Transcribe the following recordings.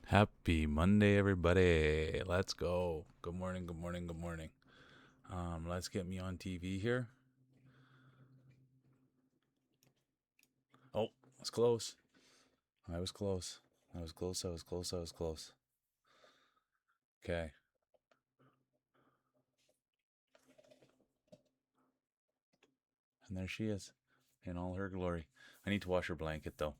Happy Monday, everybody. Let's go. Good morning, good morning, good morning. Let's get me on TV here. Oh, it's close. I was close. I was close. I was close. I was close. Okay. And there she is in all her glory. I need to wash her blanket, though.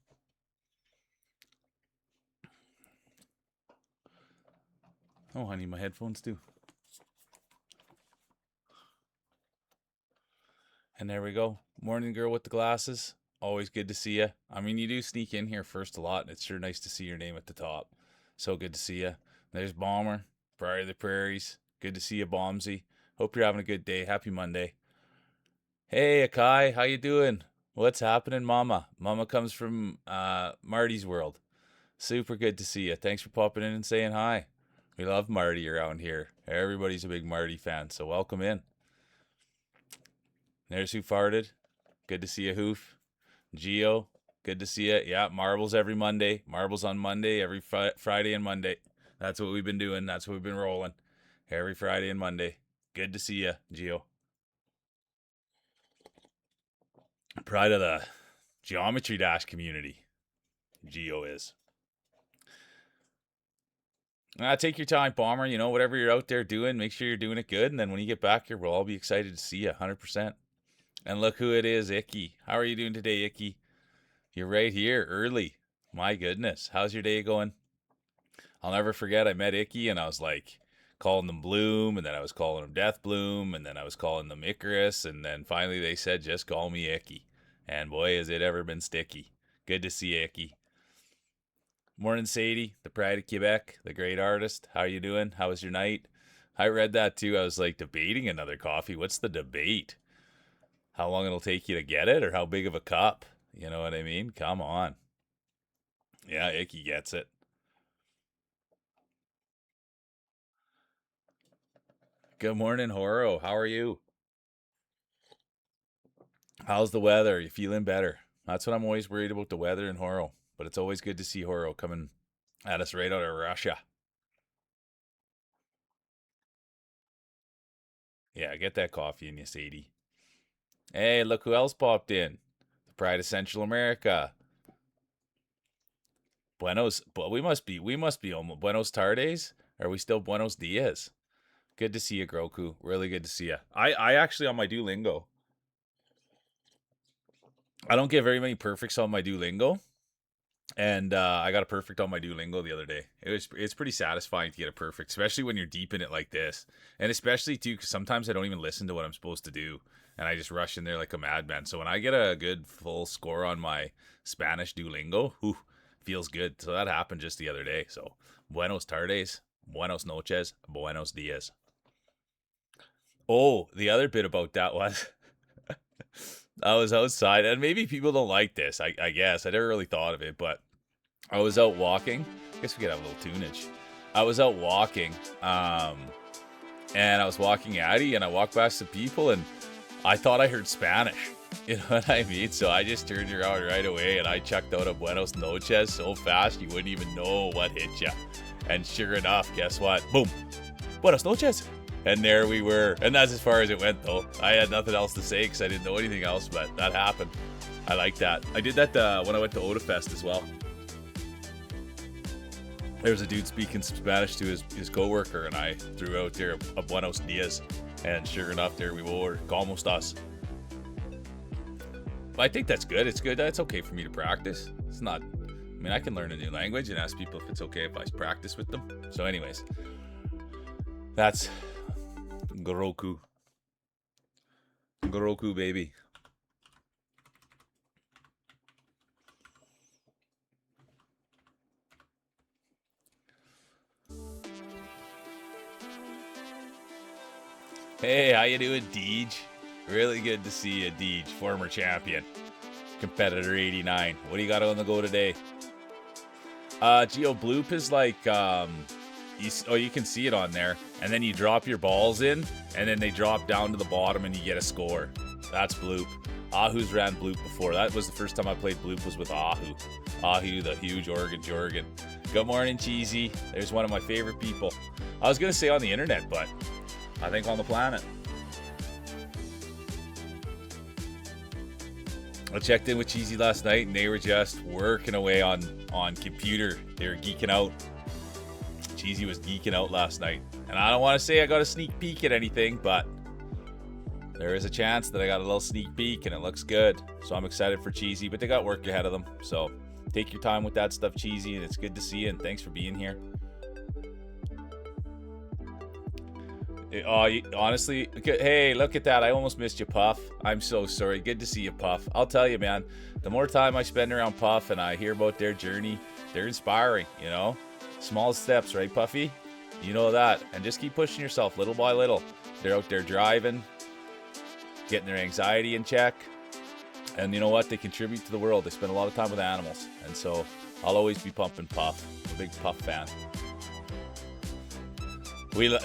Oh, I need my headphones, too. And there we go. Morning girl with the glasses. Always good to see you. I mean, you do sneak in here first a lot, and it's sure nice to see your name at the top. So good to see you. There's Bomber, Prairie of the Prairies. Good to see you, Bombsy. Hope you're having a good day. Happy Monday. Hey, Akai, how you doing? What's happening, Mama? Mama comes from Marty's world. Super good to see you. Thanks for popping in and saying hi. We love Marty around here. Everybody's a big Marty fan, so welcome in. There's who farted. Good to see you, Hoof. Geo, good to see you. Yeah, marbles every Monday. Marbles on Monday, every Friday and Monday. That's what we've been doing. That's what we've been rolling. Every Friday and Monday. Good to see you, Geo. Pride of the Geometry Dash community. Geo is. Take your time, Bomber. You know, whatever you're out there doing, make sure you're doing it good. And then when you get back here, we'll all be excited to see you 100%. And look who it is, Icky. How are you doing today, Icky? You're right here early. My goodness. How's your day going? I'll never forget I met Icky and I was like calling them Bloom, and then I was calling them Death Bloom, and then I was calling them Icarus, and then finally they said just call me Icky. And boy, has it ever been sticky. Good to see you, Icky. Morning, Sadie, the pride of Quebec, the great artist. How you doing? How was your night? I read that too. I was like debating another coffee. What's the debate? How long it'll take you to get it, or how big of a cup? You know what I mean? Come on. Yeah, Icky gets it. Good morning, Horo. How are you? How's the weather? Are you feeling better? That's what I'm always worried about, the weather in Horo. But it's always good to see Horo coming at us right out of Russia. Yeah, get that coffee in you, Sadie. Hey, look who else popped in. The Pride of Central America. Buenos, but we must be almost Buenos Tardes. Are we still Buenos Dias? Good to see you, Groku. Really good to see you. I actually on my Duolingo. I don't get very many perfects on my Duolingo, and I got a perfect on my Duolingo the other day. It's pretty satisfying to get a perfect, especially when you're deep in it like this, and especially too because sometimes I don't even listen to what I'm supposed to do, and I just rush in there like a madman. So when I get a good full score on my Spanish Duolingo, whew, feels good. So that happened just the other day. So buenos tardes, buenos noches, buenos dias. Oh, the other bit about that was I was outside, and maybe people don't like this. I guess I never really thought of it, but I was out walking. I guess we could have a little tunage. I was out walking, and I was walking Addy, and I walked past some people, and I thought I heard Spanish. You know what I mean? So I just turned around right away, and I chucked out a Buenos Noches so fast you wouldn't even know what hit you. And sure enough, guess what? Boom! Buenos Noches! And there we were. And that's as far as it went, though. I had nothing else to say because I didn't know anything else, but that happened. I like that. I did that when I went to Odafest as well. There was a dude speaking Spanish to his coworker, and I threw out there a Buenos Dias, and sure enough, there we were. ¿Cómo estás? I think that's good. It's good. It's okay for me to practice. It's not. I mean, I can learn a new language and ask people if it's okay if I practice with them. So, anyways, that's Goroku. Goroku, baby. Hey, how you doing, Deej? Really good to see you, Deej, former champion, competitor 89. What do you got on the go today? Geo Bloop is like, you can see it on there, and then you drop your balls in, and then they drop down to the bottom, and you get a score. That's Bloop. Ahu's ran Bloop before. That was the first time I played Bloop was with Ahu. Ahu, the huge Oregon Jorgen. Good morning, Cheesy. There's one of my favorite people. I was going to say on the internet, but I think on the planet. I checked in with Cheesy last night, and they were just working away on computer. They were geeking out. Cheesy was geeking out last night. And I don't want to say I got a sneak peek at anything, but there is a chance that I got a little sneak peek, and it looks good. So I'm excited for Cheesy, but they got work ahead of them. So take your time with that stuff, Cheesy, and it's good to see you, and thanks for being here. Honestly, hey, look at that. I almost missed you, Puff. I'm so sorry. Good to see you, Puff. I'll tell you, man, the more time I spend around Puff and I hear about their journey, they're inspiring, you know? Small steps, right, Puffy? You know that. And just keep pushing yourself little by little. They're out there driving, getting their anxiety in check. And you know what? They contribute to the world. They spend a lot of time with animals. And so I'll always be pumping Puff. I'm a big Puff fan.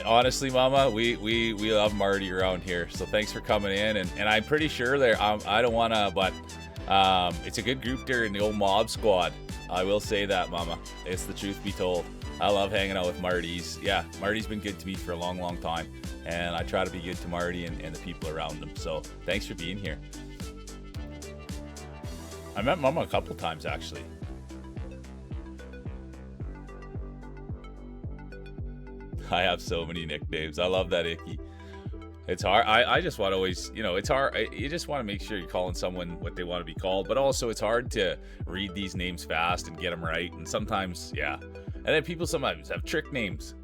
Honestly, Mama, we love Marty around here. So thanks for coming in. And I'm pretty sure I don't want to, but it's a good group there in the old mob squad. I will say that, Mama. It's the truth be told. I love hanging out with Marty's. Yeah, Marty's been good to me for a long, long time. And I try to be good to Marty and the people around him. So thanks for being here. I met Mama a couple times, actually. I have so many nicknames. I love that, Icky. It's hard. I just want to always, you know, it's hard. You just want to make sure you're calling someone what they want to be called. But also, it's hard to read these names fast and get them right. And sometimes, yeah. And then people sometimes have trick names.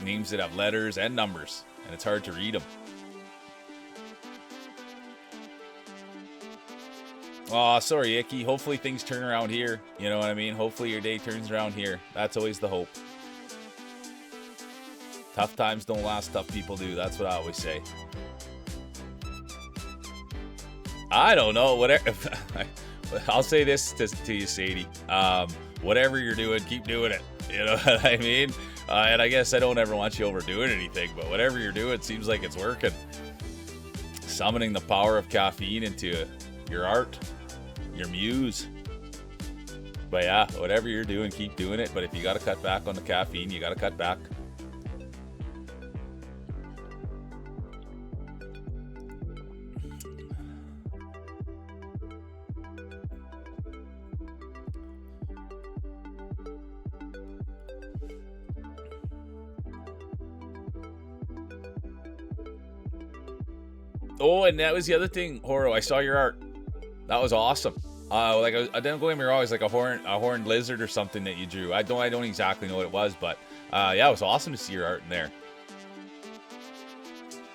Names that have letters and numbers. And it's hard to read them. Oh, sorry, Icky. Hopefully things turn around here. You know what I mean? Hopefully your day turns around here. That's always the hope. Tough times don't last, tough people do. That's what I always say. I don't know. Whatever. I'll say this to you, Sadie. Whatever you're doing, keep doing it. You know what I mean? And I guess I don't ever want you overdoing anything, but whatever you're doing seems like it's working. Summoning the power of caffeine into your art. Your muse. But yeah, whatever you're doing, keep doing it. But if you got to cut back on the caffeine, you got to cut back. Oh, and that was the other thing, Horo. I saw your art. That was awesome. I didn't go get me wrong. It was like a horned lizard or something that you drew. I don't exactly know what it was, but yeah, it was awesome to see your art in there.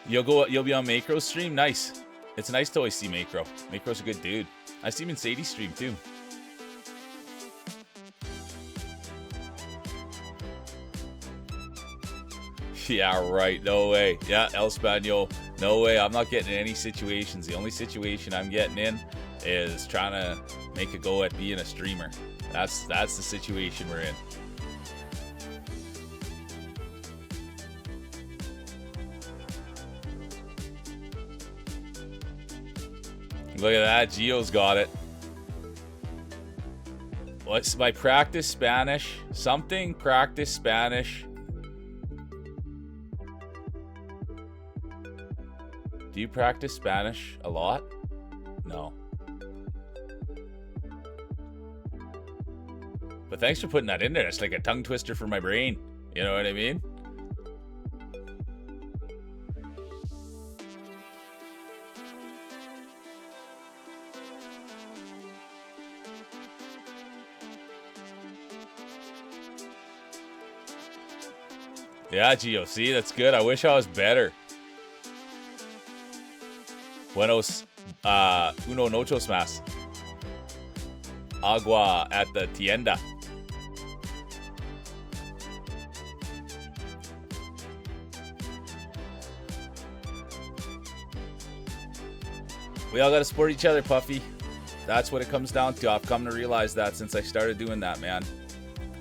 You'll be on Macro's stream. Nice. It's nice to always see Macro. Macro's a good dude. I see him in Sadie's stream too. Yeah, right. No way. Yeah, El Spaniel. No way. I'm not getting in any situations. The only situation I'm getting in is trying to make a go at being a streamer. That's the situation we're in. Look at that. Gio's got it. What's my practice Spanish? Something practice Spanish. Do you practice Spanish a lot? No. But thanks for putting that in there. It's like a tongue twister for my brain. You know what I mean? Yeah, Gio. See, that's good. I wish I was better. Buenos, uno nochos más. Agua at the tienda. We all gotta support each other, Puffy. That's what it comes down to. I've come to realize that since I started doing that, man.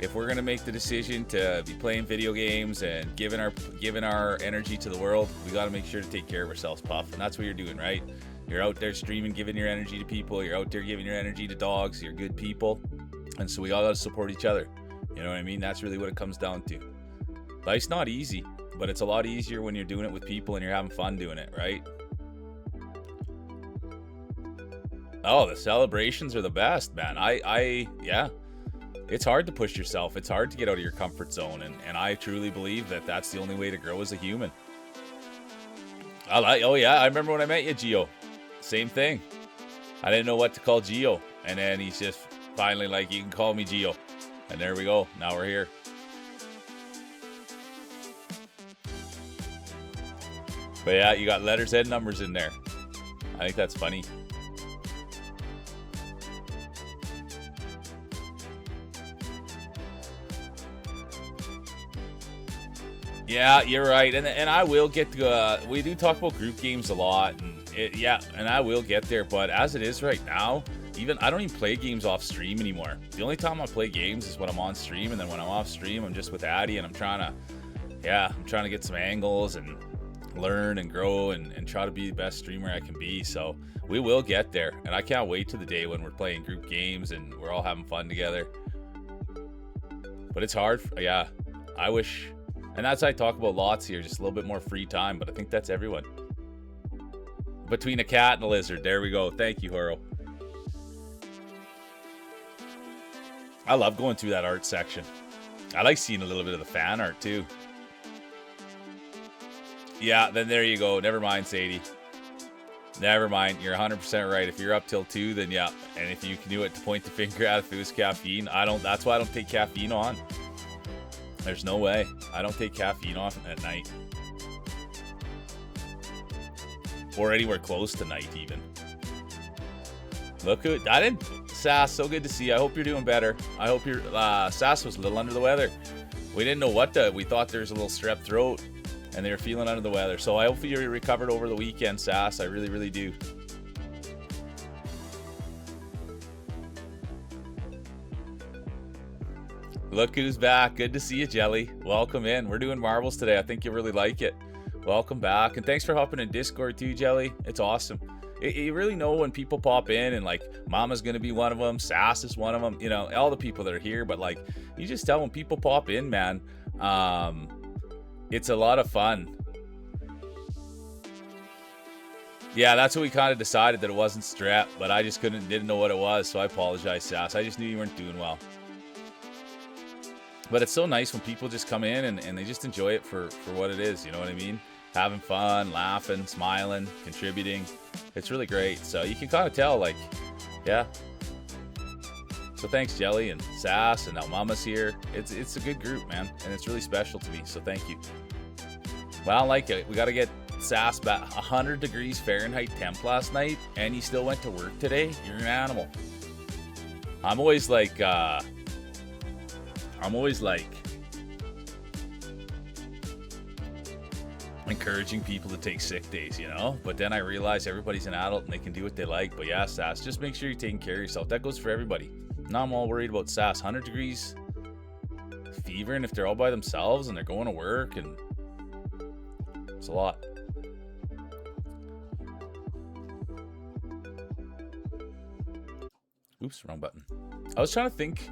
if we're gonna make the decision to be playing video games and giving our energy to the world, we got to make sure to take care of ourselves, Puff. And that's what you're doing, right? You're out there streaming, giving your energy to people. You're out there giving your energy to dogs. You're good people, and so we all got to support each other. You know what I mean? That's really what it comes down to. Life's not easy, but it's a lot easier when you're doing it with people and you're having fun doing it, right? Oh, the celebrations are the best, man. Yeah. It's hard to push yourself. It's hard to get out of your comfort zone, and I truly believe that that's the only way to grow as a human. Oh yeah, I remember when I met you, Gio. Same thing. I didn't know what to call Gio, and then he's just finally like, you can call me Gio. And there we go. Now we're here. But yeah, you got letters and numbers in there. I think that's funny. Yeah, you're right. And I will get to, we do talk about group games a lot. And I will get there. But as it is right now, I don't even play games off stream anymore. The only time I play games is when I'm on stream. And then when I'm off stream, I'm just with Addy. And I'm trying to get some angles and learn and grow and try to be the best streamer I can be. So we will get there. And I can't wait to the day when we're playing group games and we're all having fun together. But it's hard. Yeah, I wish... And that's what I talk about lots here, just a little bit more free time, but I think that's everyone. Between a cat and a lizard. There we go. Thank you, Horo. I love going through that art section. I like seeing a little bit of the fan art, too. Yeah, then there you go. Never mind, Sadie. Never mind. You're 100% right. If you're up till 2, then yeah. And if you can do it to point the finger at if it was caffeine, that's why I don't take caffeine on. There's no way. I don't take caffeine off at night. Or anywhere close to night, even. Look who... Sass, so good to see you. I hope you're doing better. I hope you're... Sass was a little under the weather. We didn't know what we thought there was a little strep throat. And they were feeling under the weather. So I hope you recovered over the weekend, Sass. I really, really do. Look who's back. Good to see you, Jelly. Welcome in. We're doing marbles today. I think you'll really like it. Welcome back. And thanks for hopping in Discord too, Jelly. It's awesome. You really know when people pop in and like Mama's going to be one of them. Sass is one of them. You know, all the people that are here. But like, you just tell when people pop in, man, it's a lot of fun. Yeah, that's what we kind of decided, that it wasn't strep. But I just didn't know what it was. So I apologize, Sass. I just knew you weren't doing well. But it's so nice when people just come in and they just enjoy it for what it is. You know what I mean? Having fun, laughing, smiling, contributing. It's really great. So you can kind of tell, like, yeah. So thanks, Jelly and Sass, and now Mama's here. It's a good group, man. And it's really special to me. So thank you. But I don't like it. We got to get Sass back. 100 degrees Fahrenheit temp last night. And you still went to work today? You're an animal. I'm always like... encouraging people to take sick days, you know? But then I realize everybody's an adult and they can do what they like. But yeah, Sass, just make sure you're taking care of yourself. That goes for everybody. Now I'm all worried about Sass. 100 degrees fever, and if they're all by themselves and they're going to work, and it's a lot. Oops, wrong button. I was trying to think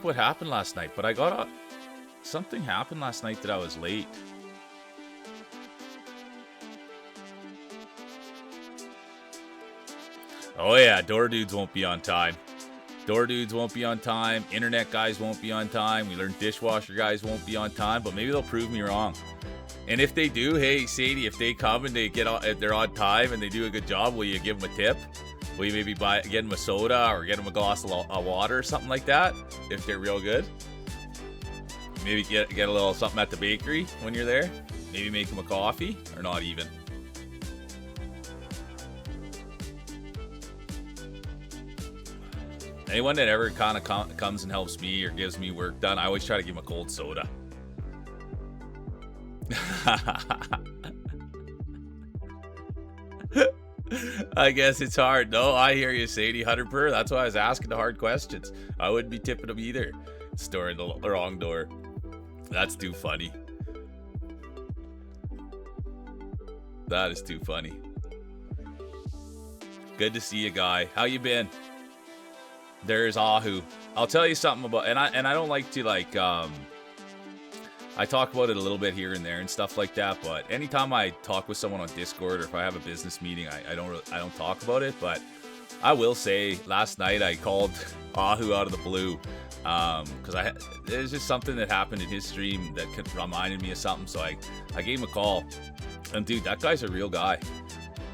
what happened last night, but I got up. Something happened last night that I was late. Oh yeah, door dudes won't be on time. Door dudes won't be on time. Internet guys won't be on time. We learned dishwasher guys won't be on time, but maybe they'll prove me wrong. And if they do, hey Sadie, if they come and if they're on time and they do a good job, will you give them a tip? Will you maybe get them a soda or get them a glass of water or something like that if they're real good? Maybe get a little something at the bakery when you're there. Maybe make them a coffee, or not even. Anyone that ever kind of comes and helps me or gives me work done, I always try to give them a cold soda. I guess it's hard. No, I hear you, Sadie. 100%. That's why I was asking the hard questions. I wouldn't be tipping them either. Storing the wrong door. That's too funny. That is too funny. Good to see you, guy. How you been? There's Ahu. I'll tell you something about, and I don't like to like I talk about it a little bit here and there and stuff like that, but anytime I talk with someone on Discord or if I have a business meeting, I don't talk about it. But I will say, last night I called Ahu out of the blue because there's just something that happened in his stream that reminded me of something. So I gave him a call, and dude, that guy's a real guy.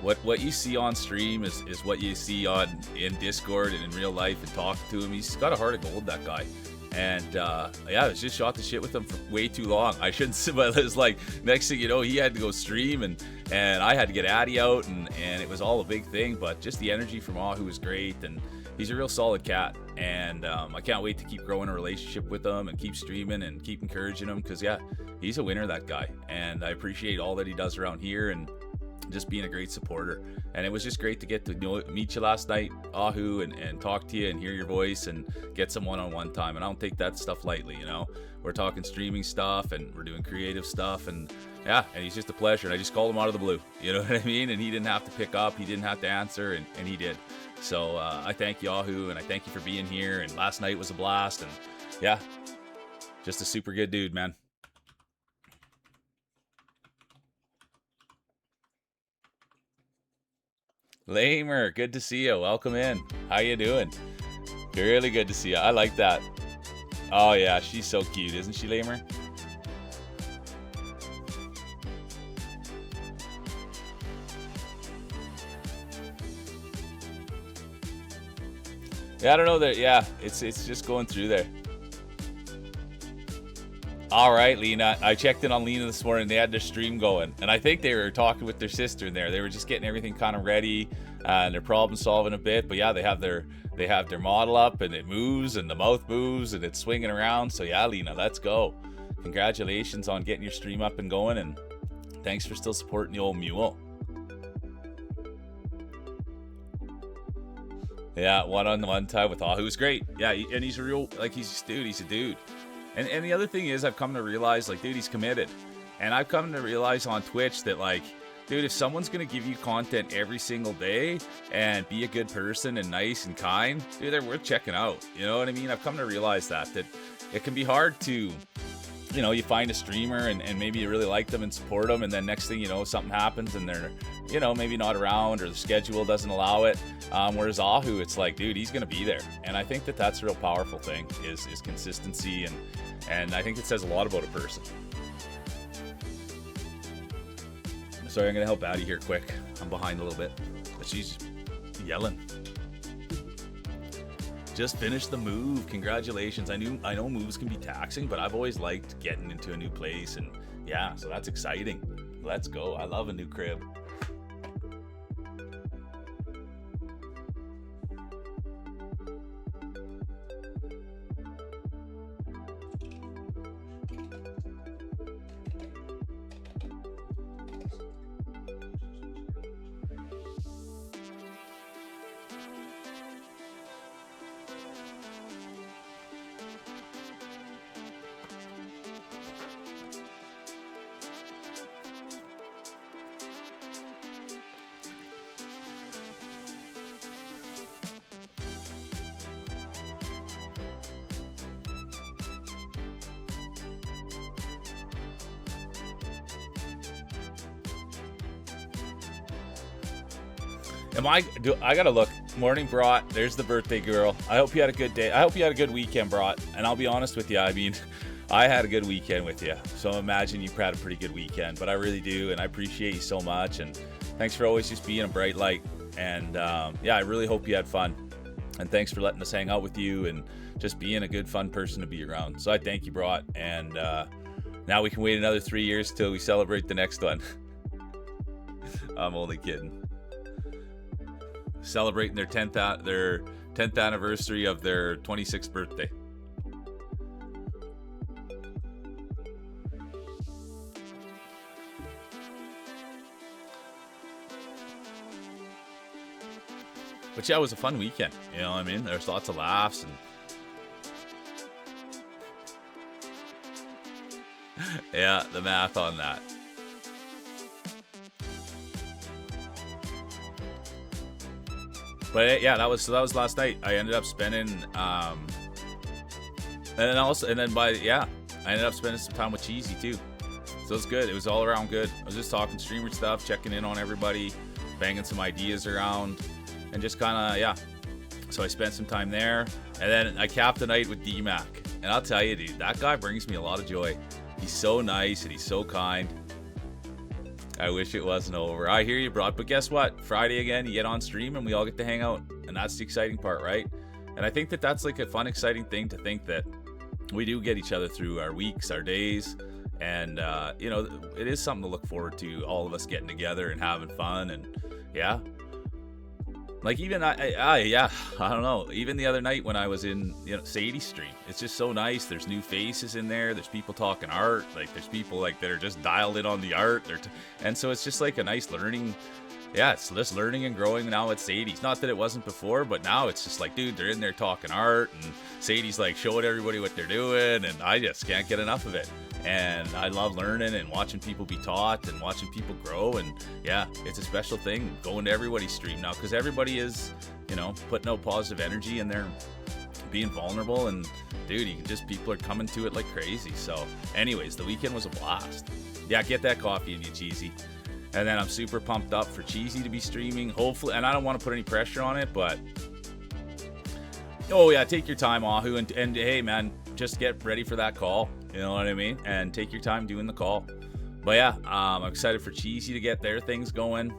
What you see on stream is what you see in Discord and in real life, and talking to him. He's got a heart of gold, that guy. And yeah, I was just shot the shit with him for way too long. I shouldn't say, but it was like, next thing you know, he had to go stream, and I had to get Addy out, and it was all a big thing. But just the energy from Ahu was great, and he's a real solid cat. And I can't wait to keep growing a relationship with him and keep streaming and keep encouraging him, because yeah, he's a winner, that guy. And I appreciate all that he does around here, and just being a great supporter. And it was just great to get to meet you last night, Ahu, and talk to you and hear your voice and get some one-on-one time. And I don't take that stuff lightly, you know. We're talking streaming stuff and we're doing creative stuff, and yeah, and he's just a pleasure. And I just called him out of the blue, you know what I mean? And he didn't have to pick up, he didn't have to answer, and he did. So I thank you, Ahu, and I thank you for being here. And last night was a blast, and yeah, just a super good dude, man. Lamer, good to see you. Welcome in. How you doing? Really good to see you. I like that. Oh yeah, she's so cute, isn't she, Lamer? Yeah, I don't know that. Yeah, it's just going through there. All right, Lena. I checked in on Lena this morning. They had their stream going, and I think they were talking with their sister in there. They were just getting everything kind of ready, and they're problem solving a bit. But yeah, they have their model up, and it moves, and the mouth moves, and it's swinging around. So yeah, Lena, let's go. Congratulations on getting your stream up and going, and thanks for still supporting the old mule. Yeah, one-on-one time with Ahu was great. Yeah, and he's a real, like, he's a dude. And the other thing is, I've come to realize, like, dude, he's committed. And I've come to realize on Twitch that, like, dude, if someone's going to give you content every single day and be a good person and nice and kind, dude, they're worth checking out. You know what I mean? I've come to realize that it can be hard to, you know, you find a streamer and maybe you really like them and support them, and then next thing you know, something happens and they're, you know, maybe not around or the schedule doesn't allow it. Whereas Ahu, it's like, dude, he's going to be there. And I think that's a real powerful thing is consistency, and I think it says a lot about a person. Sorry, I'm going to help Addie here quick. I'm behind a little bit, but she's yelling. Just finished the move. Congratulations. I know moves can be taxing, but I've always liked getting into a new place, and yeah, so that's exciting. Let's go. I love a new crib. I gotta look. Morning, Brat. There's the birthday girl. I hope you had a good day. I hope you had a good weekend, Brat. And I'll be honest with you. I mean, I had a good weekend with you. So imagine you've had a pretty good weekend. But I really do, and I appreciate you so much. And thanks for always just being a bright light. And yeah, I really hope you had fun. And thanks for letting us hang out with you and just being a good, fun person to be around. So I thank you, Brat. And now we can wait another 3 years till we celebrate the next one. I'm only kidding. Celebrating their 10th anniversary of their 26th birthday. But yeah, it was a fun weekend. You know what I mean? There's lots of laughs and yeah, the math on that. But yeah, that was last night. I ended up spending I ended up spending some time with Cheesy too. So it's good. It was all around good. I was just talking streamer stuff, checking in on everybody, banging some ideas around, and just kind of, yeah. So I spent some time there, and then I capped the night with D-Mac. And I'll tell you, dude, that guy brings me a lot of joy. He's so nice and he's so kind. I wish it wasn't over. I hear you, bro. But guess what? Friday again, you get on stream and we all get to hang out. And that's the exciting part, right? And I think that that's like a fun, exciting thing to think that we do get each other through our weeks, our days. And, you know, it is something to look forward to, all of us getting together and having fun. And, yeah. Like, even, I don't know. Even the other night when I was in, you know, Sadie's stream, it's just so nice. There's new faces in there. There's people talking art. Like, there's people, like, that are just dialed in on the art. And so it's just, like, a nice learning. Yeah, it's just learning and growing now at Sadie's. Not that it wasn't before, but now it's just like, dude, they're in there talking art, and Sadie's like showing everybody what they're doing, and I just can't get enough of it. And I love learning and watching people be taught and watching people grow. And yeah, it's a special thing going to everybody's stream now, because everybody is, you know, putting out positive energy and they're being vulnerable. And dude, you can just, people are coming to it like crazy. So anyways, the weekend was a blast. Yeah, get that coffee in you, Cheesy. And then I'm super pumped up for Cheesy to be streaming, hopefully. And I don't want to put any pressure on it, but oh yeah, take your time, Ahu, and hey man, just get ready for that call. You know what I mean? And take your time doing the call. But yeah, I'm excited for Cheesy to get their things going.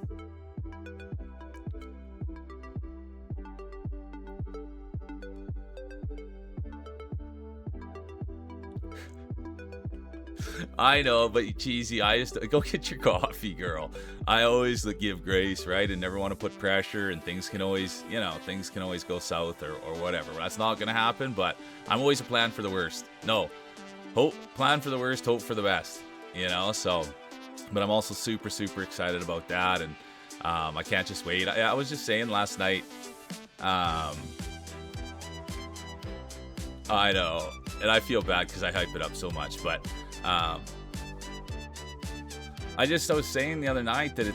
I know, but Cheesy, I just go get your coffee, girl. I always give grace, right? And never want to put pressure, and things can always, you know, things can always go south or whatever. That's not going to happen, but I'm always a plan for the worst. No, plan for the worst, hope for the best, you know? So, but I'm also super, super excited about that. And I can't just wait. I was just saying last night, I know, and I feel bad because I hype it up so much, but I was saying the other night that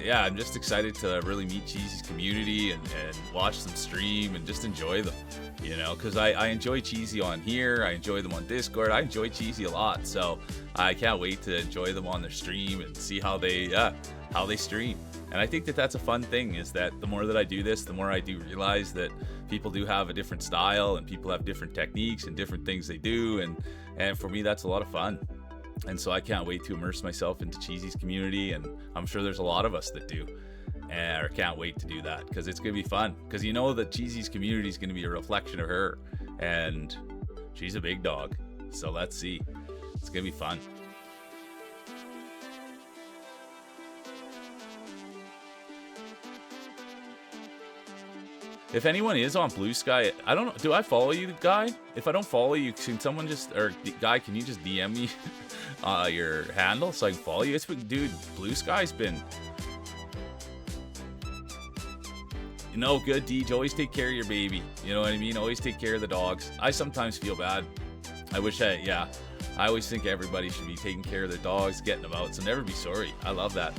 yeah, I'm just excited to really meet Cheesy's community and watch them stream and just enjoy them, you know, because I enjoy Cheesy on here, I enjoy them on Discord, I enjoy Cheesy a lot, so I can't wait to enjoy them on their stream and see how they stream. And I think that that's a fun thing, is that the more that I do this, the more I do realize that people do have a different style and people have different techniques and different things they do, and for me that's a lot of fun. And so I can't wait to immerse myself into Cheesy's community, and I'm sure there's a lot of us that do, or can't wait to do that, because it's going to be fun, because you know that Cheesy's community is going to be a reflection of her, and she's a big dog, so let's see. It's going to be fun. If anyone is on Blue Sky, I don't know. Do I follow you, guy? If I don't follow you, can someone just, or guy, can you just DM me your handle so I can follow you? It's been, dude, Blue Sky's been, you know, good, Deej. Always take care of your baby. You know what I mean? Always take care of the dogs. I sometimes feel bad. I always think everybody should be taking care of their dogs, getting them out, so never be sorry. I love that.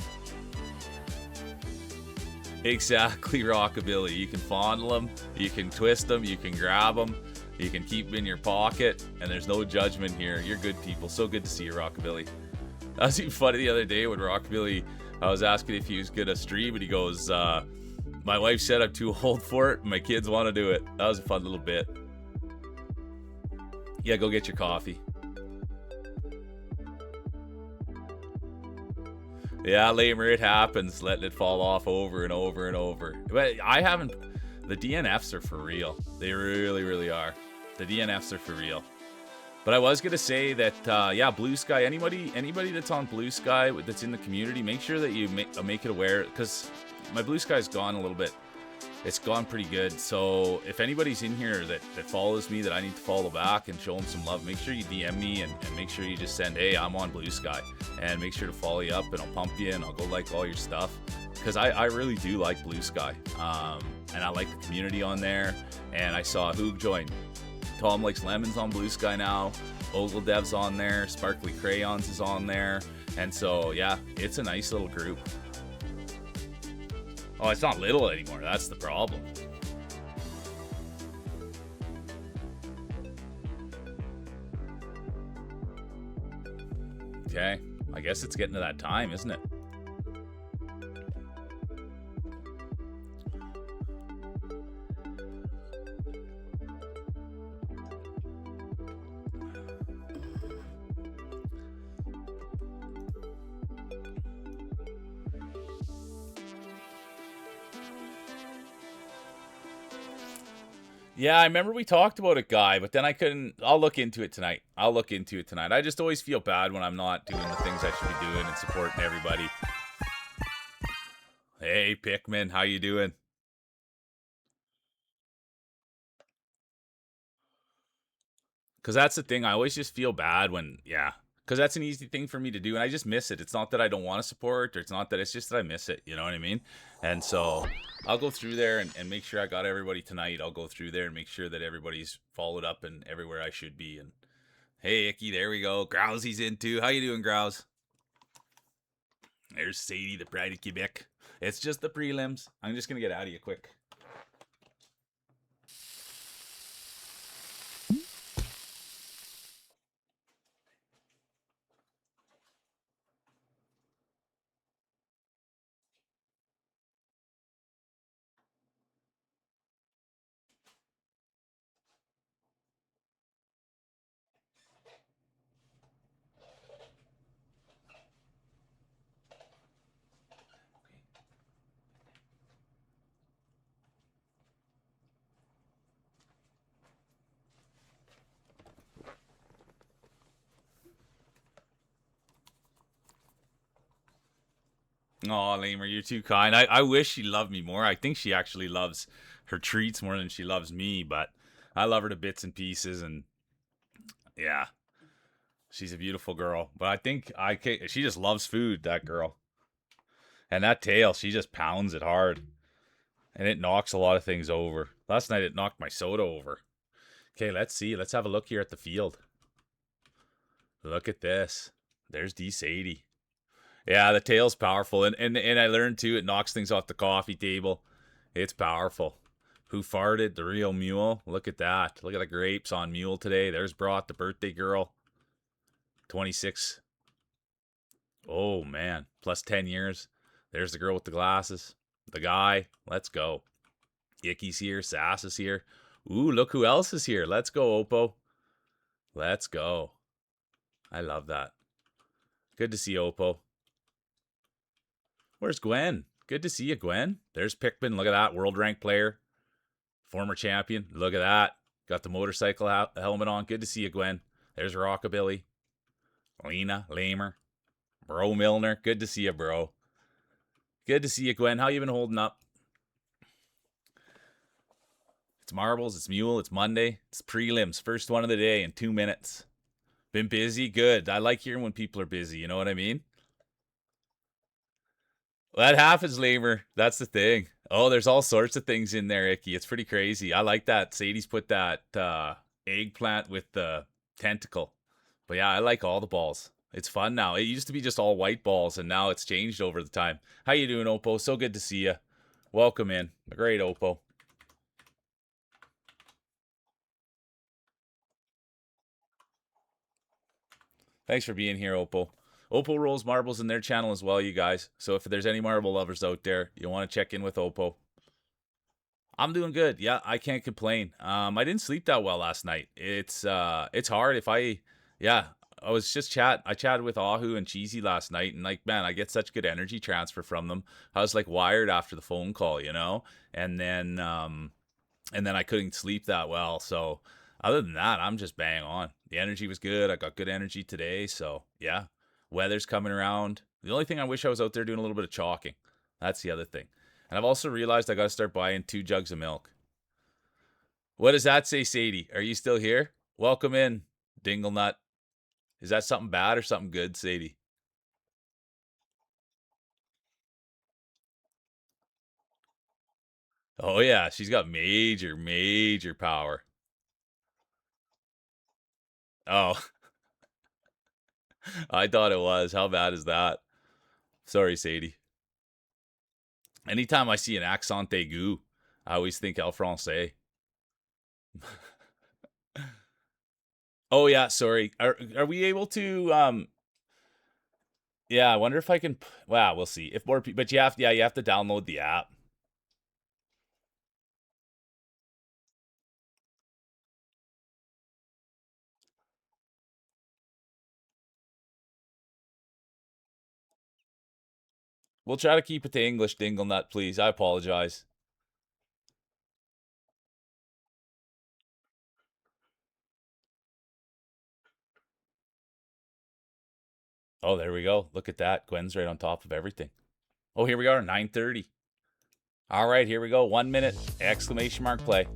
Exactly, Rockabilly. You can fondle them, you can twist them, you can grab them, you can keep them in your pocket, and there's no judgment here. You're good people. So good to see you, Rockabilly. That was even funny the other day when Rockabilly, I was asking if he was going to stream, and he goes, my wife said I'm too old for it, and my kids want to do it. That was a fun little bit. Yeah, go get your coffee. Yeah, Lamer, it happens, letting it fall off over and over and over. But the DNFs are for real. They really, really are. The DNFs are for real. But I was going to say that, yeah, Blue Sky, anybody that's on Blue Sky that's in the community, make sure that you make it aware, because my Blue Sky's gone a little bit. It's gone pretty good. So if anybody's in here that follows me that I need to follow back and show them some love, make sure you DM me and make sure you just send, hey, I'm on Blue Sky. And make sure to follow you up, and I'll pump you and I'll go like all your stuff. because I really do like Blue Sky, and I like the community on there. And I saw Hoog join. Tom Likes Lemons on Blue Sky now. Ogle Dev's on there. Sparkly Crayons is on there. And so, yeah, it's a nice little group. Oh, it's not little anymore. That's the problem. Okay, I guess it's getting to that time, isn't it? Yeah, I remember we talked about a guy, but then I couldn't. I'll look into it tonight. I just always feel bad when I'm not doing the things I should be doing and supporting everybody. Hey, Pikmin, how you doing? Because that's the thing. I always just feel bad when, yeah. Because that's an easy thing for me to do, and I just miss it. It's not that I don't want to support, or it's not that, it's just that I miss it. You know what I mean? And so I'll go through there and make sure I got everybody tonight. I'll go through there and make sure that everybody's followed up and everywhere I should be. And hey, Icky, there we go. Growsy's in too. How you doing, Grouse? There's Sadie, the Pride of Quebec. It's just the prelims. I'm just going to get out of you quick. Oh, Lamer, you're too kind. I wish she loved me more. I think she actually loves her treats more than she loves me, but I love her to bits and pieces, and yeah, she's a beautiful girl. But I think she just loves food, that girl. And that tail, she just pounds it hard. And it knocks a lot of things over. Last night it knocked my soda over. Okay, let's see. Let's have a look here at the field. Look at this. There's D Sadie. Yeah, the tail's powerful. And I learned too, it knocks things off the coffee table. It's powerful. Who farted? The real mule. Look at that. Look at the grapes on mule today. There's Brought, the birthday girl. 26. Oh, man. Plus 10 years. There's the girl with the glasses. The guy. Let's go. Icky's here. Sass is here. Ooh, look who else is here. Let's go, Oppo. Let's go. I love that. Good to see Oppo. Where's Gwen? Good to see you, Gwen. There's Pikmin. Look at that. World rank player. Former champion. Look at that. Got the motorcycle helmet on. Good to see you, Gwen. There's Rockabilly. Lena. Lamer. Bro Milner. Good to see you, bro. Good to see you, Gwen. How you been holding up? It's Marbles. It's Mule. It's Monday. It's prelims. First one of the day in 2 minutes. Been busy? Good. I like hearing when people are busy. You know what I mean? Well, that happens, Lamer. That's the thing. Oh, there's all sorts of things in there, Icky. It's pretty crazy. I like that. Sadie's put that eggplant with the tentacle. But yeah, I like all the balls. It's fun now. It used to be just all white balls, and now it's changed over the time. How you doing, Oppo? So good to see you. Welcome in. A great Oppo. Thanks for being here, Oppo. Oppo rolls marbles in their channel as well, you guys. So if there's any marble lovers out there, you want to check in with Oppo. I'm doing good. Yeah, I can't complain. I didn't sleep that well last night. It's hard if yeah, I chatted with Ahu and Cheesy last night, and like, man, I get such good energy transfer from them. I was like wired after the phone call, you know? And then I couldn't sleep that well. So other than that, I'm just bang on. The energy was good. I got good energy today. So yeah, weather's coming around. The only thing I wish I was out there doing a little bit of chalking. That's the other thing. And I've also realized I got to start buying 2 jugs of milk. What does that say, Sadie? Are you still here? Welcome in, Dingle Nut. Is that something bad or something good, Sadie? Oh, yeah. She's got major, major power. Oh, I thought it was. How bad is that? Sorry, Sadie. Anytime I see an accent aigu, I always think El Francais. Oh, yeah. Sorry. Are we able to yeah, I wonder if I can. Wow, we'll see. If more people, but you have to download the app. We'll try to keep it to English, Dingle Nut, please. I apologize. Oh, there we go. Look at that. Gwen's right on top of everything. Oh, here we are, 9:30. All right, here we go. 1 minute! Exclamation mark play.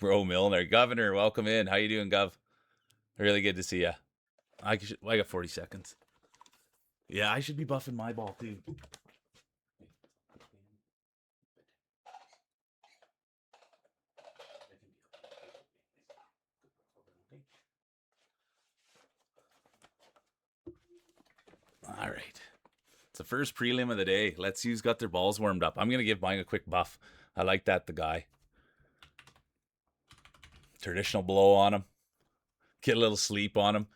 Bro Milner, Governor, welcome in. How you doing, Gov? Really good to see you. I got 40 seconds. Yeah, I should be buffing my ball too. All right. It's the first prelim of the day. Let's see who's got their balls warmed up. I'm going to give mine a quick buff. I like that, the guy. Traditional blow on him. Get a little sleep on him.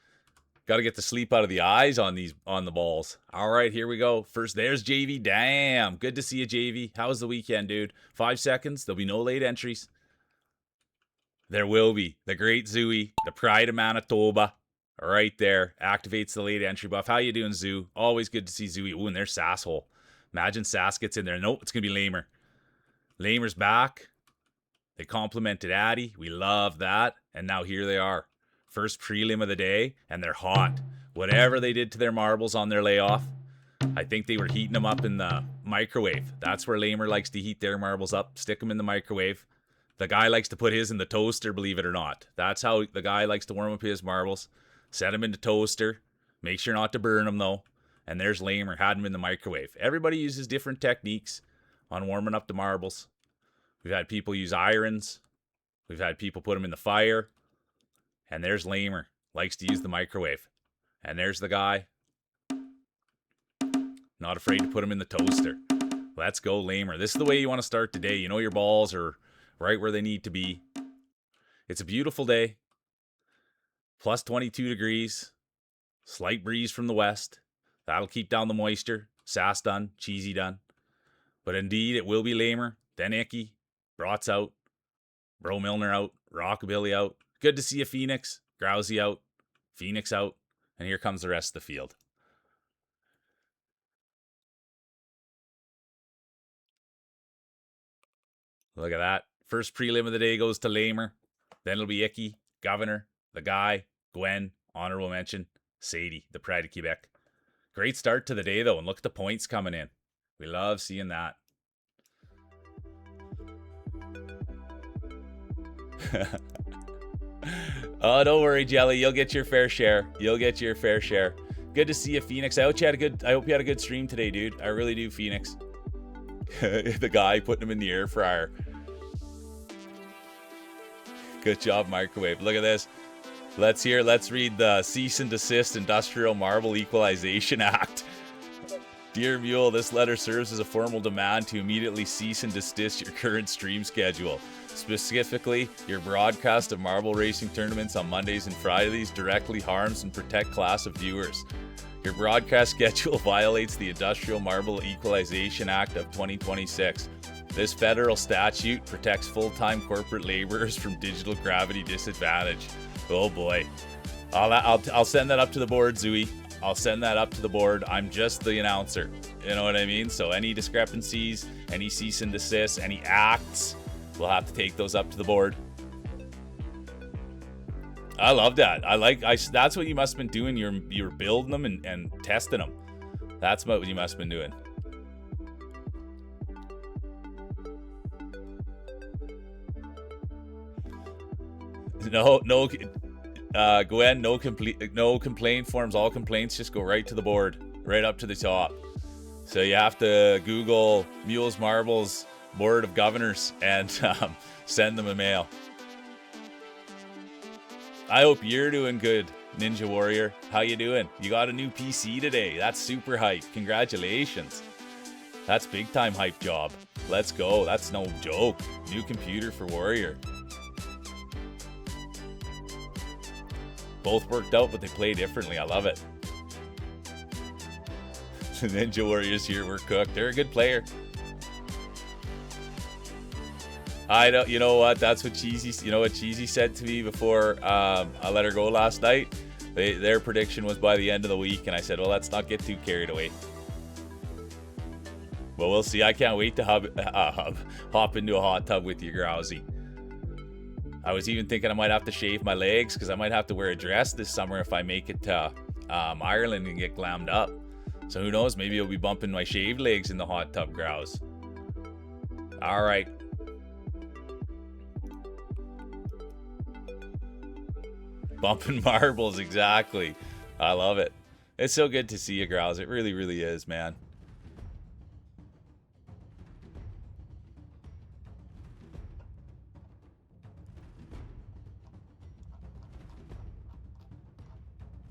Got to get the sleep out of the eyes on the balls. All right, here we go. First, there's JV. Damn. Good to see you, JV. How was the weekend, dude? 5 seconds. There'll be no late entries. There will be. The great Zooey, the pride of Manitoba, right there. Activates the late entry buff. How you doing, Zoo? Always good to see Zooey. Ooh, and there's Sasshole. Imagine Sass gets in there. Nope, it's going to be Lamer. Lamer's back. They complimented Addy. We love that. And now here they are. First prelim of the day, and they're hot. Whatever they did to their marbles on their layoff, I think they were heating them up in the microwave. That's where Lamer likes to heat their marbles up. Stick them in the microwave. The guy likes to put his in the toaster, believe it or not. That's how the guy likes to warm up his marbles. Set them in the toaster. Make sure not to burn them, though. And there's Lamer. Had them in the microwave. Everybody uses different techniques on warming up the marbles. We've had people use irons. We've had people put them in the fire. And there's Lamer. Likes to use the microwave. And there's the guy. Not afraid to put them in the toaster. Let's go, Lamer. This is the way you want to start the day. You know your balls are right where they need to be. It's a beautiful day. Plus 22 degrees. Slight breeze from the west. That'll keep down the moisture. Sass done. Cheesy done. But indeed, it will be Lamer. Then Icky. Brot's out. Bro Milner out. Rockabilly out. Good to see you, Phoenix. Grousey out. Phoenix out. And here comes the rest of the field. Look at that. First prelim of the day goes to Lamer. Then it'll be Icky, Governor, the guy, Gwen, honorable mention, Sadie, the pride of Quebec. Great start to the day, though, and look at the points coming in. We love seeing that. Oh, don't worry, Jelly. You'll get your fair share. You'll get your fair share. Good to see you, Phoenix. I hope you had a good stream today, dude. I really do, Phoenix. The guy putting him in the air fryer. Good job, microwave. Look at this. Let's read the Cease and Desist Industrial Marble Equalization Act. Dear Mule, this letter serves as a formal demand to immediately cease and desist your current stream schedule. Specifically, your broadcast of marble racing tournaments on Mondays and Fridays directly harms and protect class of viewers. Your broadcast schedule violates the Industrial Marble Equalization Act of 2026. This federal statute protects full-time corporate laborers from digital gravity disadvantage. Oh boy. I'll send that up to the board, Zooey. I'll send that up to the board. I'm just the announcer. You know what I mean? So any discrepancies, any cease and desist, any acts, we'll have to take those up to the board. I love that. That's what you must have been doing. You're building them and testing them. That's what you must have been doing. No, Gwen, no complaint forms. All complaints just go right to the board, right up to the top. So you have to Google Mules Marbles Board of Governors and send them a mail. I hope you're doing good, Ninja Warrior. How you doing? You got a new PC today. That's super hype. Congratulations. That's big time hype job. Let's go. That's no joke. New computer for Warrior. Both worked out, but they play differently. I love it. Ninja Warriors here. We're cooked. They're a good player. I don't. You know what? That's what Cheesy. You know what Cheesy said to me before I let her go last night. Their prediction was by the end of the week, and I said, "Well, let's not get too carried away." Well, we'll see. I can't wait to hop into a hot tub with you, Grousey. I was even thinking I might have to shave my legs because I might have to wear a dress this summer if I make it to Ireland and get glammed up. So who knows? Maybe I'll be bumping my shaved legs in the hot tub, Grouse. All right. Bumping marbles, exactly. I love it. It's so good to see you, Grouse. It really, really is, man.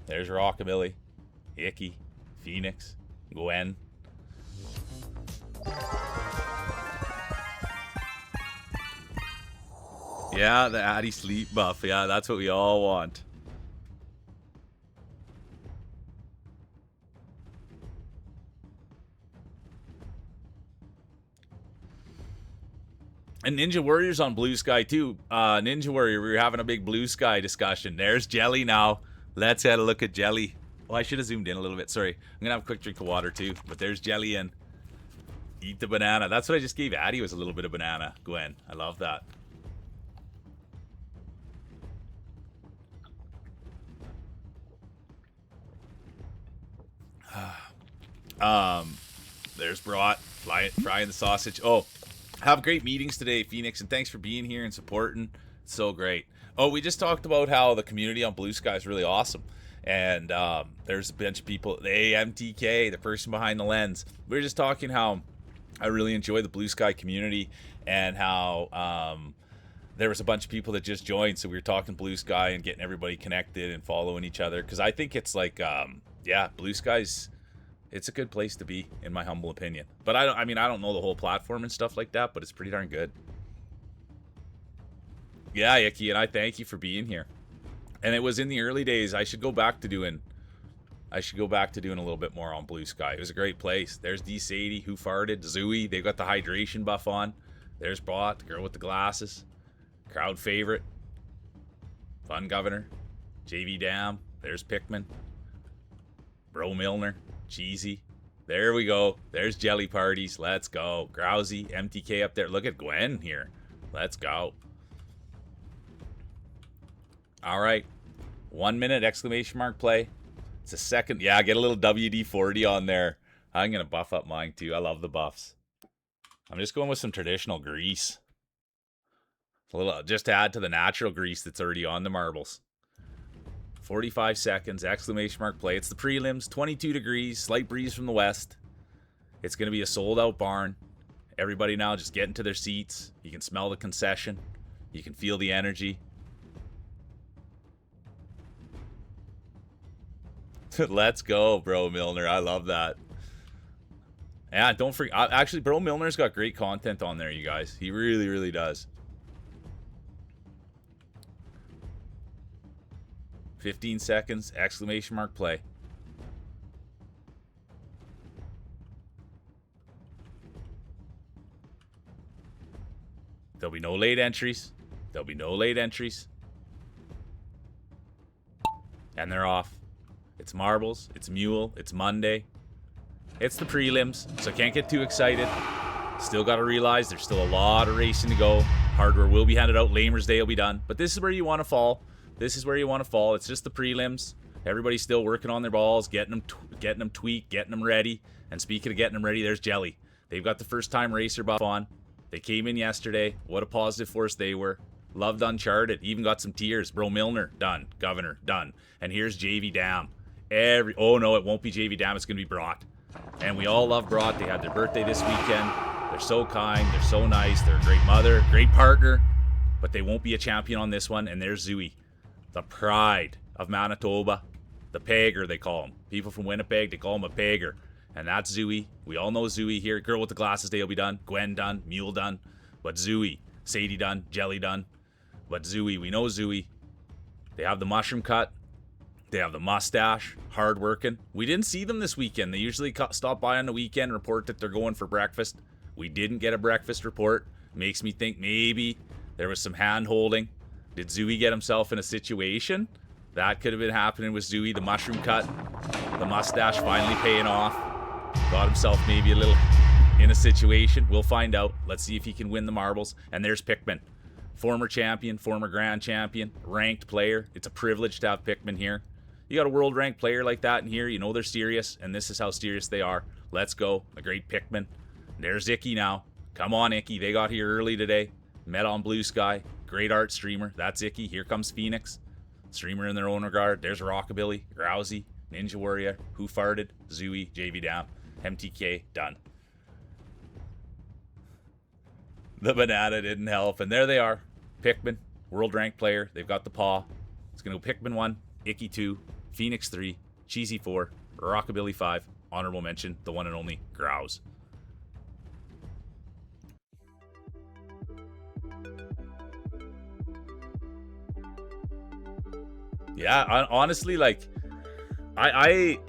There's Rockabilly, Icky, Phoenix, Gwen. Yeah, the Addy sleep buff. Yeah, that's what we all want. And Ninja Warrior's on Blue Sky too. Ninja Warrior, we were having a big Blue Sky discussion. There's Jelly now. Let's have a look at Jelly. Oh, I should have zoomed in a little bit. Sorry. I'm going to have a quick drink of water too. But there's Jelly and eat the banana. That's what I just gave Addy, was a little bit of banana. Gwen, I love that. There's Brat, frying the sausage. Oh, have great meetings today, Phoenix, and thanks for being here and supporting. It's so great. Oh, we just talked about how the community on Blue Sky is really awesome. And there's a bunch of people, the AMTK, the person behind the lens. We were just talking how I really enjoy the Blue Sky community and how there was a bunch of people that just joined. So we were talking Blue Sky and getting everybody connected and following each other. Because I think it's like, yeah, Blue Sky's, it's a good place to be, in my humble opinion. But I don't know the whole platform and stuff like that, but it's pretty darn good. Yeah, Icky, and I thank you for being here. And it was in the early days. I should go back to doing a little bit more on Blue Sky. It was a great place. There's D Sadie, Who Farted, Zooey. They've got the hydration buff on. There's Bot, the girl with the glasses. Crowd favorite. Fun Governor. JV Dam. There's Pikmin. Bro Milner. Cheesy. There we go. There's Jelly Parties. Let's go. Grousey. MTK up there. Look at Gwen here. Let's go. All right. 1 minute, exclamation mark play. It's a second. Yeah, get a little WD-40 on there. I'm going to buff up mine too. I love the buffs. I'm just going with some traditional grease. A little, just to add to the natural grease that's already on the marbles. 45 seconds, exclamation mark play. It's the prelims, 22 degrees, slight breeze from the west. It's going to be a sold-out barn. Everybody now just get into their seats. You can smell the concession. You can feel the energy. Let's go, Bro Milner. I love that. Yeah, don't forget. Actually, Bro Milner's got great content on there, you guys. He really, really does. 15 seconds, exclamation mark play. There'll be no late entries. There'll be no late entries. And they're off. It's marbles, it's mule, it's Monday. It's the prelims, so can't get too excited. Still got to realize there's still a lot of racing to go. Hardware will be handed out. Lamers Day will be done. But this is where you want to fall. This is where you want to fall. It's just the prelims. Everybody's still working on their balls, getting them tweaked, getting them ready. And speaking of getting them ready, there's Jelly. They've got the first-time racer buff on. They came in yesterday. What a positive force they were. Loved Uncharted. Even got some tears. Bro Milner, done. Governor, done. And here's JV Dam. Oh no, it won't be JV Dam. It's going to be Brought. And we all love Brought. They had their birthday this weekend. They're so kind. They're so nice. They're a great mother, great partner. But they won't be a champion on this one. And there's Zooey, the pride of Manitoba. The Pegger, they call him. People from Winnipeg, they call him a Pegger. And that's Zooey. We all know Zooey here. Girl with the glasses day will be done. Gwen done. Mule done. But Zooey. Sadie done. Jelly done. But Zooey, we know Zooey. They have the mushroom cut. They have the mustache. Hard working. We didn't see them this weekend. They usually stop by on the weekend and report that they're going for breakfast. We didn't get a breakfast report. Makes me think maybe there was some hand holding. Did Zooey get himself in a situation? That could have been happening with Zooey. The mushroom cut. The mustache finally paying off. Got himself maybe a little in a situation. We'll find out. Let's see if he can win the marbles. And there's Pikmin. Former champion, former grand champion, ranked player. It's a privilege to have Pikmin here. You got a world ranked player like that in here, you know they're serious, and this is how serious they are. Let's go. A great Pikmin. There's Icky now. Come on, Icky. They got here early today. Met on Blue Sky. Great art streamer. That's Icky. Here comes Phoenix. Streamer in their own regard. There's Rockabilly, Grousey, Ninja Warrior, Who Farted, Zooey, JV Dam, MTK, done. The banana didn't help, and there they are. Pikmin, world ranked player. They've got the paw. It's going to go Pikmin 1, Icky 2, Phoenix 3, Cheesy 4, Rockabilly 5, honorable mention, the one and only Grouse. Yeah, honestly, like, I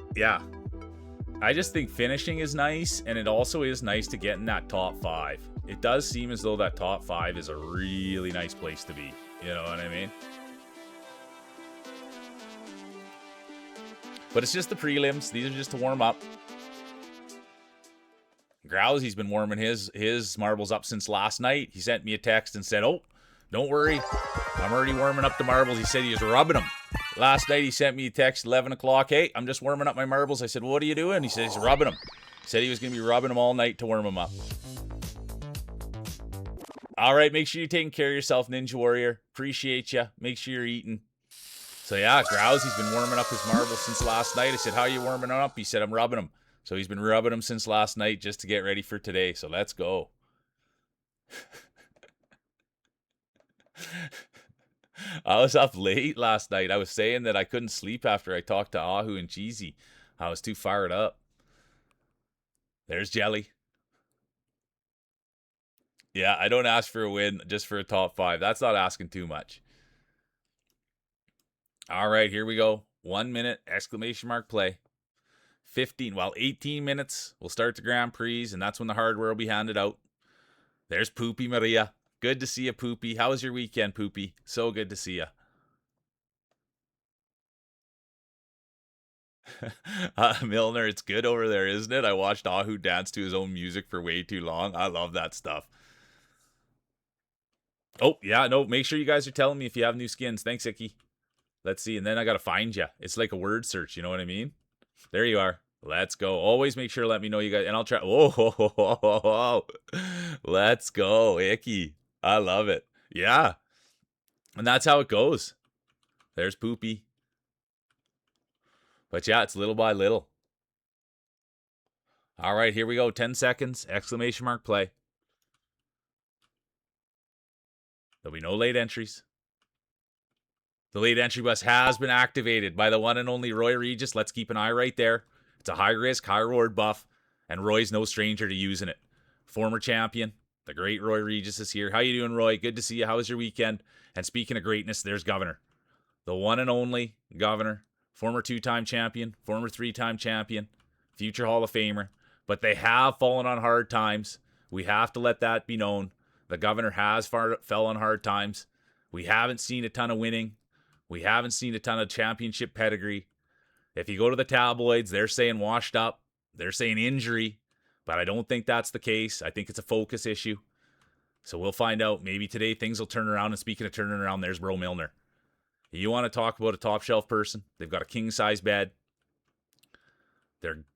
just think finishing is nice, and it also is nice to get in that top 5. It does seem as though that top 5 is a really nice place to be. You know what I mean? But it's just the prelims. These are just to warm up. Grousey's been warming his marbles up since last night. He sent me a text and said, "Oh, don't worry. I'm already warming up the marbles." He said he was rubbing them. Last night he sent me a text, 11 o'clock. "Hey, I'm just warming up my marbles." I said, "Well, what are you doing?" He said he's rubbing them. He said he was going to be rubbing them all night to warm them up. All right, make sure you're taking care of yourself, Ninja Warrior. Appreciate you. Make sure you're eating. So yeah, Grousey's been warming up his marbles since last night. I said, "How are you warming them up?" He said, "I'm rubbing them." So he's been rubbing them since last night just to get ready for today. So let's go. I was up late last night. I was saying that I couldn't sleep after I talked to Ahu and Cheesy. I was too fired up. There's Jelly. Yeah, I don't ask for a win just for a top 5. That's not asking too much. All right, here we go. 1 minute, exclamation mark play. 18 minutes. We'll start the Grand Prix, and that's when the hardware will be handed out. There's Poopy Maria. Good to see you, Poopy. How was your weekend, Poopy? So good to see you. Milner, it's good over there, isn't it? I watched Ahu dance to his own music for way too long. I love that stuff. Oh, yeah, no, make sure you guys are telling me if you have new skins. Thanks, Icky. Let's see, and then I got to find you. It's like a word search, you know what I mean? There you are. Let's go. Always make sure to let me know you guys, and I'll try. Whoa. Let's go, Icky. I love it. Yeah. And that's how it goes. There's Poopy. But yeah, it's little by little. All right, here we go. 10 seconds. Exclamation mark play. There'll be no late entries. The late entry bus has been activated by the one and only Roy Regis. Let's keep an eye right there. It's a high risk, high reward buff, and Roy's no stranger to using it. Former champion, the great Roy Regis is here. How you doing, Roy? Good to see you. How was your weekend? And speaking of greatness, there's Governor. The one and only Governor. Former 2-time champion, former 3-time champion, future Hall of Famer. But they have fallen on hard times. We have to let that be known. The Governor has fell on hard times. We haven't seen a ton of winning. We haven't seen a ton of championship pedigree. If you go to the tabloids, they're saying washed up. They're saying injury. But I don't think that's the case. I think it's a focus issue. So we'll find out. Maybe today things will turn around. And speaking of turning around, there's Bro Milner. You want to talk about a top shelf person? They've got a king-size bed.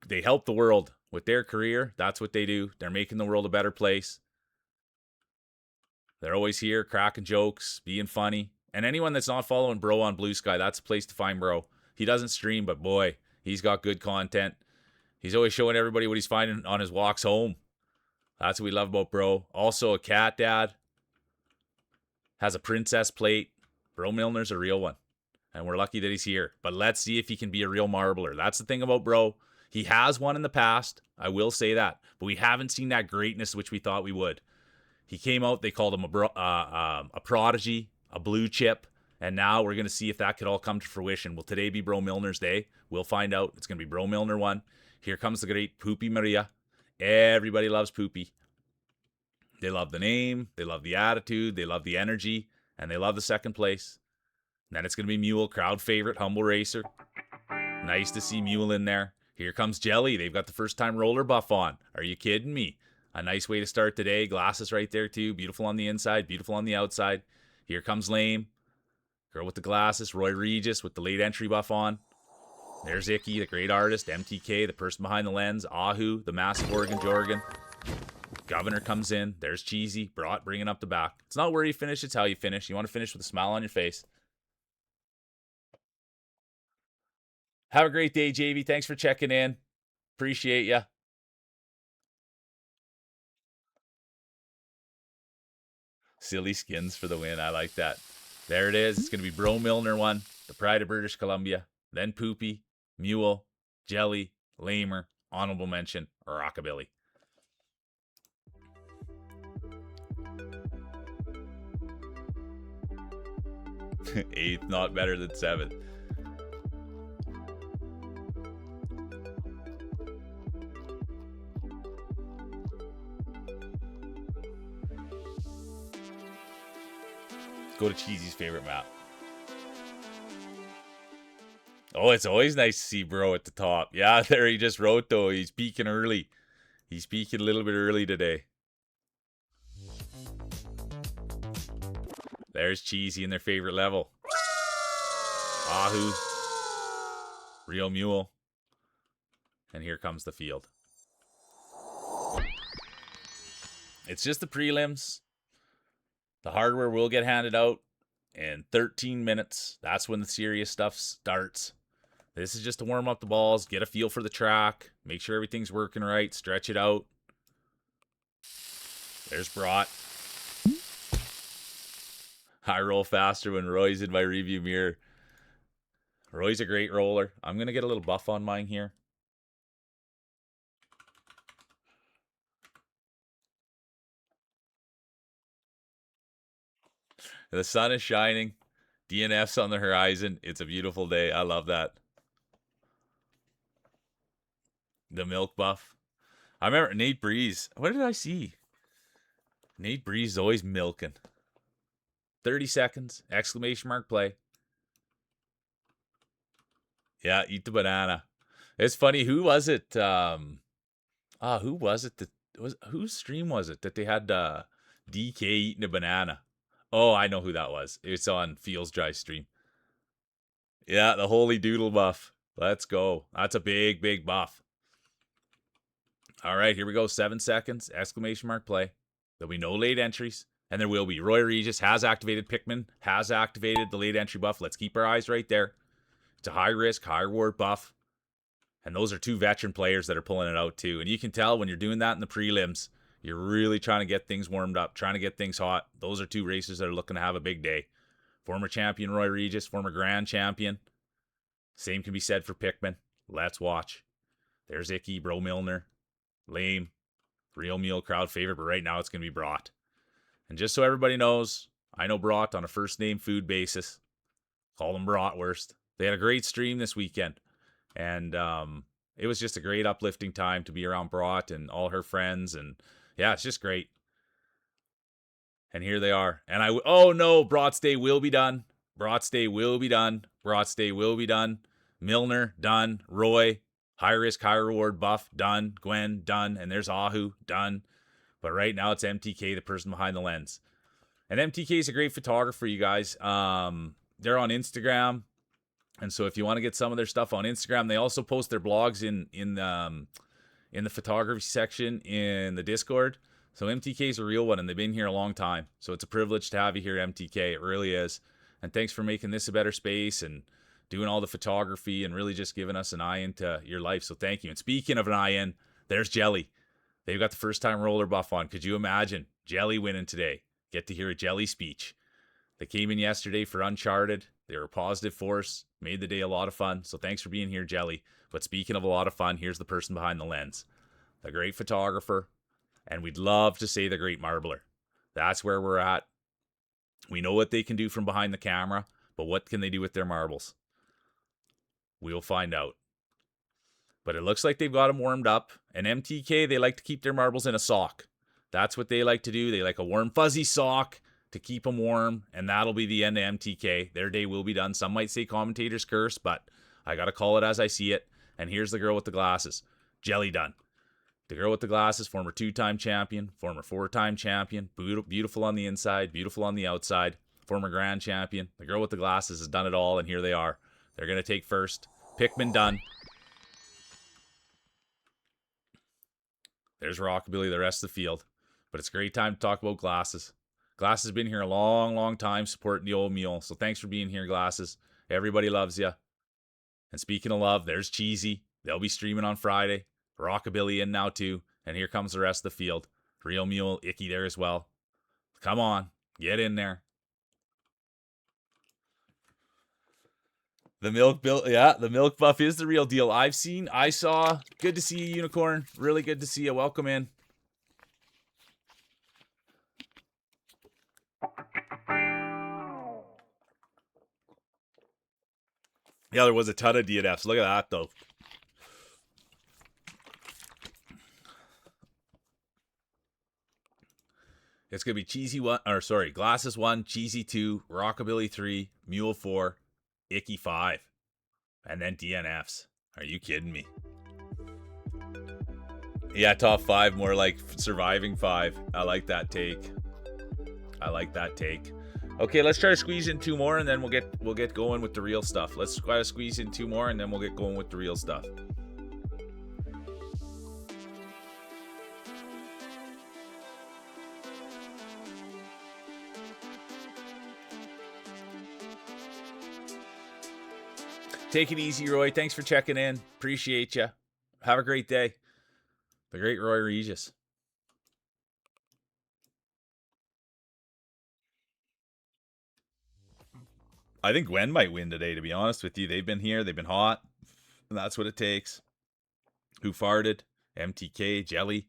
They help the world with their career. That's what they do. They're making the world a better place. They're always here, cracking jokes, being funny. And anyone that's not following Bro on Blue Sky, that's a place to find Bro. He doesn't stream, but boy, he's got good content. He's always showing everybody what he's finding on his walks home. That's what we love about Bro. Also, a cat dad. Has a princess plate. Bro Milner's a real one. And we're lucky that he's here. But let's see if he can be a real marbler. That's the thing about Bro. He has won in the past. I will say that. But we haven't seen that greatness which we thought we would. He came out. They called him a prodigy, a blue chip. And now we're going to see if that could all come to fruition. Will today be Bro Milner's day? We'll find out. It's going to be Bro Milner 1. Here comes the great Poopy Maria. Everybody loves Poopy. They love the name. They love the attitude. They love the energy. And they love the second place. And then it's going to be Mule, crowd favorite, humble racer. Nice to see Mule in there. Here comes Jelly. They've got the first time roller buff on. Are you kidding me? A nice way to start today. Glasses right there too. Beautiful on the inside. Beautiful on the outside. Here comes Lame. Girl with the glasses. Roy Regis with the late entry buff on. There's Icky, the great artist. MTK, the person behind the lens. Ahu, the massive Oregon Jorgen. Governor comes in. There's Cheesy. Brought bringing up the back. It's not where you finish, it's how you finish. You want to finish with a smile on your face. Have a great day, JV. Thanks for checking in. Appreciate ya. Silly skins for the win. I like that. There it is. It's going to be Bro Milner 1, the pride of British Columbia. Then Poopy, Mule, Jelly, Lamer, honorable mention, Rockabilly. 8th, not better than 7th. Go to Cheesy's favorite map. Oh, it's always nice to see Bro at the top. Yeah, there he just wrote, though. He's peaking early. He's peaking a little bit early today. There's Cheesy in their favorite level. Ahu. Real Mule. And here comes the field. It's just the prelims. The hardware will get handed out in 13 minutes. That's when the serious stuff starts. This is just to warm up the balls, get a feel for the track, make sure everything's working right, stretch it out. There's Brought. I roll faster when Roy's in my review mirror. Roy's a great roller. I'm going to get a little buff on mine here. The sun is shining. DNF's on the horizon. It's a beautiful day. I love that. The milk buff. I remember Nate Breeze. What did I see? Nate Breeze is always milking. 30 seconds. Exclamation mark play. Yeah, eat the banana. It's funny. Who was it? Who was it that whose stream was it that they had DK eating a banana? Oh, I know who that was. It's on Feels Dry stream. Yeah, the Holy Doodle buff. Let's go. That's a big, big buff. All right, here we go. 7 seconds. Exclamation mark play. There'll be no late entries. And there will be. Roy Regis has activated Pikmin. Has activated the late entry buff. Let's keep our eyes right there. It's a high risk, high reward buff. And those are 2 veteran players that are pulling it out too. And you can tell when you're doing that in the prelims, you're really trying to get things warmed up, trying to get things hot. Those are 2 racers that are looking to have a big day. Former champion Roy Regis, former grand champion. Same can be said for Pikmin. Let's watch. There's Icky, Bro Milner, Lame, Real Meal crowd favorite, but right now it's going to be Brought. And just so everybody knows, I know Brought on a first name food basis. Call them Bratwurst. They had a great stream this weekend. And it was just a great uplifting time to be around Brought and all her friends. And yeah, it's just great. And here they are. And oh no, Brought's day will be done. Brought's day will be done. Brought's day will be done. Milner, done. Roy, high risk, high reward buff, done. Gwen, done. And there's Ahu, done. But right now it's MTK, the person behind the lens. And MTK is a great photographer, you guys. They're on Instagram. And so if you want to get some of their stuff on Instagram, they also post their blogs in the photography section in the Discord. So MTK's a real one, and they've been here a long time. So it's a privilege to have you here, MTK. It really is. And thanks for making this a better space and doing all the photography and really just giving us an eye into your life. So thank you. And speaking of an eye in, there's Jelly. They've got the first time roller buff on. Could you imagine Jelly winning today? Get to hear a Jelly speech. They came in yesterday for Uncharted. They were a positive force, made the day a lot of fun. So thanks for being here, Jelly. But speaking of a lot of fun, here's the person behind the lens. The great photographer, and we'd love to say the great marbler. That's where we're at. We know what they can do from behind the camera, but what can they do with their marbles? We'll find out. But it looks like they've got them warmed up. And MTK, they like to keep their marbles in a sock. That's what they like to do. They like a warm, fuzzy sock to keep them warm, and that'll be the end of MTK. Their day will be done. Some might say commentator's curse, but I got to call it as I see it. And here's the girl with the glasses. Jelly done. The girl with the glasses, former 2-time champion, former 4-time champion, beautiful on the inside, beautiful on the outside, former grand champion. The girl with the glasses has done it all, and here they are. They're going to take first. Pickman done. There's Rockabilly, the rest of the field. But it's a great time to talk about Glasses. Glasses has been here a long, long time supporting the old mule. So thanks for being here, Glasses. Everybody loves you. And speaking of love, there's Cheesy. They'll be streaming on Friday. Rockabilly in now too. And here comes the rest of the field. Real Mule, Icky there as well. Come on, get in there. The milk bill, yeah, the milk buff is the real deal. I saw. Good to see you, Unicorn. Really good to see you. Welcome in. Yeah, there was a ton of DNFs. Look at that, though. It's going to be Cheesy 1, or sorry, Glasses 1, Cheesy 2, Rockabilly 3, Mule 4, Icky 5, and then DNFs. Are you kidding me? Yeah, top 5, more like surviving 5. I like that take. I like that take. Okay, let's try to squeeze in 2 more, and then we'll get going with the real stuff. Let's try to squeeze in 2 more, and then we'll get going with the real stuff. Take it easy, Roy. Thanks for checking in. Appreciate you. Have a great day. The great Roy Regis. I think Gwen might win today, to be honest with you. They've been here. They've been hot. And that's what it takes. Who farted? MTK, Jelly.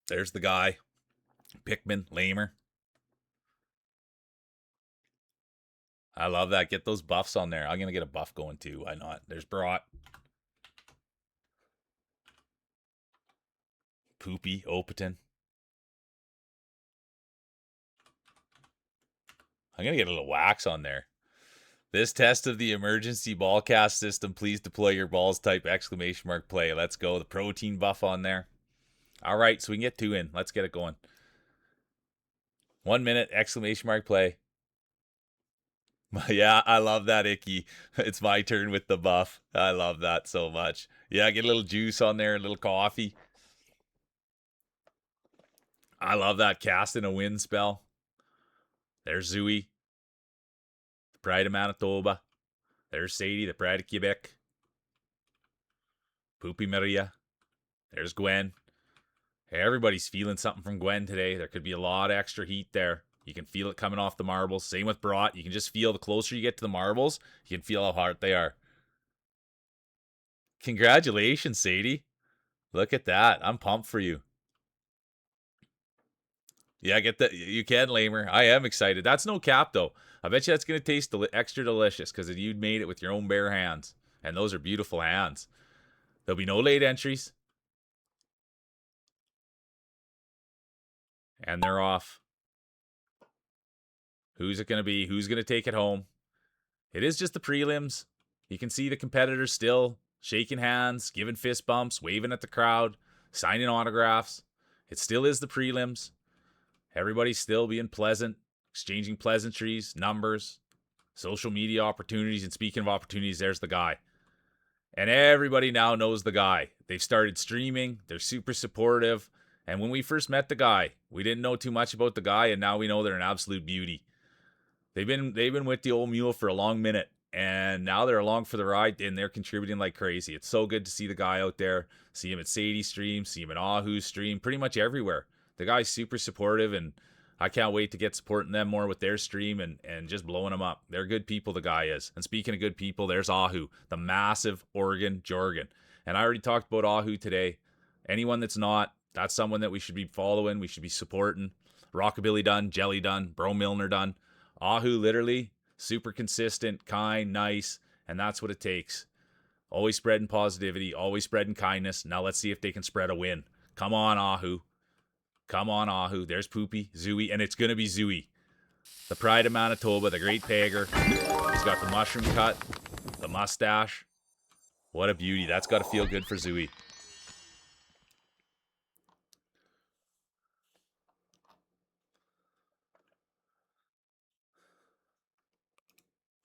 There's the guy. Pickman, Lamer. I love that. Get those buffs on there. I'm going to get a buff going too. Why not? There's Brought. Poopy, Opaton. I'm going to get a little wax on there. This test of the emergency ball cast system, please deploy your balls type exclamation mark play. Let's go. The protein buff on there. All right, so we can get 2 in. Let's get it going. 1 minute, exclamation mark play. Yeah, I love that, Icky. It's my turn with the buff. I love that so much. Yeah, get a little juice on there, a little coffee. I love that cast in a wind spell. There's Zooey, the pride of Manitoba. There's Sadie, the pride of Quebec. Poopy Maria. There's Gwen. Hey, everybody's feeling something from Gwen today. There could be a lot of extra heat there. You can feel it coming off the marbles. Same with Brought. You can just feel the closer you get to the marbles, you can feel how hard they are. Congratulations, Sadie. Look at that. I'm pumped for you. Yeah, get that. You can, Lamer. I am excited. That's no cap, though. I bet you that's going to taste extra delicious because you made it with your own bare hands. And those are beautiful hands. There'll be no late entries. And they're off. Who's it going to be? Who's going to take it home? It is just the prelims. You can see the competitors still shaking hands, giving fist bumps, waving at the crowd, signing autographs. It still is the prelims. Everybody's still being pleasant, exchanging pleasantries, numbers, social media opportunities. And speaking of opportunities, there's the guy. And everybody now knows the guy. They've started streaming. They're super supportive. And when we first met the guy, we didn't know too much about the guy, and now we know they're an absolute beauty. They've been with the old mule for a long minute, and now they're along for the ride, and they're contributing like crazy. It's so good to see the guy out there, see him at Sadie's stream, see him at Ahu's stream, pretty much everywhere. The guy's super supportive, and I can't wait to get supporting them more with their stream and just blowing them up. They're good people, the guy is. And speaking of good people, there's Ahu, the massive Oregon Jorgen. And I already talked about Ahu today. Anyone that's not, that's someone that we should be following, we should be supporting. Rockabilly done, Jelly done, Bro Milner done. Ahu literally super consistent, kind, nice, and that's what it takes. Always spreading positivity, always spreading kindness. Now let's see if they can spread a win. Come on, Ahu. Come on, Ahu. There's Poopy, Zooey, and it's going to be Zooey. The pride of Manitoba, the great pegger. He's got the mushroom cut, the mustache. What a beauty. That's got to feel good for Zooey.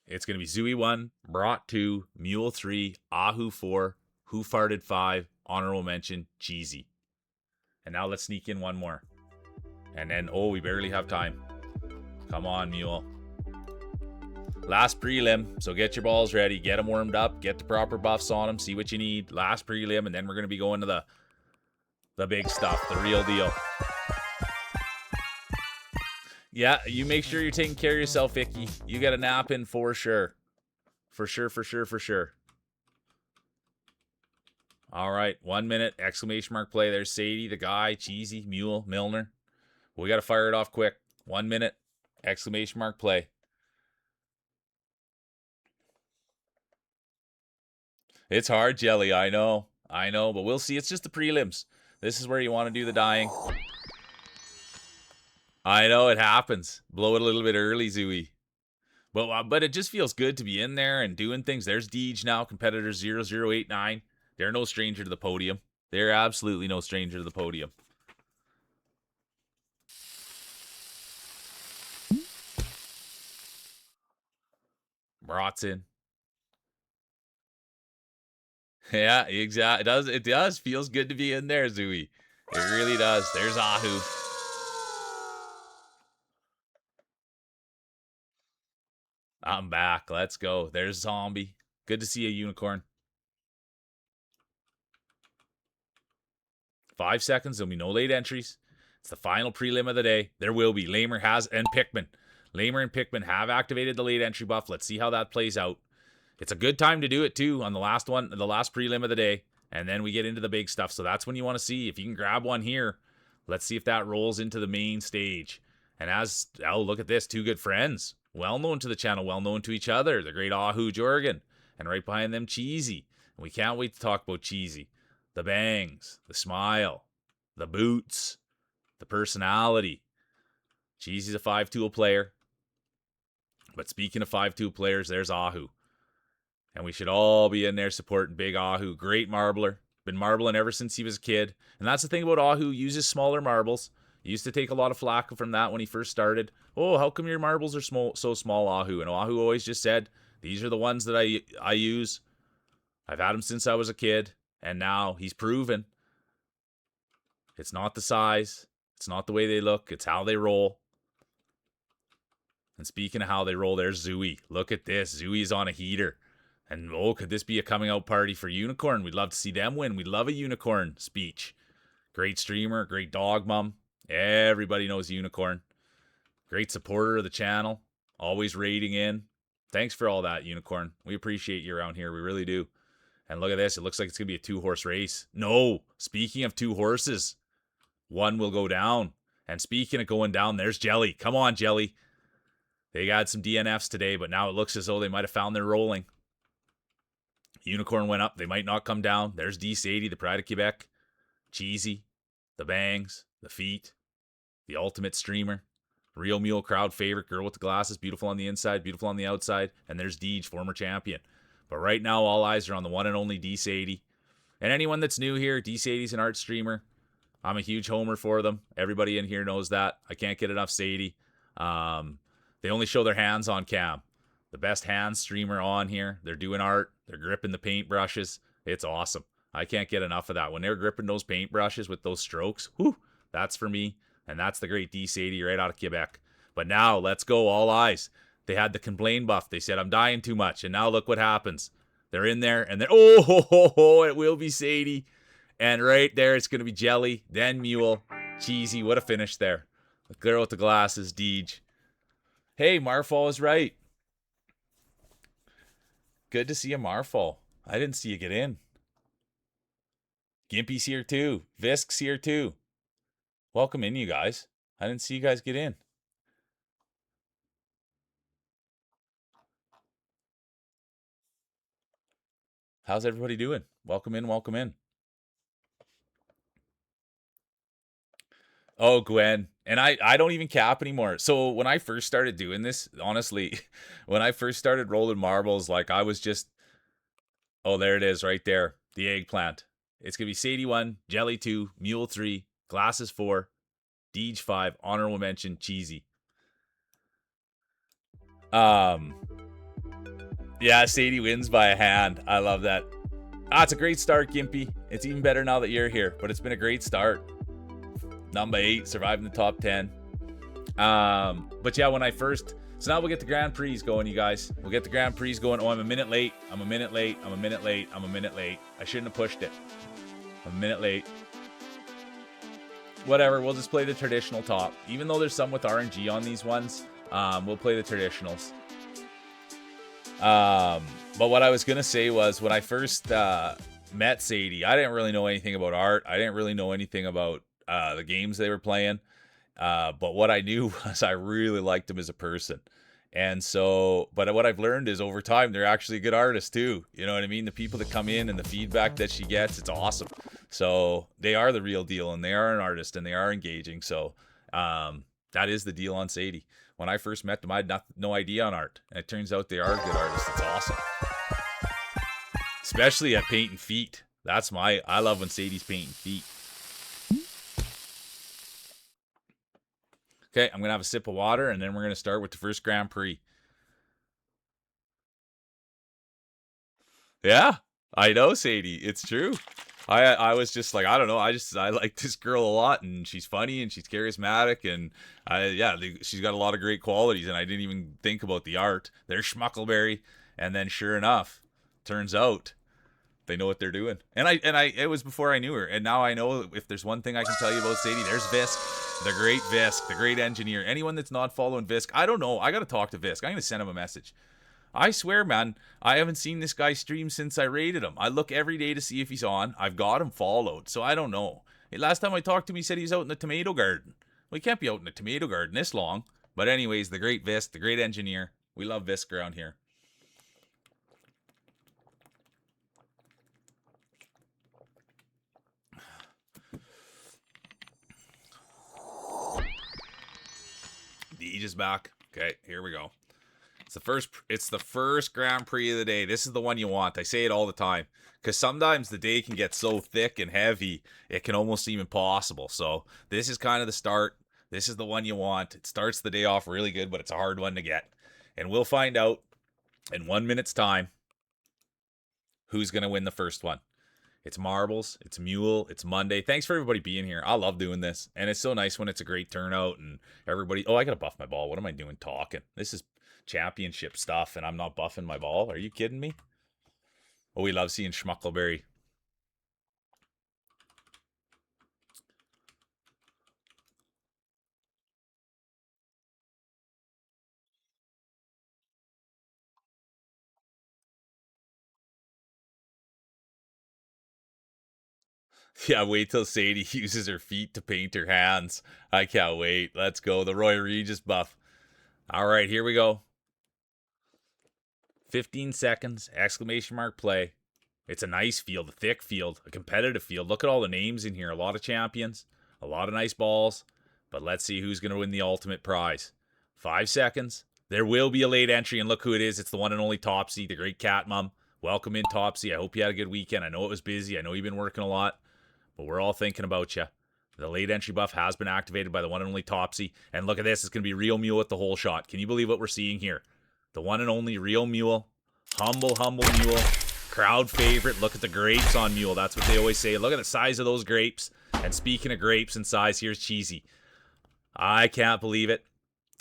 It's going to be Zooey 1, Brought 2, Mule 3, Ahu 4, Who Farted 5, honorable mention, Cheesy. And now let's sneak in one more. And then, oh, we barely have time. Come on, Mule. Last prelim, so get your balls ready. Get them warmed up. Get the proper buffs on them. See what you need. Last prelim, and then we're going to be going to the big stuff, the real deal. Yeah, you make sure you're taking care of yourself, Icky. You got a nap in for sure. For sure, for sure, for sure. All right, 1 minute, exclamation mark play. There's Sadie, the guy, Cheesy, Mule, Milner. We got to fire it off quick. 1 minute, exclamation mark play. It's hard, Jelly, I know, but we'll see. It's just the prelims. This is where you want to do the dying. I know, it happens. Blow it a little bit early, Zooey. But it just feels good to be in there and doing things. There's Deej now, competitor 0089. They're no stranger to the podium. They're absolutely no stranger to the podium. Bratson. Yeah, exactly. It does. Feels good to be in there, Zooey. It really does. There's Ahu. I'm back. Let's go. There's Zombie. Good to see a unicorn. 5 seconds. There'll be no late entries. It's the final prelim of the day. There will be. Lamer has, and Pickman. Lamer and Pickman have activated the late entry buff. Let's see how that plays out. It's a good time to do it, too, on the last prelim of the day. And then we get into the big stuff. So that's when you want to see. If you can grab one here, let's see if that rolls into the main stage. And look at this. Two good friends. Well known to the channel, well known to each other. The great Ahu Jorgen. And right behind them, Cheesy. And we can't wait to talk about Cheesy. The bangs, the smile, the boots, the personality. Cheesy's a 5-tool player. But speaking of 5-tool players, there's Ahu. And we should all be in there supporting Big Ahu. Great marbler. Been marbling ever since he was a kid. And that's the thing about Ahu. Uses smaller marbles. He used to take a lot of flack from that when he first started. Oh, how come your marbles are so small, Ahu? And Ahu always just said, these are the ones that I use. I've had them since I was a kid. And now he's proven it's not the size. It's not the way they look. It's how they roll. And speaking of how they roll, there's Zooey. Look at this. Zooey's on a heater. And oh, could this be a coming out party for Unicorn? We'd love to see them win. We'd love a Unicorn speech. Great streamer, great dog mom. Everybody knows Unicorn. Great supporter of the channel. Always raiding in. Thanks for all that, Unicorn. We appreciate you around here. We really do. And look at this. It looks like it's going to be a 2-horse race. No. Speaking of 2 horses, one will go down. And speaking of going down, there's Jelly. Come on, Jelly. They got some DNFs today, but now it looks as though they might have found their rolling. Unicorn went up. They might not come down. There's D. Sadie, the pride of Quebec. Cheesy. The bangs. The feet. The ultimate streamer. Real mule crowd favorite. Girl with the glasses. Beautiful on the inside. Beautiful on the outside. And there's Deej, former champion. But right now, all eyes are on the one and only D. Sadie. And anyone that's new here, D. Sadie's an art streamer. I'm a huge homer for them. Everybody in here knows that. I can't get enough Sadie. They only show their hands on cam. The best hands streamer on here. They're doing art. They're gripping the paintbrushes. It's awesome. I can't get enough of that. When they're gripping those paintbrushes with those strokes, whew, that's for me. And that's the great D Sadie right out of Quebec. But now, let's go, all eyes. They had the complain buff. They said, I'm dying too much. And now look what happens. They're in there, and then, oh, ho, ho, ho, it will be Sadie. And right there, it's going to be Jelly, then Mule. Cheesy, what a finish there. The girl with the glasses, Deej. Hey, Marfall is right. Good to see you, Marfall. I didn't see you get in. Gimpy's here too. Visk's here too. Welcome in, you guys. I didn't see you guys get in. How's everybody doing? Welcome in, welcome in. Oh, Gwen. And I don't even cap anymore. So when I first started doing this, honestly, when I first started rolling marbles, like I was just, oh, there it is right there. The eggplant. It's going to be Sadie 1, Jelly 2, Mule 3, Glasses 4, Deej 5, honorable mention, Cheesy. Yeah, Sadie wins by a hand. I love that. It's a great start, Gimpy. It's even better now that you're here, but it's been a great start. Number 8, surviving the top 10. But yeah, when I first... So now we'll get the Grand Prix going, you guys. We'll get the Grand Prix going. Oh, I'm a minute late. I'm a minute late. I'm a minute late. I'm a minute late. I shouldn't have pushed it. I'm a minute late. Whatever, we'll just play the traditional top. Even though there's some with RNG on these ones, we'll play the traditionals. But what I was going to say was when I first met Sadie, I didn't really know anything about art. I didn't really know anything about the games they were playing. But what I knew was I really liked him as a person. And so, but what I've learned is over time, they're actually a good artist too. You know what I mean? The people that come in and the feedback that she gets, it's awesome. So they are the real deal and they are an artist and they are engaging. So that is the deal on Sadie. When I first met them, I had no idea on art. And it turns out they are good artists. It's awesome. Especially at painting feet. I love when Sadie's painting feet. Okay, I'm going to have a sip of water, and then we're going to start with the first Grand Prix. Yeah, I know, Sadie. It's true. I was just like, I don't know. I like this girl a lot, and she's funny, and she's charismatic, and she's got a lot of great qualities, and I didn't even think about the art. There's Schmuckleberry, and then sure enough, turns out they know what they're doing. And it was before I knew her, and now I know if there's one thing I can tell you about Sadie, there's Visk, the great Visk, the great engineer. Anyone that's not following Visk, I don't know. I got to talk to Visk. I'm going to send him a message. I swear, man, I haven't seen this guy stream since I raided him. I look every day to see if he's on. I've got him followed, so I don't know. Last time I talked to him, he said he was out in the tomato garden. Well, he can't be out in the tomato garden this long. But anyways, the great Visk, the great engineer. We love Visk around here. Deej is back. Okay, here we go. It's the first Grand Prix of the day. This is the one you want. I say it all the time. Because sometimes the day can get so thick and heavy, it can almost seem impossible. So this is kind of the start. This is the one you want. It starts the day off really good, but it's a hard one to get. And we'll find out in 1 minute's time who's going to win the first one. It's Marbles, it's Mule, it's Monday. Thanks for everybody being here. I love doing this. And it's so nice when it's a great turnout and everybody... Oh, I got to buff my ball. What am I doing talking? This is championship stuff and I'm not buffing my ball. Are you kidding me? Oh, we love seeing Schmuckleberry. Yeah, wait till Sadie uses her feet to paint her hands. I can't wait. Let's go. The Roy Regis buff. All right, here we go. 15 seconds, exclamation mark play. It's a nice field, a thick field, a competitive field. Look at all the names in here. A lot of champions, a lot of nice balls. But let's see who's going to win the ultimate prize. 5 seconds. There will be a late entry, and look who it is. It's the one and only Topsy, the great cat mom. Welcome in, Topsy. I hope you had a good weekend. I know it was busy. I know you've been working a lot, but we're all thinking about you. The late entry buff has been activated by the one and only Topsy. And look at this. It's going to be Real Mule with the whole shot. Can you believe what we're seeing here? The one and only Real Mule. Humble Mule. Crowd favorite. Look at the grapes on Mule. That's what they always say. Look at the size of those grapes. And speaking of grapes and size, here's Cheesy. I can't believe it.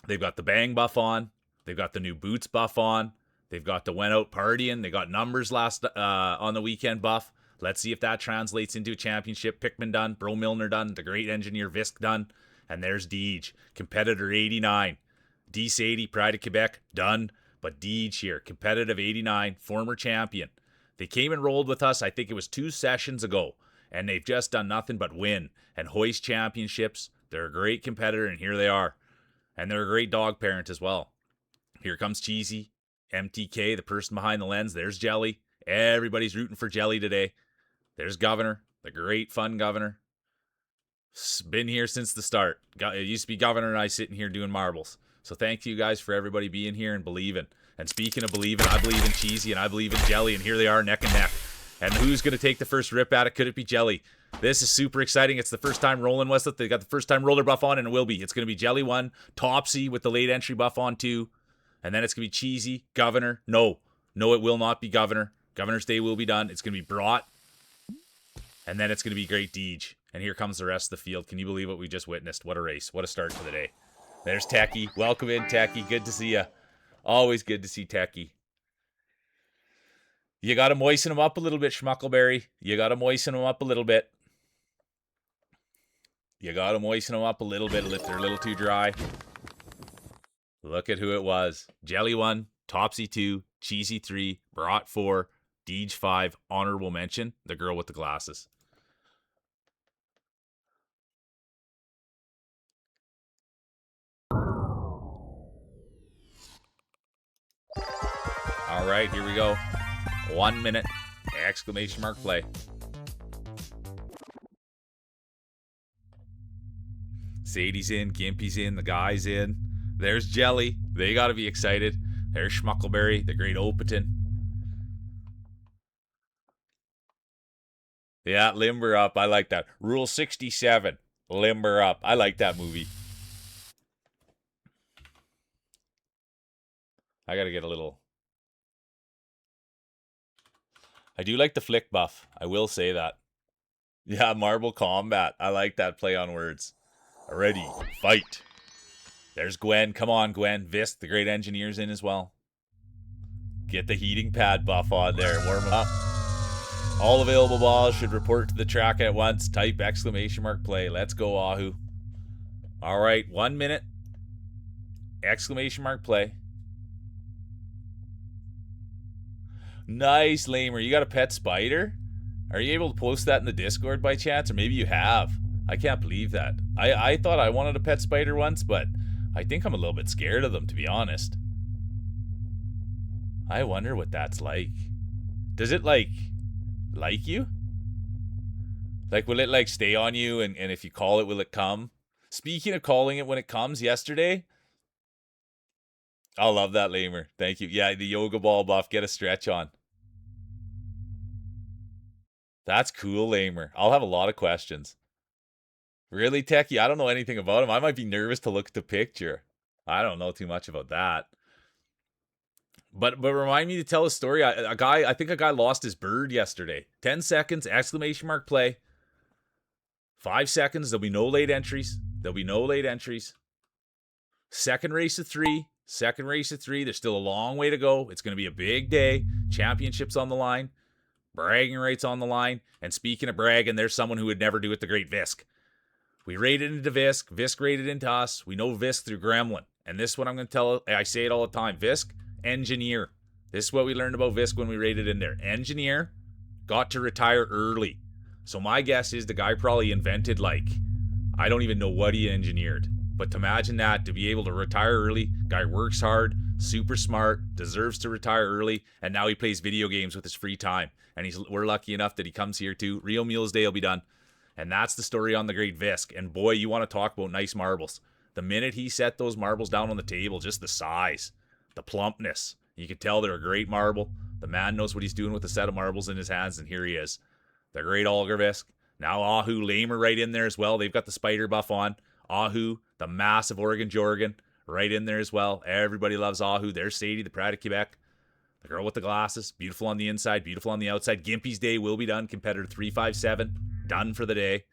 They've got the bang buff on. They've got the new boots buff on. They've got the went out partying. They got numbers last on the weekend buff. Let's see if that translates into a championship. Pickman done. Bro Milner done. The great engineer Visk done. And there's Deej. Competitor 89. D80, Pride of Quebec, done. But Deej here. Competitive 89. Former champion. They came and rolled with us, I think it was 2 sessions ago. And they've just done nothing but win and hoist championships. They're a great competitor, and here they are. And they're a great dog parent as well. Here comes Cheesy. MTK, the person behind the lens. There's Jelly. Everybody's rooting for Jelly today. There's Governor, the great fun Governor. Been here since the start. It used to be Governor and I sitting here doing marbles. So thank you guys for everybody being here and believing. And speaking of believing, I believe in Cheesy and I believe in Jelly. And here they are neck and neck. And who's going to take the first rip at it? Could it be Jelly? This is super exciting. It's the first time rolling with it. They got the first time roller buff on, and it will be. It's going to be Jelly 1, Topsy with the late entry buff on 2. And then it's going to be Cheesy, Governor. No, it will not be Governor. Governor's Day will be done. It's going to be Brought. And then it's going to be Great Deej. And here comes the rest of the field. Can you believe what we just witnessed? What a race. What a start to the day. There's Techie. Welcome in, Techie. Good to see you. Always good to see Techie. You got to moisten them up a little bit, Schmuckleberry. You got to moisten them up a little bit. You got to moisten them up a little bit if they're a little too dry. Look at who it was. Jelly 1, Topsy 2, Cheesy 3, Brought 4, Deej 5, honorable mention, the girl with the glasses. All right, here we go. 1 minute. Exclamation mark play. Sadie's in, Gimpy's in, the guy's in. There's Jelly. They got to be excited. There's Schmuckleberry, the great Opaton. Yeah, limber up. I like that. Rule 67. Limber up. I like that movie. I got to get a little... I do like the flick buff. I will say that. Yeah, Marble Combat. I like that play on words. Ready, fight. There's Gwen. Come on, Gwen. Visk, the great engineer's in as well. Get the heating pad buff on there. Warm them up. All available balls should report to the track at once. Type exclamation mark play. Let's go, Ahu. All right, 1 minute. Exclamation mark play. Nice, Lamer. You got a pet spider? Are you able to post that in the Discord by chance? Or maybe you have. I can't believe that. I thought I wanted a pet spider once, but I think I'm a little bit scared of them, to be honest. I wonder what that's like. Does it, like you? Like, will it, like, stay on you, and if you call it, will it come? Speaking of calling it when it comes, yesterday... I love that, Lamer. Thank you. Yeah, the yoga ball buff. Get a stretch on. That's cool, Lamer. I'll have a lot of questions. Really, Techie? I don't know anything about him. I might be nervous to look at the picture. I don't know too much about that. But remind me to tell a story. I think a guy lost his bird yesterday. 10 seconds, exclamation mark play. 5 seconds, there'll be no late entries. There'll be no late entries. Second race of 3. Second race of 3. There's still a long way to go. It's going to be a big day. Championships on the line. Bragging rights on the line. And speaking of bragging, there's someone who would never do it, the great Visk. We rated into Visk. Visk rated into us. We know Visk through Gremlin. And this is what I'm going to tell. I say it all the time. Visk, engineer. This is what we learned about Visk when we rated in there. Engineer got to retire early. So my guess is the guy probably invented, like, I don't even know what he engineered. But to imagine that, to be able to retire early, guy works hard, super smart, deserves to retire early, and now he plays video games with his free time. And we're lucky enough that he comes here too. Rio Mules Day will be done. And that's the story on the great Visk. And boy, you want to talk about nice marbles. The minute he set those marbles down on the table, just the size, the plumpness. You could tell they're a great marble. The man knows what he's doing with a set of marbles in his hands, and here he is. The great Olger Visk. Now Ahu, Lamer right in there as well. They've got the spider buff on. Ahu, the massive Oregon Jorgen, right in there as well. Everybody loves Ahu. There's Sadie, the Pride of Quebec. The girl with the glasses, beautiful on the inside, beautiful on the outside. Gimpy's day will be done. Competitor 357, done for the day.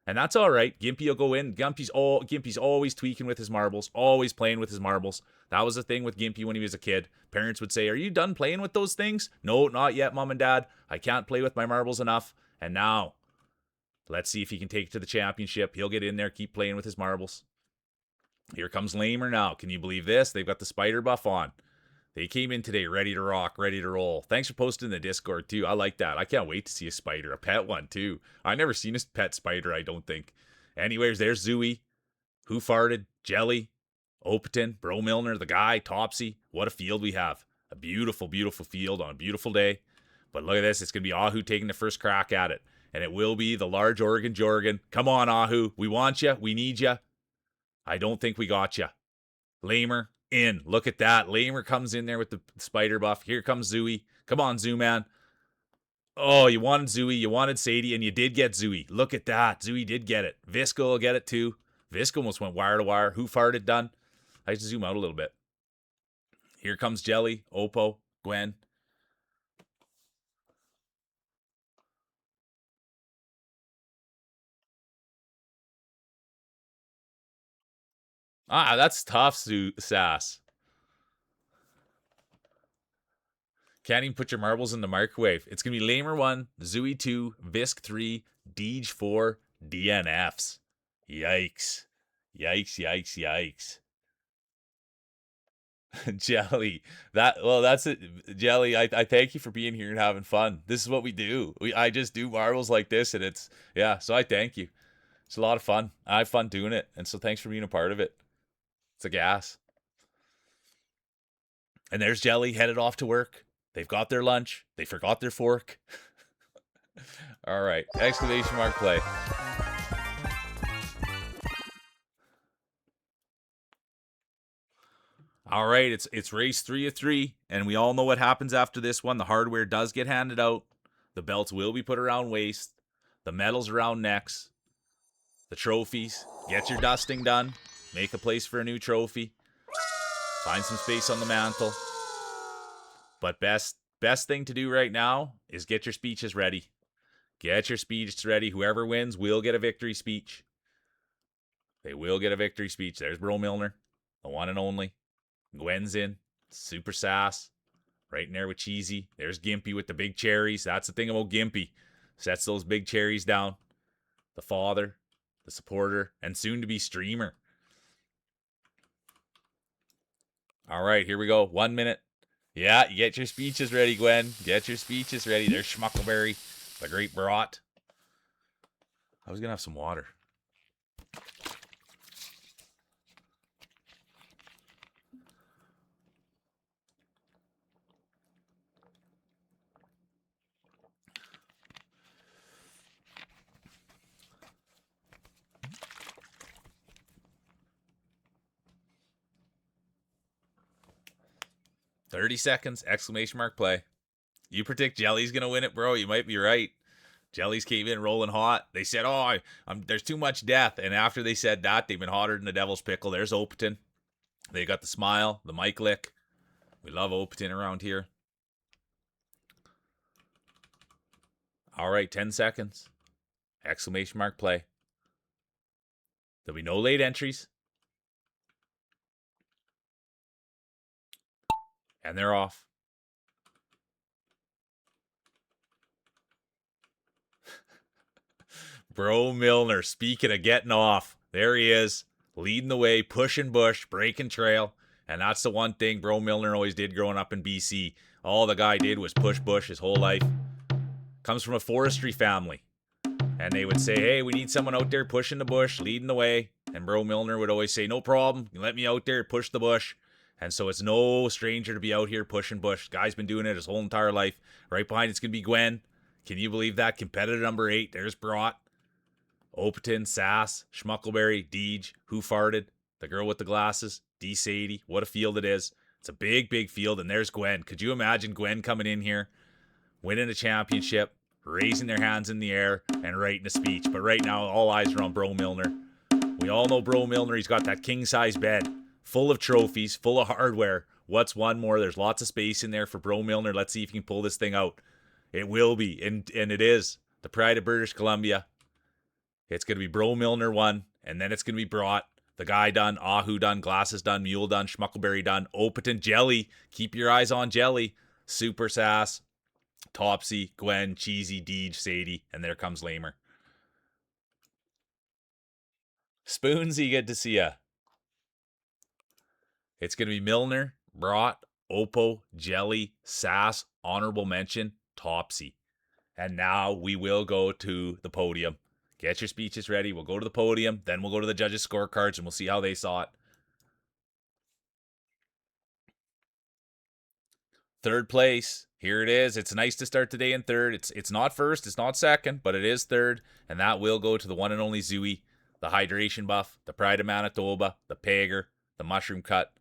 And that's all right. Gimpy will go in. Gimpy's always tweaking with his marbles, always playing with his marbles. That was the thing with Gimpy when he was a kid. Parents would say, "Are you done playing with those things?" "No, not yet, Mom and Dad. I can't play with my marbles enough." And now, let's see if he can take it to the championship. He'll get in there, keep playing with his marbles. Here comes Lamer now. Can you believe this? They've got the spider buff on. They came in today ready to rock, ready to roll. Thanks for posting the Discord, too. I like that. I can't wait to see a spider, a pet one, too. I've never seen a pet spider, I don't think. Anyways, there's Zooey. Who Farted? Jelly. Opaton. Bro Milner, the guy. Topsy. What a field we have. A beautiful, beautiful field on a beautiful day. But look at this. It's going to be Ahu taking the first crack at it. And it will be the large Oregon Jorgen. Come on, Ahu. We want you. We need you. I don't think we got you. Lamer. In. Look at that. Lamer comes in there with the spider buff. Here comes Zooey. Come on, Zoo Man. Oh, you wanted Zooey. You wanted Sadie, and you did get Zooey. Look at that. Zooey did get it. Visco will get it too. Visco almost went wire to wire. Who Farted done? I have to zoom out a little bit. Here comes Jelly, Oppo, Gwen. Ah, that's tough, Sass. Can't even put your marbles in the microwave. It's going to be Lamer 1, Zooey 2, Visk 3, Deej 4, DNFs. Yikes. Yikes, yikes, yikes. Jelly. That's it. Jelly, I thank you for being here and having fun. This is what we do. I just do marbles like this, and so I thank you. It's a lot of fun. I have fun doing it, and so thanks for being a part of it. It's a gas. And there's Jelly headed off to work. They've got their lunch. They forgot their fork. All right. Exclamation mark play. All right. It's race 3 of 3. And we all know what happens after this one. The hardware does get handed out. The belts will be put around waist. The medals around necks. The trophies. Get your dusting done. Make a place for a new trophy. Find some space on the mantle. But best thing to do right now is get your speeches ready. Get your speeches ready. Whoever wins will get a victory speech. They will get a victory speech. There's Bro Milner, the one and only. Gwen's in. Super Sass. Right in there with Cheesy. There's Gimpy with the big cherries. That's the thing about Gimpy. Sets those big cherries down. The father, the supporter, and soon to be streamer. All right, here we go. 1 minute. Yeah, get your speeches ready, Gwen. Get your speeches ready. There's Schmuckleberry, the great brat. I was going to have some water. $30 seconds, exclamation mark play. You predict Jelly's going to win it, bro? You might be right. Jelly's came in rolling hot. They said, there's too much death. And after they said that, they've been hotter than the devil's pickle. There's Opaton. They got the smile, the mic lick. We love Opaton around here. All right, 10 seconds. Exclamation mark play. There'll be no late entries. And they're off. Bro Milner, speaking of getting off, there he is, leading the way, pushing bush, breaking trail. And that's the one thing Bro Milner always did growing up in BC. All the guy did was push bush his whole life. Comes from a forestry family. And they would say, hey, we need someone out there pushing the bush, leading the way. And Bro Milner would always say, no problem, you let me out there, push the bush. And so it's no stranger to be out here pushing bush. Guy's been doing it his whole entire life. Right behind it's going to be Gwen. Can you believe that? Competitive number 8. There's Brat. Opaton, Sass, Schmuckleberry, Deej, Who Farted, the girl with the glasses, D. Sadie. What a field it is. It's a big, big field. And there's Gwen. Could you imagine Gwen coming in here, winning a championship, raising their hands in the air, and writing a speech? But right now, all eyes are on Bro Milner. We all know Bro Milner. He's got that king-size bed full of trophies, full of hardware, What's one more? There's lots of space in there for Bro Milner. Let's see if he can pull this thing out. It will be, and it is. The Pride of British Columbia. It's going to be Bro Milner 1, and then it's going to be brought. The guy done, Ahu done, Glasses done, Mule done, Schmuckleberry done, Opaton, Jelly. Keep your eyes on Jelly. Super Sass, Topsy, Gwen, Cheesy, Deej, Sadie, and there comes Lamer. Spoonsy, good to see ya. It's going to be Milner, Brought, Oppo, Jelly, Sass, Honorable Mention, Topsy. And now we will go to the podium. Get your speeches ready. We'll go to the podium. Then we'll go to the judges' scorecards, and we'll see how they saw it. Third place. Here it is. It's nice to start the day in third. It's not first. It's not second, but it is third. And that will go to the one and only Zooey, the Hydration Buff, the Pride of Manitoba, the Pager, the Mushroom Cut,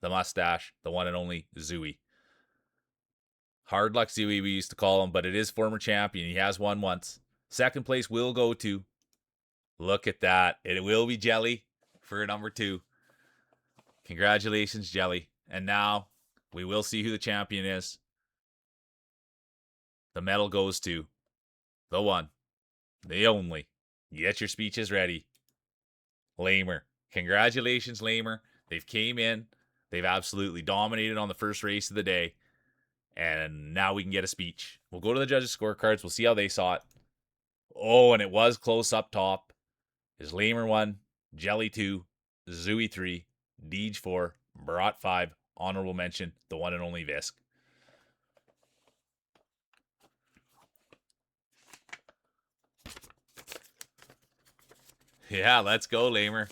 the Mustache, the one and only Zooey. Hard Luck Zooey, we used to call him, but it is former champion. He has won once. Second place will go to, look at that. It will be Jelly for number 2. Congratulations, Jelly. And now we will see who the champion is. The medal goes to the one, the only. Get your speeches ready. Lamer. Congratulations, Lamer. They've came in. They've absolutely dominated on the first race of the day. And now we can get a speech. We'll go to the judges' scorecards. We'll see how they saw it. Oh, and it was close up top. Is Lamer 1, Jelly 2, Zooey 3, Deej 4, Barat 5, honorable mention, the one and only Visk. Yeah, let's go, Lamer.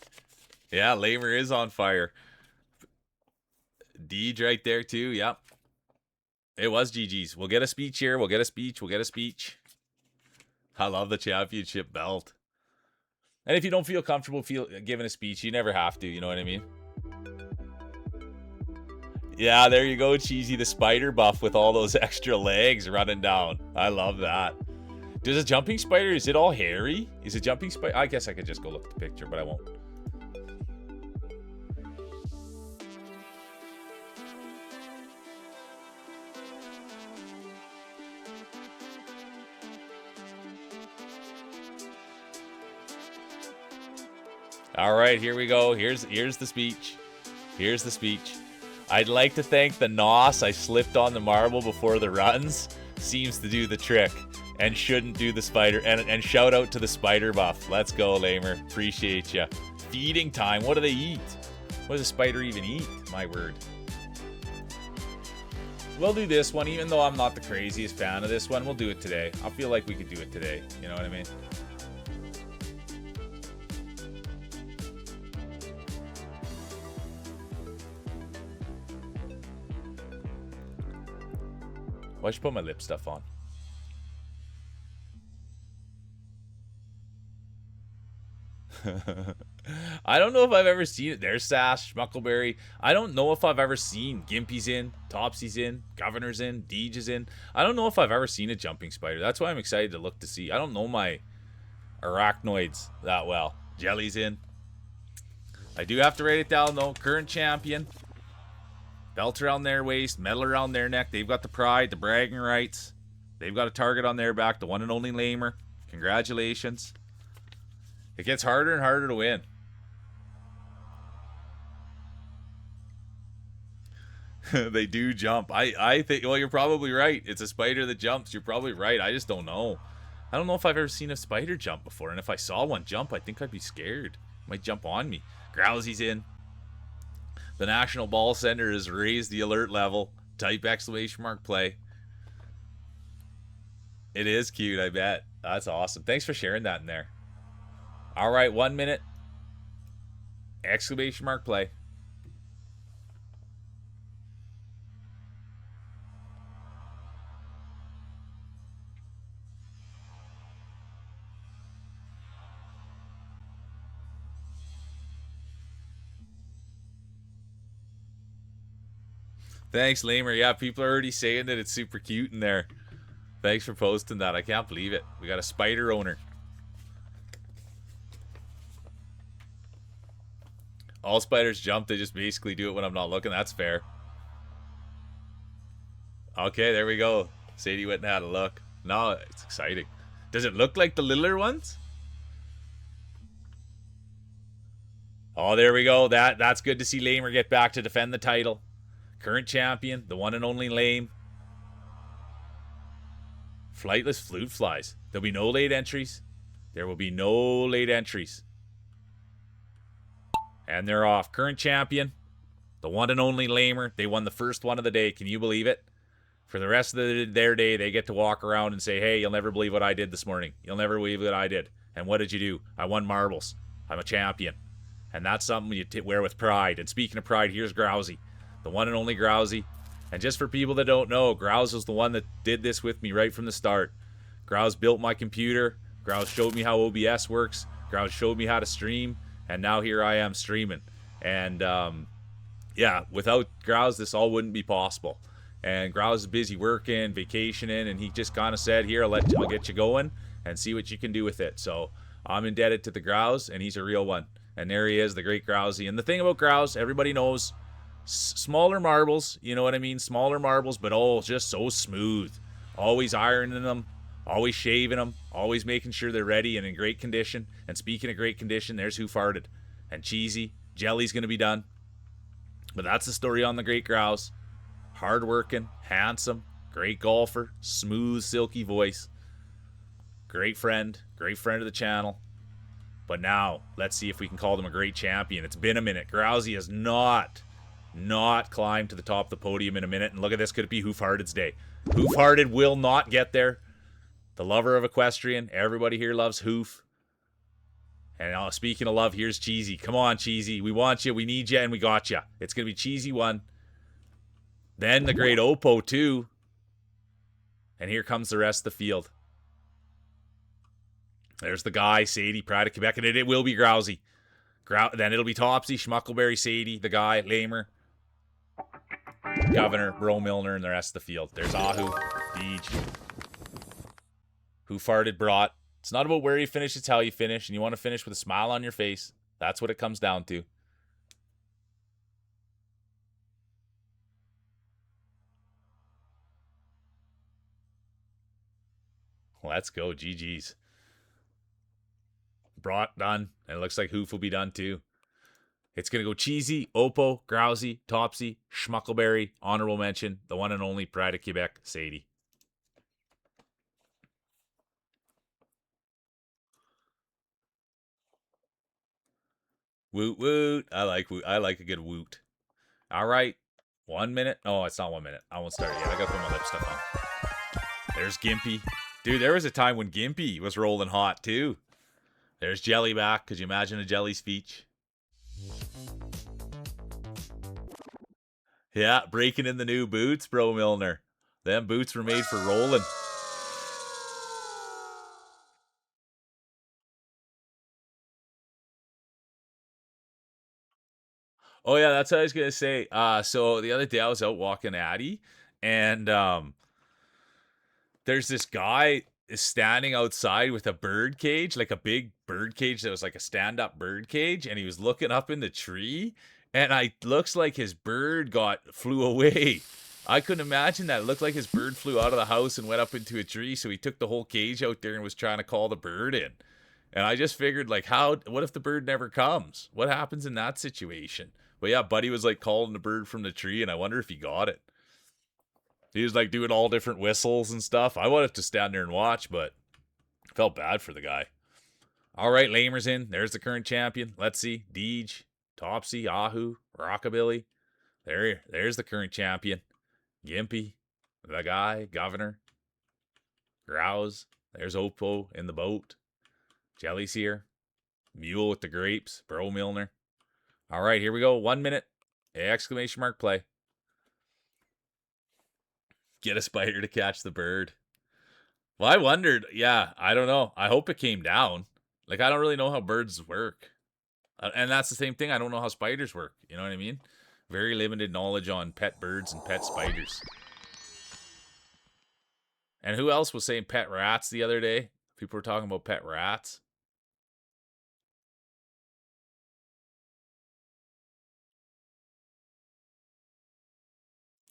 Yeah, Lamer is on fire. Deej right there, too. Yep. It was GG's. We'll get a speech here. We'll get a speech. I love the championship belt. And if you don't feel comfortable giving a speech, you never have to. You know what I mean? Yeah, there you go, Cheesy. The spider buff with all those extra legs running down. I love that. Does a jumping spider, is it all hairy? Is a jumping spider? I guess I could just go look at the picture, but I won't. All right, here we go. Here's the speech. Here's the speech. I'd like to thank the NOS I slipped on the marble before the runs. Seems to do the trick. And shouldn't do the spider. And shout out to the spider buff. Let's go, Lamer. Appreciate ya. Feeding time. What do they eat? What does a spider even eat? My word. We'll do this one. Even though I'm not the craziest fan of this one, we'll do it today. I feel like we could do it today. You know what I mean? Why should I put my lip stuff on? I don't know if I've ever seen it. There's Sash, Schmuckleberry. I don't know if I've ever seen Gimpy's in, Topsy's in, Governor's in, Deej is in. I don't know if I've ever seen a jumping spider. That's why I'm excited to look to see. I don't know my arachnoids that well. Jelly's in. I do have to write it down though. Current champion. Belt around their waist, medal around their neck. They've got the pride, the bragging rights. They've got a target on their back, the one and only Lamer. Congratulations. It gets harder and harder to win. They do jump. I think, well, you're probably right. It's a spider that jumps. You're probably right. I just don't know. I don't know if I've ever seen a spider jump before. And if I saw one jump, I think I'd be scared. It might jump on me. Growsy's in. The National Ball Center has raised the alert level. Type exclamation mark play. It is cute, I bet. That's awesome. Thanks for sharing that in there. All right, 1 minute. Exclamation mark play. Thanks, Lamer. Yeah, people are already saying that it's super cute in there. Thanks for posting that. I can't believe it. We got a spider owner. All spiders jump. They just basically do it when I'm not looking. That's fair. Okay, there we go. Sadie went and had a look. No, it's exciting. Does it look like the littler ones? Oh, there we go. That's good to see Lamer get back to defend the title. Current champion, the one and only Lame. Flightless flute flies. There'll be no late entries. There will be no late entries. And they're off. Current champion, the one and only Lamer. They won the first one of the day. Can you believe it? For the rest of their day, they get to walk around and say, hey, you'll never believe what I did this morning. You'll never believe what I did. And what did you do? I won marbles. I'm a champion. And that's something you wear with pride. And speaking of pride, here's Grousey, the one and only Grousey. And just for people that don't know, Grouse was the one that did this with me right from the start. Grouse built my computer. Grouse showed me how OBS works. Grouse showed me how to stream. And now here I am streaming. And yeah, without Grouse, this all wouldn't be possible. And Grouse is busy working, vacationing, and he just kind of said, here, I'll get you going and see what you can do with it. So I'm indebted to the Grouse, and he's a real one. And there he is, the great Grousey. And the thing about Grouse, everybody knows, smaller marbles, you know what I mean? Smaller marbles, but oh, just so smooth. Always ironing them, always shaving them, always making sure they're ready and in great condition. And speaking of great condition, there's Who Farted. And Cheesy, Jelly's going to be done. But that's the story on the great Grouse. Hardworking, handsome, great golfer, smooth, silky voice. Great friend of the channel. But now, let's see if we can call them a great champion. It's been a minute. Grousey has not climbed to the top of the podium in a minute. And look at this. Could it be Who Farted's day? Who Farted will not get there. The lover of equestrian. Everybody here loves Hoof. And speaking of love, here's Cheesy. Come on, Cheesy. We want you. We need you. And we got you. It's going to be Cheesy 1. Then the great Oppo 2. And here comes the rest of the field. There's the guy, Sadie, Pride of Quebec, and it will be Grousey. Then it'll be Topsy, Schmuckleberry, Sadie, the guy, Lamer, Governor, Bro Milner, and the rest of the field. There's Ahu, Deej. Who Farted brought. It's not about where you finish, it's how you finish, and you want to finish with a smile on your face. That's what it comes down to. Let's go, GG's. Brought done, and it looks like Hoof will be done too. It's going to go Cheesy, Oppo, Grousey, Topsy, Schmuckleberry, honorable mention, the one and only Pride of Quebec, Sadie. Woot woot. I like a good woot. All right. 1 minute. Oh, it's not 1 minute. I won't start yet. I got to put my lipstick on. There's Gimpy. Dude, there was a time when Gimpy was rolling hot too. There's Jelly back. Could you imagine a Jelly speech? Yeah, breaking in the new boots, Bro Milner. Them boots were made for rolling. Oh yeah, that's what I was gonna say. So the other day I was out walking Addy, and there's this guy is standing outside with a bird cage, like a big bird cage that was like a stand-up bird cage, and he was looking up in the tree, and I looks like his bird flew away. I couldn't imagine that. It looked like his bird flew out of the house and went up into a tree, so he took the whole cage out there and was trying to call the bird in. And I just figured, like, what if the bird never comes? What happens in that situation? But yeah, Buddy was like calling the bird from the tree, and I wonder if he got it. He was like doing all different whistles and stuff. I wanted to stand there and watch, but felt bad for the guy. All right, Lamer's in. There's the current champion. Let's see. Deej, Topsy, Ahu, Rockabilly. There's the current champion. Gimpy, the guy, Governor. Grouse. There's Oppo in the boat. Jelly's here. Mule with the grapes. Bro Milner. All right, here we go. 1 minute. Exclamation mark play. Get a spider to catch the bird. Well, I wondered. Yeah, I don't know. I hope it came down. Like, I don't really know how birds work. And that's the same thing. I don't know how spiders work. You know what I mean? Very limited knowledge on pet birds and pet spiders. And who else was saying pet rats the other day? People were talking about pet rats.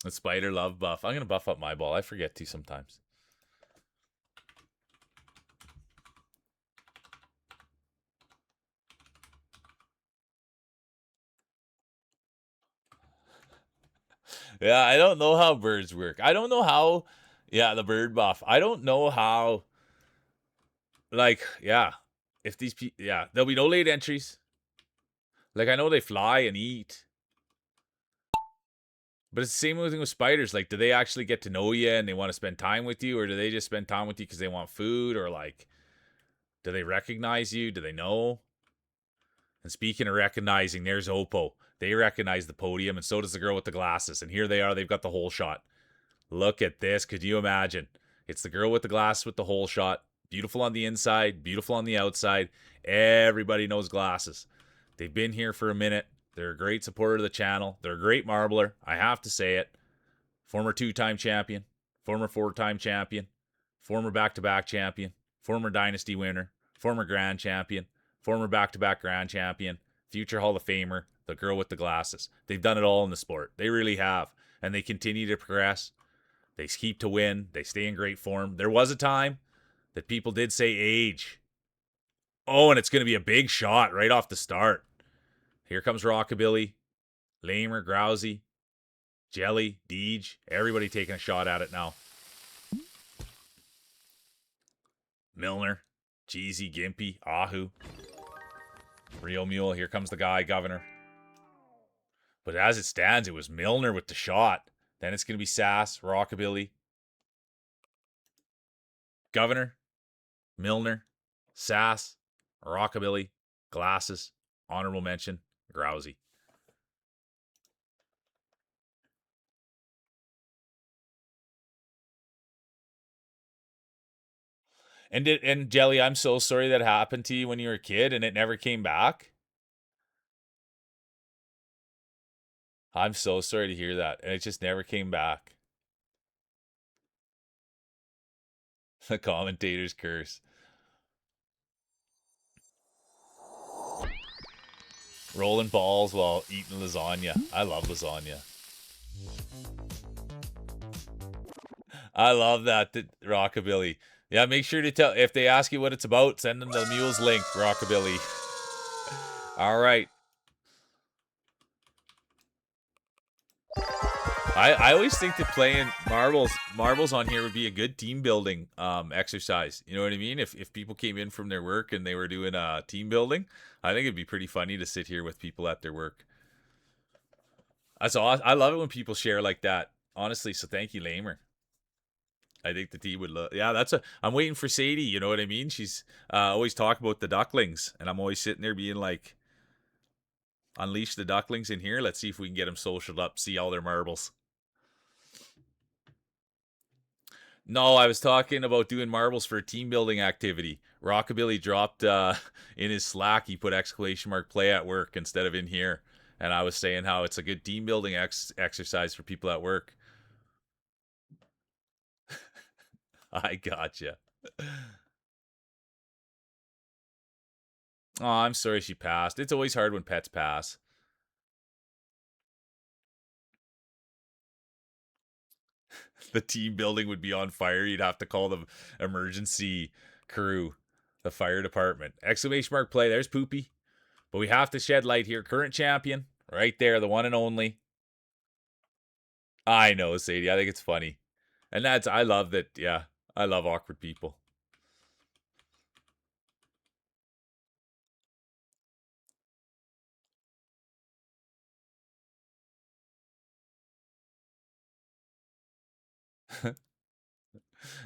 The spider love buff. I'm going to buff up my ball. I forget to sometimes. Yeah, I don't know how birds work. I don't know how. Yeah, the bird buff. I don't know how. Like, yeah, if these people, yeah, there'll be no late entries. Like, I know they fly and eat, but it's the same thing with spiders. Like, do they actually get to know you and they want to spend time with you, or do they just spend time with you because they want food, or like, do they recognize you? Do they know? And speaking of recognizing, there's Oppo. They recognize the podium, and so does the girl with the glasses. And here they are. They've got the whole shot. Look at this. Could you imagine? It's the girl with the glasses with the whole shot. Beautiful on the inside, beautiful on the outside. Everybody knows glasses. They've been here for a minute. They're a great supporter of the channel. They're a great marbler. I have to say it. Former 2-time champion, former 4-time champion, former back-to-back champion, former dynasty winner, former grand champion, former back-to-back grand champion, future Hall of Famer, the girl with the glasses. They've done it all in the sport. They really have. And they continue to progress. They keep to win. They stay in great form. There was a time that people did say age. Oh, and it's going to be a big shot right off the start. Here comes Rockabilly, Lamer, Grousey, Jelly, Deej. Everybody taking a shot at it now. Milner, Jeezy, Gimpy, Ahu, Rio Mule. Here comes the guy, Governor. But as it stands, it was Milner with the shot. Then it's going to be Sass, Rockabilly, Governor, Milner, Sass, Rockabilly, Glasses, honorable mention, Grousey. And Jelly, I'm so sorry that happened to you when you were a kid and it never came back. I'm so sorry to hear that. And it just never came back. The commentator's curse. Rolling balls while eating lasagna. I love lasagna. I love that, Rockabilly. Yeah, make sure to tell, if they ask you what it's about, send them the Mules link, Rockabilly. All right. I always think that playing marbles on here would be a good team building exercise. You know what I mean? If people came in from their work and they were doing team building, I think it'd be pretty funny to sit here with people at their work. That's awesome. I love it when people share like that. Honestly, so thank you, Lamer. I think the team would love. Yeah, I'm waiting for Sadie. You know what I mean? She's always talk about the ducklings, and I'm always sitting there being like, unleash the ducklings in here. Let's see if we can get them socialed up, see all their marbles. No, I was talking about doing marbles for a team building activity. Rockabilly dropped in his Slack, he put exclamation mark play at work instead of in here. And I was saying how it's a good team building exercise for people at work. I gotcha. Oh, I'm sorry she passed. It's always hard when pets pass. The team building would be on fire. You'd have to call the emergency crew, the fire department. Exclamation mark play. There's Poopy. But we have to shed light here. Current champion, right there, the one and only. I know, Sadie. I think it's funny. And I love that. Yeah, I love awkward people.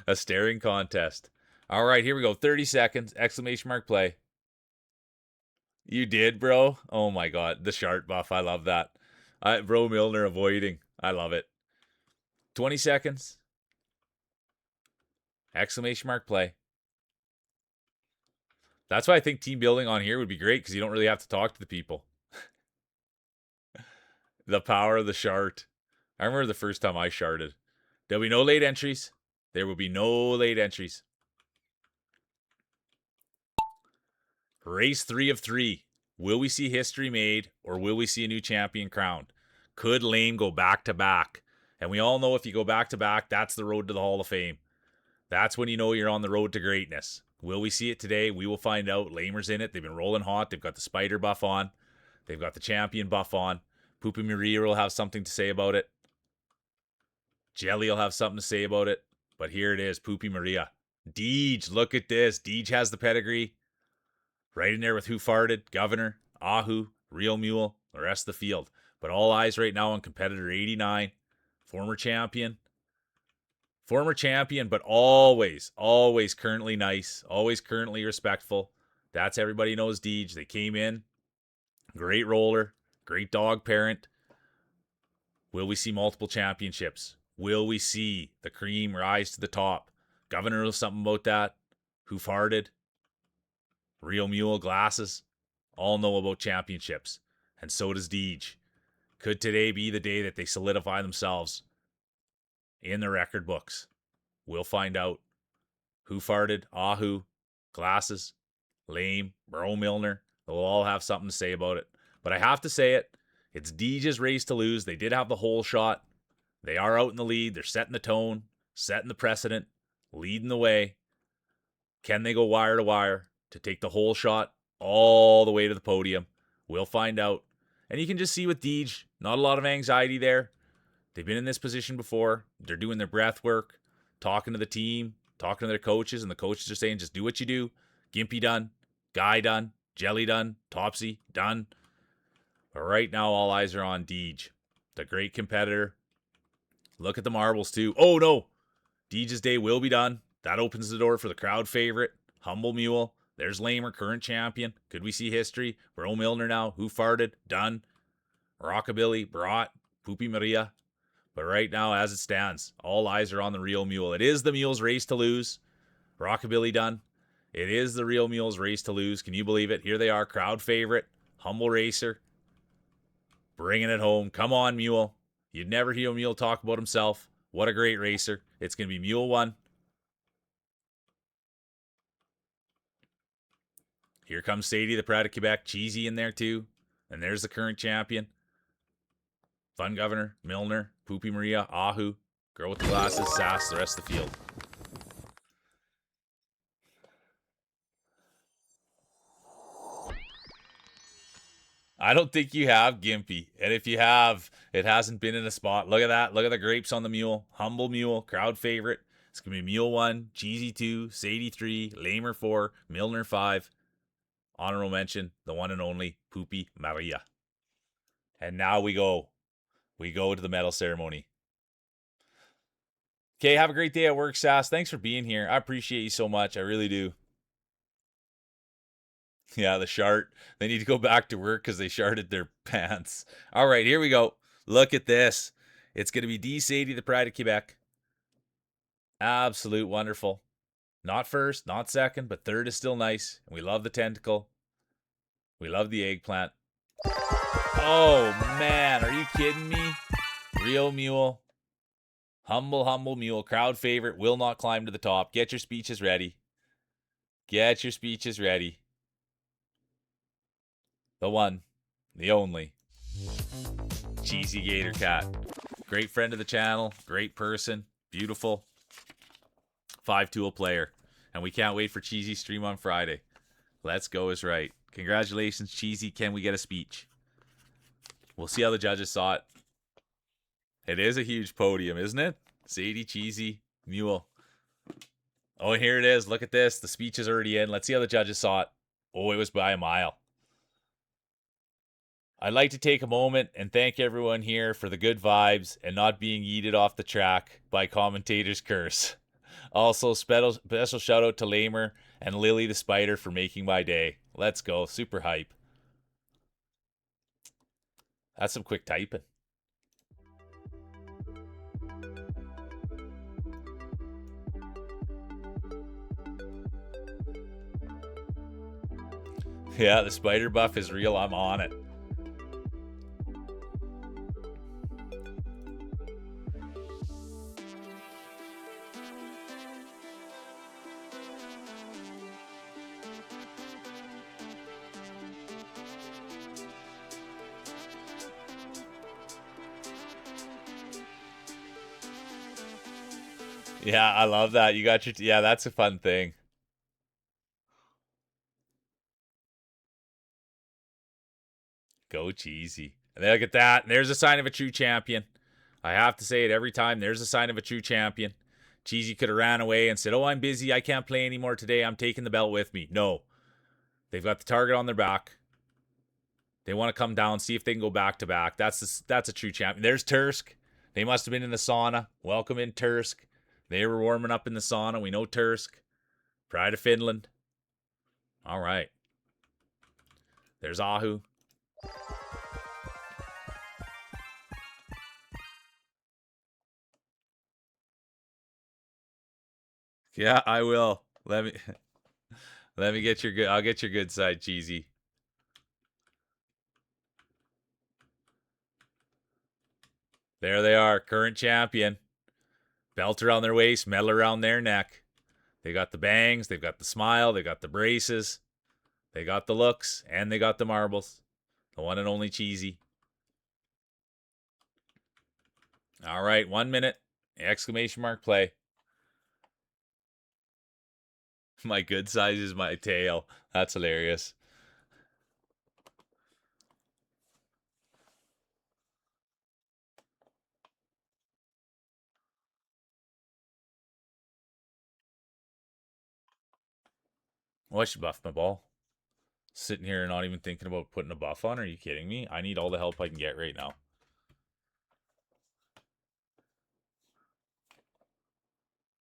A staring contest. All right, here we go. 30 seconds. Exclamation mark play. You did, bro? Oh my god. The shark buff. I love that. Bro Milner avoiding. I love it. 20 seconds. Exclamation mark play. That's why I think team building on here would be great, because you don't really have to talk to the people. The power of the shart. I remember the first time I sharted. There'll be no late entries. There will be no late entries. Race 3 of 3. Will we see history made, or will we see a new champion crowned? Could Lame go back to back And we all know if you go back-to-back, that's the road to the Hall of Fame. That's when you know you're on the road to greatness. Will we see it today? We will find out. Lamer's in it. They've been rolling hot. They've got the Spider buff on. They've got the Champion buff on. Pupi Maria will have something to say about it. Jelly will have something to say about it. But here it is, Pupi Maria. Deej, look at this. Deej has the pedigree. Right in there with Who Farted, Governor, Ahu, Real Mule, the rest of the field. But all eyes right now on competitor 89. Former champion, but always currently nice, always currently respectful. That's everybody knows Deej. They came in, great roller, great dog parent. Will we see multiple championships? Will we see the cream rise to the top? Governor knows something about that. Who Farted, Real Mule, Glasses, all know about championships. And so does Deej. Could today be the day that they solidify themselves in the record books? We'll find out. Who Farted, Ahu, Glasses, Lame, Bro Milner, they'll all have something to say about it. But I have to say it, it's Deej's race to lose. They did have the hole shot. They are out in the lead. They're setting the tone, setting the precedent, leading the way. Can they go wire to wire to take the hole shot all the way to the podium? We'll find out. And you can just see with Deej, not a lot of anxiety there. They've been in this position before. They're doing their breath work, talking to the team, talking to their coaches, and the coaches are saying, just do what you do. Gimpy done. Guy done. Jelly done. Topsy done. But right now, all eyes are on Deej, the great competitor. Look at the marbles, too. Oh, no. Deej's day will be done. That opens the door for the crowd favorite, Humble Mule. There's Lamer, current champion. Could we see history? Bro Milner now. Who Farted? Done. Rockabilly, Brought, Pupi Maria. But right now, as it stands, all eyes are on the Real Mule. It is the Mule's race to lose. Rockabilly done. It is the Real Mule's race to lose. Can you believe it? Here they are, crowd favorite, Humble Racer. Bringing it home. Come on, Mule. You'd never hear a Mule talk about himself. What a great racer. It's going to be Mule 1. Here comes Sadie, the Pride of Quebec. Cheesy in there, too. And there's the current champion. Fun Governor, Milner, Pupi Maria, Ahu, Girl with the Glasses, Sass, the rest of the field. I don't think you have Gimpy. And if you have, it hasn't been in a spot. Look at that. Look at the grapes on the Mule. Humble Mule, crowd favorite. It's going to be Mule 1, Cheesy 2, Sadie 3, Lamer 4, Milner 5. Honorable mention, the one and only Pupi Maria. And now we go to the medal ceremony. Okay, have a great day at work, Sass. Thanks for being here. I appreciate you so much. I really do. Yeah, the shart. They need to go back to work because they sharted their pants. All right, here we go. Look at this. It's going to be D. Sadie, the Pride of Quebec. Absolute wonderful. Not first, not second, but third is still nice. And we love the tentacle. We love the eggplant. Oh, man. Are you kidding me? Real Mule. Humble Mule. Crowd favorite. Will not climb to the top. Get your speeches ready. Get your speeches ready. The one. The only. Cheesy Gator Cat. Great friend of the channel. Great person. Beautiful. 5-tool player. And we can't wait for Cheesy stream on Friday. Let's go is right. Congratulations, Cheesy. Can we get a speech? We'll see how the judges saw it. It is a huge podium, isn't it? Sadie, Cheesy, Mule. Oh, and here it is. Look at this. The speech is already in. Let's see how the judges saw it. Oh, it was by a mile. I'd like to take a moment and thank everyone here for the good vibes and not being yeeted off the track by commentators' curse. Also, special shout out to Lamer and Lily the Spider for making my day. Let's go. Super hype. That's some quick typing. Yeah, the spider buff is real. I'm on it. Yeah, I love that. You got your yeah, that's a fun thing. Go cheesy. And look at that. There's a sign of a true champion. I have to say it every time. There's a sign of a true champion. Cheesy could have ran away and said, "Oh, I'm busy. I can't play anymore today. I'm taking the belt with me." No, they've got the target on their back. They want to come down, see if they can go back to back. That's a true champion. There's Tursk. They must have been in the sauna. Welcome in Tursk. They were warming up in the sauna. We know Tursk. Pride of Finland. All right. There's Ahu. Yeah, I will. Let me get your good. I'll get your good side, cheesy. There they are, current champion. Belt around their waist, medal around their neck. They got the bangs, they've got the smile, they got the braces, they got the looks, and they got the marbles. The one and only cheesy. All right, 1 minute. Exclamation mark play. My good size is my tail. That's hilarious. Oh, I should buff my ball. Sitting here and not even thinking about putting a buff on. Are you kidding me? I need all the help I can get right now.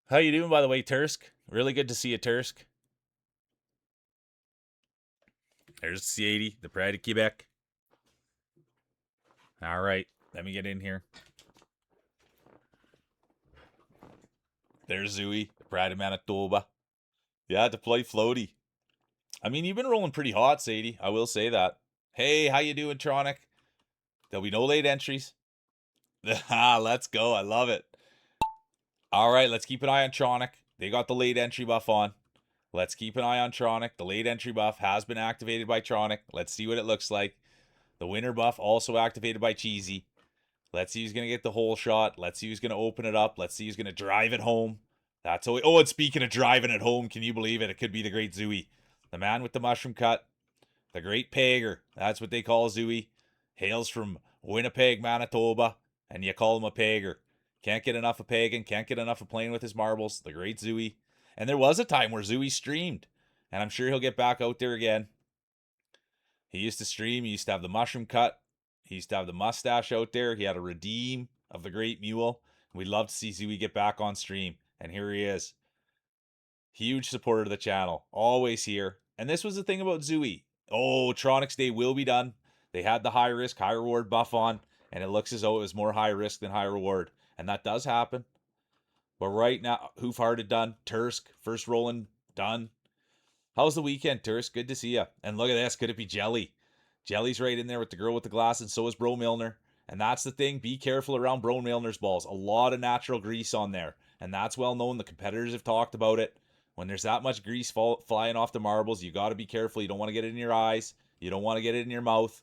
How you doing, by the way, Tursk? Really good to see you, Tursk. There's C80, the Pride of Quebec. All right, let me get in here. There's Zooey, the Pride of Manitoba. Yeah, deploy floaty. I mean, you've been rolling pretty hot, Sadie. I will say that. Hey, how you doing, Tronic? There'll be no late entries. Let's go. I love it. All right, let's keep an eye on Tronic. They got the late entry buff on. Let's keep an eye on Tronic. The late entry buff has been activated by Tronic. Let's see what it looks like. The winner buff also activated by Cheesy. Let's see who's going to get the whole shot. Let's see who's going to open it up. Let's see who's going to drive it home. That's always, oh, and speaking of driving it home, can you believe it? It could be the great Zooey. The man with the mushroom cut. The Great Pager. That's what they call Zooey. Hails from Winnipeg, Manitoba, and you call him a pager. Can't get enough of pagan, can't get enough of playing with his marbles. The Great Zooey. And there was a time where Zooey streamed, and I'm sure he'll get back out there again. He used to stream, he used to have the mushroom cut, he used to have the mustache out there, he had a redeem of the Great Mule. We'd love to see Zooey get back on stream, and here he is. Huge supporter of the channel, always here. And this was the thing about Zooey. Oh, Tronics Day will be done. They had the high risk, high reward buff on, and it looks as though it was more high risk than high reward. And that does happen. But right now, Hoof Hearted done. Tursk, first rolling done. How's the weekend, Tursk? Good to see you. And look at this. Could it be Jelly? Jelly's right in there with the girl with the glass, and so is Bro Milner. And that's the thing. Be careful around Bro Milner's balls. A lot of natural grease on there. And that's well known. The competitors have talked about it. When there's that much grease flying off the marbles, you got to be careful. You don't want to get it in your eyes. You don't want to get it in your mouth.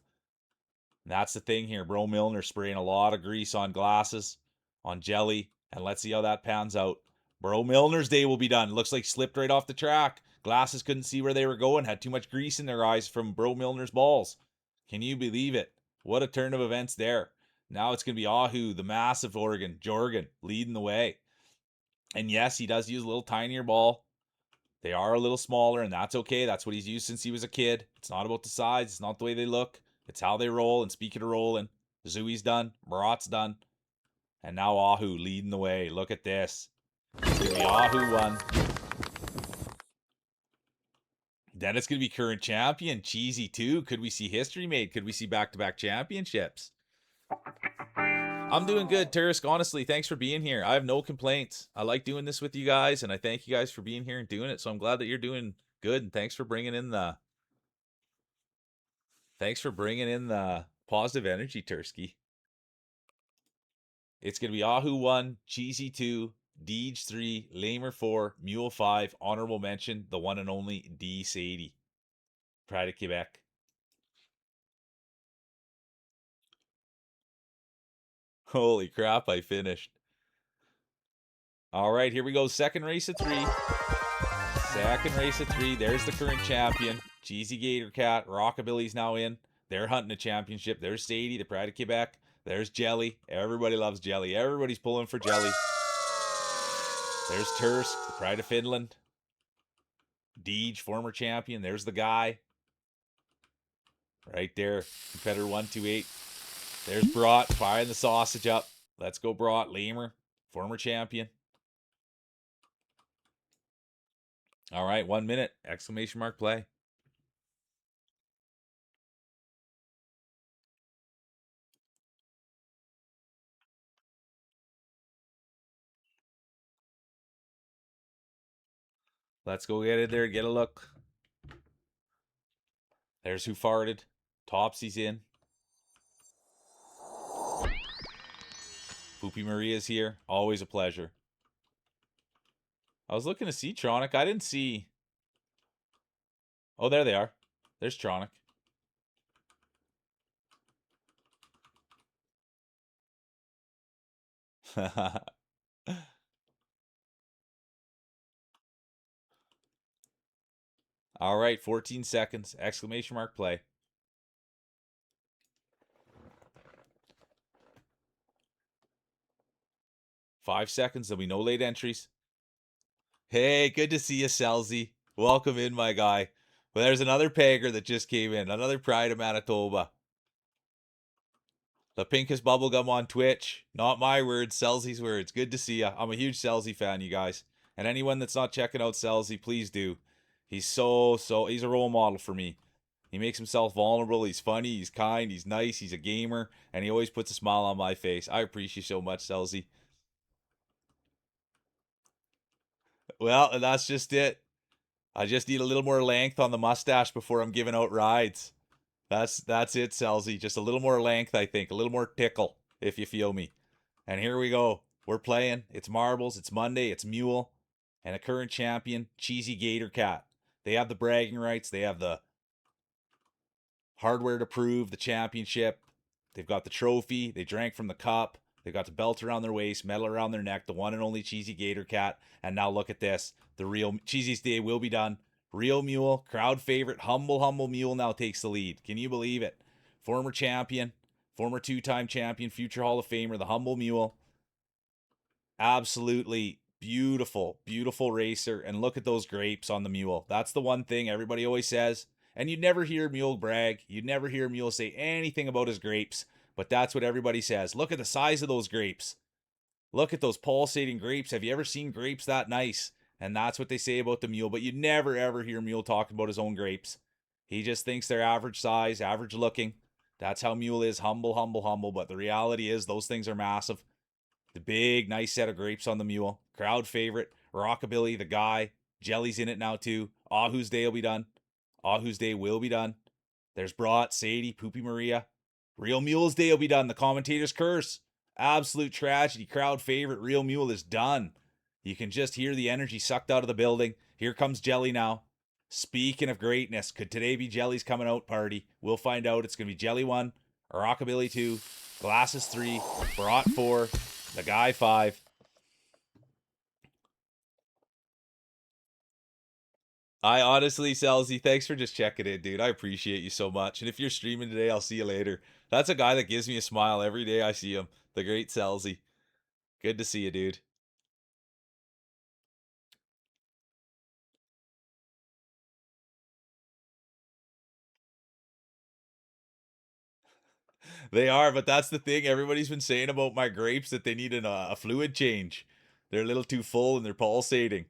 And that's the thing here. Bro Milner spraying a lot of grease on glasses, on jelly. And let's see how that pans out. Bro Milner's day will be done. Looks like slipped right off the track. Glasses couldn't see where they were going. Had too much grease in their eyes from Bro Milner's balls. Can you believe it? What a turn of events there. Now it's going to be Ahu, the massive Jorgen, leading the way. And yes, he does use a little tinier ball. They are a little smaller, and that's okay. That's what he's used since he was a kid. It's not about the size. It's not the way they look. It's how they roll. And speaking of rolling, Zooey's done. Murat's done. And now Ahu leading the way. Look at this. It's going to be Ahu one. Then it's going to be current champion. Cheesy too. Could we see history made? Could we see back-to-back championships? I'm doing good, Tursk. Honestly, thanks for being here. I have no complaints. I like doing this with you guys, and I thank you guys for being here and doing it. So I'm glad that you're doing good, and thanks for bringing in the positive energy, Tursky. It's gonna be Ahu 1, Cheesy 2, Deej 3, Lamer 4, Mule 5, honorable mention, the one and only D Sadie. Pride of Quebec. Holy crap, I finished. All right, here we go. Second race of 3. Second race of 3. There's the current champion. Cheesy Gator Cat. Rockabilly's now in. They're hunting a championship. There's Sadie, the Pride of Quebec. There's Jelly. Everybody loves Jelly. Everybody's pulling for Jelly. There's Tursk, the Pride of Finland. Deej, former champion. There's the guy. Right there. Competitor 128. There's Brat firing the sausage up. Let's go, Brat. Lemur, former champion. All right, 1 minute. Exclamation mark play. Let's go get in there and get a look. There's who farted. Topsy's in. Poopy Maria's here. Always a pleasure. I was looking to see Tronic. I didn't see. Oh, there they are. There's Tronic. All right, 14 seconds. Exclamation mark play. 5 seconds. There'll be no late entries. Hey, good to see you, Selzy. Welcome in, my guy. Well, there's another Pegger that just came in. Another Pride of Manitoba. The pinkest bubblegum on Twitch. Not my words, Selzy's words. Good to see you. I'm a huge Selzy fan, you guys. And anyone that's not checking out Selzy, please do. He's he's a role model for me. He makes himself vulnerable. He's funny. He's kind. He's nice. He's a gamer. And he always puts a smile on my face. I appreciate you so much, Selzy. Well, that's just it. I just need a little more length on the mustache before I'm giving out rides. That's it, Selzy. Just a little more length, I think. A little more tickle, if you feel me. And here we go. We're playing. It's marbles. It's Monday. It's Mule. And a current champion, Cheesy Gator Cat. They have the bragging rights. They have the hardware to prove the championship. They've got the trophy. They drank from the cup. They've got the belt around their waist, medal around their neck, the one and only Cheesy Gator Cat. And now look at this. The real Cheesy's day will be done. Real Mule, crowd favorite, humble Mule now takes the lead. Can you believe it? Former champion, former 2-time champion, future Hall of Famer, the humble Mule. Absolutely beautiful racer. And look at those grapes on the Mule. That's the one thing everybody always says. And you'd never hear Mule brag. You'd never hear Mule say anything about his grapes. But that's what everybody says. Look at the size of those grapes. Look at those pulsating grapes. Have you ever seen grapes that nice? And that's what they say about the Mule. But you never ever hear Mule talking about his own grapes. He just thinks they're average size, average looking. That's how Mule is. Humble. But the reality is those things are massive. The big, nice set of grapes on the Mule. Crowd favorite. Rockabilly, the guy. Jelly's in it now, too. Ahu's Day will be done. Ahu's Day will be done. There's Brat, Sadie, Poopy Maria. Real Mule's Day will be done. The commentator's curse. Absolute tragedy. Crowd favorite. Real Mule is done. You can just hear the energy sucked out of the building. Here comes Jelly now. Speaking of greatness, could today be Jelly's coming out party? We'll find out. It's going to be Jelly 1, Rockabilly 2, Glasses 3, Brat 4, the guy 5. I honestly, Selzy, thanks for just checking in, dude. I appreciate you so much. And if you're streaming today, I'll see you later. That's a guy that gives me a smile every day I see him. The great Selzy. Good to see you, dude. They are, but that's the thing. Everybody's been saying about my grapes that they need a fluid change. They're a little too full and they're pulsating.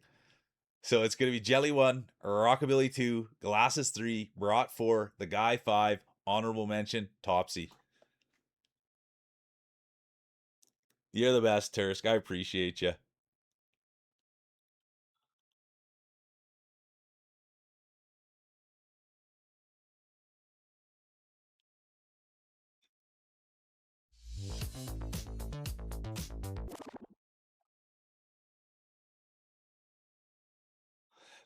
So it's going to be Jelly 1, Rockabilly 2, Glasses 3, Brat 4, The Guy 5, honorable mention, Topsy. You're the best, Tursk. I appreciate you.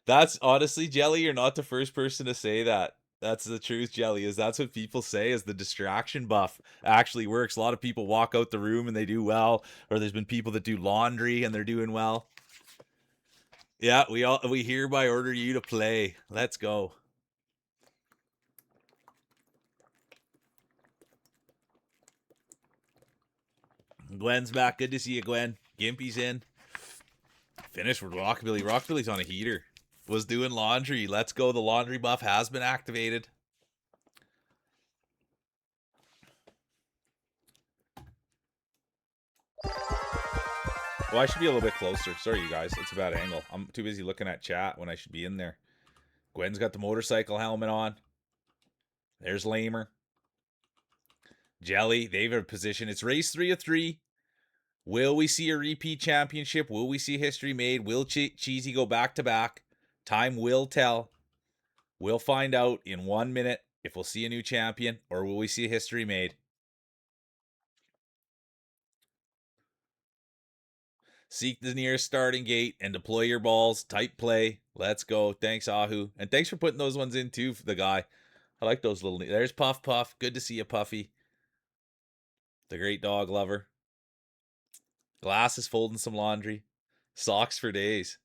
That's honestly, Jelly, you're not the first person to say that. That's the truth, Jelly, is that's what people say is the distraction buff actually works. A lot of people walk out the room and they do well, or there's been people that do laundry and they're doing well. Yeah, we hereby order you to play. Let's go. Gwen's back. Good to see you, Gwen. Gimpy's in. Finished with Rockabilly. Rockabilly's on a heater. Was doing laundry. Let's go. The laundry buff has been activated. Well, I should be a little bit closer. Sorry, you guys. It's a bad angle. I'm too busy looking at chat when I should be in there. Gwen's got the motorcycle helmet on. There's Lamer. Jelly, they have a position. It's race 3 of 3. Will we see a repeat championship? Will we see history made? Will Cheesy go back to back? Time will tell. We'll find out in 1 minute if we'll see a new champion or will we see history made. Seek the nearest starting gate and deploy your balls. Tight play. Let's go. Thanks, Ahu. And thanks for putting those ones in too, for the guy. I like those little... There's Puff Puff. Good to see you, Puffy. The great dog lover. Glass is folding some laundry. Socks for days.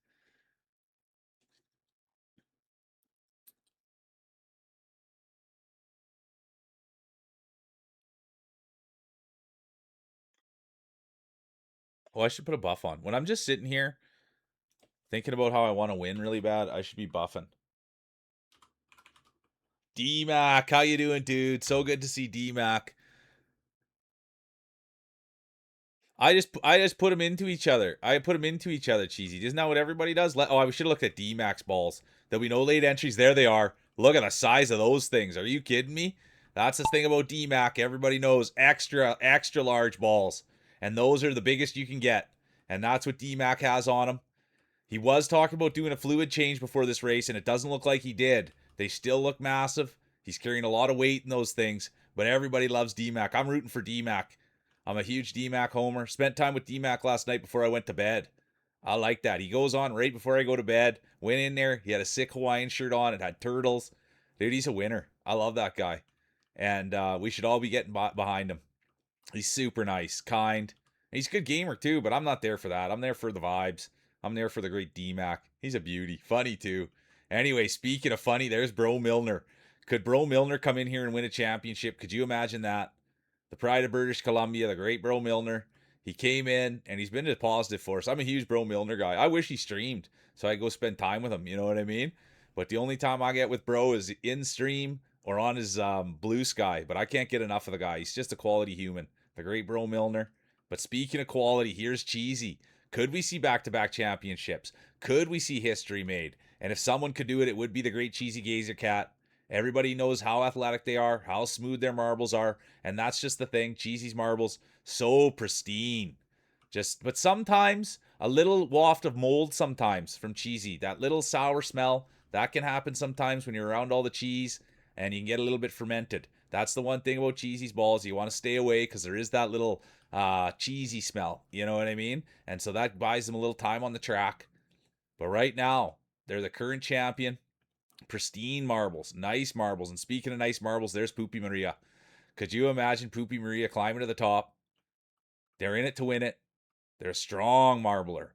Oh, I should put a buff on. When I'm just sitting here thinking about how I want to win really bad, I should be buffing. D-Mac, how you doing, dude? So good to see D-Mac. I just put them into each other. I put them into each other, Cheesy. Isn't that what everybody does? I should have looked at D-Mac's balls. There'll be no late entries. There they are. Look at the size of those things. Are you kidding me? That's the thing about D-Mac. Everybody knows extra large balls. And those are the biggest you can get. And that's what D-Mac has on him. He was talking about doing a fluid change before this race, and it doesn't look like he did. They still look massive. He's carrying a lot of weight in those things, but everybody loves D-Mac. I'm rooting for D-Mac. I'm a huge D-Mac homer. Spent time with D-Mac last night before I went to bed. I like that. He goes on right before I go to bed. Went in there. He had a sick Hawaiian shirt on. It had turtles. Dude, he's a winner. I love that guy. And we should all be getting behind him. He's super nice, kind. He's a good gamer too, but I'm not there for that. I'm there for the vibes. I'm there for the great D-Mac. He's a beauty. Funny too. Anyway, speaking of funny, there's Bro Milner. Could Bro Milner come in here and win a championship? Could you imagine that? The pride of British Columbia, the great Bro Milner. He came in and he's been a positive force. I'm a huge Bro Milner guy. I wish he streamed so I go spend time with him. You know what I mean? But the only time I get with Bro is in stream or on his Blue Sky. But I can't get enough of the guy. He's just a quality human. The great Bro Milner. But speaking of quality, here's Cheesy. Could we see back-to-back championships? Could we see history made? And if someone could do it, it would be the great Cheesy Gazer Cat. Everybody knows how athletic they are, how smooth their marbles are, and that's just the thing. Cheesy's marbles, so pristine. But sometimes a little waft of mold sometimes from Cheesy. That little sour smell, that can happen sometimes when you're around all the cheese and you can get a little bit fermented. That's the one thing about Cheesy's balls. You want to stay away because there is that little cheesy smell. You know what I mean? And so that buys them a little time on the track. But right now, they're the current champion. Pristine marbles, nice marbles. And speaking of nice marbles, there's Poopy Maria. Could you imagine Poopy Maria climbing to the top? They're in it to win it. They're a strong marbler.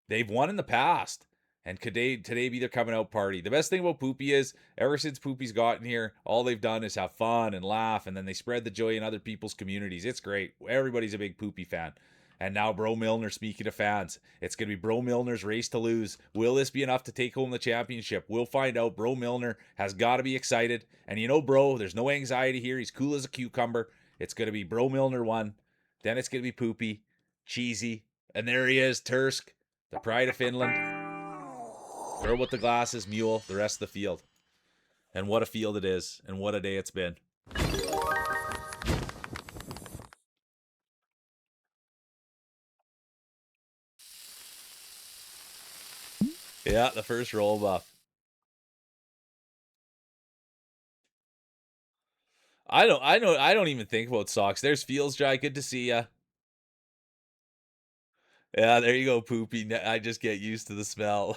They've won in the past. And could today be their coming out party? The best thing about Poopy is, ever since Poopy's gotten here, all they've done is have fun and laugh, and then they spread the joy in other people's communities. It's great. Everybody's a big Poopy fan. And now Bro Milner, speaking of fans, it's going to be Bro Milner's race to lose. Will this be enough to take home the championship? We'll find out. Bro Milner has got to be excited. And you know, Bro, there's no anxiety here. He's cool as a cucumber. It's going to be Bro Milner 1. Then it's going to be Poopy, Cheesy. And there he is, Tursk, the pride of Finland. Throw with the glasses, Mule, the rest of the field. And what a field it is. And what a day it's been. Yeah, the first roll buff. I don't even think about socks. There's Fields Dry. Good to see ya. Yeah, there you go, Poopy. I just get used to the smell.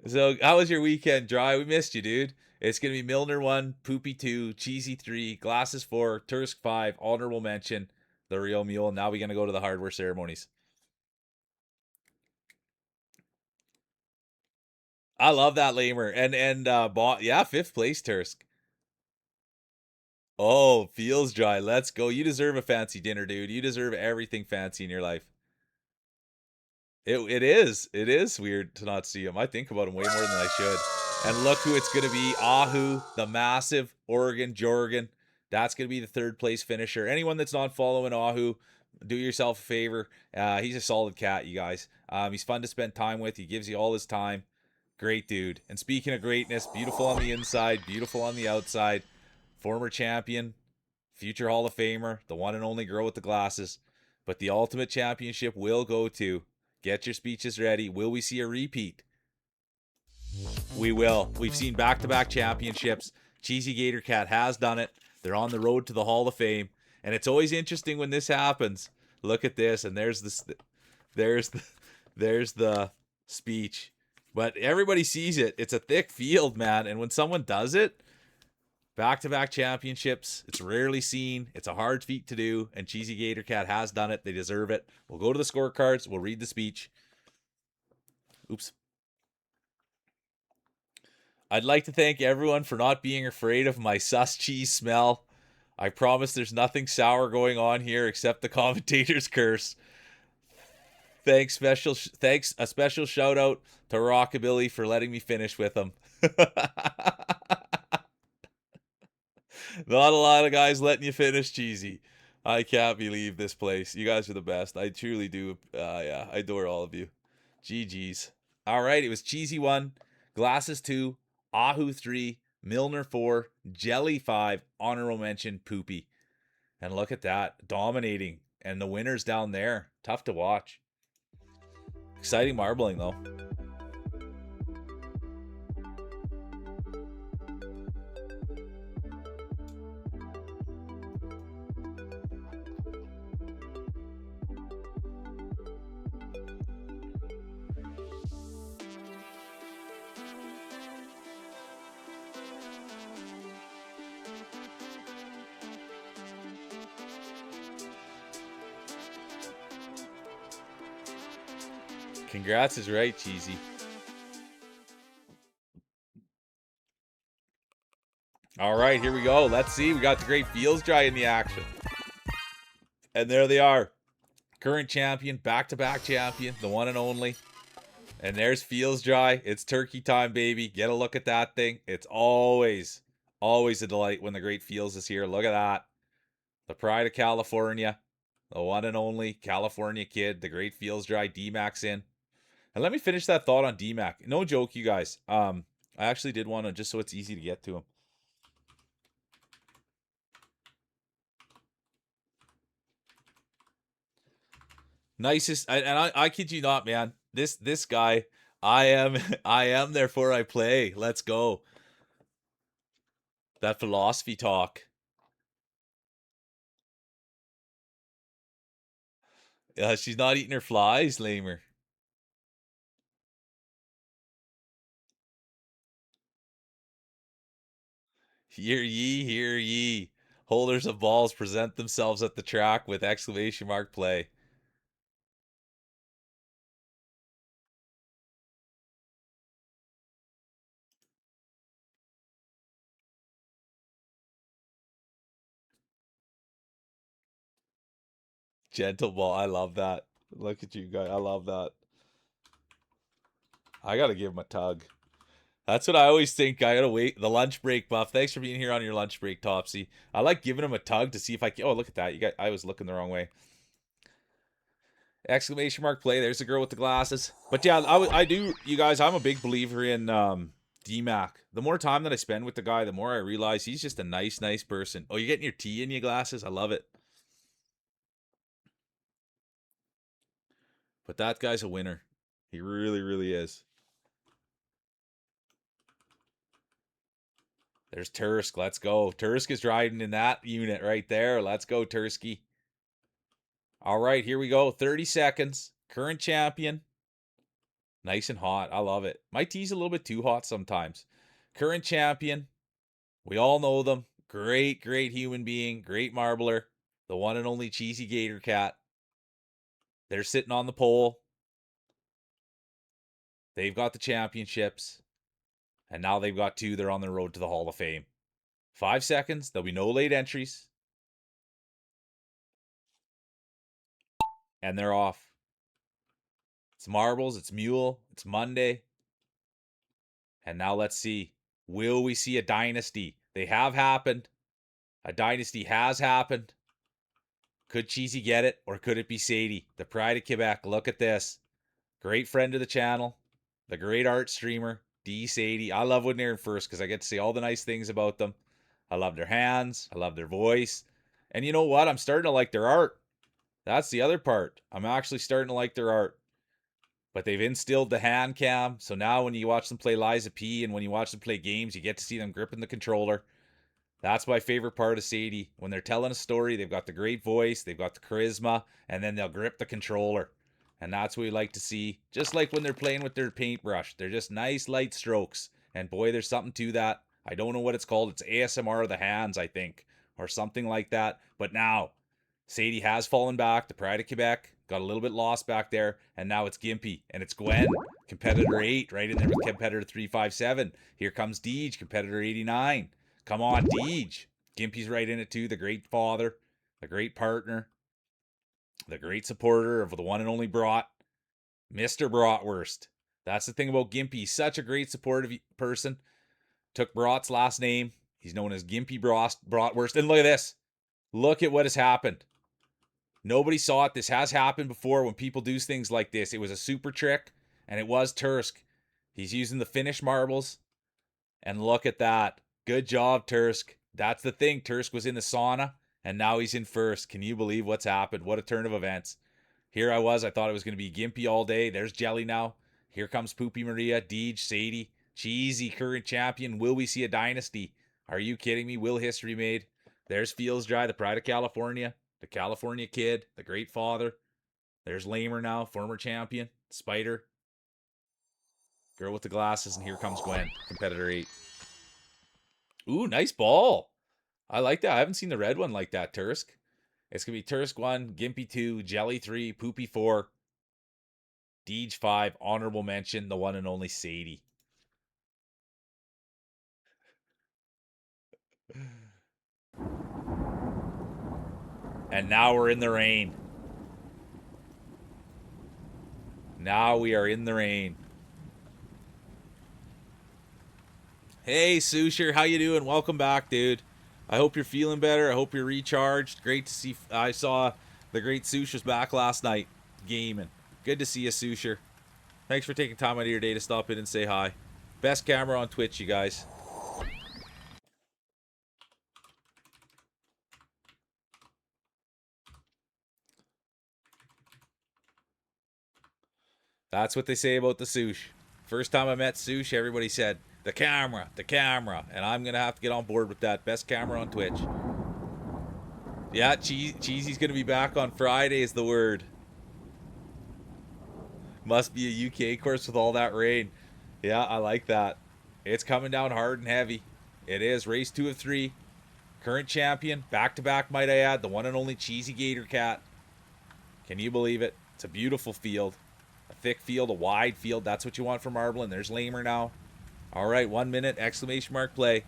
So, how was your weekend, Dry? We missed you, dude. It's going to be Milner 1, Poopy 2, Cheesy 3, Glasses 4, Tursk 5, Honorable Mention, the Real Mule. Now we're going to go to the hardware ceremonies. I love that lamer. Yeah, 5th place, Tursk. Oh, feels dry. Let's go. You deserve a fancy dinner, dude. You deserve everything fancy in your life. It is. It is weird to not see him. I think about him way more than I should. And look who it's going to be. Ahu, the massive Oregon Jorgen. That's going to be the 3rd place finisher. Anyone that's not following Ahu, do yourself a favor. He's a solid cat, you guys. He's fun to spend time with. He gives you all his time. Great dude. And speaking of greatness, beautiful on the inside, beautiful on the outside. Former champion, future Hall of Famer, the one and only girl with the glasses. But the ultimate championship will go to, get your speeches ready, will we see a repeat? We will. We've seen back-to-back championships. Cheesy Gator Cat has done it. They're on the road to the Hall of Fame. And it's always interesting when this happens. Look at this, and there's the speech. But everybody sees it. It's a thick field, man. And when someone does it, back-to-back championships, it's rarely seen. It's a hard feat to do, and Cheesy Gator Cat has done it. They deserve it. We'll go to the scorecards. We'll read the speech. Oops. I'd like to thank everyone for not being afraid of my sus cheese smell. I promise there's nothing sour going on here except the commentator's curse. Thanks, a special shout out to Rockabilly for letting me finish with him. Not a lot of guys letting you finish, Cheesy. I can't believe this place. You guys are the best. I truly do. Yeah, I adore all of you. GG's. All right, it was Cheesy 1, Glasses 2, Ahu 3, Milner 4, Jelly 5, honorable mention Poopy. And look at that, dominating. And the winners down there. Tough to watch. Exciting marbling, though. Congrats is right, Cheesy. All right, here we go. Let's see. We got the great Feels Dry in the action. And there they are. Current champion, back-to-back champion, the one and only. And there's Feels Dry. It's turkey time, baby. Get a look at that thing. It's always a delight when the great Feels is here. Look at that. The pride of California. The one and only California kid. The great Feels Dry. D-Mac's in. And let me finish that thought on D-Mac. No joke, you guys. I actually did want to, just so it's easy to get to him. Nicest, and I kid you not, man. This guy, I am therefore I play. Let's go. That philosophy talk. She's not eating her flies, lamer. Hear ye, hear ye. Holders of balls present themselves at the track with exclamation mark play. Gentle ball. I love that. Look at you guys. I love that. I gotta give him a tug. That's what I always think. I gotta wait. The lunch break buff. Thanks for being here on your lunch break, Topsy. I like giving him a tug to see if I can. Oh, look at that. You got. I was looking the wrong way. Exclamation mark play. There's the girl with the glasses. But yeah, I do. You guys, I'm a big believer in D-Mac. The more time that I spend with the guy, the more I realize he's just a nice person. Oh, you're getting your tea in your glasses? I love it. But that guy's a winner. He really is. There's Tursk. Let's go. Tursk is riding in that unit right there. Let's go, Tursky. All right, here we go. 30 seconds. Current champion. Nice and hot. I love it. My tea's a little bit too hot sometimes. Current champion. We all know them. Great, great human being. Great marbler. The one and only Cheesy Gator Cat. They're sitting on the pole. They've got the championships. And now they've got 2. They're on the road to the Hall of Fame. 5 seconds. There'll be no late entries. And they're off. It's marbles. It's Mule. It's Monday. And now let's see. Will we see a dynasty? They have happened. A dynasty has happened. Could Cheesy get it? Or could it be Sadie? The pride of Quebec. Look at this. Great friend of the channel. The great art streamer. D. Sadie. I love when they're in first because I get to say all the nice things about them. I love their hands. I love their voice. And you know what? I'm starting to like their art. That's the other part. I'm actually starting to like their art. But they've instilled the hand cam. So now when you watch them play Liza P and when you watch them play games, you get to see them gripping the controller. That's my favorite part of Sadie. When they're telling a story, they've got the great voice, they've got the charisma, and then they'll grip the controller. And that's what we like to see. Just like when they're playing with their paintbrush. They're just nice light strokes. And boy, there's something to that. I don't know what it's called. It's ASMR of the hands, I think. Or something like that. But now, Sadie has fallen back. The pride of Quebec got a little bit lost back there. And now it's Gimpy. And it's Gwen. Competitor 8 right in there with competitor 357. Here comes Deej. Competitor 89. Come on, Deej. Gimpy's right in it too. The great father. The great partner. The great supporter of the one and only Brat. Mr. Bratwurst. That's the thing about Gimpy. He's such a great supportive person. Took Brat's last name. He's known as Gimpy Bratwurst. And look at this. Look at what has happened. Nobody saw it. This has happened before when people do things like this. It was a super trick, and it was Tursk. He's using the Finnish marbles. And look at that. Good job, Tursk. That's the thing. Tursk was in the sauna, and now he's in first. Can you believe what's happened? What a turn of events. Here I was. I thought it was going to be Gimpy all day. There's Jelly now. Here comes Poopy Maria, Deej, Sadie, Cheesy, current champion. Will we see a dynasty? Are you kidding me? Will history made? There's Feels Dry, the pride of California, the California kid, the great father. There's Lamer now, former champion, Spider, girl with the glasses, and here comes Gwen, competitor 8. Ooh, nice ball. I like that. I haven't seen the red one like that, Tursk. It's going to be Tursk 1, Gimpy 2, Jelly 3, Poopy 4, Deej 5, honorable mention, the one and only Sadie. And now we're in the rain. Now we are in the rain. Hey, Susher, how you doing? Welcome back, dude. I hope you're feeling better. I hope you're recharged. Great to see. I saw the great Susher's back last night gaming. Good to see you, Susher. Thanks for taking time out of your day to stop in and say hi. Best camera on Twitch, you guys. That's what they say about the Sush. First time I met Sush, everybody said, the camera, the camera. And I'm going to have to get on board with that. Best camera on Twitch. Yeah, Cheesy's going to be back on Friday is the word. Must be a UK course with all that rain. Yeah, I like that. It's coming down hard and heavy. It is. Race 2 of 3. Current champion. Back-to-back, might I add. The one and only Cheesy Gator Cat. Can you believe it? It's a beautiful field. A thick field, a wide field. That's what you want for marbling. There's Lamer now. All right, 1 minute, exclamation mark play.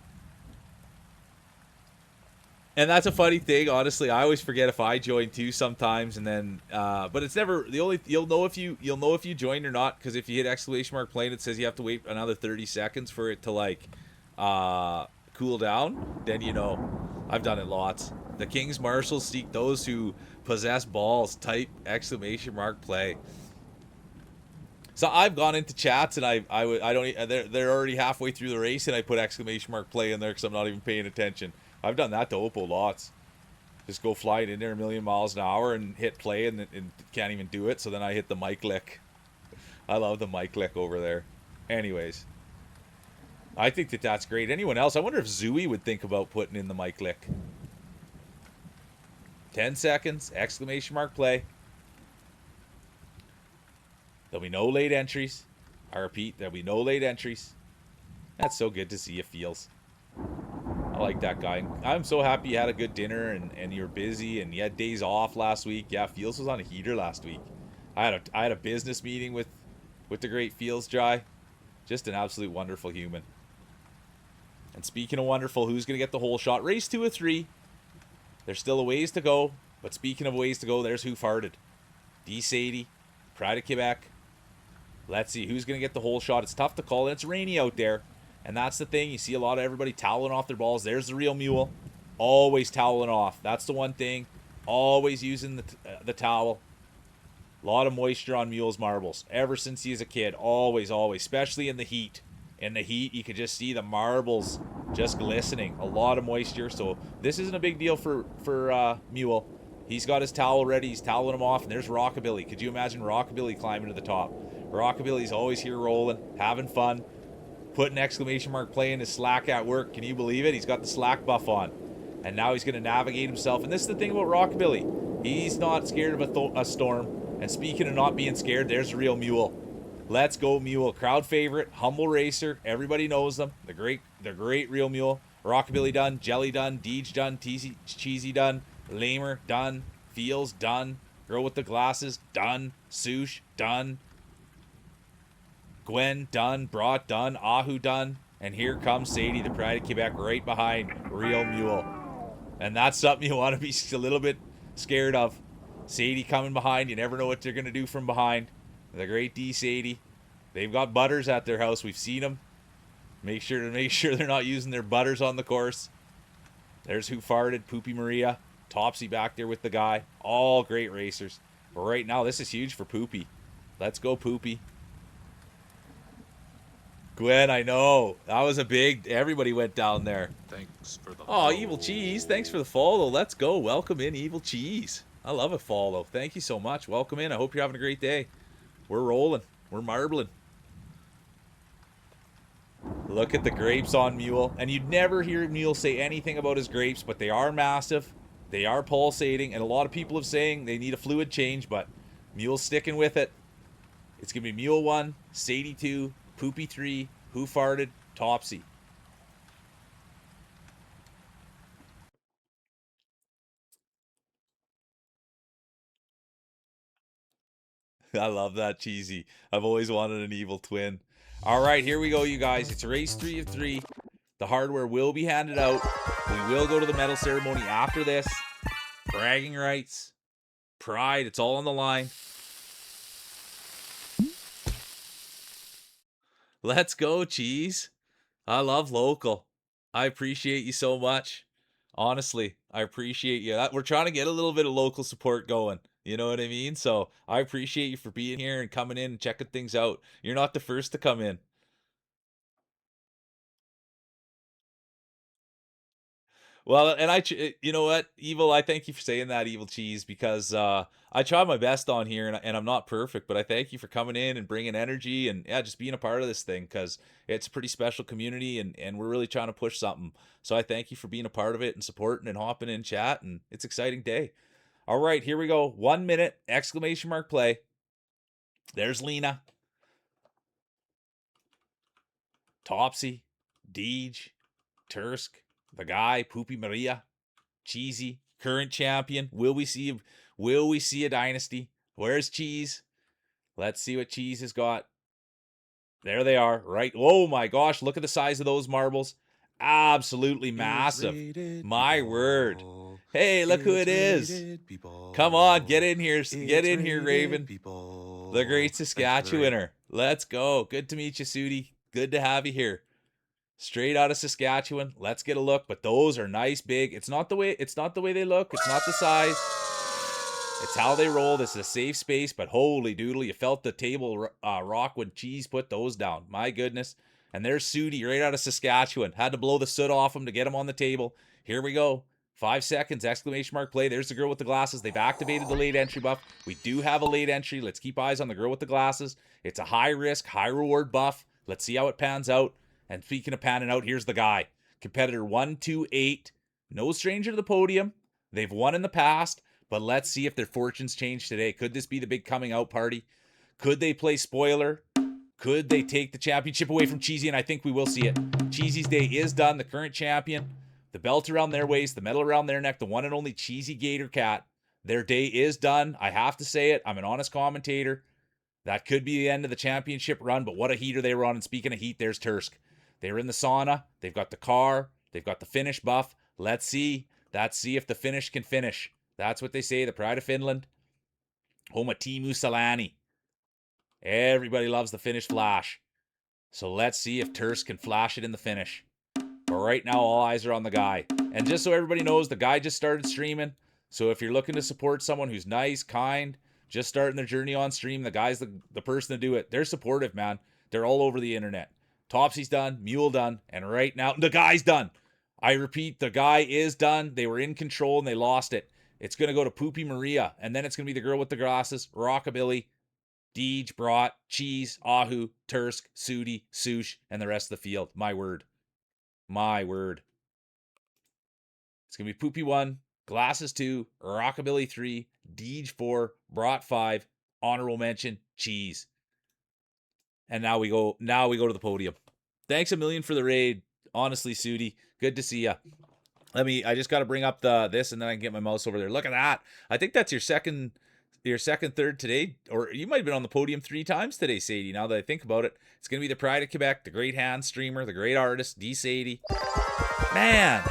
And that's a funny thing, honestly. I always forget if I join too sometimes, and then, but it's never the only. You'll know if you joined or not, because if you hit exclamation mark play and it says you have to wait another 30 seconds for it to like cool down, then you know. I've done it lots. The King's Marshals seek those who possess balls. Type exclamation mark play. So I've gone into chats and I don't. They're already halfway through the race and I put exclamation mark play in there because I'm not even paying attention. I've done that to Oppo lots. Just go flying in there a million miles an hour and hit play and can't even do it. So then I hit the mic lick. I love the mic lick over there. Anyways, I think that's great. Anyone else? I wonder if Zooey would think about putting in the mic lick. 10 seconds. Exclamation mark play. There'll be no late entries. I repeat, there'll be no late entries. That's so good to see you, Feels. I like that guy. I'm so happy you had a good dinner and you're busy and you had days off last week. Yeah, Feels was on a heater last week. I had a business meeting with the great Feels Jai. Just an absolute wonderful human. And speaking of wonderful, who's going to get the whole shot? Race 2 of 3. There's still a ways to go. But speaking of ways to go, there's who farted. D. Sadie, Pride of Quebec. Let's see who's going to get the whole shot. It's tough to call. It's rainy out there. And that's the thing. You see a lot of everybody toweling off their balls. There's the real mule. Always toweling off. That's the one thing. Always using the towel. A lot of moisture on mules' marbles. Ever since he's a kid. Always, always. Especially in the heat. In the heat, you could just see the marbles just glistening. A lot of moisture. So this isn't a big deal for Mule. He's got his towel ready. He's toweling him off. And there's Rockabilly. Could you imagine Rockabilly climbing to the top? Rockabilly's always here rolling, having fun, putting exclamation mark play in his Slack at work. Can you believe it? He's got the Slack buff on. And now he's going to navigate himself. And this is the thing about Rockabilly. He's not scared of a storm. And speaking of not being scared, there's the real Mule. Let's go, Mule. Crowd favorite, humble racer. Everybody knows them. The great real Mule. Rockabilly done. Jelly done. Deej done. Cheesy done. Lamer done. Feels done. Girl with the glasses done. Sush done. Gwen done, Brought done, Ahu done, and here comes Sadie, the Pride of Quebec, right behind Real Mule. And that's something you want to be a little bit scared of. Sadie coming behind, you never know what they're going to do from behind. The great D Sadie. They've got butters at their house, we've seen them. Make sure they're not using their butters on the course. There's who farted, Poopy Maria. Topsy back there with the guy. All great racers. But right now, this is huge for Poopy. Let's go, Poopy. Gwen, I know. That was a big... Everybody went down there. Thanks for the follow. Oh, Evil Cheese. Thanks for the follow. Let's go. Welcome in, Evil Cheese. I love a follow. Thank you so much. Welcome in. I hope you're having a great day. We're rolling. We're marbling. Look at the grapes on Mule. And you'd never hear Mule say anything about his grapes, but they are massive. They are pulsating. And a lot of people have saying they need a fluid change, but Mule's sticking with it. It's going to be Mule 1, Sadie 2, Poopy 3, Who Farted, Topsy. I love that, Cheesy. I've always wanted an evil twin. All right, here we go, you guys. It's race 3 of 3. The hardware will be handed out. We will go to the medal ceremony after this. Bragging rights, pride, it's all on the line. Let's go, Cheese. I love local. I appreciate you so much. Honestly, I appreciate you. We're trying to get a little bit of local support going. You know what I mean? So I appreciate you for being here and coming in and checking things out. You're not the first to come in. Well, and you know what, Evil, I thank you for saying that, Evil Cheese, because I try my best on here, and I'm not perfect, but I thank you for coming in and bringing energy and, yeah, just being a part of this thing, because it's a pretty special community, and we're really trying to push something. So I thank you for being a part of it and supporting and hopping in chat, and it's an exciting day. All right, here we go. 1 minute, exclamation mark play. There's Lena. Topsy. Deej. Tursk. The guy, Poopy Maria, Cheesy, current champion. Will we see a dynasty? Where's Cheese? Let's see what Cheese has got. There they are, right? Oh my gosh, look at the size of those marbles. Absolutely massive. My word. Hey, look who it is. Come on, get in here. Get in here, Raven. The great Saskatchewaner. Let's go. Good to meet you, Sudi. Good to have you here. Straight out of Saskatchewan. Let's get a look. But those are nice, big. It's not the way they look. It's not the size. It's how they roll. This is a safe space, but holy doodle, you felt the table rock when Cheese put those down. My goodness. And there's Sudi right out of Saskatchewan. Had to blow the soot off him to get him on the table. Here we go. 5 seconds, exclamation mark play. There's the girl with the glasses. They've activated the late entry buff. We do have a late entry. Let's keep eyes on the girl with the glasses. It's a high risk, high reward buff. Let's see how it pans out. And speaking of panning out, here's the guy. Competitor 128. No stranger to the podium. They've won in the past, but let's see if their fortunes change today. Could this be the big coming out party? Could they play spoiler? Could they take the championship away from Cheesy? And I think we will see it. Cheesy's day is done. The current champion, the belt around their waist, the medal around their neck, the one and only Cheesy Gator Cat. Their day is done. I have to say it. I'm an honest commentator. That could be the end of the championship run, but what a heater they were on. And speaking of heat, there's Tursk. They were in the sauna. They've got the car. They've got the finish buff. Let's see. Let's see if the finish can finish. That's what they say. The pride of Finland. Home of Teemu Salani. Everybody loves the finish flash. So let's see if Tursk can flash it in the finish. But right now, all eyes are on the guy. And just so everybody knows, the guy just started streaming. So if you're looking to support someone who's nice, kind, just starting their journey on stream, the guy's the person to do it. They're supportive, man. They're all over the internet. Topsy's done, Mule done, and right now, the guy's done. I repeat, the guy is done. They were in control and they lost it. It's going to go to Poopy Maria, and then it's going to be the girl with the glasses, Rockabilly, Deej, Brat, Cheese, Ahu, Tursk, Sudi, Sush, and the rest of the field. My word. My word. It's going to be Poopy 1, Glasses 2, Rockabilly 3, Deej 4, Brat 5, honorable mention, Cheese. And now we go to the podium. Thanks a million for the raid. Honestly, Sudi, good to see ya. I just got to bring up this and then I can get my mouse over there. Look at that. I think that's your second third today, or you might have been on the podium 3 times today, Sadie, now that I think about it. It's going to be the pride of Quebec, the great hand streamer, the great artist, D. Sadie. Man,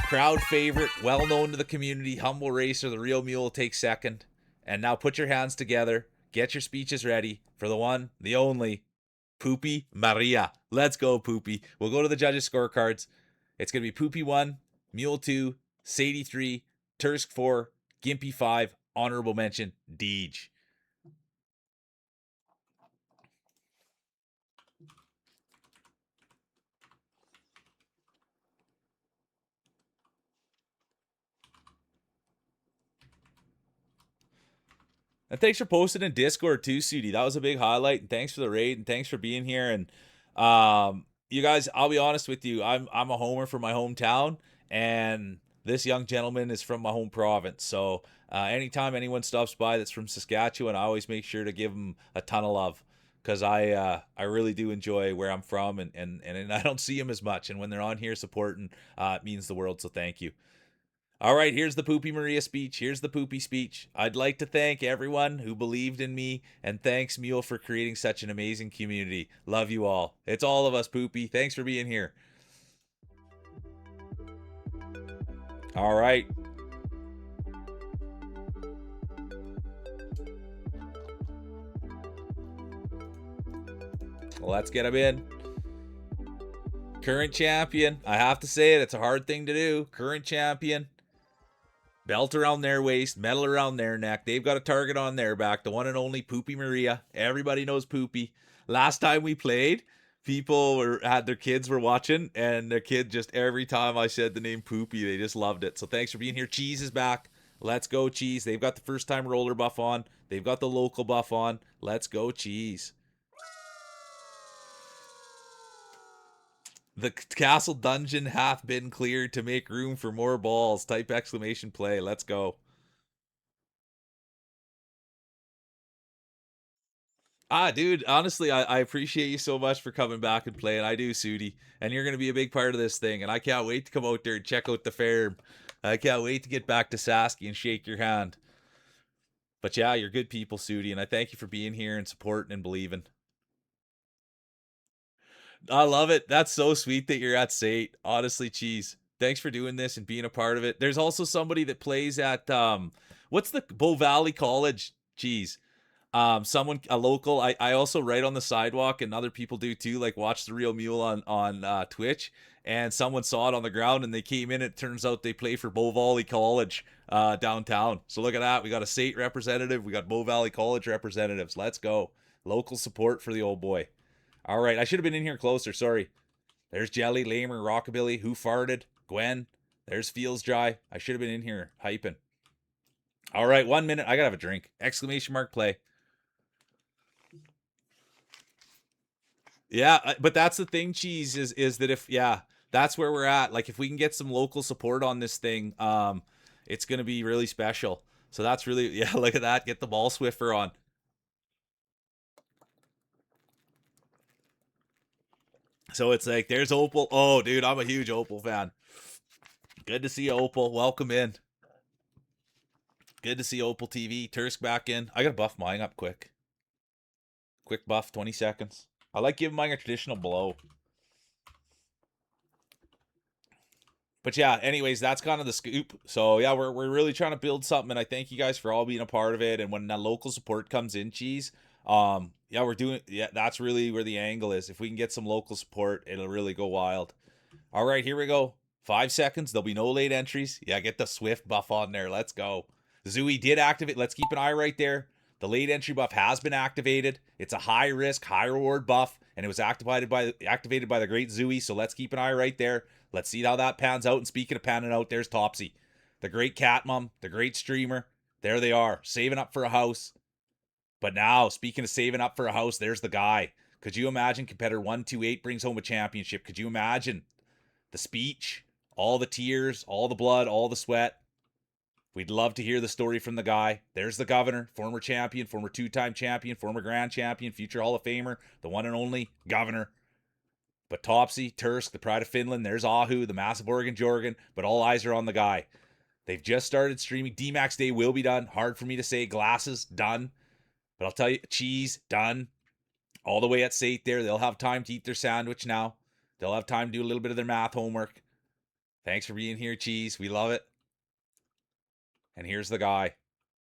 crowd favorite, well known to the community, humble racer, the real mule takes second. And now put your hands together, get your speeches ready for the one, the only, Poopy Maria. Let's go, Poopy. We'll go to the judges' scorecards. It's going to be Poopy 1, Mule 2, Sadie 3, Tursk 4, Gimpy 5, honorable mention, Deej. And thanks for posting in Discord too, Sudi. That was a big highlight. And thanks for the raid and thanks for being here. And you guys, I'll be honest with you. I'm a homer for my hometown, and this young gentleman is from my home province. So anytime anyone stops by that's from Saskatchewan, I always make sure to give them a ton of love, because I really do enjoy where I'm from, and I don't see them as much. And when they're on here supporting, it means the world. So thank you. All right, here's the Poopy Maria speech. Here's the Poopy speech. I'd like to thank everyone who believed in me, and thanks, Mule, for creating such an amazing community. Love you all. It's all of us, Poopy. Thanks for being here. All right. Well, let's get him in. Current champion. I have to say it. It's a hard thing to do. Current champion. Belt around their waist, medal around their neck. They've got a target on their back. The one and only Poopy Maria. Everybody knows Poopy. Last time we played, people had their kids were watching, and their kid just every time I said the name Poopy, they just loved it. So thanks for being here. Cheese is back. Let's go, Cheese. They've got the first time roller buff on. They've got the local buff on. Let's go, Cheese. The castle dungeon hath been cleared to make room for more balls. Type exclamation play. Let's go. Dude, honestly, I appreciate you so much for coming back and playing. I do, Sudi. And you're going to be a big part of this thing. And I can't wait to come out there and check out the farm. I can't wait to get back to Sasky and shake your hand. But yeah, you're good people, Sudi. And I thank you for being here and supporting and believing. I love it. That's so sweet that you're at Sate. Honestly, Cheese. Thanks for doing this and being a part of it. There's also somebody that plays at what's the Bow Valley College? Cheese. Someone, a local. I also write on the sidewalk, and other people do too. Like watch the Real Mule on Twitch. And someone saw it on the ground, and they came in. It turns out they play for Bow Valley College downtown. So look at that. We got a Sate representative. We got Bow Valley College representatives. Let's go. Local support for the old boy. All right, I should have been in here closer. Sorry. There's Jelly, Lamer, Rockabilly, Who Farted, Gwen. There's Feels Dry. I should have been in here hyping. All right, 1 minute. I gotta have a drink. Exclamation mark play. Yeah, but that's the thing, Cheese, is that that's where we're at. Like if we can get some local support on this thing, it's gonna be really special. So that's really look at that. Get the ball Swiffer on. So it's like, there's Opal. Oh, dude, I'm a huge Opal fan. Good to see you, Opal. Welcome in. Good to see Opal TV. Tursk back in. I got to buff mine up quick. Quick buff, 20 seconds. I like giving mine a traditional blow. But yeah, anyways, that's kind of the scoop. So yeah, we're really trying to build something, and I thank you guys for all being a part of it. And when that local support comes in, cheese, yeah, we're doing, yeah, that's really where the angle is. If we can get some local support, it'll really go wild. All right, here we go. 5 seconds. There'll be no late entries. Yeah, get the Swift buff on there. Let's go. Zooey did activate. Let's keep an eye right there. The late entry buff has been activated. It's a high risk, high reward buff, and it was activated by the great Zooey. So let's keep an eye right there. Let's see how that pans out. And speaking of panning out, there's Topsy, the great cat mom, the great streamer. There they are, saving up for a house. But now, speaking of saving up for a house, there's the guy. Could you imagine competitor 128 brings home a championship? Could you imagine the speech, all the tears, all the blood, all the sweat? We'd love to hear the story from the guy. There's the governor, former champion, former two-time champion, former grand champion, future Hall of Famer, the one and only governor. But Topsy, Tursk, the pride of Finland, there's Ahu, the massive Oregon Jorgen, but all eyes are on the guy. They've just started streaming. D-Max Day will be done. Hard for me to say. Glasses, done. But I'll tell you, cheese, done. All the way at Sate there. They'll have time to eat their sandwich now. They'll have time to do a little bit of their math homework. Thanks for being here, cheese. We love it. And here's the guy.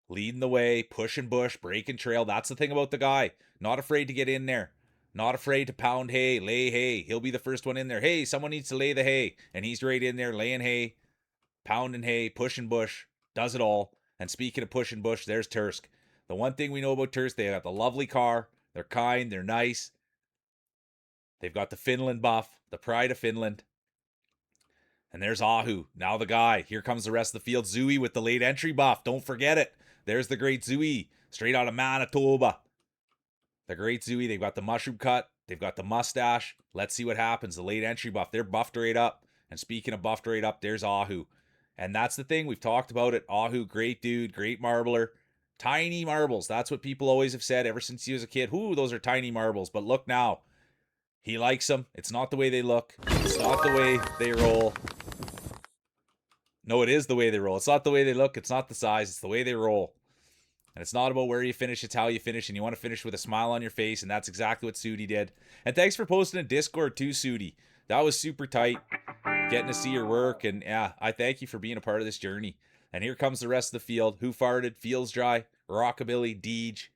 Leading the way, pushing bush, breaking trail. That's the thing about the guy. Not afraid to get in there. Not afraid to pound hay, lay hay. He'll be the first one in there. Hey, someone needs to lay the hay. And he's right in there laying hay, pounding hay, pushing bush. Does it all. And speaking of pushing bush, there's Tursk. The one thing we know about Tursk, they got the lovely car. They're kind. They're nice. They've got the Finland buff, the pride of Finland. And there's Ahu, now the guy. Here comes the rest of the field. Zooey with the late entry buff. Don't forget it. There's the great Zooey, straight out of Manitoba. The great Zooey. They've got the mushroom cut. They've got the mustache. Let's see what happens. The late entry buff. They're buffed right up. And speaking of buffed right up, there's Ahu. And that's the thing. We've talked about it. Ahu, great dude, great marbler. Tiny marbles. That's what people always have said ever since he was a kid. Ooh, those are tiny marbles. But look now. He likes them. It's not the way they look. It's not the way they roll. No, it is the way they roll. It's not the way they look. It's not the size. It's the way they roll. And it's not about where you finish. It's how you finish. And you want to finish with a smile on your face. And that's exactly what Sudi did. And thanks for posting in Discord too, Sudi. That was super tight. Getting to see your work. And yeah, I thank you for being a part of this journey. And here comes the rest of the field. Who farted? Feels Dry. Rockabilly. Deej.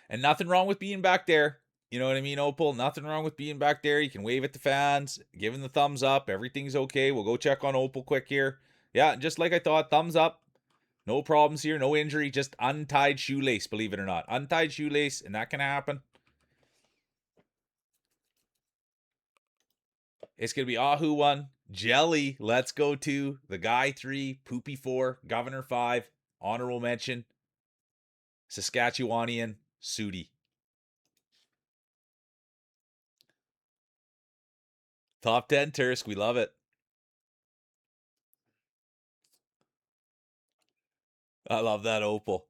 And nothing wrong with being back there. You know what I mean, Opal? Nothing wrong with being back there. You can wave at the fans, giving the thumbs up. Everything's okay. We'll go check on Opal quick here. Yeah, just like I thought, thumbs up. No problems here, no injury, just untied shoelace, believe it or not. Untied shoelace, and that can happen. It's going to be Ahu 1, Jelly, let's go 2, the Guy 3, Poopy 4, Governor 5, honorable mention, Saskatchewanian, Sudi. Top 10 Tursk, we love it. I love that, Opal.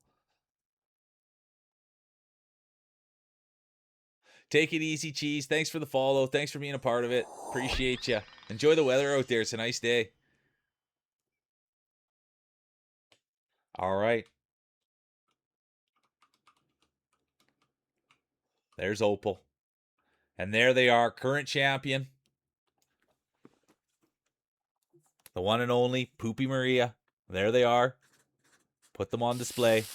Take it easy, cheese. Thanks for the follow. Thanks for being a part of it. Appreciate you. Enjoy the weather out there. It's a nice day. All right. There's Opal. And there they are, current champion. The one and only Poopy Maria. There they are. Put them on display.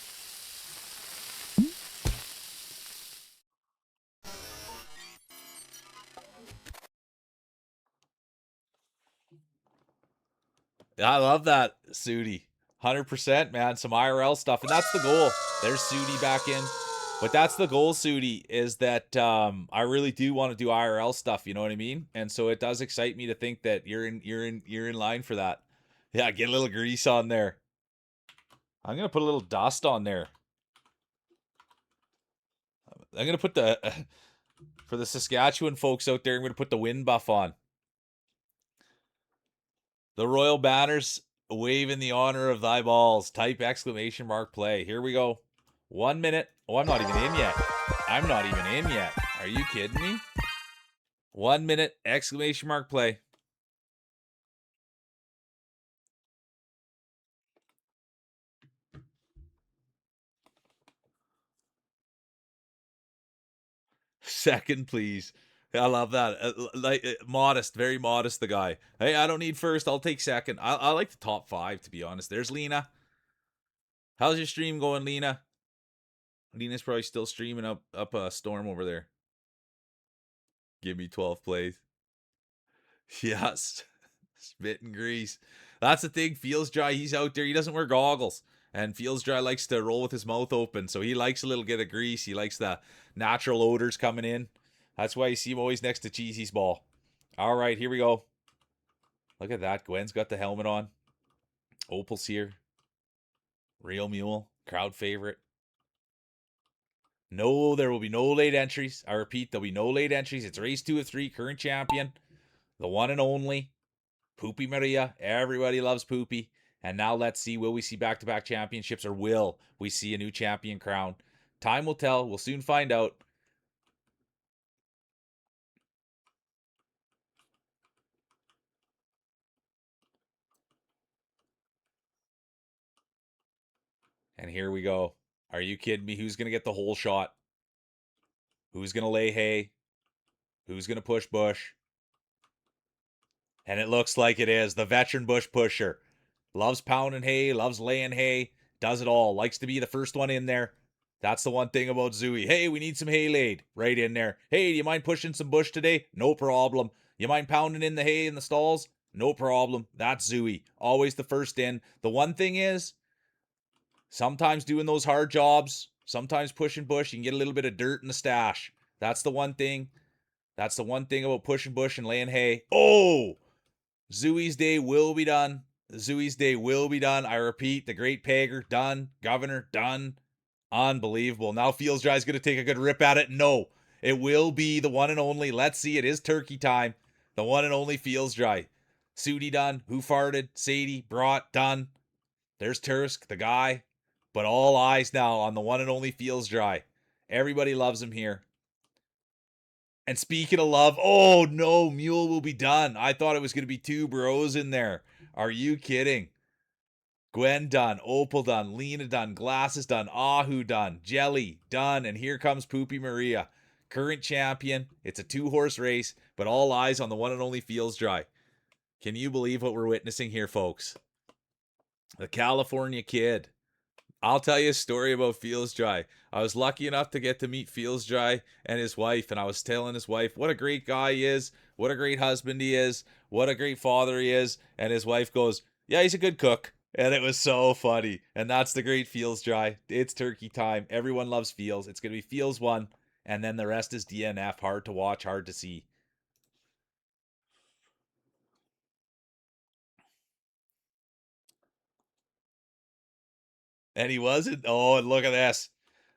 I love that, Sudi. 100%, man. Some IRL stuff. And that's the goal. There's Sudi back in. But that's the goal, Sudi, is that I really do want to do IRL stuff, you know what I mean? And so it does excite me to think that you're in line for that. Yeah, get a little grease on there. I'm gonna put a little dust on there. I'm gonna put the For the Saskatchewan folks out there, I'm going to put the wind buff on. The Royal Banners wave in the honor of thy balls. Type exclamation mark play. Here we go. 1 minute. Oh, I'm not even in yet. I'm not even in yet. Are you kidding me? 1 minute exclamation mark play. Second, please. I love that. Modest, very modest. The guy. Hey, I don't need first. I'll take second. I like the top 5, to be honest. There's Lena. How's your stream going, Lena? Lena's probably still streaming up a storm over there. Give me 12 plays. Yes. Spit and grease. That's the thing. Feels dry. He's out there. He doesn't wear goggles. And Feels Dry likes to roll with his mouth open. So he likes a little bit of grease. He likes the natural odors coming in. That's why you see him always next to Cheesy's ball. All right, here we go. Look at that. Gwen's got the helmet on. Opal's here. Real Mule. Crowd favorite. No, there will be no late entries. I repeat, there'll be no late entries. It's race 2 of 3. Current champion. The one and only. Poopy Maria. Everybody loves Poopy. And now let's see, will we see back-to-back championships or will we see a new champion crown? Time will tell. We'll soon find out. And here we go. Are you kidding me? Who's going to get the whole shot? Who's going to lay hay? Who's going to push Bush? And it looks like it is. The veteran Bush pusher. Loves pounding hay, loves laying hay, does it all. Likes to be the first one in there. That's the one thing about Zooey. Hey, we need some hay laid. Right in there. Hey, do you mind pushing some bush today? No problem. You mind pounding in the hay in the stalls? No problem. That's Zooey. Always the first in. The one thing is, sometimes doing those hard jobs, sometimes pushing bush, you can get a little bit of dirt in the stash. That's the one thing. That's the one thing about pushing bush and laying hay. Oh! Zooey's day will be done. Zooey's day will be done. I repeat, the great Pager, done. Governor, done. Unbelievable. Now Feels Dry's going to take a good rip at it. No, it will be the one and only. Let's see. It is turkey time. The one and only Feels Dry. Sudi done. Who farted? Sadie, brought, done. There's Tursk, the guy. But all eyes now on the one and only Feels Dry. Everybody loves him here. And speaking of love, oh no, Mule will be done. I thought it was going to be 2 bros in there. Are you kidding? Gwen done, Opal done, Lena done, Glasses done, Ahu done, Jelly done, and here comes Poopy Maria. Current champion. It's a 2-horse race, but all eyes on the one and only Feels Dry. Can you believe what we're witnessing here, folks? The California Kid. I'll tell you a story about Feels Dry. I was lucky enough to get to meet Feels Dry and his wife, and I was telling his wife what a great guy he is, what a great husband he is, what a great father he is, and his wife goes, yeah, he's a good cook. And it was so funny. And that's the great Feels Dry. It's turkey time. Everyone loves Feels. It's going to be Feels 1, and then the rest is DNF. Hard to watch, hard to see. And he wasn't. Oh, and look at this.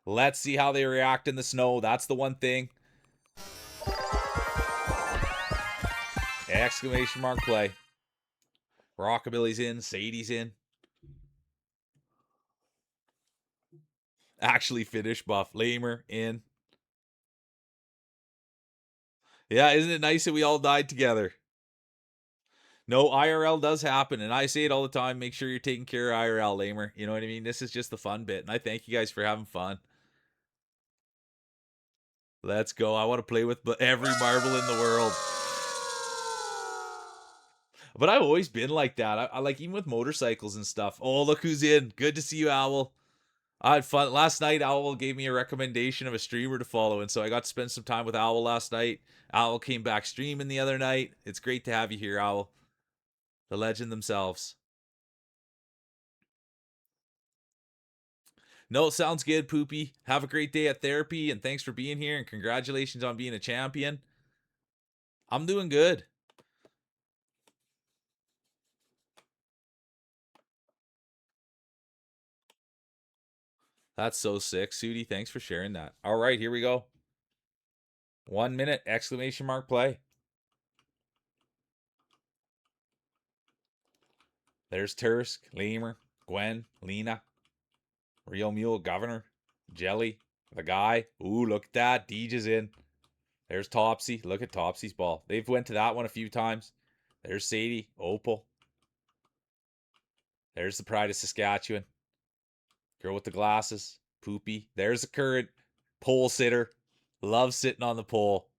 Let's see how they react in the snow. That's the one thing. Exclamation mark play. Rockabilly's in. Sadie's in. Actually finished buff. Lamer in. Yeah, isn't it nice that we all died together? No, IRL does happen, and I say it all the time. Make sure you're taking care of IRL, Lamer. You know what I mean? This is just the fun bit, and I thank you guys for having fun. Let's go. I want to play with every marble in the world. But I've always been like that. I like, even with motorcycles and stuff. Oh, look who's in. Good to see you, Owl. I had fun. Last night, Owl gave me a recommendation of a streamer to follow, and so I got to spend some time with Owl last night. Owl came back streaming the other night. It's great to have you here, Owl. The legend themselves. No, sounds good, Poopy. Have a great day at therapy, and thanks for being here, and congratulations on being a champion. I'm doing good. That's so sick. Sudi, thanks for sharing that. All right, here we go. 1 minute, exclamation mark play. There's Tursk, Lemur, Gwen, Lena, Real Mule, Governor, Jelly, the guy. Ooh, look at that. Deej is in. There's Topsy. Look at Topsy's ball. They've went to that one a few times. There's Sadie, Opal. There's the Pride of Saskatchewan. Girl with the glasses. Poopy. There's the current pole sitter. Love sitting on the pole.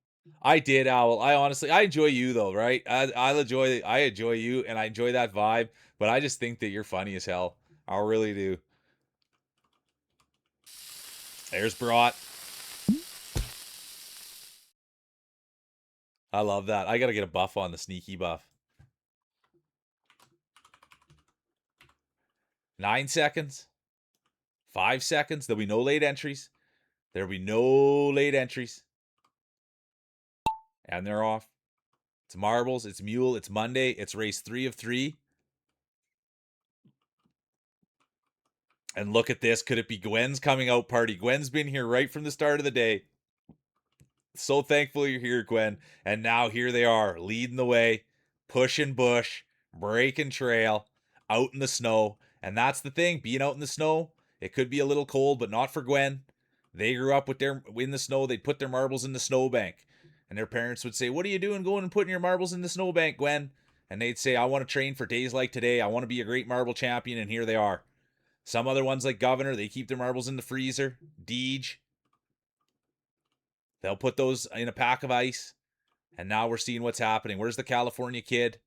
I did, Owl. I enjoy you though, right? I enjoy you, and I enjoy that vibe. But I just think that you're funny as hell. I really do. There's Brought. I love that. I gotta get a buff on the sneaky buff. 9 seconds. 5 seconds. There'll be no late entries. There'll be no late entries. And they're off. It's marbles. It's mule. It's Monday. It's race 3 of 3. And look at this. Could it be Gwen's coming out party? Gwen's been here right from the start of the day. So thankful you're here, Gwen. And now here they are, leading the way, pushing bush, breaking trail, out in the snow. And that's the thing, being out in the snow, it could be a little cold, but not for Gwen. They grew up with their in the snow. They'd put their marbles in the snowbank. And their parents would say, "What are you doing going and putting your marbles in the snowbank, Gwen?" And they'd say, "I want to train for days like today. I want to be a great marble champion." And here they are. Some other ones like Governor, they keep their marbles in the freezer. Deej, they'll put those in a pack of ice. And now we're seeing what's happening. Where's the California kid?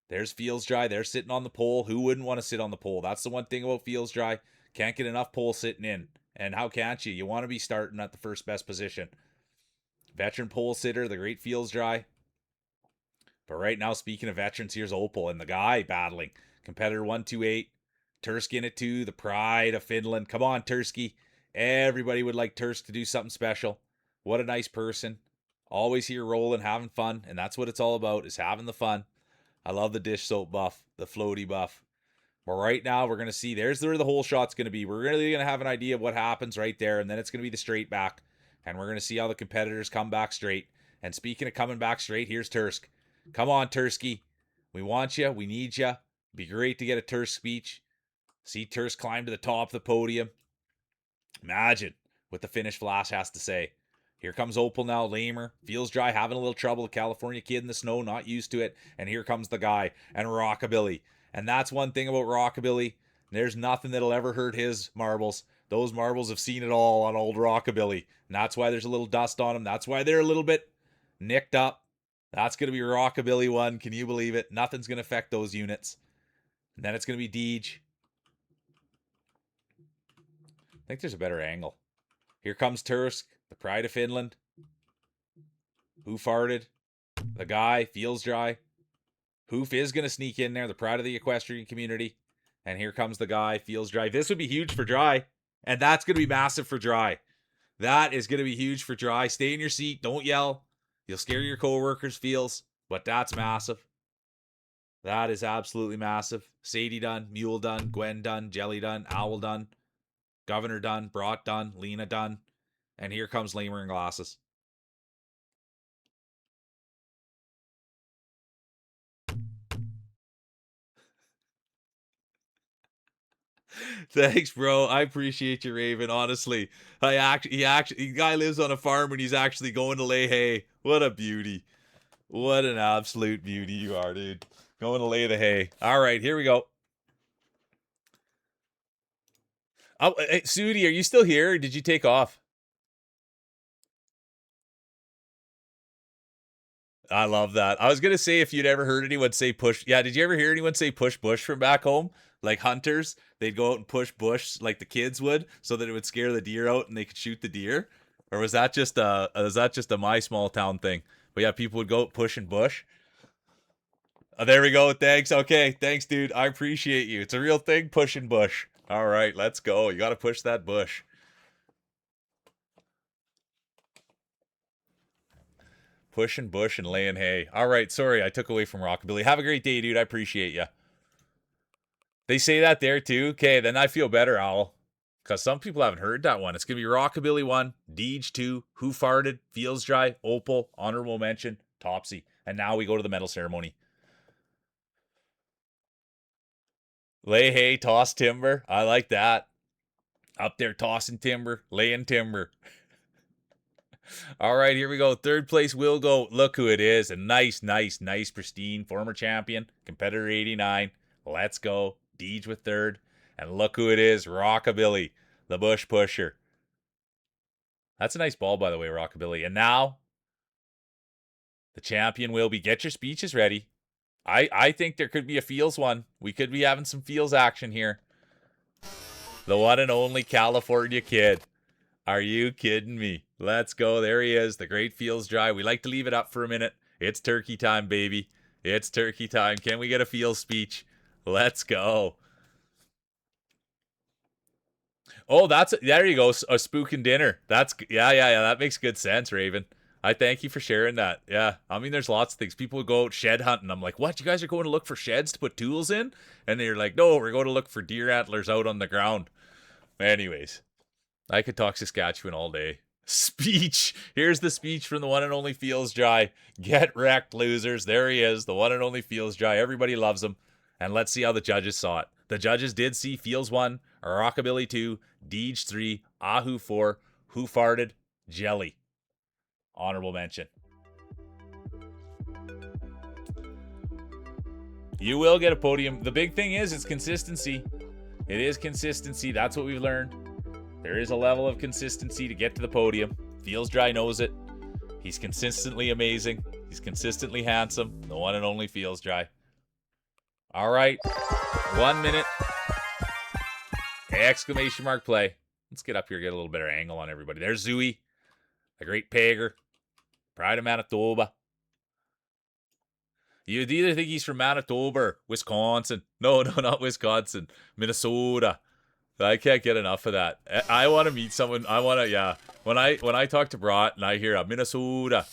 There's Fields Dry. They're sitting on the pole. Who wouldn't want to sit on the pole? That's the one thing about Fields Dry. Can't get enough pole sitting in. And how can't you? You want to be starting at the first best position. Veteran pole sitter, the great Fields Dry. But right now, speaking of veterans, here's Opal and the guy battling. Competitor 128. Tursk in it too. The pride of Finland. Come on, Tursky. Everybody would like Tursk to do something special. What a nice person. Always here rolling, having fun. And that's what it's all about, is having the fun. I love the dish soap buff, the floaty buff. But right now, we're going to see, there's where the whole shot's going to be. We're really going to have an idea of what happens right there, and then it's going to be the straight back. And we're going to see how the competitors come back straight. And speaking of coming back straight, here's Tursk. Come on, Tursky. We want you. We need you. Be great to get a Tursk speech. See Tursk climb to the top of the podium. Imagine what the Finnish Flash has to say. Here comes Opal now, Lamer. Feels dry, having a little trouble. The California kid in the snow, not used to it. And here comes the guy. And Rockabilly. And that's one thing about Rockabilly. There's nothing that'll ever hurt his marbles. Those marbles have seen it all on old Rockabilly. And that's why there's a little dust on them. That's why they're a little bit nicked up. That's going to be Rockabilly 1. Can you believe it? Nothing's going to affect those units. And then it's going to be Deej. I think there's a better angle. Here comes Tursk, the pride of Finland. Who farted? The guy, Feels Dry. Hoof is going to sneak in there, the pride of the equestrian community. And here comes the guy, Feels Dry. This would be huge for Dry. And that's going to be massive for Dry. That is going to be huge for Dry. Stay in your seat. Don't yell. You'll scare your coworkers, Feels. But that's massive. That is absolutely massive. Sadie done. Mule done. Gwen done. Jelly done. Owl done. Governor done. Brought done. Lena done. And here comes Lamer in glasses. Thanks, bro. I appreciate you, Raven. Honestly, the guy lives on a farm and he's actually going to lay hay. What a beauty! What an absolute beauty you are, dude. Going to lay the hay. All right, here we go. Oh, hey, Sudi, are you still here? Or did you take off? I love that. I was gonna say if you'd ever heard anyone say push. Yeah, did you ever hear anyone say push bush from back home? Like hunters, they'd go out and push bush like the kids would, so that it would scare the deer out and they could shoot the deer. Or was that just a my small town thing? But yeah, people would go out pushing bush. There we go. Thanks. Okay, thanks, dude. I appreciate you. It's a real thing, pushing bush. All right, let's go. You got to push that bush. Pushing bush and laying hay. All right, sorry, I took away from Rockabilly. Have a great day, dude. I appreciate you. They say that there too? Okay, then I feel better, Owl. Because some people haven't heard that one. It's going to be Rockabilly 1, Deej 2, Who Farted, Feels Dry, Opal, Honorable Mention, Topsy. And now we go to the medal ceremony. Lay hay, toss timber. I like that. Up there tossing timber, laying timber. All right, here we go. Third place will go. Look who it is. A nice, pristine former champion, competitor 89. Let's go. Deej with third. And look who it is. Rockabilly, the bush pusher. That's a nice ball, by the way, Rockabilly. And now, the champion will be. Get your speeches ready. I think there could be a feels one. We could be having some feels action here. The one and only California kid. Are you kidding me? Let's go. There he is. The great feels dry. We like to leave it up for a minute. It's turkey time, baby. It's turkey time. Can we get a feels speech? Let's go. Oh, there you go. A spooking dinner. Yeah. That makes good sense, Raven. I thank you for sharing that. Yeah. I mean, there's lots of things. People would go out shed hunting. I'm like, what? You guys are going to look for sheds to put tools in? And they're like, no, we're going to look for deer antlers out on the ground. Anyways, I could talk Saskatchewan all day. Speech. Here's the speech from the one and only Feels Dry. Get wrecked, losers. There he is. The one and only Feels Dry. Everybody loves him. And let's see how the judges saw it. The judges did see Feels 1, Rockabilly 2, Deej 3, Ahu 4, Who Farted, Jelly. Honorable mention. You will get a podium. The big thing is it's consistency. It is consistency. That's what we've learned. There is a level of consistency to get to the podium. Feels Dry knows it. He's consistently amazing. He's consistently handsome. The one and only Feels Dry. All right. 1 minute. Exclamation mark play. Let's get up here, get a little better angle on everybody. There's Zooey, the great Pager. Pride of Manitoba. You'd either think he's from Manitoba or Wisconsin. No, not Wisconsin. Minnesota. I can't get enough of that. I want to meet someone. Yeah. When I talk to Brat and I hear Minnesota,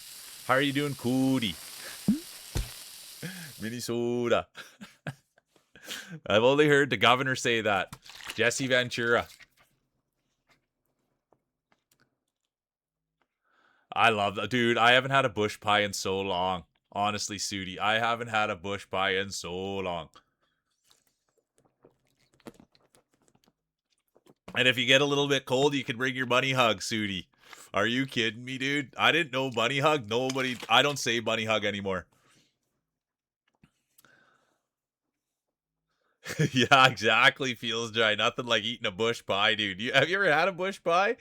how are you doing, Cody? Minnesota. I've only heard the governor say that. Jesse Ventura. I love that. Dude, I haven't had a bush pie in so long. Honestly, Sudi, I haven't had a bush pie in so long. And if you get a little bit cold, you can bring your bunny hug, Sudi. Are you kidding me, dude? I didn't know bunny hug. I don't say bunny hug anymore. Yeah, exactly. Feels dry. Nothing like eating a bush pie, dude. Have you ever had a bush pie?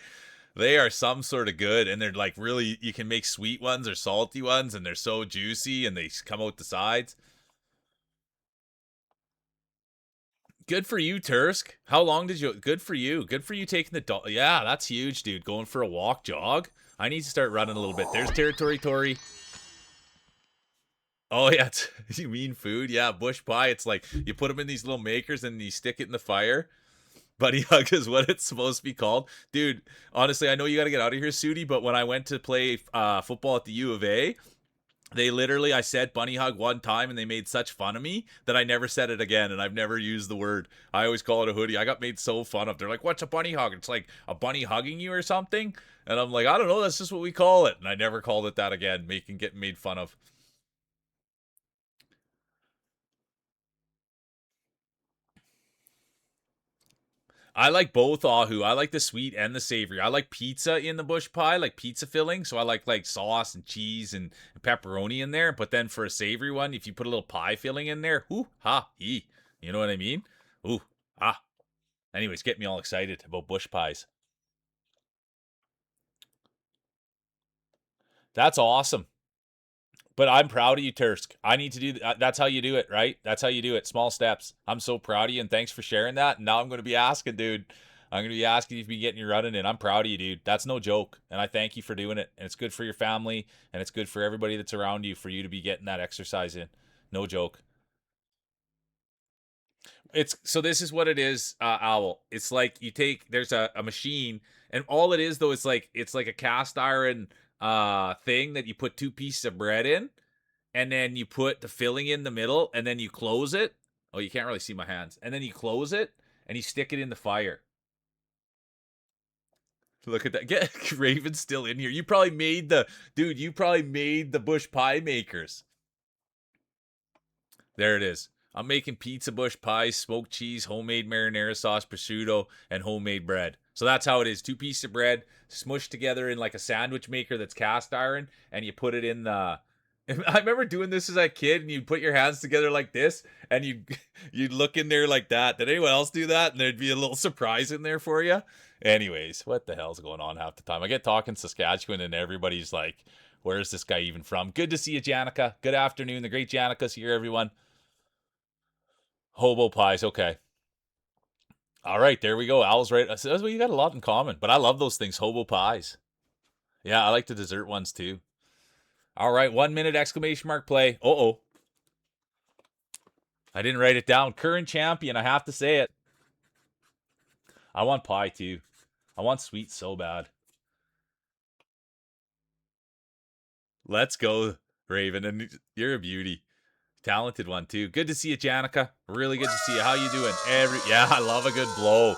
They are some sort of good, and they're like really, you can make sweet ones or salty ones, and they're so juicy, and they come out the sides. Good for you, Tursk. How long did you? Good for you. Good for you taking the dog. Yeah, that's huge, dude. Going for a walk, jog. I need to start running a little bit. There's Territory Tory. Oh yeah, you mean food? Yeah, bush pie. It's like you put them in these little makers and you stick it in the fire. Bunny hug is what it's supposed to be called, dude. Honestly, I know you got to get out of here, Sudi. But when I went to play football at the U of A, I said bunny hug one time and they made such fun of me that I never said it again, and I've never used the word. I always call it a hoodie. I got made so fun of. They're like, what's a bunny hug? It's like a bunny hugging you or something. And I'm like, I don't know, that's just what we call it. And I never called it that again, getting made fun of. I like both Ahu. I like the sweet and the savory. I like pizza in the bush pie, like pizza filling. So I like sauce and cheese and pepperoni in there. But then for a savory one, if you put a little pie filling in there, ooh, ha, ee. You know what I mean? Ooh, ah. Anyways, get me all excited about bush pies. That's awesome. But I'm proud of you, Tursk. I need to do that's how you do it, right? That's how you do it. Small steps. I'm so proud of you, and thanks for sharing that. And now I'm going to be asking, dude. I'm going to be asking if you be getting your running in. I'm proud of you, dude. That's no joke. And I thank you for doing it. And it's good for your family, and it's good for everybody that's around you for you to be getting that exercise in. No joke. It's so this is what it is, Owl. It's like there's a machine, and all it is though is like it's like a cast iron thing that you put two pieces of bread in, and then you put the filling in the middle, and then you close it. Oh, you can't really see my hands. And then you close it, and you stick it in the fire. Look at that. Get Raven's still in here. You probably made the dude. You probably made the bush pie makers. There it is. I'm making pizza bush pies, smoked cheese, homemade marinara sauce, prosciutto, and homemade bread. So that's how it is. 2 pieces of bread smushed together in like a sandwich maker that's cast iron, and you put it in the. I remember doing this as a kid, and you'd put your hands together like this, and you'd look in there like that. Did anyone else do that? And there'd be a little surprise in there for you. Anyways, what the hell's going on half the time? I get talking Saskatchewan, and everybody's like, "Where's this guy even from?" Good to see you, Janica. Good afternoon. The great Janica's here, everyone. Hobo pies, okay. All right, there we go. Al's right. So you got a lot in common, but I love those things, hobo pies. Yeah, I like the dessert ones too. All right, 1 minute exclamation mark play. Uh-oh. I didn't write it down. Current champion, I have to say it. I want pie too. I want sweet so bad. Let's go, Raven, and you're a beauty. Talented one too. Good to see you, Janica. Really good to see you. How you doing? Yeah, I love a good blow.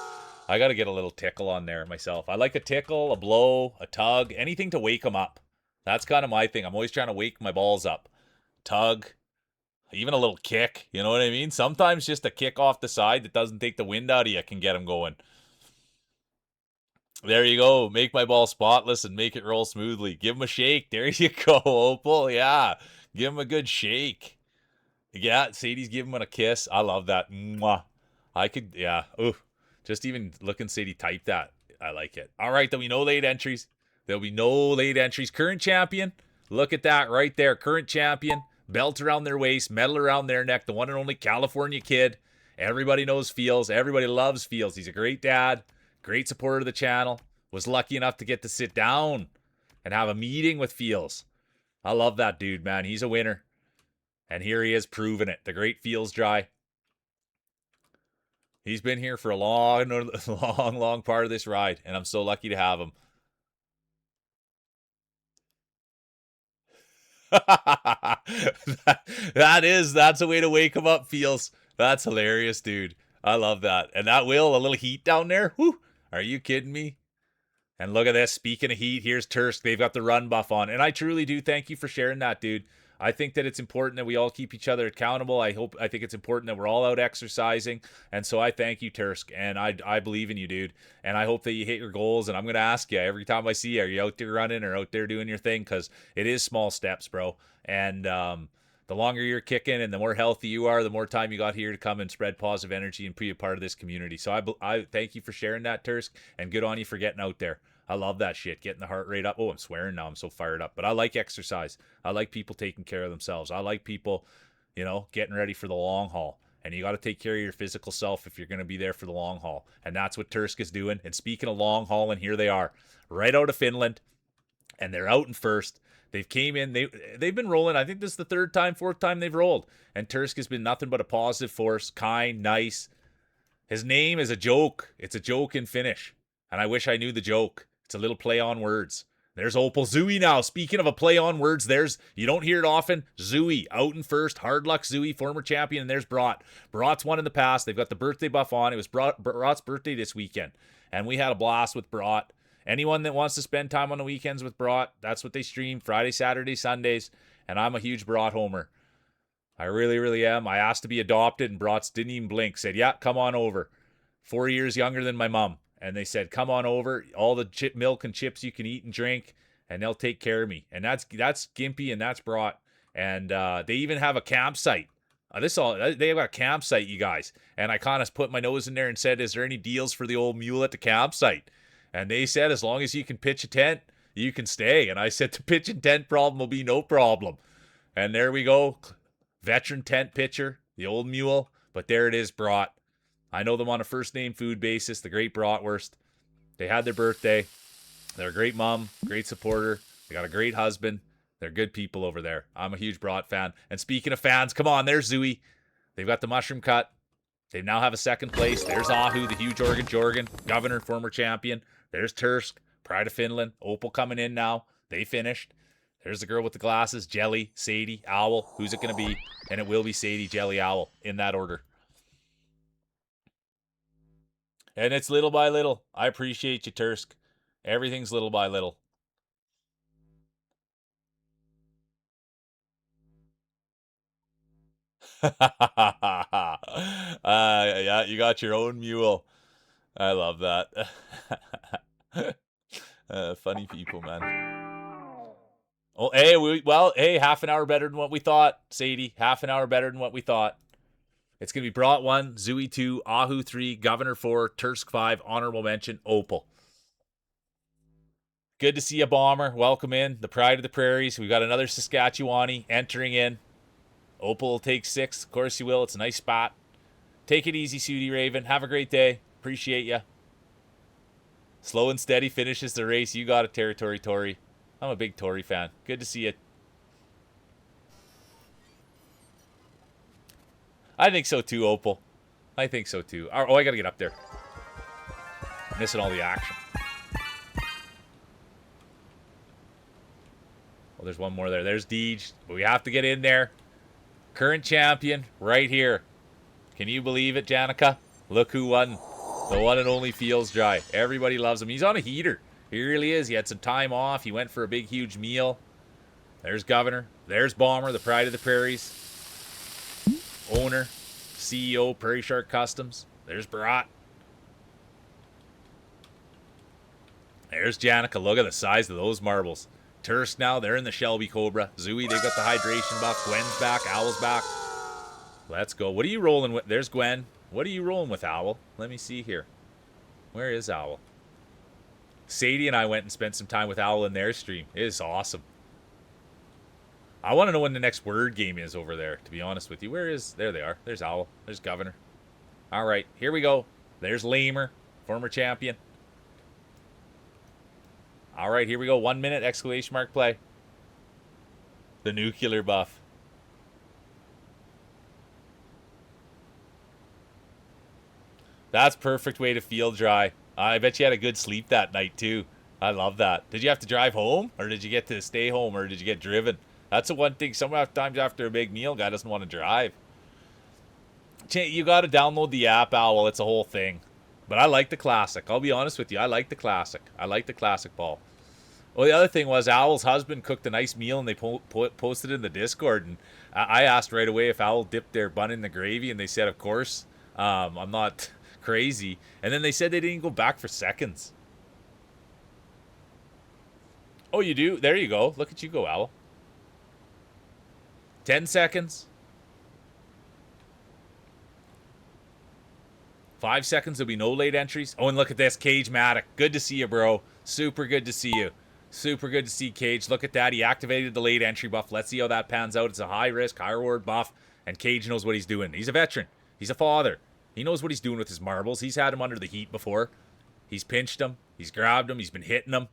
I got to get a little tickle on there myself. I like a tickle, a blow, a tug, anything to wake them up. That's kind of my thing. I'm always trying to wake my balls up. Tug, even a little kick. You know what I mean? Sometimes just a kick off the side that doesn't take the wind out of you can get them going. There you go. Make my ball spotless and make it roll smoothly. Give him a shake. There you go, Opal. Yeah. Give him a good shake. Yeah, Sadie's giving him a kiss. I love that. Mwah. I could, yeah. Ooh, just even looking Sadie type that. I like it. All right, there'll be no late entries. There'll be no late entries. Current champion. Look at that right there. Current champion. Belt around their waist, medal around their neck. The one and only California kid. Everybody knows Fields. Everybody loves Fields. He's a great dad. Great supporter of the channel. Was lucky enough to get to sit down and have a meeting with Fields. I love that dude, man. He's a winner. And here he is proving it. The great Fields Dry. He's been here for a long, long part of this ride, and I'm so lucky to have him. That's a way to wake him up, Fields. That's hilarious, dude. I love that. And that will, a little heat down there. Whew. Are you kidding me? And look at this. Speaking of heat, here's Tursk. They've got the run buff on. And I truly do thank you for sharing that, dude. I think that it's important that we all keep each other accountable. I think it's important that we're all out exercising. And so I thank you, Tursk. And I believe in you, dude. And I hope that you hit your goals. And I'm going to ask you every time I see you, are you out there running or out there doing your thing? Because it is small steps, bro. And the longer you're kicking and the more healthy you are, the more time you got here to come and spread positive energy and be a part of this community. So I thank you for sharing that, Tursk. And good on you for getting out there. I love that shit, getting the heart rate up. Oh, I'm swearing now. I'm so fired up. But I like exercise. I like people taking care of themselves. I like people, getting ready for the long haul. And you got to take care of your physical self if you're going to be there for the long haul. And that's what Tursk is doing. And speaking of long haul, and here they are, right out of Finland. And they're out in first. They've came in. They've been rolling. I think this is the third time, fourth time they've rolled. And Tursk has been nothing but a positive force, kind, nice. His name is a joke. It's a joke in Finnish. And I wish I knew the joke. It's a little play on words. There's Opal Zooey now. Speaking of a play on words, you don't hear it often. Zooey out in first. Hard luck Zooey, former champion. And there's Brat. Brat's won in the past. They've got the birthday buff on. It was Brat's birthday this weekend. And we had a blast with Brat. Anyone that wants to spend time on the weekends with Brat, that's what they stream. Friday, Saturday, Sundays. And I'm a huge Brat homer. I really, really am. I asked to be adopted, and Brat's didn't even blink. Said, yeah, come on over. 4 years younger than my mom. And they said, come on over, all the milk and chips you can eat and drink, and they'll take care of me. And that's Gimpy, and that's Brat. And they even have a campsite. They've got a campsite, you guys. And I kind of put my nose in there and said, is there any deals for the old mule at the campsite? And they said, as long as you can pitch a tent, you can stay. And I said, the pitch and tent problem will be no problem. And there we go. Veteran tent pitcher, the old mule. But there it is, Brat. I know them on a first-name food basis, the great Bratwurst. They had their birthday. They're a great mom, great supporter. They got a great husband. They're good people over there. I'm a huge Brat fan. And speaking of fans, come on, there's Zooey. They've got the mushroom cut. They now have a second place. There's Ahu, the huge Oregon Jorgen, governor, former champion. There's Tursk, Pride of Finland. Opal coming in now. They finished. There's the girl with the glasses, Jelly, Sadie, Owl. Who's it going to be? And it will be Sadie, Jelly, Owl, in that order. And it's little by little. I appreciate you, Tursk. Everything's little by little. Yeah, you got your own mule. I love that. Funny people, man. Oh, hey, half an hour better than what we thought, Sadie. Half an hour better than what we thought. It's going to be Brought 1, Zooey 2, Ahu 3, Governor 4, Tursk 5, Honorable Mention, Opal. Good to see you, Bomber. Welcome in. The pride of the prairies. We've got another Saskatchewani entering in. Opal will take 6. Of course you will. It's a nice spot. Take it easy, Sudie Raven. Have a great day. Appreciate you. Slow and steady finishes the race. You got it, Territory Tory. I'm a big Tory fan. Good to see you. I think so too, Opal. I think so too. Oh, I gotta get up there. Missing all the action. Well, there's one more there. There's Deej. But we have to get in there. Current champion right here. Can you believe it, Janica? Look who won. The one and only Feels Dry. Everybody loves him. He's on a heater. He really is. He had some time off. He went for a big, huge meal. There's Governor. There's Bomber, the pride of the prairies. Owner, CEO, Prairie Shark Customs. There's Barat. There's Janica. Look at the size of those marbles. Tursk now, they're in the Shelby Cobra. Zooey, they've got the hydration buff. Gwen's back. Owl's back. Let's go. What are you rolling with? There's Gwen. What are you rolling with, Owl? Let me see here. Where is Owl? Sadie and I went and spent some time with Owl in their stream. It is awesome. I want to know when the next word game is over there, to be honest with you. Where is... There they are. There's Owl. There's Governor. All right. Here we go. There's Lamer, former champion. All right. Here we go. 1 minute, exclamation mark play. The nuclear buff. That's perfect way to feel dry. I bet you had a good sleep that night, too. I love that. Did you have to drive home? Or did you get to stay home? Or did you get driven? That's the one thing. Sometimes after a big meal, guy doesn't want to drive. You got to download the app, Owl. It's a whole thing. But I like the classic. I'll be honest with you. I like the classic. I like the classic ball. Well, the other thing was Owl's husband cooked a nice meal and they posted it in the Discord. And I asked right away if Owl dipped their bun in the gravy. And they said, of course. I'm not... crazy. And then they said they didn't go back for seconds. Oh, you do? There you go. Look at you go, Owl. 10 seconds. 5 seconds. There'll be no late entries. Oh, and look at this. Cage Maddock. Good to see you, bro. Super good to see you. Super good to see Cage. Look at that. He activated the late entry buff. Let's see how that pans out. It's a high risk, high reward buff. And Cage knows what he's doing. He's a veteran. He's a father. He knows what he's doing with his marbles. He's had him under the heat before. He's pinched him. He's grabbed him. He's been hitting him.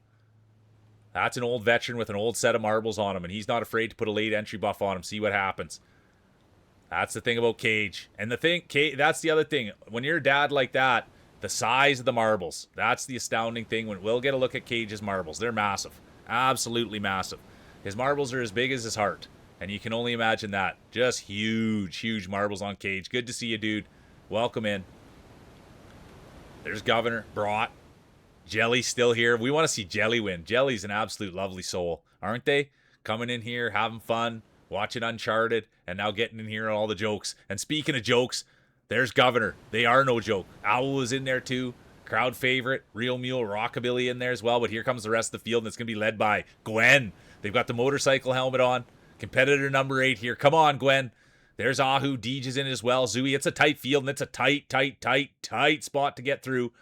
That's an old veteran with an old set of marbles on him, and he's not afraid to put a late entry buff on him. See what happens. That's the thing about Cage. And that's the other thing. When you're a dad like that, the size of the marbles, that's the astounding thing. When we'll get a look at Cage's marbles. They're massive. Absolutely massive. His marbles are as big as his heart. And you can only imagine that. Just huge, huge marbles on Cage. Good to see you, dude. Welcome in. There's Governor, Brought. Jelly's still here. We want to see Jelly win. Jelly's an absolute lovely soul, aren't they? Coming in here, having fun, watching Uncharted, and now getting in here on all the jokes. And speaking of jokes, there's Governor. They are no joke. Owl was in there too. Crowd favorite. Real Mule Rockabilly in there as well. But here comes the rest of the field, and it's going to be led by Gwen. They've got the motorcycle helmet on. Competitor number 8 here. Come on, Gwen. There's Ahu. Deej is in as well. Zooey, it's a tight field, and it's a tight spot to get through.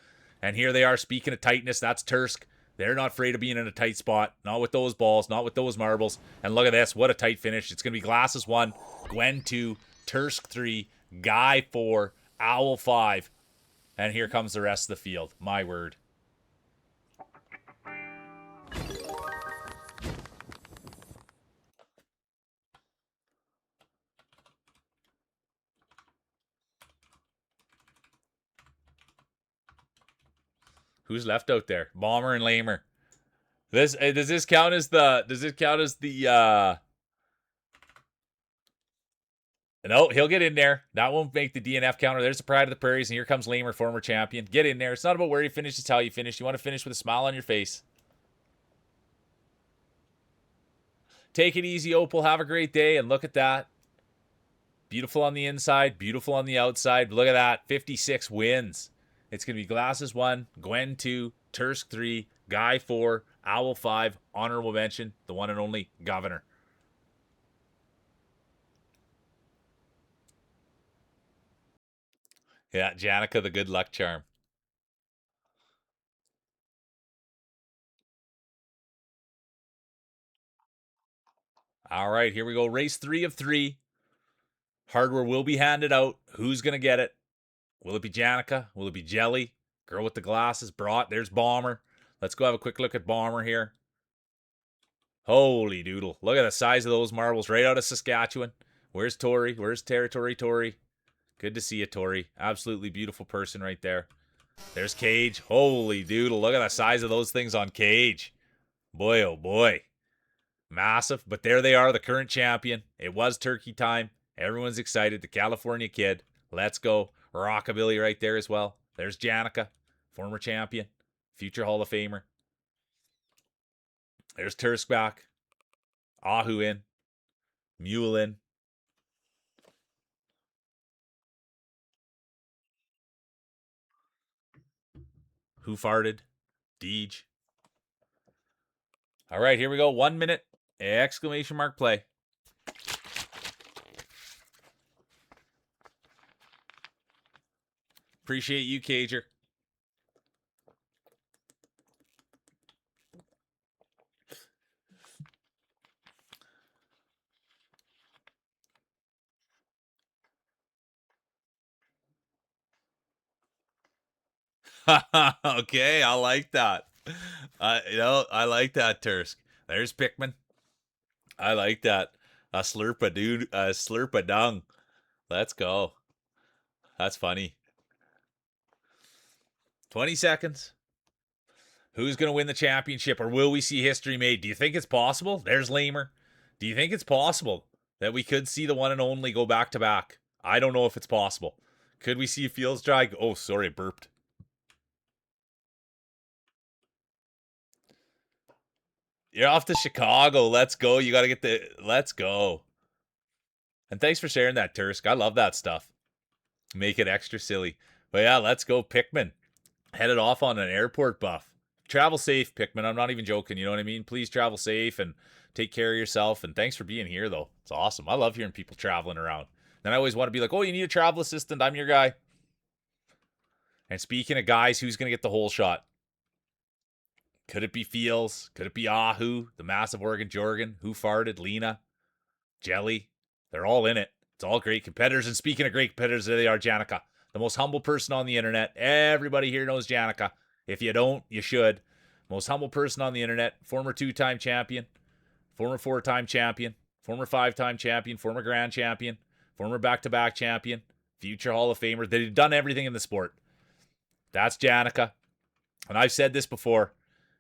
And here they are. Speaking of tightness, that's Tursk. They're not afraid of being in a tight spot. Not with those balls. Not with those marbles. And look at this. What a tight finish. It's going to be Glasses 1, Gwen 2, Tursk 3, Guy 4, Owl 5. And here comes the rest of the field. My word. Who's left out there? Bomber and Lamer. Does this count as the No, he'll get in there. That won't make the DNF counter. There's the Pride of the Prairies, and here comes Lamer, former champion. Get in there. It's not about where you finish, it's how you finish. You want to finish with a smile on your face. Take it easy, Opal. Have a great day, and look at that. Beautiful on the inside, beautiful on the outside. Look at that. 56 wins. It's going to be Glasses 1, Gwen 2, Tursk 3, Guy 4, Owl 5, honorable mention, the one and only Governor. Yeah, Janica, the good luck charm. All right, here we go. Race 3 of 3. Hardware will be handed out. Who's going to get it? Will it be Janica? Will it be Jelly? Girl with the glasses brought. There's Bomber. Let's go have a quick look at Bomber here. Holy doodle. Look at the size of those marbles right out of Saskatchewan. Where's Tori? Where's Territory Tori? Good to see you, Tori. Absolutely beautiful person right there. There's Cage. Holy doodle. Look at the size of those things on Cage. Boy, oh boy. Massive. But there they are, the current champion. It was turkey time. Everyone's excited. The California Kid. Let's go. Rockabilly right there as well. There's Janica, former champion, future Hall of Famer. There's Tursk back. Ahu in. Mule in. Who farted? Deej. All right, here we go. 1 minute. Exclamation mark play. Appreciate you, Cager. Okay, I like that. I like that, Tursk. There's Pikmin. I like that. A slurpa dude, a slurpa dung. Let's go. That's funny. 20 seconds. Who's going to win the championship, or will we see history made? Do you think it's possible? There's Lamer. Do you think it's possible that we could see the one and only go back to back? I don't know if it's possible. Could we see Fields drag? Oh, sorry, burped. You're off to Chicago. Let's go. You got to get the. Let's go. And thanks for sharing that, Tursk. I love that stuff. Make it extra silly. But yeah, let's go, Pikmin. Headed off on an airport buff. Travel safe, Pikmin. I'm not even joking. You know what I mean? Please travel safe and take care of yourself. And thanks for being here, though. It's awesome. I love hearing people traveling around. And I always want to be like, oh, you need a travel assistant? I'm your guy. And speaking of guys, who's going to get the whole shot? Could it be Fields? Could it be Ahu, the massive Oregon Jorgen? Who farted? Lena? Jelly? They're all in it. It's all great competitors. And speaking of great competitors, there they are, Janica. The most humble person on the internet. Everybody here knows Janica. If you don't, you should. Most humble person on the internet. Former 2-time champion. Former 4-time champion. Former 5-time champion. Former grand champion. Former back-to-back champion. Future Hall of Famer. They've done everything in the sport. That's Janica. And I've said this before.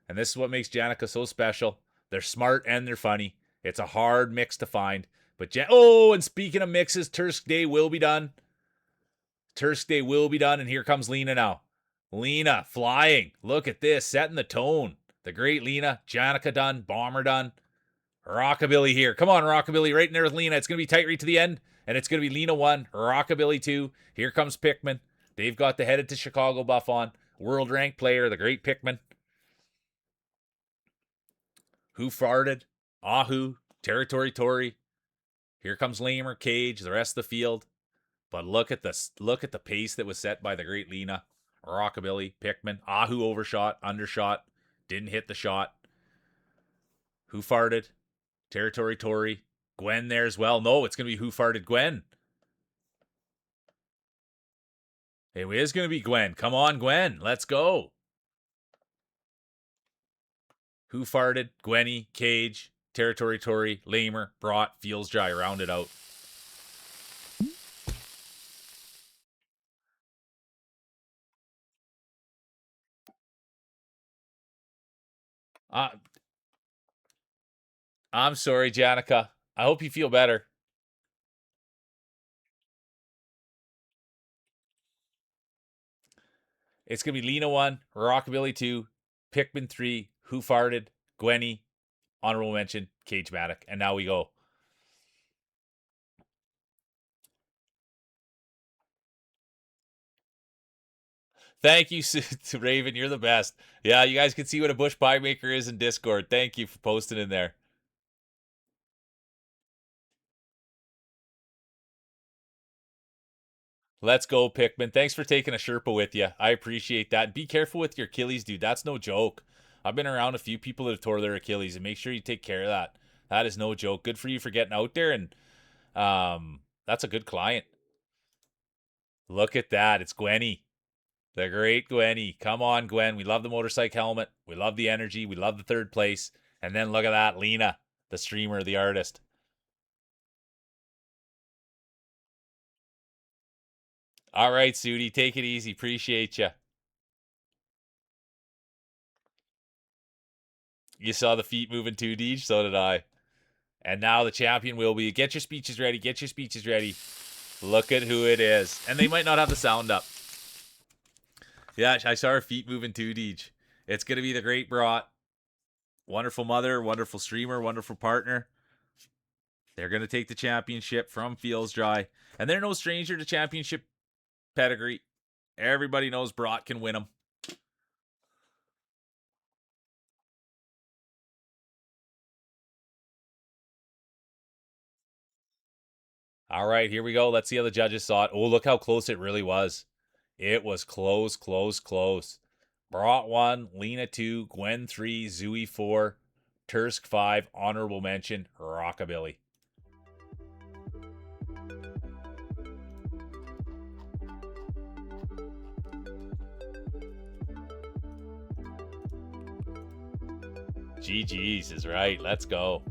And this is what makes Janica so special. They're smart and they're funny. It's a hard mix to find. But and speaking of mixes, Tursk Day will be done. Tursk Day will be done, and here comes Lena now. Lena flying. Look at this, setting the tone. The great Lena. Janica done. Bomber done. Rockabilly here. Come on, Rockabilly, right in there with Lena. It's going to be tight right to the end, and it's going to be Lena 1, Rockabilly 2. Here comes Pikmin. They've got the headed to Chicago buff on. World ranked player, the great Pikmin. Who farted? Ahu. Territory Tori. Here comes Lamer, Cage, the rest of the field. But look at the pace that was set by the great Lena. Rockabilly, Pikmin. Ahu overshot, undershot, didn't hit the shot. Who farted? Territory Tori. Gwen there as well. No, it's going to be Who Farted Gwen. It is going to be Gwen. Come on, Gwen. Let's go. Who Farted? Gwenny, Cage, Territory Tori, Lamer, Brought, Feels Dry, rounded out. I'm sorry, Janica. I hope you feel better. It's going to be Lena 1, Rockabilly 2, Pikmin 3, Who Farted, Gwenny, honorable mention, Cage Matic. And now we go. Thank you, to Raven. You're the best. Yeah, you guys can see what a bush pie maker is in Discord. Thank you for posting in there. Let's go, Pikmin. Thanks for taking a Sherpa with you. I appreciate that. Be careful with your Achilles, dude. That's no joke. I've been around a few people that have tore their Achilles, and make sure you take care of that. That is no joke. Good for you for getting out there, and that's a good client. Look at that. It's Gwenny. The great Gwenny. Come on, Gwen. We love the motorcycle helmet. We love the energy. We love the third place. And then look at that, Lena, the streamer, the artist. All right, Sudi, take it easy. Appreciate you. You saw the feet moving too, Deej? So did I. And now the champion will be. Get your speeches ready. Get your speeches ready. Look at who it is. And they might not have the sound up. Yeah, I saw her feet moving too, Deej. It's going to be the great Brat. Wonderful mother, wonderful streamer, wonderful partner. They're going to take the championship from Feels Dry. And they're no stranger to championship pedigree. Everybody knows Brat can win them. All right, here we go. Let's see how the judges saw it. Oh, look how close it really was. It was close, close, close. Brat 1, Lena 2, Gwen 3, Zooey 4, Tursk 5, honorable mention, Rockabilly. GG's is right. Let's go.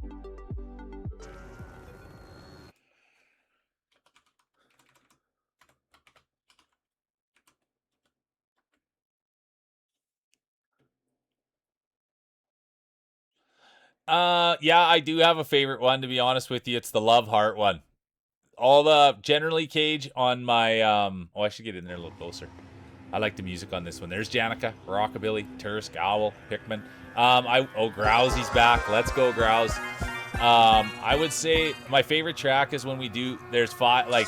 Yeah, I do have a favorite one, to be honest with you. It's the Love Heart one. All the generally Cage on my oh, I should get in there a little closer. I like the music on this one. There's Janica, Rockabilly, Tursk, Owl, Pikmin. Growsy's back. Let's go, Grouse. I would say my favorite track is when we do, there's 5, like,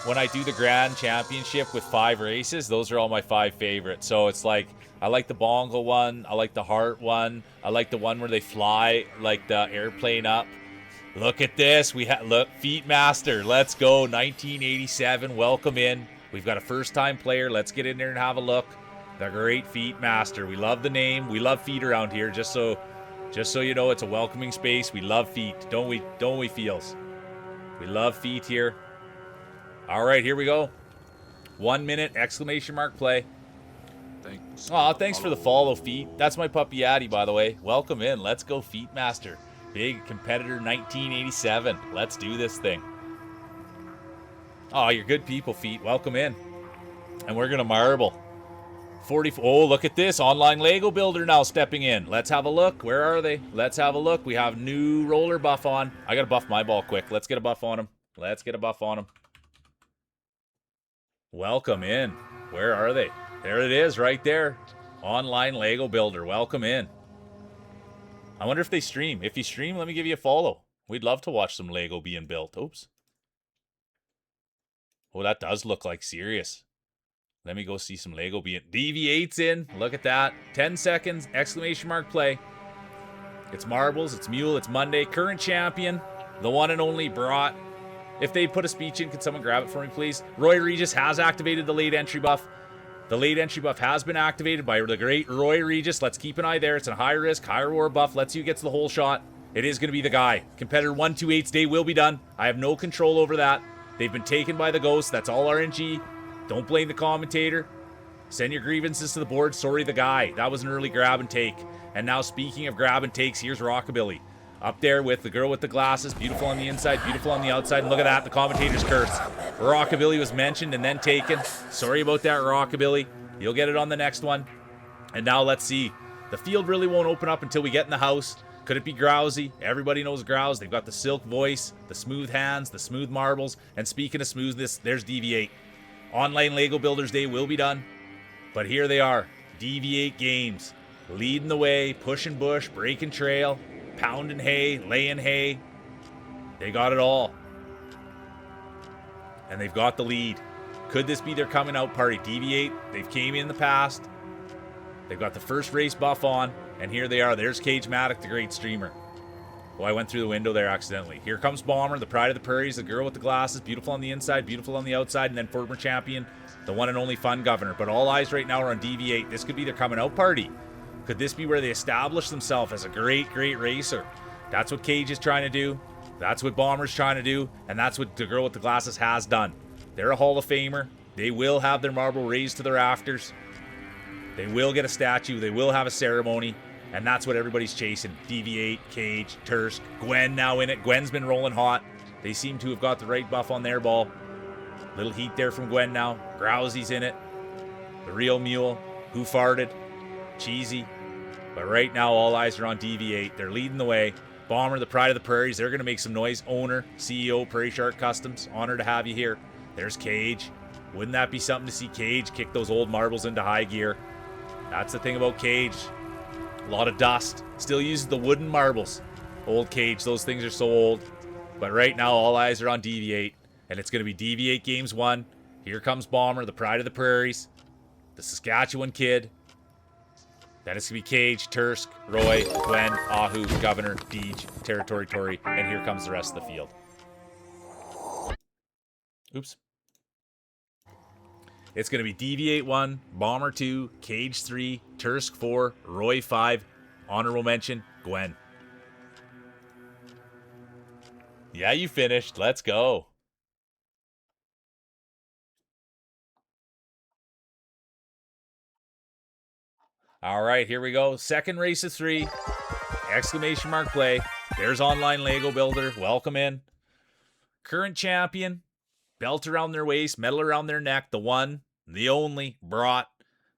when I do the Grand Championship with 5 races, those are all my 5 favorites. So it's like, I like the Bongo one, I like the Heart one, I like the one where they fly, like the airplane up. Look at this. Look, Feet Master. Let's go. 1987. Welcome in. We've got a first-time player. Let's get in there and have a look. The great Feet Master. We love the name. We love feet around here. Just so you know, it's a welcoming space. We love feet, don't we? Don't we, Feels? We love feet here. All right, here we go. 1 minute exclamation mark play. Thanks. Aw, thanks for the follow, Feet. That's my puppy Addie, by the way. Welcome in. Let's go, Feet Master. Big competitor 1987. Let's do this thing. Oh, you're good people, Feet. Welcome in. And we're going to marble. 40. Oh, look at this. Online Lego builder now stepping in. Let's have a look. Where are they? Let's have a look. We have new roller buff on. I got to buff my ball quick. Let's get a buff on him. Let's get a buff on him. Welcome in. Where are they? There it is right there. Online Lego builder. Welcome in. I wonder if they stream. If you stream, let me give you a follow. We'd love to watch some Lego being built. Oops. Oh, that does look like serious. Let me go see some Lego being... DV8's in. Look at that. 10 seconds. Exclamation mark play. It's Marbles. It's Mule. It's Monday. Current champion. The one and only Brat. If they put a speech in, can someone grab it for me, please? Roy Regis has activated the late entry buff. The late entry buff has been activated by the great Roy Regis. Let's keep an eye there. It's a high risk, high reward buff. Let's see who gets the whole shot. It is going to be the guy. Competitor 128's day will be done. I have no control over that. They've been taken by the ghost. That's all RNG. Don't blame the commentator. Send your grievances to the board. Sorry, the guy. That was an early grab and take. And now, speaking of grab and takes, here's Rockabilly. Up there with the girl with the glasses. Beautiful on the inside, beautiful on the outside. And look at that, the commentator's curse. Rockabilly was mentioned and then taken. Sorry about that, Rockabilly. You'll get it on the next one. And now let's see. The field really won't open up until we get in the house. Could it be Grousy? Everybody knows Grouse. They've got the silk voice, the smooth hands, the smooth marbles. And speaking of smoothness, there's DV8. Online Lego Builders Day will be done. But here they are, Deviate Games, leading the way, pushing bush, breaking trail, pounding hay, laying hay. They got it all. And they've got the lead. Could this be their coming out party? Deviate, they've came in the past. They've got the first race buff on, and here they are. There's Cage Maddock, the great streamer. Oh, I went through the window there accidentally. Here comes Bomber, the pride of the prairies, the girl with the glasses, beautiful on the inside, beautiful on the outside, and then former champion, the one and only Fun Governor. But all eyes right now are on Deviate. This could be their coming out party. Could this be where they establish themselves as a great, great racer? That's what Cage is trying to do. That's what Bomber's trying to do. And that's what the girl with the glasses has done. They're a Hall of Famer. They will have their marble raised to the rafters. They will get a statue. They will have a ceremony. And that's what everybody's chasing. Deviate, Cage, Tursk, Gwen now in it. Gwen's been rolling hot. They seem to have got the right buff on their ball. Little heat there from Gwen now. Growsy's in it. The real mule. Who farted? Cheesy. But right now, all eyes are on Deviate. They're leading the way. Bomber, the pride of the prairies. They're going to make some noise. Owner, CEO, Prairie Shark Customs. Honor to have you here. There's Cage. Wouldn't that be something to see Cage kick those old marbles into high gear? That's the thing about Cage. A lot of dust. Still uses the wooden marbles. Old Cage. Those things are so old. But right now, all eyes are on Deviate. And it's going to be Deviate Games 1. Here comes Bomber, the pride of the prairies. The Saskatchewan kid. Then it's going to be Cage, Tursk, Roy, Gwen, Ahu, Governor, Deej, Territory Tory. And here comes the rest of the field. Oops. It's going to be Deviate 1, Bomber 2, Cage 3, Tursk 4, Roy 5, honorable mention, Gwen. Yeah, you finished. Let's go. All right, here we go. Second race of 3. Exclamation mark play. There's online Lego Builder. Welcome in. Current champion. Belt around their waist, medal around their neck. The one, the only, brought.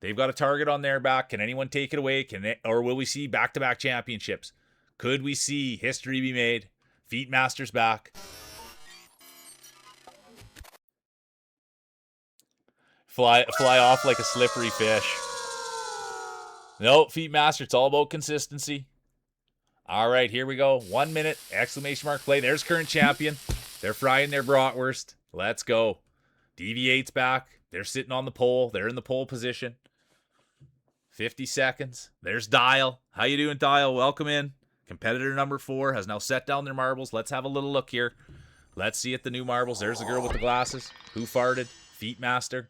They've got a target on their back. Can anyone take it away? Or will we see back-to-back championships? Could we see history be made? Feet Master's back. Fly off like a slippery fish. Nope, Feet Master, it's all about consistency. All right, here we go. 1 minute, exclamation mark play. There's current champion. They're frying their bratwurst. Let's go. Deviate's back. They're sitting on the pole. They're in the pole position. 50 seconds. There's Dial. How you doing, Dial? Welcome in. Competitor number 4 has now set down their marbles. Let's have a little look here. Let's see at the new marbles. There's the girl with the glasses. Who farted? Feet Master.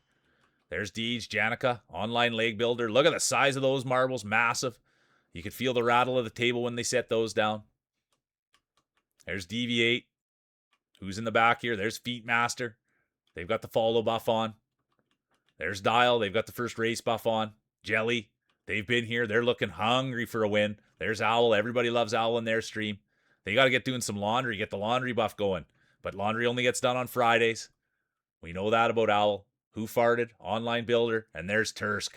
There's Deej, Janica, online leg builder. Look at the size of those marbles. Massive. You could feel the rattle of the table when they set those down. There's Deviate. Who's in the back here? There's Feet Master. They've got the follow buff on. There's Dial. They've got the first race buff on. Jelly. They've been here. They're looking hungry for a win. There's Owl. Everybody loves Owl in their stream. They got to get doing some laundry. Get the laundry buff going. But laundry only gets done on Fridays. We know that about Owl. Who farted? Online builder. And there's Tursk.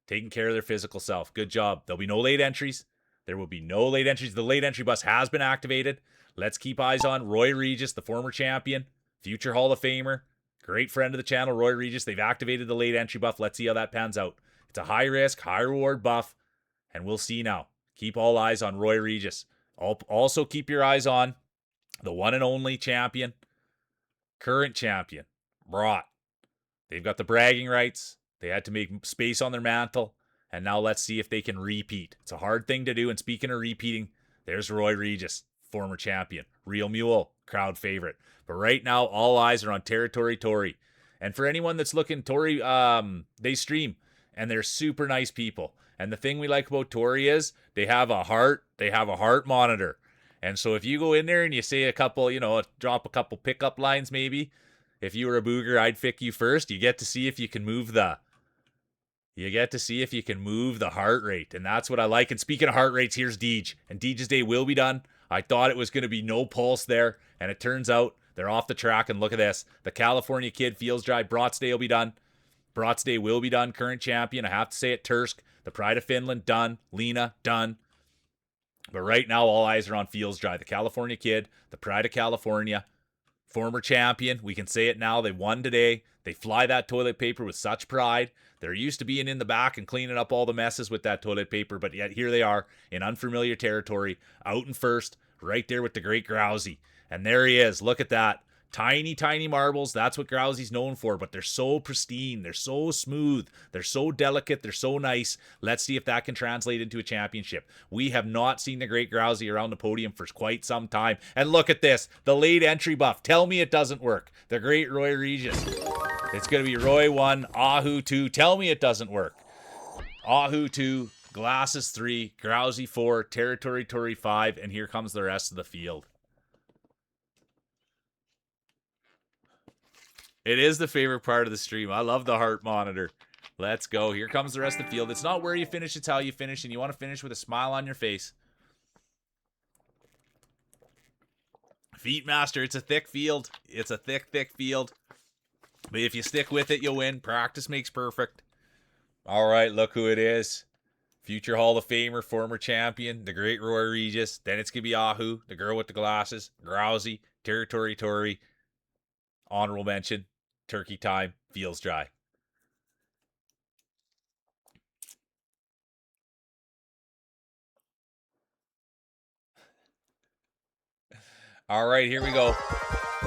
Taking care of their physical self. Good job. There'll be no late entries. There will be no late entries. The late entry bus has been activated. Let's keep eyes on Roy Regis, the former champion, future Hall of Famer, great friend of the channel, Roy Regis. They've activated the late entry buff. Let's see how that pans out. It's a high risk, high reward buff, and we'll see now. Keep all eyes on Roy Regis. Also keep your eyes on the one and only champion, current champion, Brought. They've got the bragging rights. They had to make space on their mantle, and now let's see if they can repeat. It's a hard thing to do, and speaking of repeating, there's Roy Regis, former champion. Real Mule, crowd favorite. But right now, all eyes are on Territory Tory. And for anyone that's looking, Tory, they stream, and they're super nice people. And the thing we like about Tory is they have a heart monitor. And so if you go in there and you say a couple, drop a couple pickup lines maybe, if you were a booger, I'd pick you first. You get to see if you can move the heart rate. And that's what I like. And speaking of heart rates, here's Deej. And Deej's day will be done. I thought it was going to be no pulse there. And it turns out they're off the track. And look at this. The California kid feels dry. Brott's day will be done. Brott's day will be done. Current champion. I have to say it. Tursk. The pride of Finland. Done. Lena. Done. But right now, all eyes are on Feels Dry. The California kid. The pride of California. former champion. We can say it now. They won today. They fly that toilet paper with such pride. They're used to being in the back and cleaning up all the messes with that toilet paper, but yet here they are in unfamiliar territory, out in first, right there with the great Grousey. And there he is. Look at that. Tiny, tiny marbles. That's what Grousey's known for, but they're so pristine. They're so smooth. They're so delicate. They're so nice. Let's see if that can translate into a championship. We have not seen the great Grousey around the podium for quite some time. And look at this. The late entry buff. Tell me it doesn't work. The great Roy Regis. It's going to be Roy 1, Ahu 2. Tell me it doesn't work. Ahu 2, Glasses 3, Grousey 4, Territory Tory 5, and here comes the rest of the field. It is the favorite part of the stream. I love the heart monitor. Let's go. Here comes the rest of the field. It's not where you finish, it's how you finish, and you want to finish with a smile on your face. Feet Master, it's a thick field. It's a thick, thick field. But if you stick with it, you'll win. Practice makes perfect. All right, look who it is. Future Hall of Famer, former champion, the great Roy Regis. Then it's going to be Ahu, the girl with the glasses, Grousey, Territory Tory. Honorable mention, Turkey Time, Feels Dry. All right, here we go.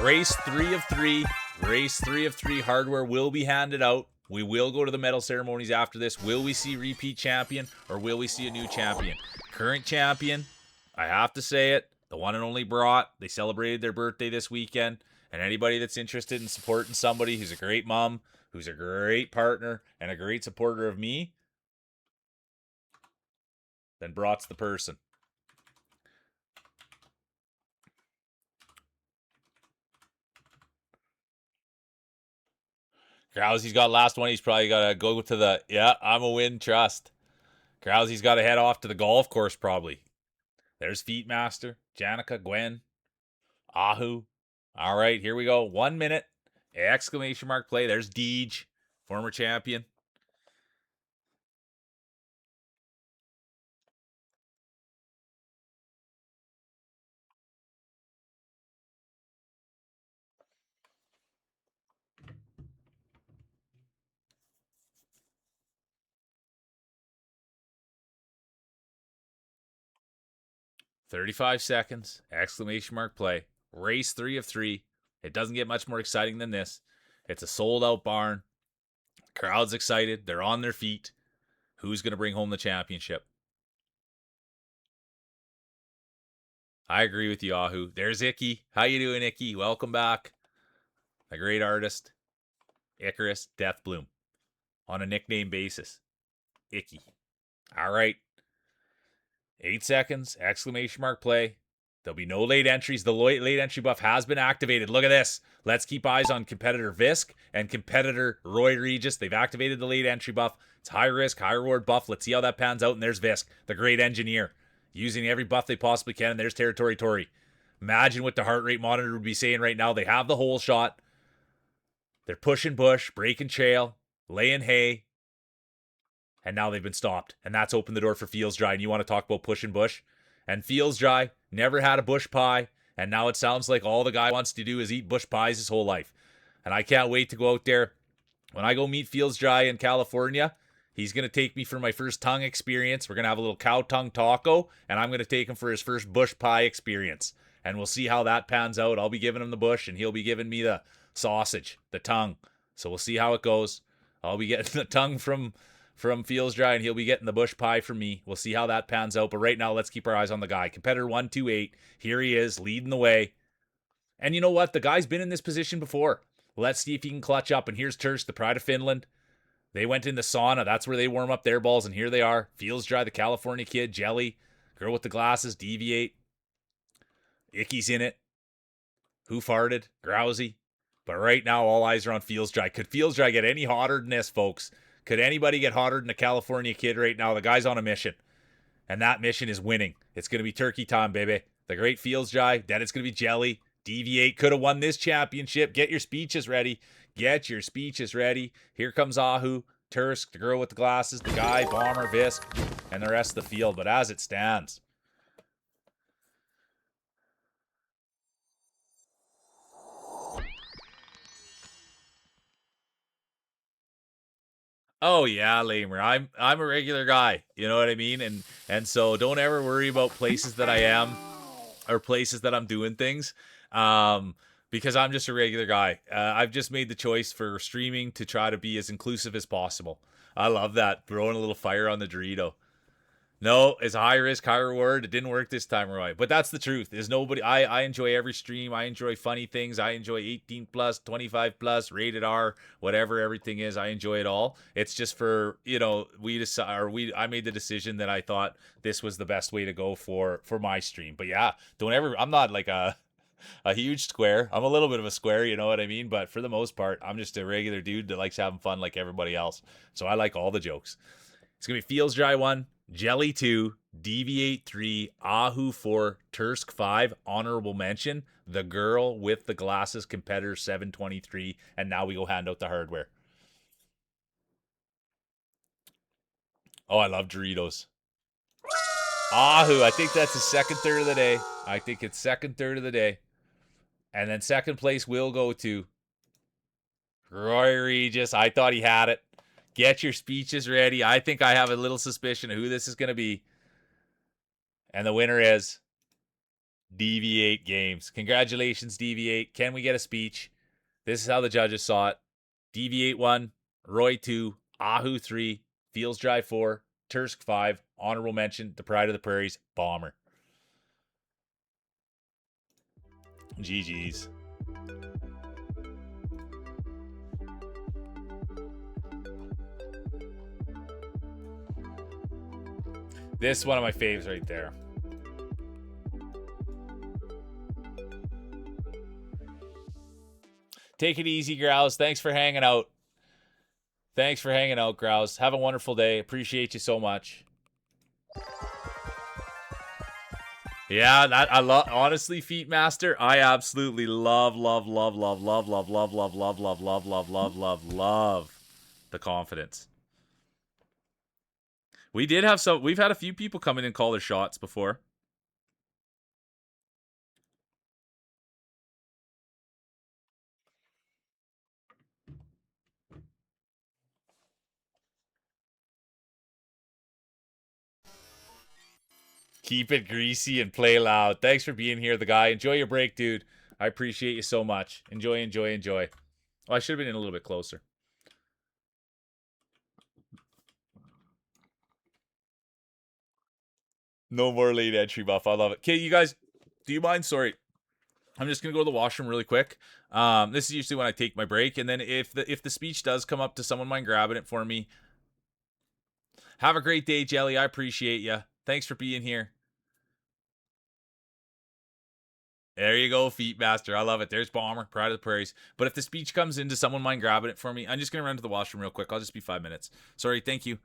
Race 3 of 3. Race 3 of 3. Hardware will be handed out. We will go to the medal ceremonies after this. Will we see repeat champion or will we see a new champion? Current champion, I have to say it, the one and only Brought. They celebrated their birthday this weekend. And anybody that's interested in supporting somebody who's a great mom, who's a great partner, and a great supporter of me, then Brought's the person. Grousey's got last one. He's probably got to go to the, yeah, I'm a win trust. Grousey's got to head off to the golf course probably. There's Feet Master, Janica, Gwen, Ahu. All right, here we go. 1 minute. Exclamation mark play. There's Deej, former champion. "35 seconds, exclamation mark play. Race 3 of 3. It doesn't get much more exciting than this. It's a sold-out barn. Crowd's excited. They're on their feet. Who's going to bring home the championship?" I agree with you, Ahu. There's Icky. How you doing, Icky? Welcome back. A great artist. Icarus Deathbloom. On a nickname basis. Icky. All right. 8 seconds, exclamation mark play. There'll be no late entries. The late entry buff has been activated. Look at this. Let's keep eyes on competitor Visk and competitor Roy Regis. They've activated the late entry buff. It's high risk, high reward buff. Let's see how that pans out. And there's Visk, the great engineer, using every buff they possibly can. And there's Territory Tory. Imagine what the heart rate monitor would be saying right now. They have the hole shot. They're pushing bush, breaking trail, laying hay. And now they've been stopped. And that's opened the door for Feels Dry. And you want to talk about pushing bush? And Feels Dry never had a bush pie. And now it sounds like all the guy wants to do is eat bush pies his whole life. And I can't wait to go out there. When I go meet Feels Dry in California, he's going to take me for my first tongue experience. We're going to have a little cow tongue taco. And I'm going to take him for his first bush pie experience. And we'll see how that pans out. I'll be giving him the bush and he'll be giving me the sausage, the tongue. So we'll see how it goes. I'll be getting the tongue from Feels Dry, and he'll be getting the bush pie from me. We'll see how that pans out. But right now, let's keep our eyes on the guy. Competitor 128. Here he is, leading the way. And you know what? The guy's been in this position before. Let's see if he can clutch up. And here's Tursk, the pride of Finland. They went in the sauna. That's where they warm up their balls. And here they are. Feels Dry, the California kid. Jelly. Girl with the glasses. Deviate. Icky's in it. Who farted? Grousey. But right now, all eyes are on Feels Dry. Could Feels Dry get any hotter than this, folks? Could anybody get hotter than a California kid right now? The guy's on a mission. And that mission is winning. It's going to be turkey time, baby. The great Feels Dry. Then it's going to be Jelly. Deviate could have won this championship. Get your speeches ready. Get your speeches ready. Here comes Ahu, Tursk, the girl with the glasses, the guy, Bomber, Visk, and the rest of the field. But as it stands, Oh yeah, Lamer. I'm a regular guy. You know what I mean? And so don't ever worry about places that I am or places that I'm doing things. Um because I'm just a regular guy. I've just made the choice for streaming to try to be as inclusive as possible. I love that. Throwing a little fire on the Dorito. No, it's a high risk, high reward. It didn't work this time right. But that's the truth. There's nobody I enjoy every stream. I enjoy funny things. I enjoy 18 plus, 25 plus, rated R, whatever everything is. I enjoy it all. It's just for, we decide or we I made the decision that I thought this was the best way to go for my stream. But yeah, don't ever I'm not like a huge square. I'm a little bit of a square, you know what I mean? But for the most part, I'm just a regular dude that likes having fun like everybody else. So I like all the jokes. It's going to be Feels Dry 1, Jelly 2, Deviate 3, Ahu 4, Tursk 5, Honorable Mention, The Girl with the Glasses, Competitor 723, and now we go hand out the hardware. Oh, I love Doritos. Ahu, I think that's the second, third of the day. I think it's second, third of the day. And then second place will go to Roy Regis. I thought he had it. Get your speeches ready. I think I have a little suspicion of who this is going to be. And the winner is Deviate Games. Congratulations, Deviate. Can we get a speech? This is how the judges saw it. Deviate 1, Roy 2, Ahu 3, Feels Dry 4, Tursk 5, Honorable Mention, The Pride of the Prairies, Bomber. GG's. This is one of my faves right there. Take it easy, Grouse. Thanks for hanging out. Thanks for hanging out, Grouse. Have a wonderful day. Appreciate you so much. Yeah, that I love. Honestly, Feet Master, I absolutely love the confidence. We did have some. We've had a few people come in and call their shots before. Keep it greasy and play loud. Thanks for being here, the guy. Enjoy your break, dude. I appreciate you so much. Enjoy, enjoy, enjoy. Oh, I should have been in a little bit closer. No more late entry buff. I love it. Okay, you guys, do you mind? Sorry. I'm just gonna go to the washroom really quick. This is usually when I take my break, and then if the speech does come up, to someone mind grabbing it for me. Have a great day, Jelly. I appreciate you. Thanks for being here. There you go, Feet Master. I love it. There's Bomber, Pride of the Prairies. But if the speech comes into, someone mind grabbing it for me. I'm just gonna run to the washroom real quick. I'll just be 5 minutes. Sorry. Thank you.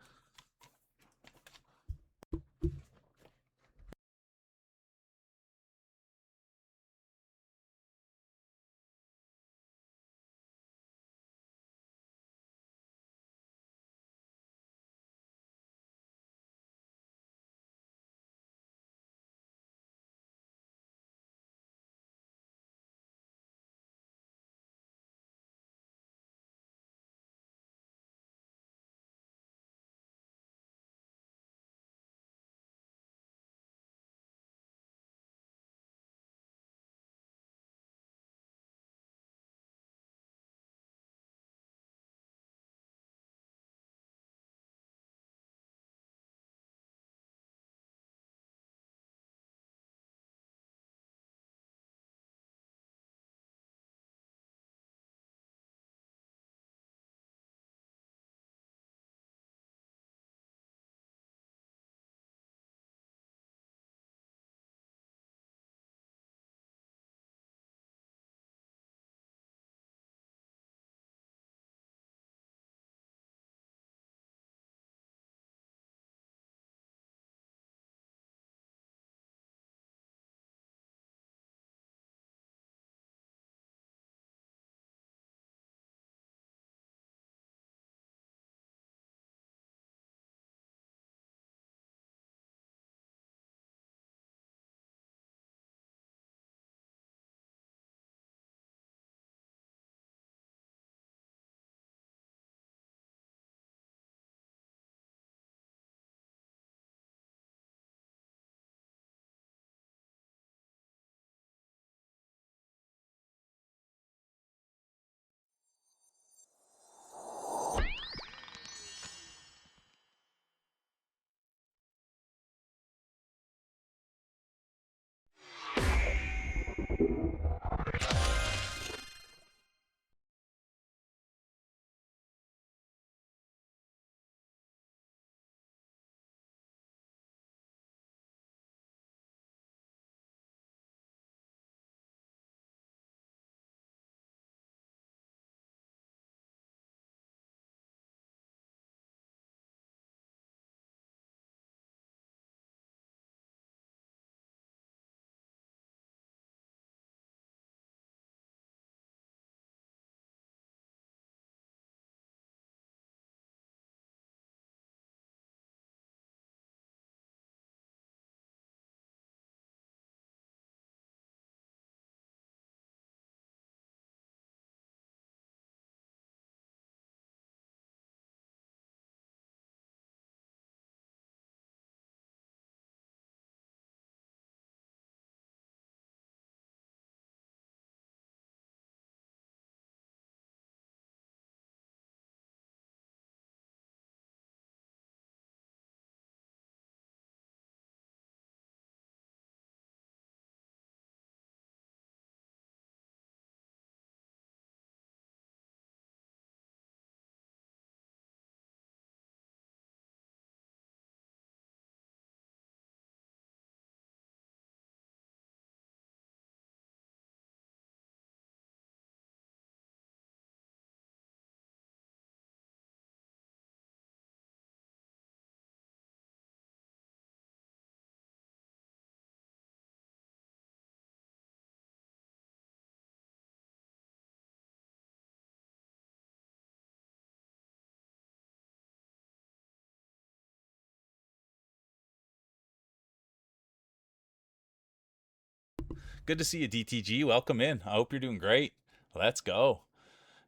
Good to see you, DTG. Welcome in. I hope you're doing great. Let's go.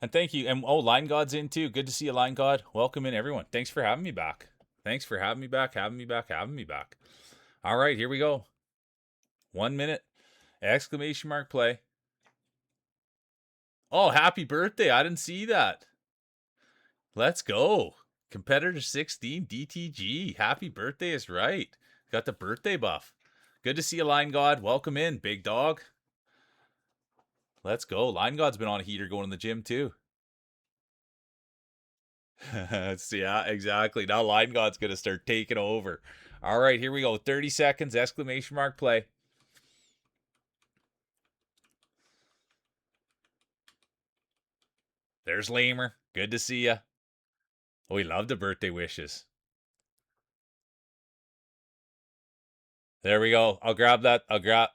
And thank you. And oh, Line God's in too. Good to see you, Line God. Welcome in, everyone. Thanks for having me back. Thanks for having me back, having me back, having me back. All right, here we go. 1 minute. Exclamation mark play. Oh, happy birthday. I didn't see that. Let's go. Competitor 16, DTG. Happy birthday is right. Got the birthday buff. Good to see you, Line God. Welcome in, big dog. Let's go. Line God's been on a heater going to the gym too. Yeah, exactly. Now Line God's going to start taking over. All right, here we go. 30 seconds, exclamation mark play. There's Lamer. Good to see ya. Oh, we love the birthday wishes. There we go. I'll grab that. I'll grab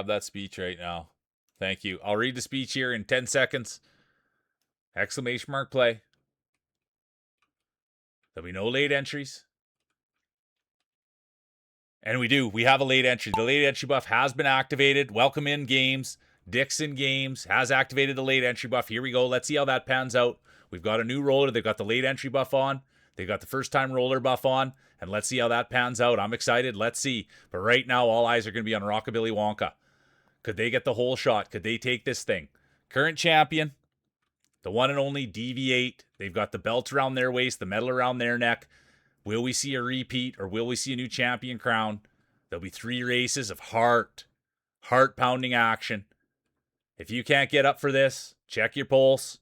that speech right now. Thank you. I'll read the speech here in 10 seconds. Exclamation mark play. There'll be no late entries. And we do. We have a late entry. The late entry buff has been activated. Welcome in games. Dixon Games has activated the late entry buff. Here we go. Let's see how that pans out. We've got a new roller. They've got the late entry buff on. They've got the first time roller buff on. And let's see how that pans out. I'm excited. Let's see. But right now, all eyes are going to be on Rockabilly Wonka. Could they get the whole shot? Could they take this thing? Current champion, the one and only DV8. They've got the belt around their waist, the medal around their neck. Will we see a repeat or will we see a new champion crown? There'll be 3 races of heart-pounding action. If you can't get up for this, check your pulse.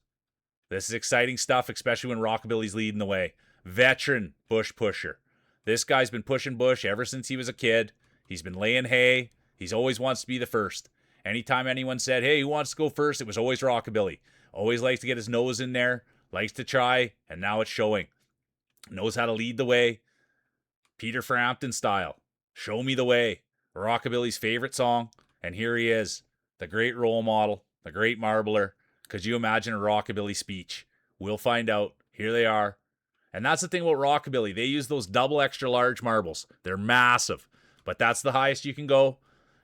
This is exciting stuff, especially when Rockabilly's leading the way. Veteran bush pusher. This guy's been pushing bush ever since he was a kid. He's been laying hay. He's always wants to be the first. Anytime anyone said, hey, who wants to go first? It was always Rockabilly. Always likes to get his nose in there. Likes to try, and now it's showing. Knows how to lead the way. Peter Frampton style. Show me the way. Rockabilly's favorite song. And here he is. The great role model. The great marbler. Could you imagine a Rockabilly speech? We'll find out. Here they are. And that's the thing about Rockabilly. They use those double extra large marbles. They're massive. But that's the highest you can go.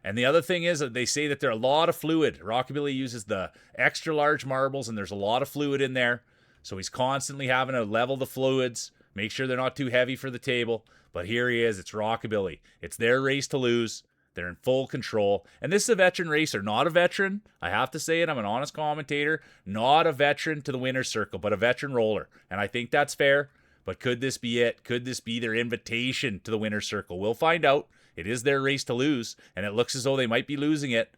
And the other thing is that they say that they're a lot of fluid. Rockabilly uses the extra large marbles and there's a lot of fluid in there. So he's constantly having to level the fluids. Make sure they're not too heavy for the table. But here he is. It's Rockabilly. It's their race to lose. They're in full control. And this is a veteran racer. Not a veteran. I have to say it. I'm an honest commentator. Not a veteran to the winner's circle, but a veteran roller. And I think that's fair. But could this be it? Could this be their invitation to the winner's circle? We'll find out. It is their race to lose. And it looks as though they might be losing it.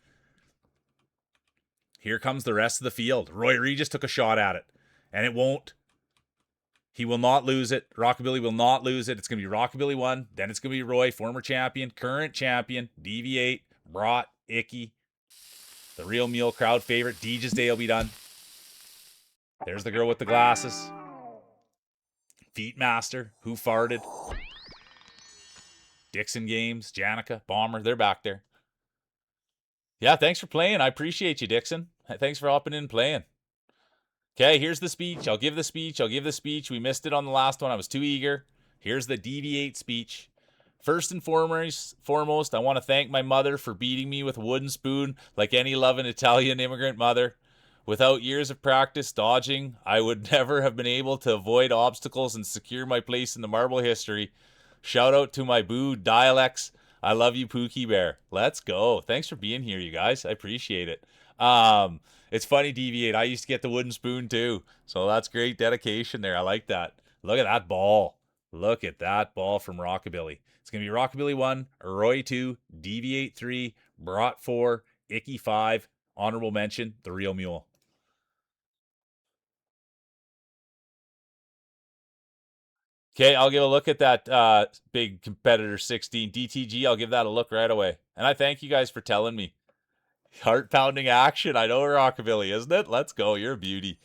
Here comes the rest of the field. Roy Regis took a shot at it. And it won't. He will not lose it. Rockabilly will not lose it. It's going to be Rockabilly 1. Then it's going to be Roy, former champion, current champion, DV8, Brought, Icky, the real mule crowd favorite. Deej's Day will be done. There's the girl with the glasses. Feet Master, Who Farted. Dixon Games, Janica, Bomber, they're back there. Yeah, thanks for playing. I appreciate you, Dixon. Thanks for hopping in and playing. Okay, here's the speech. I'll give the speech. We missed it on the last one. I was too eager. Here's the DV8 speech. First and foremost, I want to thank my mother for beating me with a wooden spoon like any loving Italian immigrant mother. Without years of practice dodging, I would never have been able to avoid obstacles and secure my place in the marble history. Shout out to my boo dialects. I love you, Pookie Bear. Let's go. Thanks for being here, you guys. I appreciate it. It's funny, DV8. I used to get the wooden spoon too. So that's great dedication there. I like that. Look at that ball. Look at that ball from Rockabilly. It's going to be Rockabilly 1, Roy 2, DV8 3, Brought 4, Icky 5, honorable mention, the real mule. Okay, I'll give a look at that big competitor 16 DTG. I'll give that a look right away. And I thank you guys for telling me. Heart-pounding action. I know Rockabilly, isn't it? Let's go. You're a beauty.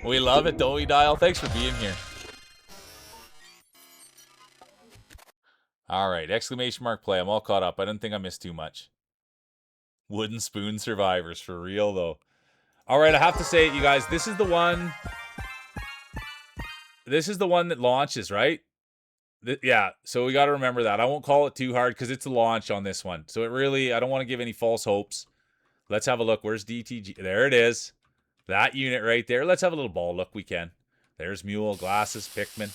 We love it, don't we, Dial? Thanks for being here. All right, exclamation mark play. I'm all caught up. I didn't think I missed too much. Wooden spoon survivors, for real, though. All right, I have to say, you guys, this is the one. This is the one that launches, right? Yeah, so we got to remember that. I won't call it too hard because it's a launch on this one. So it really, I don't want to give any false hopes. Let's have a look. Where's DTG? There it is. That unit right there. Let's have a little ball look. We can. There's Mule, Glasses, Pikmin.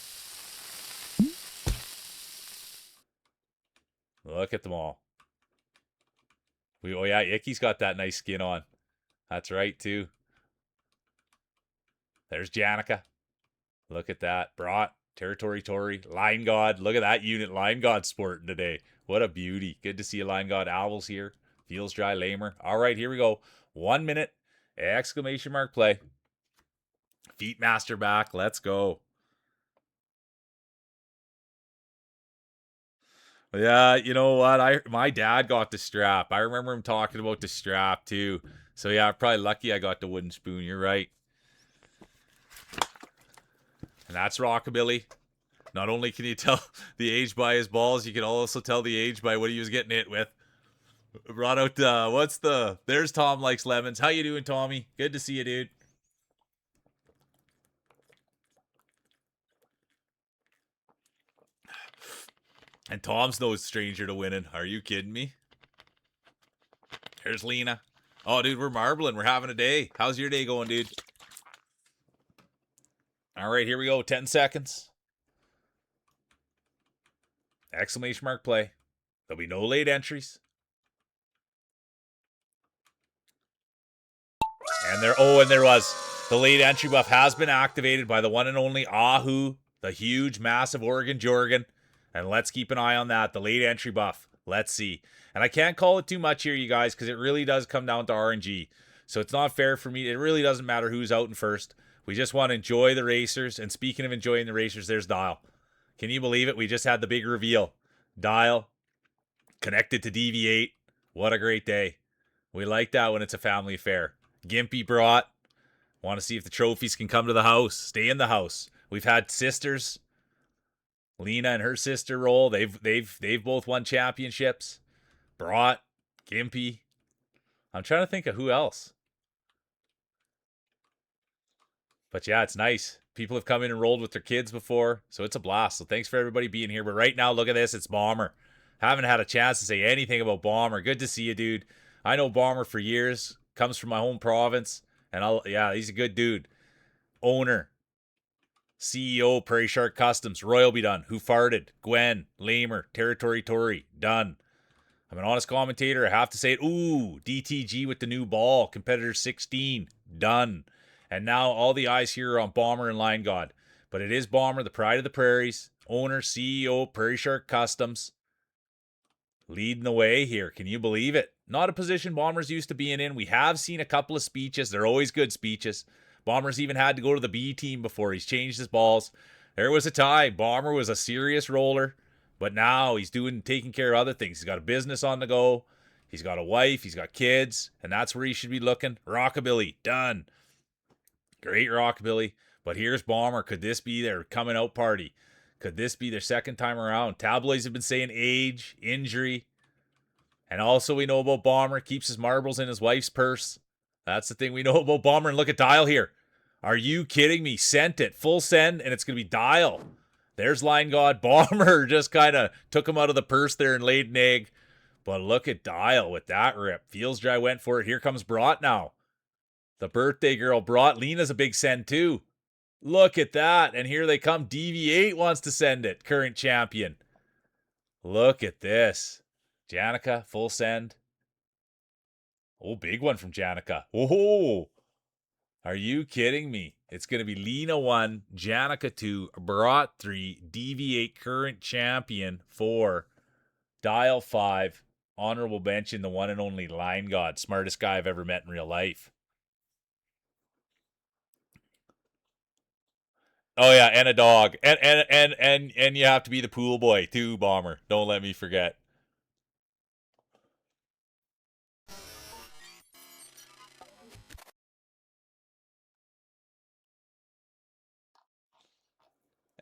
Look at them all. Oh, yeah, Icky's got that nice skin on. That's right, too. There's Janica. Look at that. Brought, Territory Tory, Line God. Look at that unit Line God sporting today. What a beauty. Good to see a Line God. Owls here. Feels dry, lamer. All right, here we go. 1 minute. Exclamation mark play. Feet Master back. Let's go. Yeah, you know what? My dad got the strap. I remember him talking about the strap too. So yeah, I'm probably lucky I got the wooden spoon. You're right. And that's Rockabilly. Not only can you tell the age by his balls, you can also tell the age by what he was getting hit with. Brought out there's Tom Likes Lemons. How you doing, Tommy? Good to see you, dude. And Tom's no stranger to winning. Are you kidding me? There's Lena. Oh, dude, we're marbling. We're having a day. How's your day going, dude? All right, here we go. 10 seconds. Exclamation mark play. There'll be no late entries. And there was. The late entry buff has been activated by the one and only Ahu, the huge, massive Oregon Jorgen. And let's keep an eye on that. The late entry buff. Let's see. And I can't call it too much here, you guys, because it really does come down to RNG. So it's not fair for me. It really doesn't matter who's out in first. We just want to enjoy the racers. And speaking of enjoying the racers, there's Dial. Can you believe it? We just had the big reveal. Dial connected to DV8. What a great day. We like that when it's a family affair. Gimpy brought. Want to see if the trophies can come to the house. Stay in the house. We've had sisters. Lena and her sister roll. They've both won championships. Brought. Gimpy. I'm trying to think of who else. But yeah, it's nice. People have come in and rolled with their kids before, so it's a blast. So thanks for everybody being here. But right now, look at this. It's Bomber. Haven't had a chance to say anything about Bomber. Good to see you, dude. I know Bomber for years. Comes from my home province. And he's a good dude. Owner. CEO, Prairie Shark Customs. Royal Be Done. Who Farted. Gwen. Lamer. Territory Tory. Done. I'm an honest commentator. I have to say it. Ooh, DTG with the new ball. Competitor 16. Done. And now all the eyes here are on Bomber and Line God. But it is Bomber, the pride of the prairies. Owner, CEO, Prairie Shark Customs. Leading the way here. Can you believe it? Not a position Bomber's used to being in. We have seen a couple of speeches. They're always good speeches. Bomber's even had to go to the B team before he's changed his balls. There was a time. Bomber was a serious roller. But now he's taking care of other things. He's got a business on the go. He's got a wife. He's got kids. And that's where he should be looking. Rockabilly. Done. Great Rockabilly. But here's Bomber. Could this be their coming out party? Could this be their second time around? Tabloids have been saying age, injury. And also we know about Bomber. Keeps his marbles in his wife's purse. That's the thing we know about Bomber. And look at Dial here. Are you kidding me? Sent it. Full send. And it's going to be Dial. There's Line God. Bomber just kind of took him out of the purse there and laid an egg. But look at Dial with that rip. Feels Dry went for it. Here comes Brought now. The birthday girl Brought. Lena's a big send too. Look at that. And here they come. DV8 wants to send it. Current champion. Look at this. Janica, full send. Oh, big one from Janica. Oh, are you kidding me? It's going to be Lena 1, Janica 2, Brought 3, DV8 current champion 4, Dial 5, honorable mention, the one and only Line God, smartest guy I've ever met in real life. Oh yeah, and a dog. And you have to be the pool boy too, Bomber. Don't let me forget.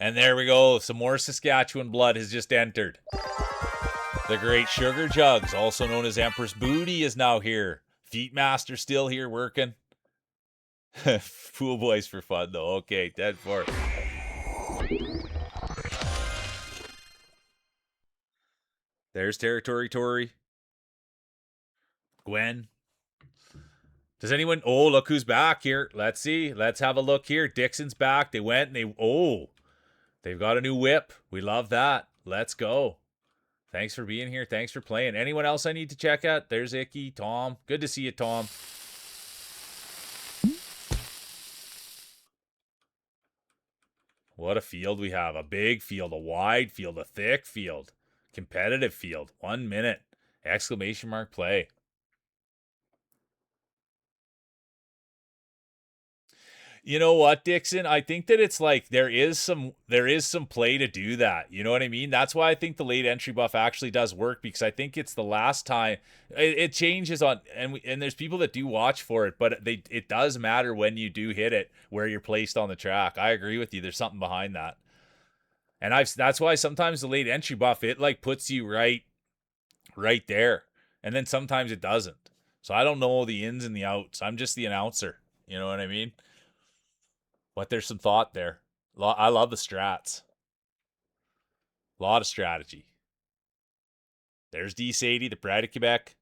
And there we go. Some more Saskatchewan blood has just entered. The Great Sugar Jugs, also known as Empress Booty, is now here. Feet Master still here working. Pool boys for fun, though. Okay, 10-4. There's Territory Tory. Gwen. Does anyone? Oh, look who's back here. Let's see. Let's have a look here. Dixon's back. They went and they. Oh, they've got a new whip. We love that. Let's go. Thanks for being here. Thanks for playing. Anyone else I need to check out? There's Icky, Tom. Good to see you, Tom. What a field we have. A big field, a wide field, a thick field, competitive field. 1 minute. Exclamation mark play. You know what, Dixon? I think that it's like there is some play to do that. You know what I mean? That's why I think the late entry buff actually does work, because I think it's the last time it changes on, and there's people that do watch for it, but it does matter when you do hit it where you're placed on the track. I agree with you. There's something behind that. And that's why sometimes the late entry buff, it like puts you right there. And then sometimes it doesn't. So I don't know the ins and the outs. I'm just the announcer. You know what I mean? But there's some thought there. I love the strats. A lot of strategy. There's D. Sadie, the Pride of Quebec.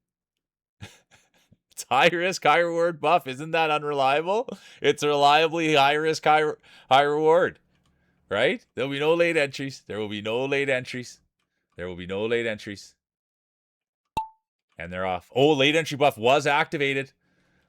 It's high risk, high reward buff. Isn't that unreliable? It's reliably high risk, high reward. Right? There'll be no late entries. There will be no late entries. There will be no late entries. And they're off. Oh, late entry buff was activated.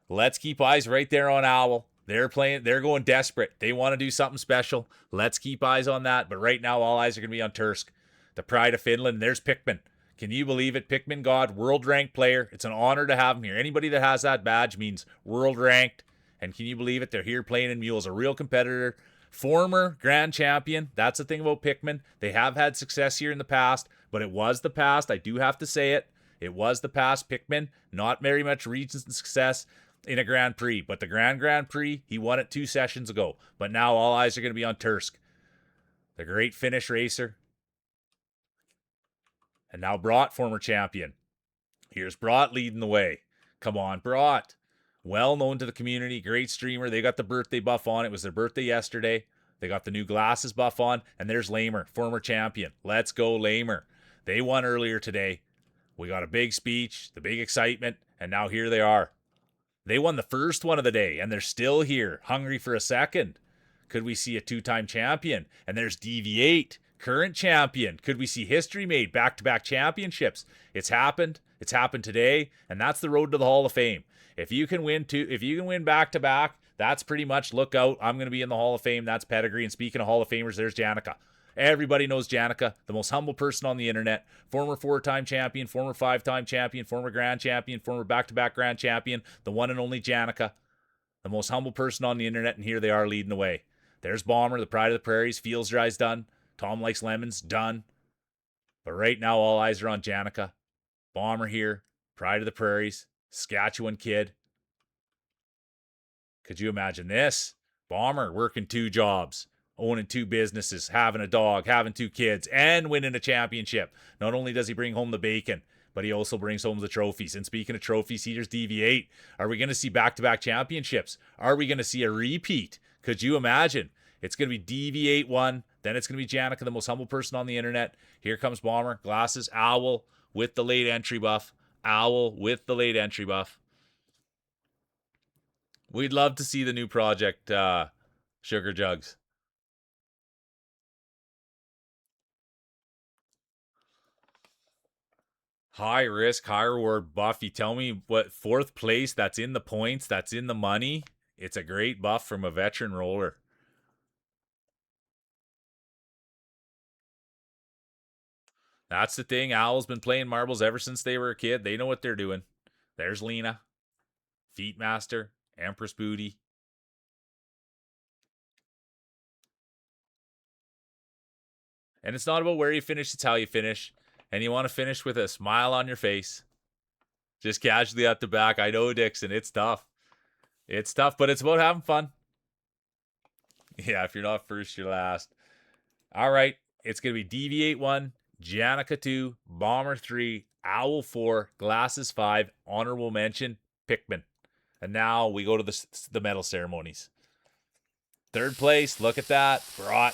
Let's keep eyes right there on Owl. They're going desperate. They want to do something special. Let's keep eyes on that. But right now, all eyes are going to be on Tursk, the pride of Finland. There's Pickman. Can you believe it? Pickman God, world ranked player. It's an honor to have him here. Anybody that has that badge means world ranked. And can you believe it? They're here playing in mules. A real competitor. Former grand champion. That's the thing about Pickman. They have had success here in the past, but it was the past. I do have to say it. It was the past. Pickman, not very much recent success in a Grand Prix, but the Grand Prix, he won it 2 sessions ago. But now all eyes are going to be on Tursk, the great Finnish racer. And now Brott, former champion. Here's Brott leading the way. Come on, Brott. Well known to the community, great streamer. They got the birthday buff on. It was their birthday yesterday. They got the new glasses buff on. And there's Lamer, former champion. Let's go, Lamer. They won earlier today. We got a big speech, the big excitement, and now here they are. They won the first one of the day, and they're still here, hungry for a second. Could we see a 2-time champion? And there's DV8, current champion. Could we see history made, back-to-back championships? It's happened. It's happened today, and that's the road to the Hall of Fame. If you can win back-to-back, that's pretty much look out. I'm going to be in the Hall of Fame. That's pedigree. And speaking of Hall of Famers, there's Janica. Everybody knows Janica, the most humble person on the internet. Former 4-time champion, former 5-time champion, former grand champion, former back-to-back grand champion, the one and only Janica, the most humble person on the internet, and here they are leading the way. There's Bomber, the pride of the prairies. Feels Dry's done. Tom Likes Lemons, done. But right now, all eyes are on Janica. Bomber here, pride of the prairies, Saskatchewan kid. Could you imagine this? Bomber working 2 jobs, owning 2 businesses, having a dog, having 2 kids, and winning a championship. Not only does he bring home the bacon, but he also brings home the trophies. And speaking of trophies, here's DV8. Are we going to see back-to-back championships? Are we going to see a repeat? Could you imagine? It's going to be DV8 1, then it's going to be Janica, the most humble person on the internet. Here comes Bomber, glasses, Owl with the late entry buff. Owl with the late entry buff. We'd love to see the new project, Sugar Jugs. High risk, high reward buff. You tell me what 4th place, that's in the points, that's in the money. It's a great buff from a veteran roller. That's the thing. Owl's been playing marbles ever since they were a kid. They know what they're doing. There's Lena, Feet Master, Empress Booty. And it's not about where you finish, it's how you finish. And you want to finish with a smile on your face. Just casually at the back. I know, Dixon, it's tough. It's tough, but it's about having fun. Yeah, if you're not first, you're last. All right. It's going to be DV8 1, Janica 2, Bomber 3, Owl 4, Glasses 5, honorable mention, Pickman. And now we go to the medal ceremonies. 3rd place, look at that. Brott.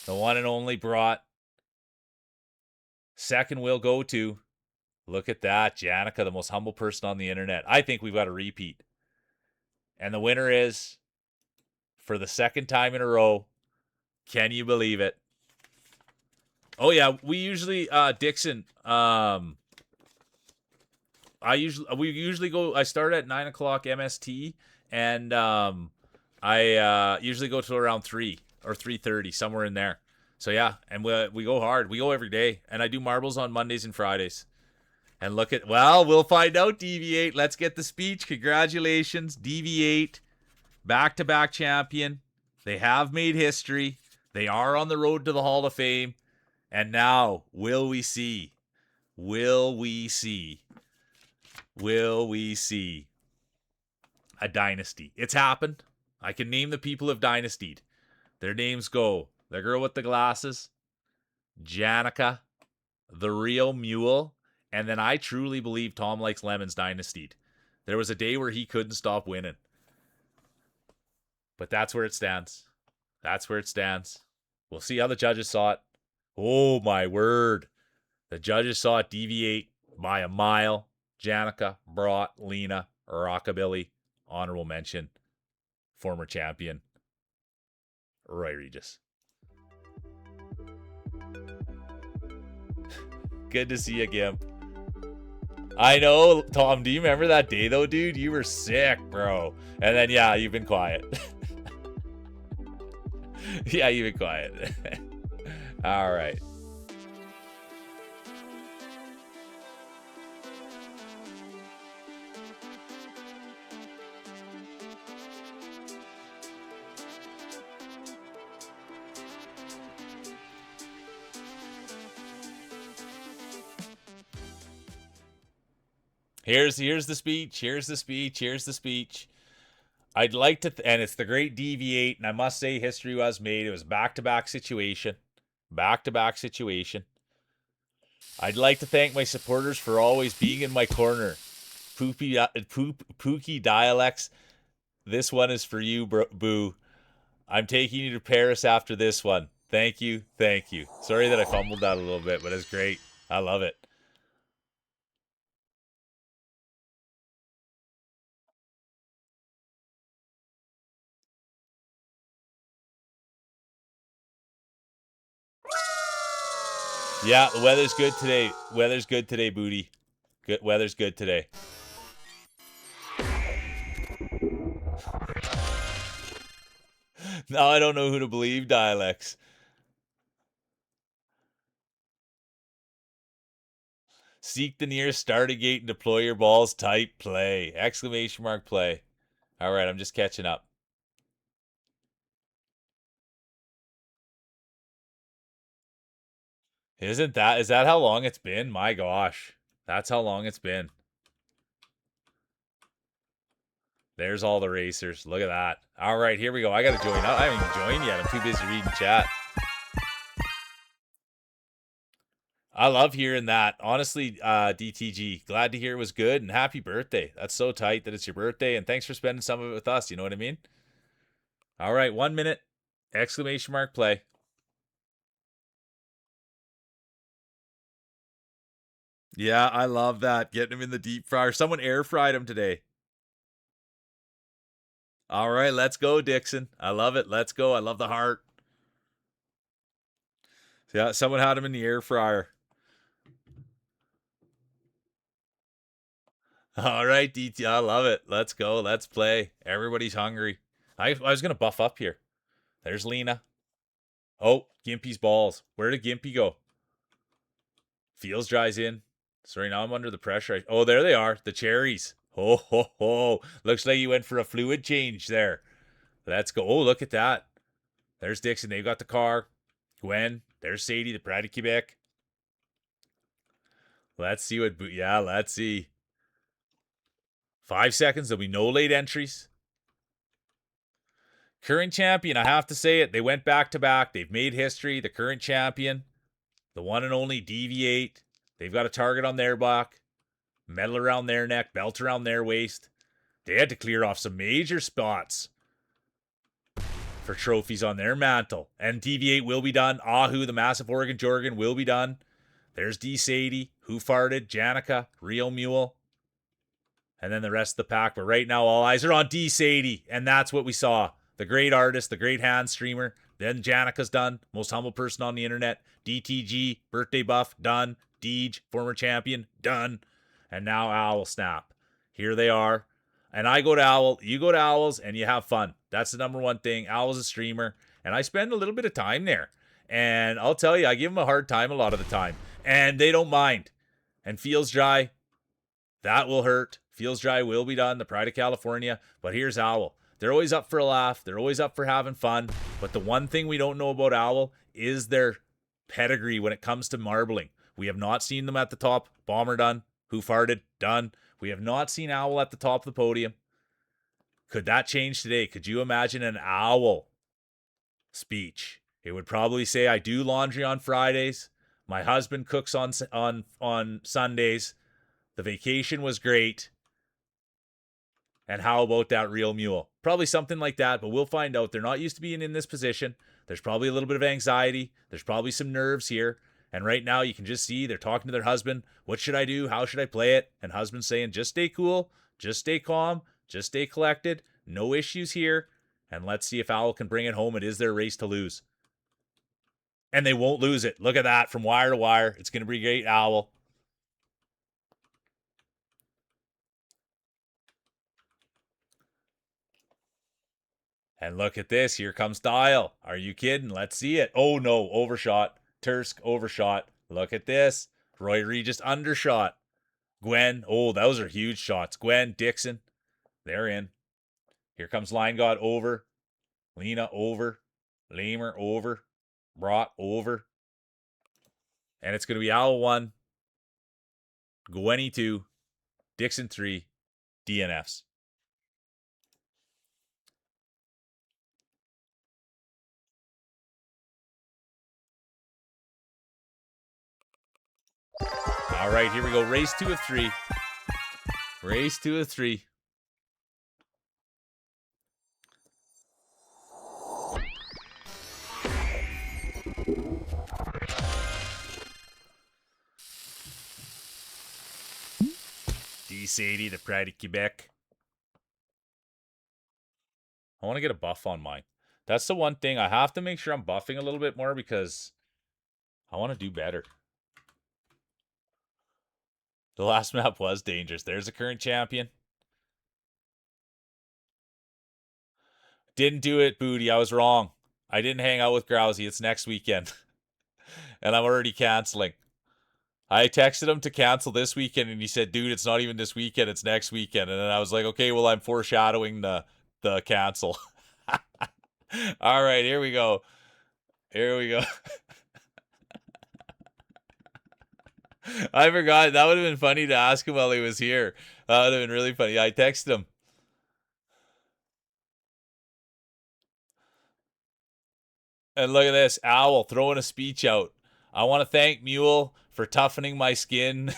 The one and only Brott. Second will go to, look at that, Janica, the most humble person on the internet. I think we've got a repeat. And the winner is, for the second time in a row, can you believe it? Oh yeah, we usually Dixon. We usually go. I start at 9:00 MST, and I usually go till around 3 or 3:30, somewhere in there. So yeah, and we go hard. We go every day, and I do marbles on Mondays and Fridays. And look at, well, we'll find out. DV8. Let's get the speech. Congratulations, DV8, back-to-back champion. They have made history. They are on the road to the Hall of Fame. And now, will we see? Will we see? Will we see a dynasty? It's happened. I can name the people who've dynastied. Their names go: the girl with the glasses, Janica, the real mule, and then I truly believe Tom Likes Lemons dynastied. There was a day where he couldn't stop winning. But that's where it stands. That's where it stands. We'll see how the judges saw it. Oh my word. The judges saw it deviate by a mile. Janica, Brought, Lena, Rockabilly, honorable mention, former champion, Roy Regis. Good to see you, Gimp. I know, Tom, do you remember that day, though, dude? You were sick, bro. And then, yeah, you've been quiet. Yeah, you've been quiet. All right. Here's the speech. Here's the speech. Here's the speech. I'd like to, and it's the great DV8, and I must say history was made. It was back-to-back situation. Back-to-back situation. I'd like to thank my supporters for always being in my corner. Pookie dialects. This one is for you, boo. I'm taking you to Paris after this one. Thank you. Thank you. Sorry that I fumbled that a little bit, but it's great. I love it. Yeah, the weather's good today. Weather's good today, booty. Good weather's good today. Now I don't know who to believe, dialects. Seek the nearest starting gate and deploy your balls. Type play. Exclamation mark play. All right, I'm just catching up. Is that how long it's been? My gosh. That's how long it's been. There's all the racers. Look at that. All right, here we go. I got to join up. I haven't even joined yet. I'm too busy reading chat. I love hearing that. Honestly, DTG, glad to hear it was good, and happy birthday. That's so tight that it's your birthday, and thanks for spending some of it with us. You know what I mean? All right, 1 minute. Exclamation mark play. Yeah, I love that. Getting him in the deep fryer. Someone air fried him today. All right, let's go, Dixon. I love it. Let's go. I love the heart. Yeah, someone had him in the air fryer. All right, DT. I love it. Let's go. Let's play. Everybody's hungry. I was going to buff up here. There's Lena. Oh, Gimpy's balls. Where did Gimpy go? Fields dries in. Sorry, now I'm under the pressure. Oh, there they are. The cherries. Oh, ho, ho. Looks like you went for a fluid change there. Let's go. Oh, look at that. There's Dixon. They've got the car. Gwen. There's Sadie, the Pride of Quebec. Let's see what... Yeah, let's see. 5 seconds. There'll be no late entries. Current champion. I have to say it. They went back-to-back. They've made history. The current champion. The one and only DV8. They've got a target on their back. Medal around their neck. Belt around their waist. They had to clear off some major spots for trophies on their mantle. And DV8 will be done. Ahu, the massive Oregon Jorgen, will be done. There's D. Sadie, Who Farted, Janica, Real Mule, and then the rest of the pack. But right now, all eyes are on D. Sadie, and that's what we saw. The great artist, the great hand streamer. Then Janica's done. Most humble person on the internet. DTG, birthday buff, done. Deej, former champion, done. And now Owl Snap. Here they are. And I go to Owl. You go to Owls, and you have fun. That's the number one thing. Owl's a streamer, and I spend a little bit of time there. And I'll tell you, I give them a hard time a lot of the time. And they don't mind. And Feels Dry, that will hurt. Feels Dry will be done. The Pride of California. But here's Owl. They're always up for a laugh. They're always up for having fun. But the one thing we don't know about Owl is their pedigree when it comes to marbling. We have not seen them at the top. Bomber done. Who Farted? Done. We have not seen Owl at the top of the podium. Could that change today? Could you imagine an Owl speech? It would probably say, I do laundry on Fridays. My husband cooks on Sundays. The vacation was great. And how about that Real Mule? Probably something like that, but we'll find out. They're not used to being in this position. There's probably a little bit of anxiety. There's probably some nerves here. And right now you can just see they're talking to their husband. What should I do? How should I play it? And husband's saying, just stay cool. Just stay calm. Just stay collected. No issues here. And let's see if Owl can bring it home. It is their race to lose. And they won't lose it. Look at that from wire to wire. It's going to be great, Owl. And look at this. Here comes Dial. Are you kidding? Let's see it. Oh, no. Overshot. Tursk, overshot. Look at this. Roy Regis, undershot. Gwen. Oh, those are huge shots. Gwen, Dixon. They're in. Here comes Line God, over. Lena, over. Lamer, over. Brock, over. And it's going to be Owl 1. Gwenny 2. Dixon 3. DNFs. All right, here we go. Race 2 of 3. Race 2 of 3. D. Sadie, the Pride of Quebec. I want to get a buff on mine. That's the one thing. I have to make sure I'm buffing a little bit more because I want to do better. The last map was dangerous. There's a current champion. Didn't do it, Booty. I was wrong. I didn't hang out with Grousey. It's next weekend. And I'm already canceling. I texted him to cancel this weekend, and he said, dude, it's not even this weekend. It's next weekend. And then I was like, okay, well, I'm foreshadowing the cancel. All right, here we go. Here we go. I forgot. That would have been funny to ask him while he was here. That would have been really funny. I texted him. And look at this. Owl throwing a speech out. I want to thank Mule for toughening my skin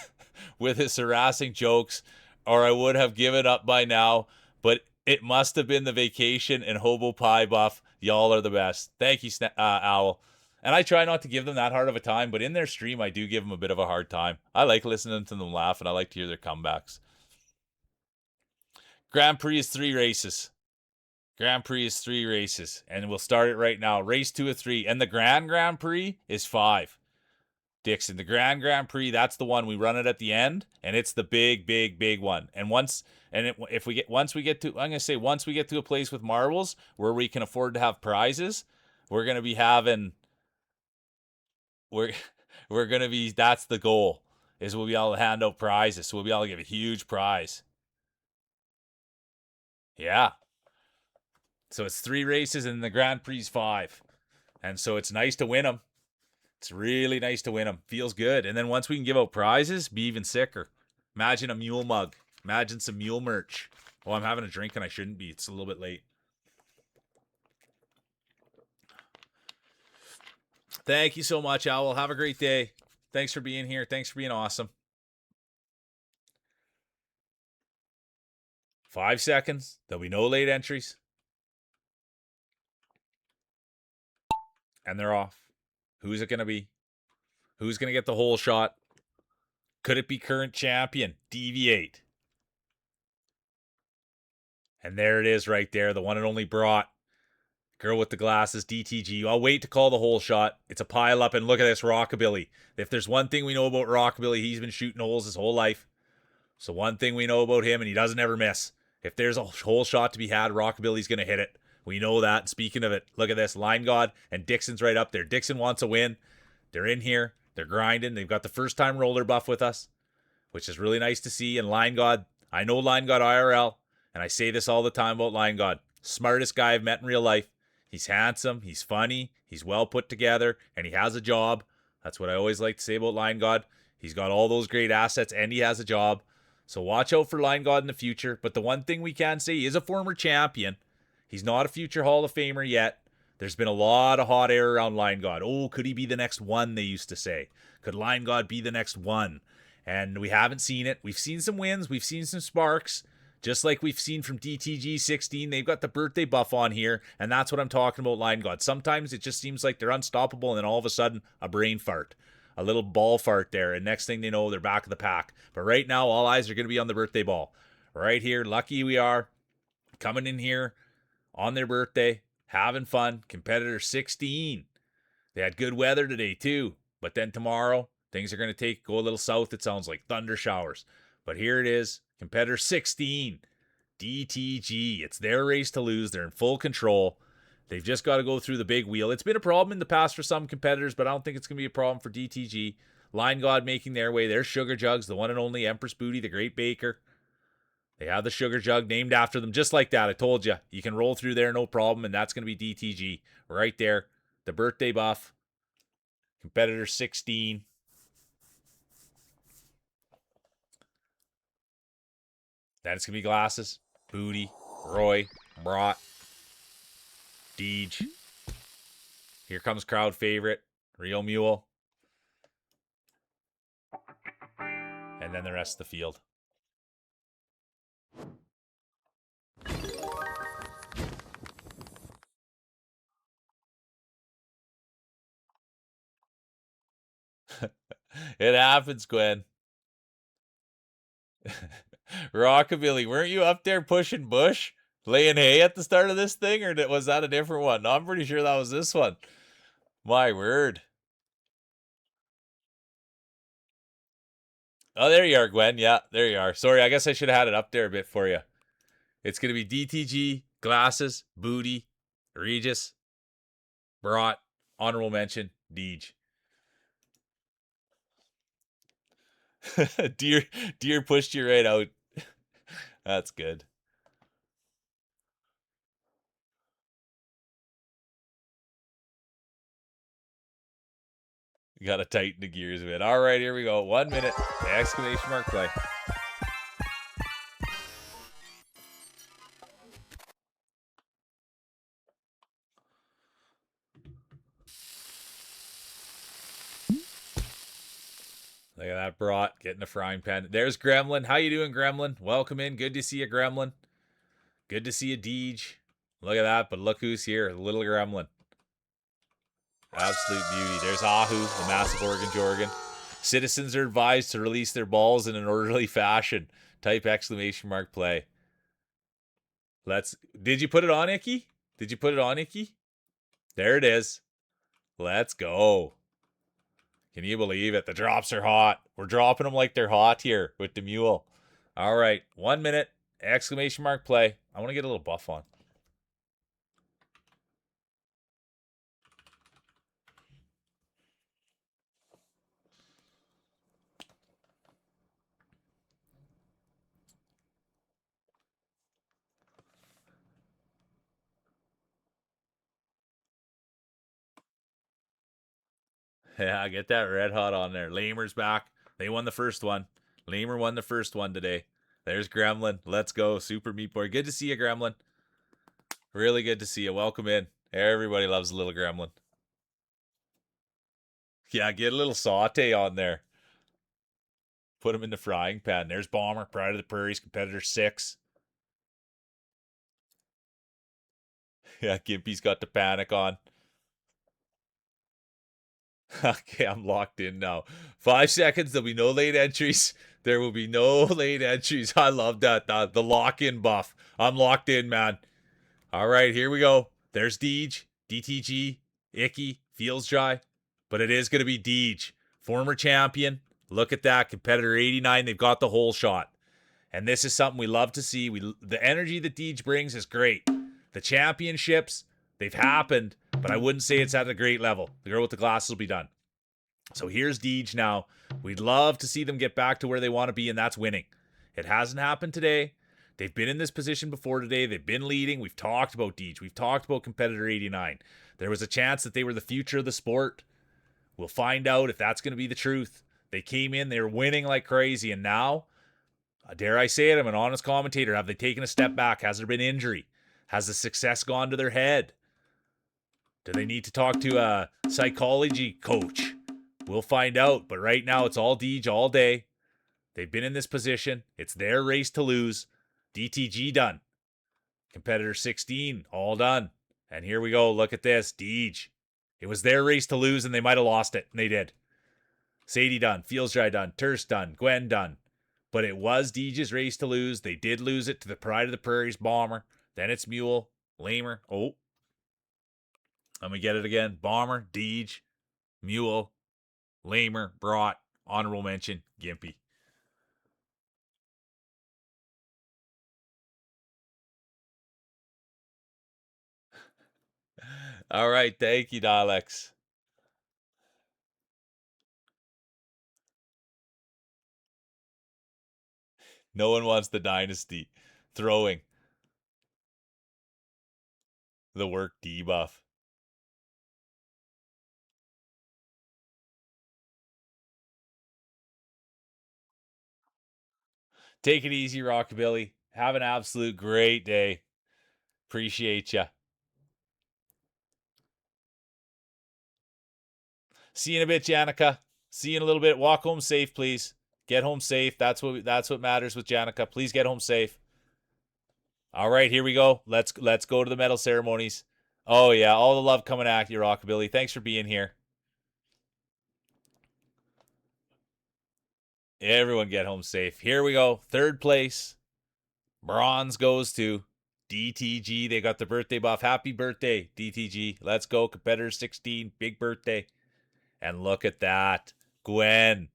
with his harassing jokes, or I would have given up by now. But it must have been the vacation and hobo pie buff. Y'all are the best. Thank you, Owl. And I try not to give them that hard of a time, but in their stream, I do give them a bit of a hard time. I like listening to them laugh, and I like to hear their comebacks. Grand Prix is 3 races. Grand Prix is 3 races, and we'll start it right now. Race 2 of 3, and the Grand Prix is 5. Dixon, the Grand Prix, that's the one we run it at the end, and it's the big one. And once we get to a place with marbles where we can afford to have prizes, we're gonna be having that's the goal, is we'll be able to hand out prizes. So we'll be able to give a huge prize. Yeah. So it's 3 races, and the Grand Prix 5. And so it's nice to win them. It's really nice to win them. Feels good. And then once we can give out prizes, be even sicker. Imagine a mule mug. Imagine some mule merch. Oh, I'm having a drink and I shouldn't be. It's a little bit late. Thank you so much, Owl. Have a great day. Thanks for being here. Thanks for being awesome. 5 seconds. There'll be no late entries. And they're off. Who's it going to be? Who's going to get the hole shot? Could it be current champion? Deviate. And there it is right there. The one and only brought. Girl with the glasses, DTG. I'll wait to call the hole shot. It's a pile up, and look at this Rockabilly. If there's one thing we know about Rockabilly, he's been shooting holes his whole life. So one thing we know about him, and he doesn't ever miss. If there's a hole shot to be had, Rockabilly's going to hit it. We know that. Speaking of it, look at this. Line God and Dixon's right up there. Dixon wants a win. They're in here. They're grinding. They've got the first time roller buff with us, which is really nice to see. And Line God, I know Line God IRL, and I say this all the time about Line God. Smartest guy I've met in real life. He's handsome. He's funny. He's well put together, and he has a job. That's what I always like to say about Line God. He's got all those great assets, and he has a job. So watch out for Line God in the future. But the one thing we can say, he is a former champion. He's not a future Hall of Famer yet. There's been a lot of hot air around Line God. Oh, could he be the next one, they used to say. Could Line God be the next one? And we haven't seen it. We've seen some wins. We've seen some sparks. Just like we've seen from DTG 16, they've got the birthday buff on here, and that's what I'm talking about, Line God. Sometimes it just seems like they're unstoppable, and then all of a sudden, a brain fart. A little ball fart there, and next thing they know, they're back of the pack. But right now, all eyes are going to be on the birthday ball. Right here, lucky we are, coming in here on their birthday, having fun. Competitor 16. They had good weather today, too. But then tomorrow, things are going to go a little south. It sounds like thunder showers. But here it is, competitor 16, DTG. It's their race to lose. They're in full control. They've just got to go through the big wheel. It's been a problem in the past for some competitors, but I don't think it's going to be a problem for DTG. Line God making their way. There's Sugar Jugs, the one and only Empress Booty, the great baker. They have the Sugar Jug named after them, just like that. I told you. You can roll through there, no problem, and that's going to be DTG right there. The birthday buff. Competitor 16. Then it's going to be Glasses, Booty, Roy, Brought, Deej. Here comes crowd favorite, Real Mule. And then the rest of the field. It happens, Gwen. Rockabilly, weren't you up there pushing bush? Laying hay at the start of this thing? Or was that a different one? No, I'm pretty sure that was this one. My word. Oh, there you are, Gwen. Yeah, there you are. Sorry, I guess I should have had it up there a bit for you. It's going to be DTG, Glasses, Booty, Regis, Brought, honorable mention, Deej. Deer pushed you right out. That's good. You gotta tighten the gears a bit. All right, here we go. 1 minute. Exclamation mark play. Look at that Brought getting the frying pan. There's Gremlin. How you doing, Gremlin? Welcome in. Good to see you, Gremlin. Good to see you, Deej. Look at that, but look who's here. The little Gremlin. Absolute beauty. There's Ahu, the massive Oregon Jorgen. Citizens are advised to release their balls in an orderly fashion. Type exclamation mark play. Did you put it on, Icky? Did you put it on, Icky? There it is. Let's go. Can you believe it? The drops are hot. We're dropping them like they're hot here with the mule. All right. 1 minute. Exclamation mark play. I want to get a little buff on. Yeah, get that red hot on there. Lamer's back. They won the first one. Lamer won the first one today. There's Gremlin. Let's go. Super Meat Boy. Good to see you, Gremlin. Really good to see you. Welcome in. Everybody loves a little Gremlin. Yeah, get a little saute on there. Put him in the frying pan. There's Bomber, Pride of the Prairies, competitor 6. Yeah, Gimpy's got the panic on. Okay, I'm locked in now. 5 seconds. There'll be no late entries. There will be no late entries. I love that. The lock-in buff. I'm locked in, man. All right, here we go. There's Deej, DTG, Icky, feels dry, but it is going to be Deej, former champion. Look at that, competitor 89. They've got the whole shot, and this is something we love to see. The energy that Deej brings is great. The championships, they've happened, but I wouldn't say it's at a great level. The girl with the glasses will be done. So here's Deej now. We'd love to see them get back to where they want to be, and that's winning. It hasn't happened today. They've been in this position before today. They've been leading. We've talked about Deej. We've talked about competitor 89. There was a chance that they were the future of the sport. We'll find out if that's going to be the truth. They came in, they were winning like crazy, and now, dare I say it, I'm an honest commentator. Have they taken a step back? Has there been injury? Has the success gone to their head? Do they need to talk to a psychology coach? We'll find out, but right now it's all Deej all day. They've been in this position. It's their race to lose. DTG done. Competitor 16 all done. And here we go. Look at this. Deej. It was their race to lose, and they might have lost it, and they did. Sadie done. Feels dry done. Terse done. Gwen done. But it was Deej's race to lose. They did lose it to the Pride of the Prairies Bomber. Then it's Mule. Lamer. Oh. Let me get it again. Bomber. Deej. Mule. Lamer. Brought. Honorable mention. Gimpy. All right. Thank you, Daleks. No one wants the dynasty. Throwing the work debuff. Take it easy, Rockabilly. Have an absolute great day. Appreciate ya. See you in a bit, Janica. See you in a little bit. Walk home safe, please. Get home safe. That's what matters with Janica. Please get home safe. All right, here we go. Let's go to the medal ceremonies. Oh yeah, all the love coming at you, Rockabilly. Thanks for being here. Everyone get home safe. Here we go. Third place. Bronze goes to DTG. They got the birthday buff. Happy birthday, DTG. Let's go. Competitor 16. Big birthday. And look at that. Gwen.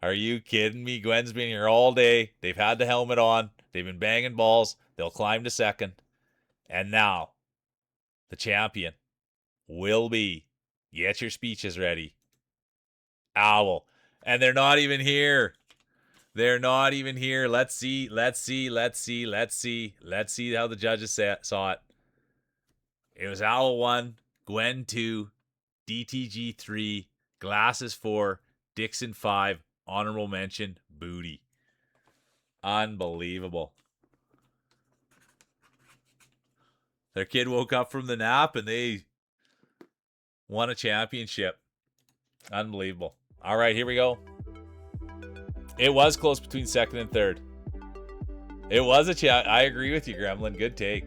Are you kidding me? Gwen's been here all day. They've had the helmet on. They've been banging balls. They'll climb to second. And now, the champion will be, get your speeches ready, Owl. And they're not even here. They're not even here. Let's see. Let's see how the judges saw it. It was Owl 1, Gwen 2, DTG 3, Glasses 4, Dixon 5, honorable mention, Booty. Unbelievable. Their kid woke up from the nap and they won a championship. Unbelievable. All right, here we go. It was close between second and third. It was a chat. I agree with you, Gremlin. Good take.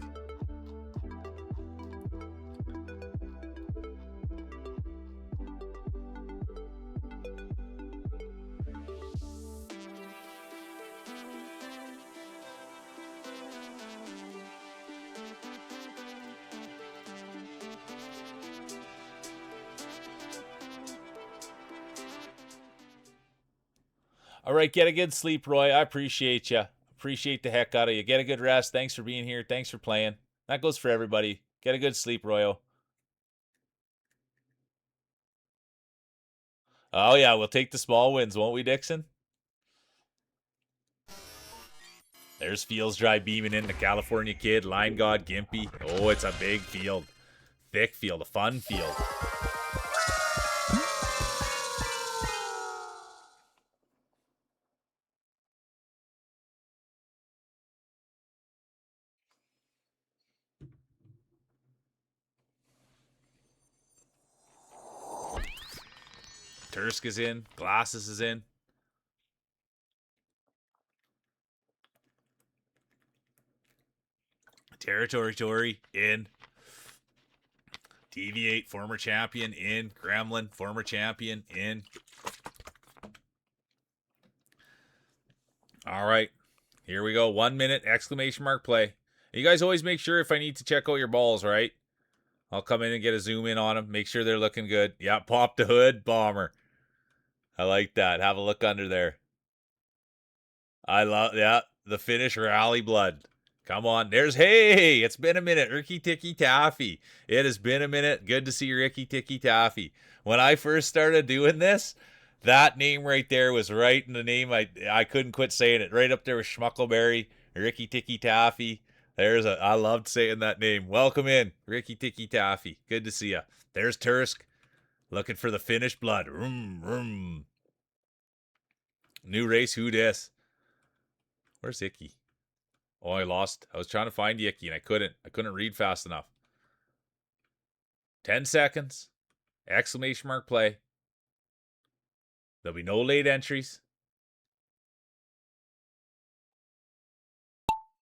All right, get a good sleep, Roy. I appreciate you. Appreciate the heck out of you. Get a good rest. Thanks for being here. Thanks for playing. That goes for everybody. Get a good sleep, Royo. Oh, yeah, we'll take the small wins, won't we, Dixon? There's Feels Dry beaming in the California Kid, Line God, Gimpy. Oh, it's a big field. Thick field, a fun field. Tursk is in. Glasses is in. Territory in. Deviate, former champion in. Gremlin, former champion in. All right. Here we go. 1 minute, exclamation mark play. You guys always make sure if I need to check out your balls, right? I'll come in and get a zoom in on them. Make sure they're looking good. Yeah, pop the hood, bomber. I like that. Have a look under there. I love, yeah, the Finnish rally blood. Come on. There's, hey, it's been a minute. Ricky Ticky Taffy. It has been a minute. Good to see Ricky Ticky Taffy. When I first started doing this, that name right there was right in the name. I couldn't quit saying it. Right up there with Schmuckleberry, Ricky Ticky Taffy. I loved saying that name. Welcome in, Ricky Ticky Taffy. Good to see ya. There's Tursk, looking for the Finnish blood. Vroom, vroom. New race, who dis? Where's Icky? Oh, I lost. I was trying to find Icky and I couldn't. I couldn't read fast enough. 10 seconds. Exclamation mark play. There'll be no late entries.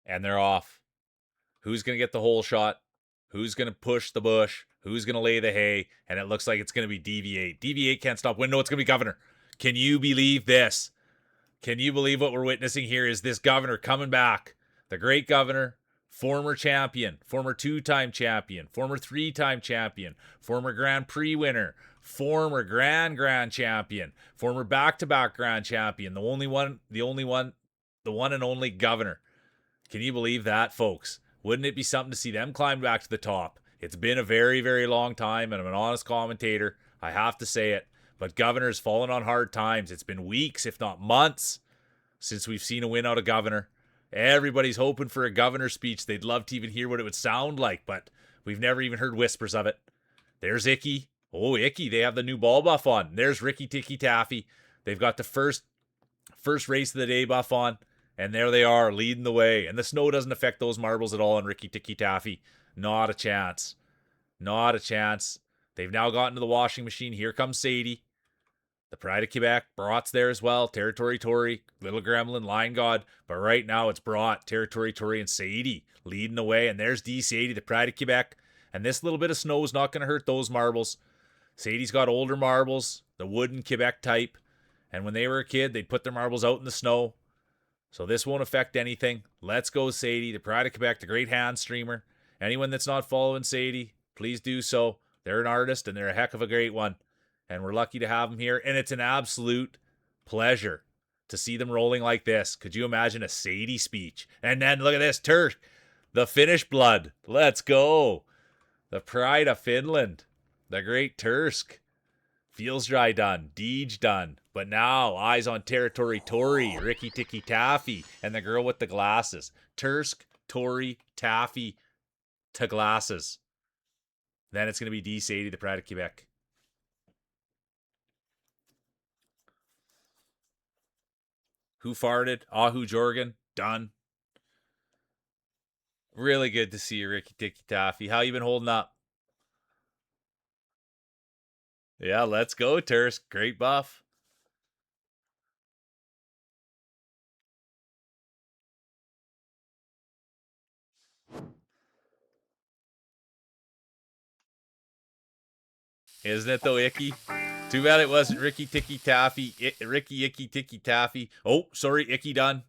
And they're off. Who's going to get the hole shot? Who's going to push the bush? Who's going to lay the hay? And it looks like it's going to be Deviate. Deviate can't stop winning. No, it's going to be Governor. Can you believe this? Can you believe what we're witnessing here is this Governor coming back? The great Governor, former champion, former two-time champion, former three-time champion, former Grand Prix winner, former Grand champion, former back-to-back Grand champion, the one and only Governor. Can you believe that, folks? Wouldn't it be something to see them climb back to the top? It's been a very, very long time, and I'm an honest commentator. I have to say it. But Governor's fallen on hard times. It's been weeks, if not months, since we've seen a win out of Governor. Everybody's hoping for a Governor speech. They'd love to even hear what it would sound like, but we've never even heard whispers of it. There's Icky. Oh, Icky. They have the new ball buff on. There's Ricky Ticky Taffy. They've got the first race of the day buff on. And there they are, leading the way. And the snow doesn't affect those marbles at all on Ricky Ticky Taffy. Not a chance. Not a chance. They've now gotten to the washing machine. Here comes Sadie. The Pride of Quebec. Brat's there as well. Territory Tory, Little Gremlin, Lion God. But right now it's Brat, Territory Tory, and Sadie leading the way. And there's D. Sadie, the Pride of Quebec. And this little bit of snow is not going to hurt those marbles. Sadie's got older marbles, the wooden Quebec type. And when they were a kid, they'd put their marbles out in the snow. So this won't affect anything. Let's go, Sadie, the Pride of Quebec, the great hand streamer. Anyone that's not following Sadie, please do so. They're an artist, and they're a heck of a great one. And we're lucky to have them here. And it's an absolute pleasure to see them rolling like this. Could you imagine a Sadie speech? And then look at this, Turk, the Finnish blood. Let's go. The Pride of Finland, the great Tursk. Feels dry done. Deej done. But now, eyes on Territory Tory, Ricky Ticky Taffy, and the girl with the glasses. Tursk, Tory, Taffy, to glasses. Then it's going to be D. Sadie, the Pride of Quebec. Who farted? Ahu Jorgen. Done. Really good to see you, Ricky Ticky Taffy. How you been holding up? Yeah, let's go, Tursk. Great buff. Isn't it though, Icky? Too bad it wasn't Ricky Ticky Taffy. Ricky Icky Ticky Taffy. Oh, sorry, Icky done.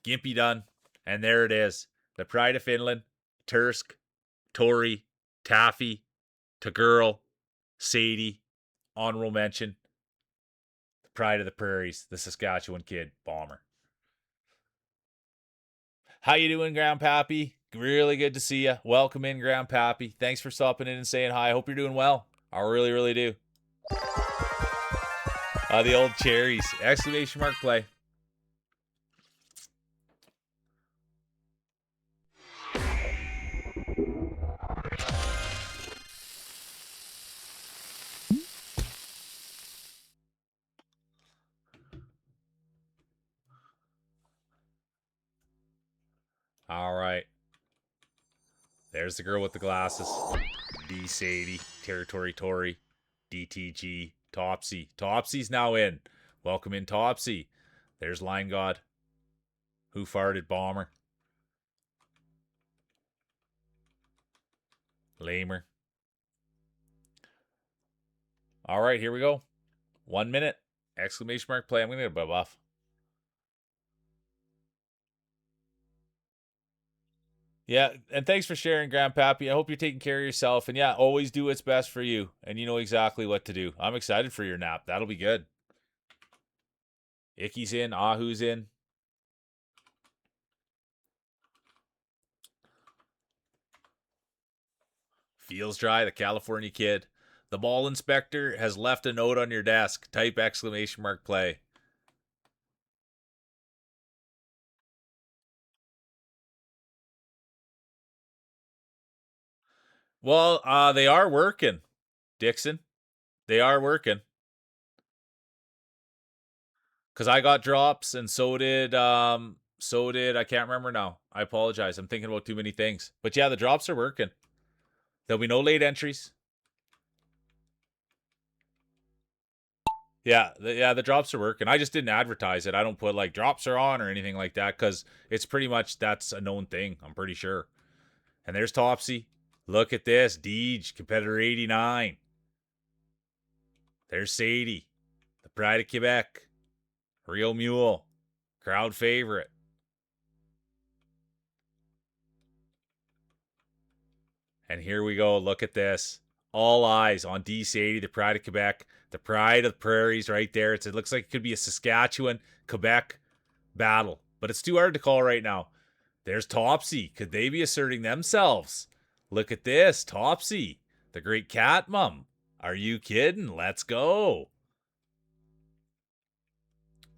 Gimpy done. And there it is. The Pride of Finland, Tursk, Tory, Taffy, to girl, Sadie, honorable mention, the Pride of the Prairies, the Saskatchewan kid, Bomber. How you doing, Grandpappy? Really good to see you. Welcome in, Grandpappy. Thanks for stopping in and saying hi. I hope you're doing well. I really, really do. The old cherries. Exclamation mark play. All right. There's the girl with the glasses. D. Sadie, Territory Tory, DTG, Topsy. Topsy's now in. Welcome in, Topsy. There's Line God. Who farted? Bomber. Lamer. All right, here we go. 1 minute. Exclamation mark play. I'm going to get a buff. Yeah, and thanks for sharing, Grandpappy. I hope you're taking care of yourself. And yeah, always do what's best for you. And you know exactly what to do. I'm excited for your nap. That'll be good. Icky's in. Ahu's in. Feels dry, the California kid. The ball inspector has left a note on your desk. Type exclamation mark play. Well, they are working, Dixon. They are working. Because I got drops and so did I can't remember now. I apologize. I'm thinking about too many things. But yeah, the drops are working. There'll be no late entries. Yeah, the drops are working. I just didn't advertise it. I don't put like drops are on or anything like that because it's pretty much that's a known thing. I'm pretty sure. And there's Topsy. Look at this, Deej, competitor 89. There's Sadie, the pride of Quebec, real mule, crowd favorite. And here we go. Look at this. All eyes on D80, the pride of Quebec, the pride of the prairies right there. It looks like it could be a Saskatchewan, Quebec battle, but it's too hard to call right now. There's Topsy. Could they be asserting themselves? Look at this. Topsy, the great cat mum. Are you kidding? Let's go.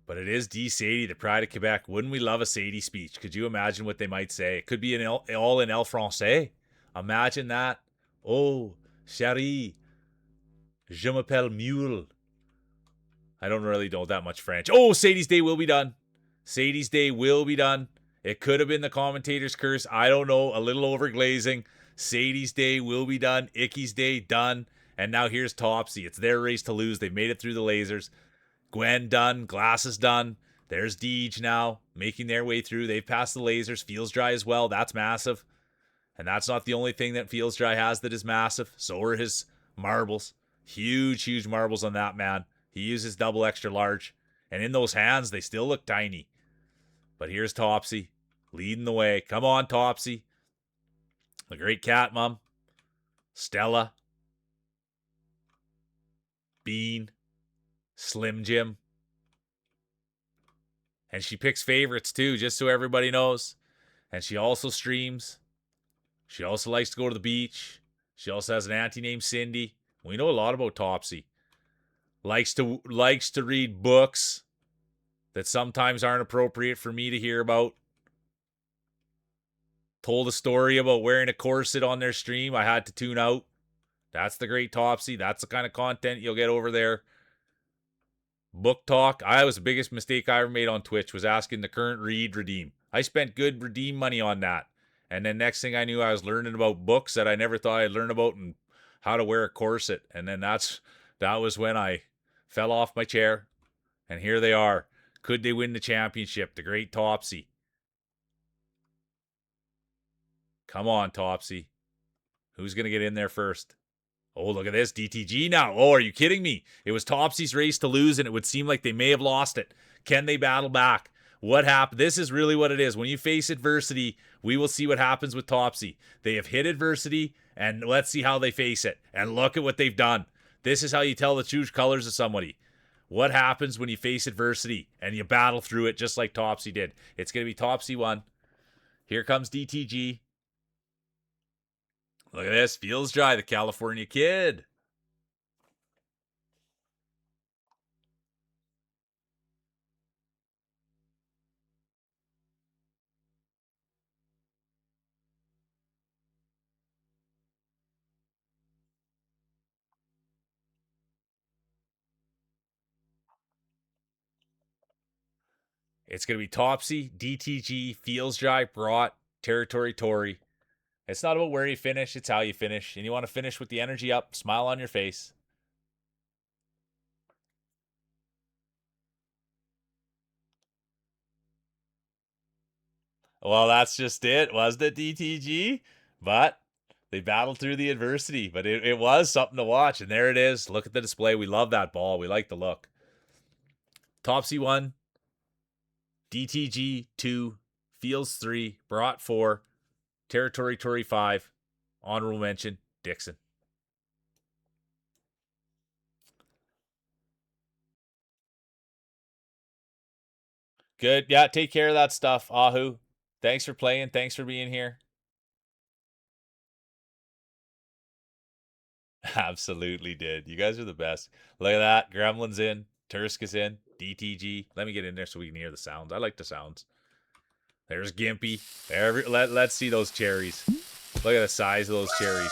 But it is D. Sadie, the pride of Quebec. Wouldn't we love a Sadie speech? Could you imagine what they might say? It could be all in El Francais. Imagine that. Oh, chérie, je m'appelle Mule. I don't really know that much French. Oh, Sadie's Day will be done. Sadie's Day will be done. It could have been the commentator's curse. I don't know. A little overglazing. Sadie's Day will be done. Icky's Day done. And now here's Topsy. It's their race to lose. They've made it through the lasers. Gwen done. Glasses done. There's Deej now making their way through. They've passed the lasers. Feels dry as well. That's massive. And that's not the only thing that Feels Dry has that is massive. So are his marbles. Huge, huge marbles on that man. He uses double extra large. And in those hands, they still look tiny. But here's Topsy leading the way. Come on, Topsy. The great cat mom. Stella. Bean. Slim Jim. And she picks favorites too, just so everybody knows. And she also streams. She also likes to go to the beach. She also has an auntie named Cindy. We know a lot about Topsy. Likes to read books that sometimes aren't appropriate for me to hear about. Told a story about wearing a corset on their stream. I had to tune out. That's the great Topsy. That's the kind of content you'll get over there. Book talk. I was the biggest mistake I ever made on Twitch was asking the current redeem. I spent good redeem money on that. And then next thing I knew, I was learning about books that I never thought I'd learn about and how to wear a corset. And then that was when I fell off my chair. And here they are. Could they win the championship? The great Topsy. Come on, Topsy. Who's going to get in there first? Oh, look at this. DTG now. Oh, are you kidding me? It was Topsy's race to lose, and it would seem like they may have lost it. Can they battle back? What happened? This is really what it is. When you face adversity, we will see what happens with Topsy. They have hit adversity, and let's see how they face it. And look at what they've done. This is how you tell the true colors of somebody. What happens when you face adversity and you battle through it just like Topsy did? It's going to be Topsy 1. Here comes DTG. Look at this. Feels dry, the California kid. It's going to be Topsy, DTG, Feels Dry, Brought, Territory Tory. It's not about where you finish, it's how you finish. And you want to finish with the energy up, smile on your face. Well, that's just it, wasn't it, DTG? But They battled through the adversity, but it was something to watch. And there it is. Look at the display. We love that ball. We like the look. Topsy 1, DTG 2, Fields 3, Brought 4, Territory Tory 5, honorable mention, Dixon. Good. Yeah, take care of that stuff, Ahu. Thanks for playing. Thanks for being here. Absolutely did. You guys are the best. Look at that. Gremlin's in. Tursk is in. DTG. Let me get in there so we can hear the sounds. I like the sounds. There's Gimpy. Let's see those cherries. Look at the size of those cherries.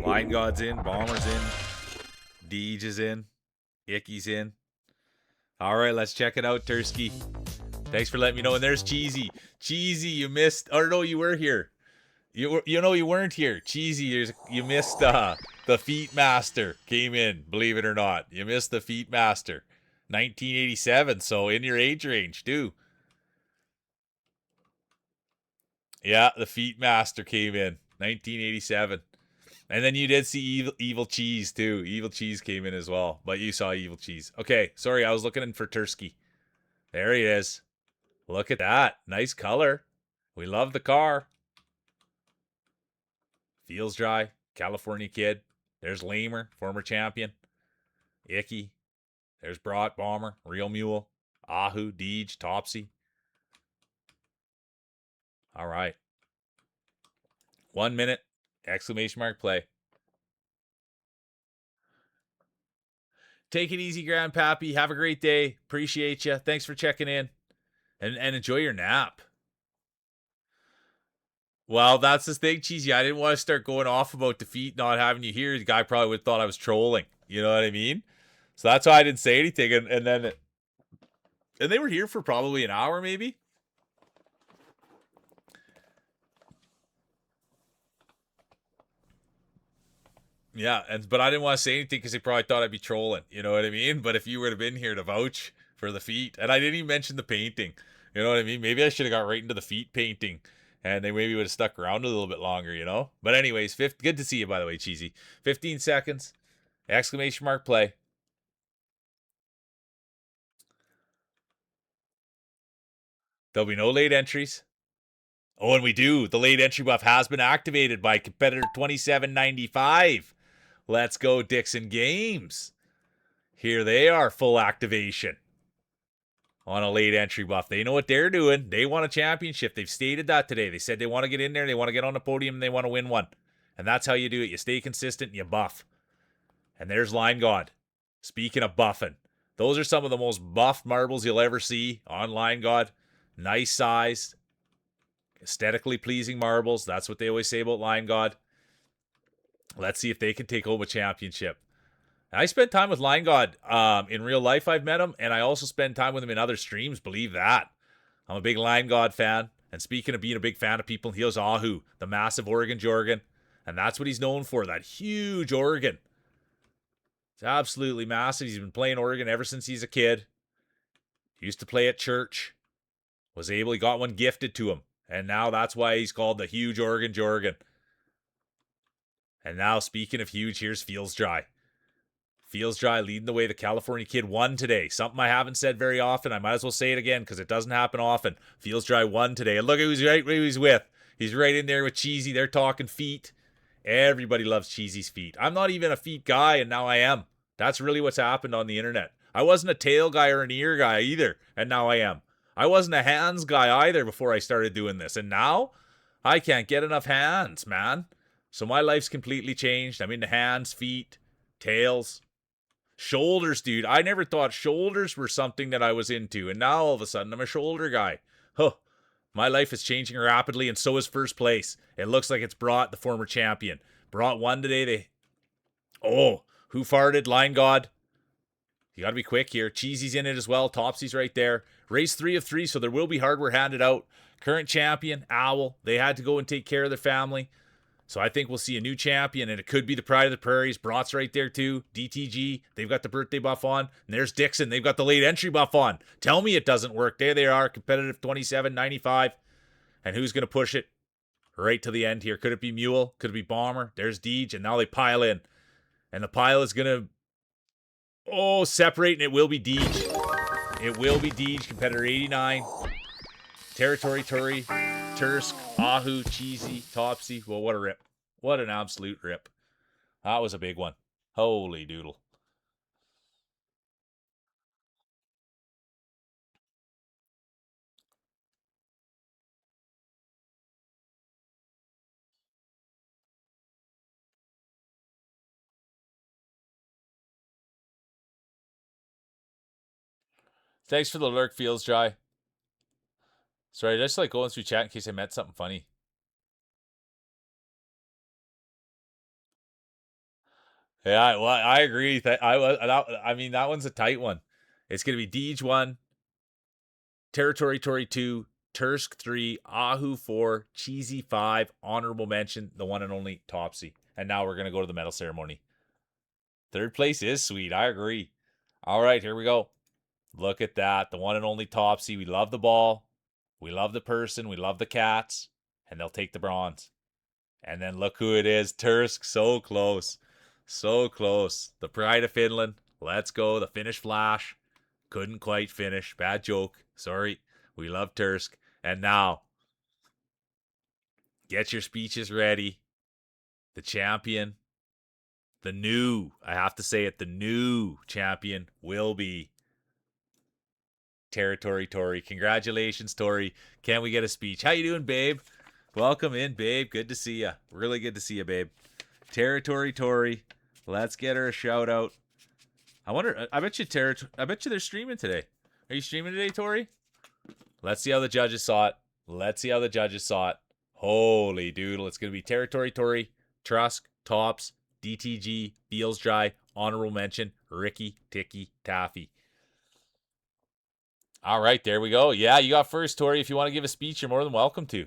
Line God's in. Bomber's in. Deej is in. Icky's in. All right, let's check it out, Tursky. Thanks for letting me know. And there's Cheesy. Cheesy, you missed. Or no, you were here. You weren't here. Cheesy, you missed the Feet Master came in, believe it or not. You missed the Feet Master. 1987, so in your age range, too. Yeah, the Feet Master came in. 1987. And then you did see Evil Cheese, too. Evil Cheese came in as well, but you saw Evil Cheese. Okay, sorry, I was looking for Tursky. There he is. Look at that. Nice color. We love the car. Feels Dry, California Kid. There's Lamer, former champion. Icky. There's Brought, Bomber, Real Mule, Ahu, Deej, Topsy. All right. 1 minute, exclamation mark, play. Take it easy, Grandpappy. Have a great day. Appreciate you. Thanks for checking in. And enjoy your nap. Well, that's the thing, Cheesy. I didn't want to start going off about defeat not having you here. The guy probably would have thought I was trolling. You know what I mean? So that's why I didn't say anything. And then they were here for probably an hour, maybe. Yeah, but I didn't want to say anything because they probably thought I'd be trolling. You know what I mean? But if you would have been here to vouch for the feet, and I didn't even mention the painting. You know what I mean? Maybe I should have got right into the feet painting, and they maybe would have stuck around a little bit longer, you know? But anyways, good to see you, by the way, Cheesy. 15 seconds. Exclamation mark, play. There'll be no late entries. Oh, and we do. The late entry buff has been activated by competitor 2795. Let's go, Dixon Games. Here they are, full activation on a late entry buff. They know what they're doing. They want a championship. They've stated that today. They said they want to get in there. They want to get on the podium. And they want to win one. And that's how you do it. You stay consistent and you buff. And there's Line God. Speaking of buffing, those are some of the most buffed marbles you'll ever see on Line God. Nice size. Aesthetically pleasing marbles. That's what they always say about Line God. Let's see if they can take home a championship. I spent time with Line God. In real life, I've met him, and I also spend time with him in other streams. Believe that. I'm a big Line God fan. And speaking of being a big fan of people, here's Ahu, the massive Oregon Jorgen. And that's what he's known for, that huge organ. It's absolutely massive. He's been playing organ ever since he's a kid. He used to play at church. He got one gifted to him. And now that's why he's called the huge Oregon Jorgen. And now, speaking of huge, here's Feels Dry. Feels Dry leading the way. The California Kid won today. Something I haven't said very often. I might as well say it again because it doesn't happen often. Feels Dry won today. And look who's right who he's with. He's right in there with Cheesy. They're talking feet. Everybody loves Cheesy's feet. I'm not even a feet guy, and now I am. That's really what's happened on the internet. I wasn't a tail guy or an ear guy either, and now I am. I wasn't a hands guy either before I started doing this, and now I can't get enough hands, man. So my life's completely changed. I'm into hands, feet, tails, shoulders, dude. I never thought shoulders were something that I was into, and now all of a sudden I'm a shoulder guy. Huh. My life is changing rapidly, and so is first place. It looks like it's Brought, the former champion. Brought won today. Oh, who farted? Line God. You got to be quick here. Cheesy's in it as well. Topsy's right there. Race 3 of 3, so there will be hardware handed out. Current champion, Owl. They had to go and take care of their family. So I think we'll see a new champion, and it could be the Pride of the Prairies. Brat's right there too. DTG, they've got the birthday buff on. And there's Dixon, they've got the late entry buff on. Tell me it doesn't work. There they are, competitive 27.95. And who's going to push it right to the end here? Could it be Mule? Could it be Bomber? There's Deej, and now they pile in. And the pile is going to, separate, and it will be Deej. It will be Deej, competitor 89. Territory Turi, Tursk, Ahu, Cheesy, Topsy. Well, what a rip. What an absolute rip. That was a big one. Holy doodle. Thanks for the lurk, feels dry. Sorry, I just like going through chat in case I met something funny. Yeah, well, I agree. I mean, that one's a tight one. It's going to be Deej 1, Territory Tory 2, Tursk 3, Ahu 4, Cheesy 5, honorable mention, the one and only Topsy. And now we're going to go to the medal ceremony. Third place is sweet. I agree. All right, here we go. Look at that. The one and only Topsy. We love the ball. We love the person. We love the cats. And they'll take the bronze. And then look who it is. Tursk. So close. So close. The Pride of Finland. Let's go. The Finnish Flash. Couldn't quite finish. Bad joke. Sorry. We love Tursk. And now, get your speeches ready. The champion. The new, I have to say it, the new champion will be Territory Tori. Congratulations, Tori. Can we get a speech? How you doing, babe? Welcome in, babe. Good to see you. Really good to see you, babe. Territory Tori. Let's get her a shout out. I wonder, I bet you they're streaming today. Are you streaming today, Tori? Let's see how the judges saw it. Let's see how the judges saw it. Holy doodle. It's going to be Territory Tori, Trusk, Tops, DTG, Feels Dry, honorable mention, Ricky, Ticky, Taffy. All right, there we go. Yeah, you got first, Tori. If you want to give a speech, you're more than welcome to.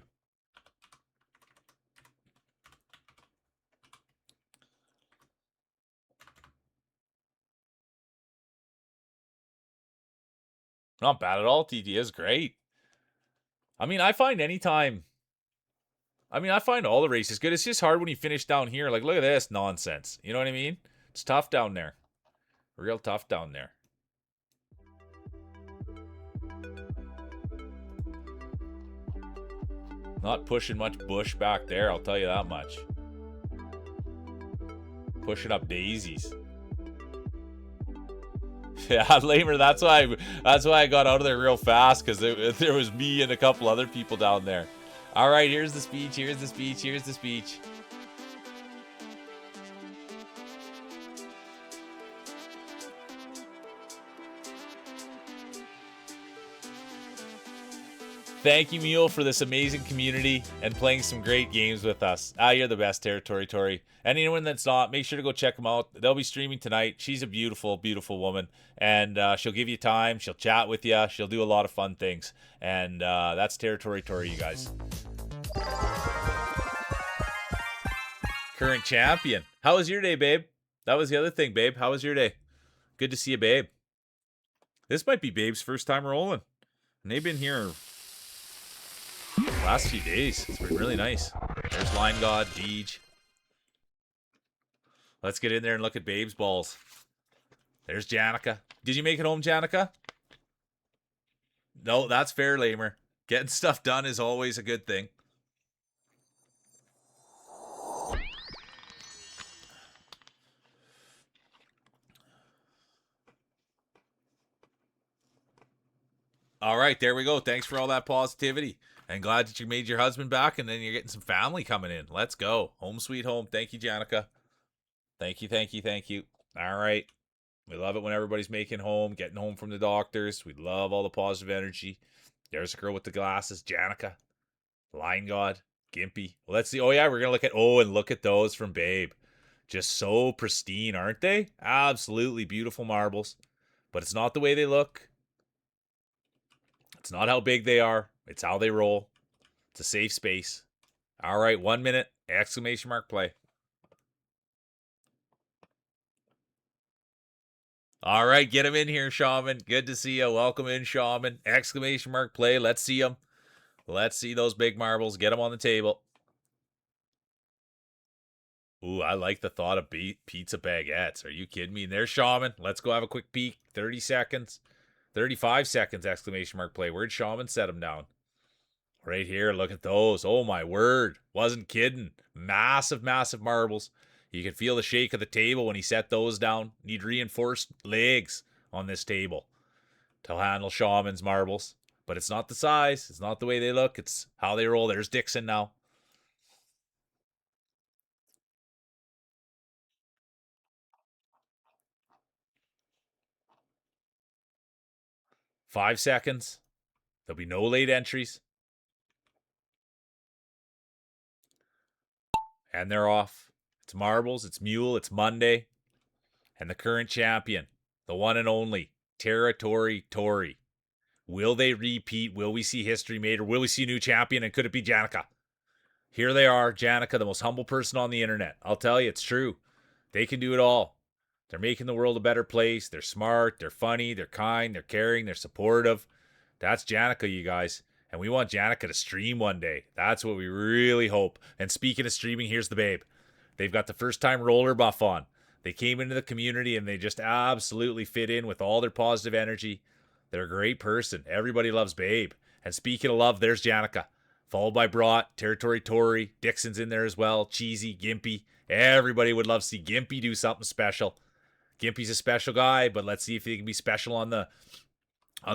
Not bad at all. TD is great. I mean, I find all the races good. It's just hard when you finish down here. Like, look at this nonsense. You know what I mean? It's tough down there. Real tough down there. Not pushing much bush back there, I'll tell you that much. Pushing up daisies. Yeah, Lamer, that's why I got out of there real fast, because there was me and a couple other people down there. All right, here's the speech, here's the speech, here's the speech. Thank you, Mule, for this amazing community and playing some great games with us. You're the best, Territory Tori. Anyone that's not, make sure to go check them out. They'll be streaming tonight. She's a beautiful, beautiful woman, and she'll give you time. She'll chat with you. She'll do a lot of fun things, and that's Territory Tori, you guys. Current champion. How was your day, babe? That was the other thing, babe. How was your day? Good to see you, babe. This might be babe's first time rolling, and they've been here last few days. It's been really nice. There's Line God, Deej. Let's get in there and look at Babe's balls. There's Janica. Did you make it home, Janica? No, that's fair, Lamer. Getting stuff done is always a good thing. All right, there we go. Thanks for all that positivity. And glad that you made your husband back, and then you're getting some family coming in. Let's go. Home sweet home. Thank you, Janica. Thank you, thank you, thank you. All right. We love it when everybody's making home, getting home from the doctors. We love all the positive energy. There's a girl with the glasses, Janica. Line God, Gimpy. Well, let's see. Oh, yeah, we're going to look at, and look at those from Babe. Just so pristine, aren't they? Absolutely beautiful marbles. But it's not the way they look. It's not how big they are. It's how they roll. It's a safe space. All right, 1 minute. Exclamation mark play. All right, get him in here, Shaman. Good to see you. Welcome in, Shaman. Exclamation mark play. Let's see them. Let's see those big marbles. Get them on the table. Ooh, I like the thought of pizza baguettes. Are you kidding me? And there's Shaman. Let's go have a quick peek. 30 seconds. 35 seconds, exclamation mark play. Where'd Shaman set him down? Right here. Look at those. Oh, my word. Wasn't kidding. Massive, massive marbles. You can feel the shake of the table when he set those down. Need reinforced legs on this table to handle Shaman's marbles. But it's not the size. It's not the way they look. It's how they roll. There's Dixon now. Five seconds. There'll be no late entries. And they're off. It's marbles. It's mule. It's Monday. And the current champion, the one and only, Territory Tory. Will they repeat? Will we see history made? Or will we see a new champion? And could it be Janica? Here they are, Janica, the most humble person on the internet. I'll tell you, it's true. They can do it all. They're making the world a better place. They're smart. They're funny. They're kind. They're caring. They're supportive. That's Janica, you guys. And we want Janica to stream one day. That's what we really hope. And speaking of streaming, here's the babe. They've got the first time roller buff on. They came into the community and they just absolutely fit in with all their positive energy. They're a great person. Everybody loves Babe. And speaking of love, there's Janica. Followed by Brought, Territory Tory, Dixon's in there as well, Cheesy, Gimpy. Everybody would love to see Gimpy do something special. Gimpy's a special guy, but let's see if he can be special on the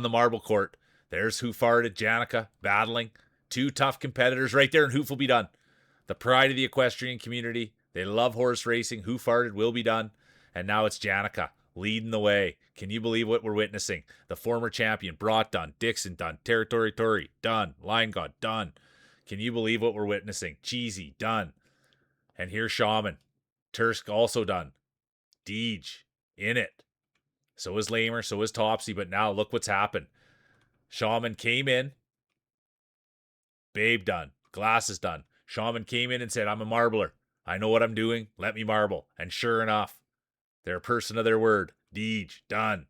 marble court. There's Who Farted, Janica, battling. Two tough competitors right there, and Hoof will be done. The pride of the equestrian community. They love horse racing. Who Farted will be done. And now it's Janica leading the way. Can you believe what we're witnessing? The former champion, Brought done. Dixon done. Territory Tory done. Lion God done. Can you believe what we're witnessing? Cheesy done. And here's Shaman. Tursk also done. Deej in it. So is Lamer. So is Topsy. But now look what's happened. Shaman came in. Babe done. Glasses done. Shaman came in and said, I'm a marbler. I know what I'm doing. Let me marble. And sure enough, they're a person of their word. Deej, done.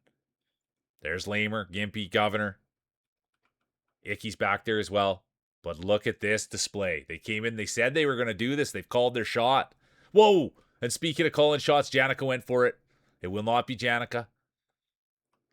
There's Lamer, Gimpy, Governor. Icky's back there as well. But look at this display. They came in, they said they were going to do this. They've called their shot. Whoa! And speaking of calling shots, Janica went for it. It will not be Janica.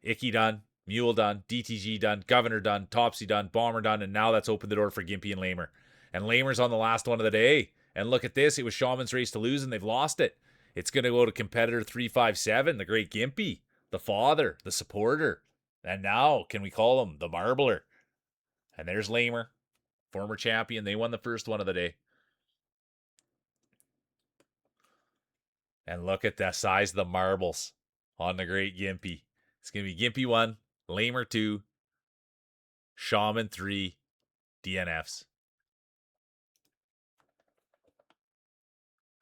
Icky done. Mule done. DTG done. Governor done. Topsy done. Bomber done. And now that's opened the door for Gimpy and Lamer. And Lamer's on the last one of the day. And look at this. It was Shaman's race to lose, and they've lost it. It's going to go to competitor 357, the great Gimpy, the father, the supporter. And now, can we call him the marbler? And there's Lamer, former champion. They won the first one of the day. And look at the size of the marbles on the great Gimpy. It's going to be Gimpy 1, Lamer 2, Shaman 3, DNFs.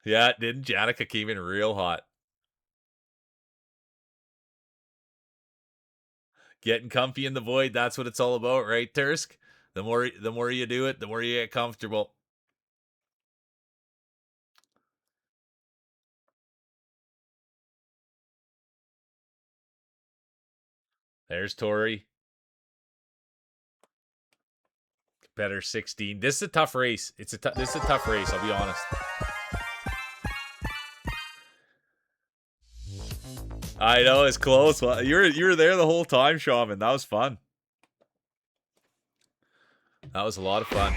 Yeah, didn't Janica came in real hot. Getting comfy in the void, that's what it's all about, right, Tursk? The more you do it, the more you get comfortable. There's Tory. Better 16. This is a tough race. This is a tough race, I'll be honest. I know, it's close. Well, you were there the whole time, Shaman. That was fun. That was a lot of fun.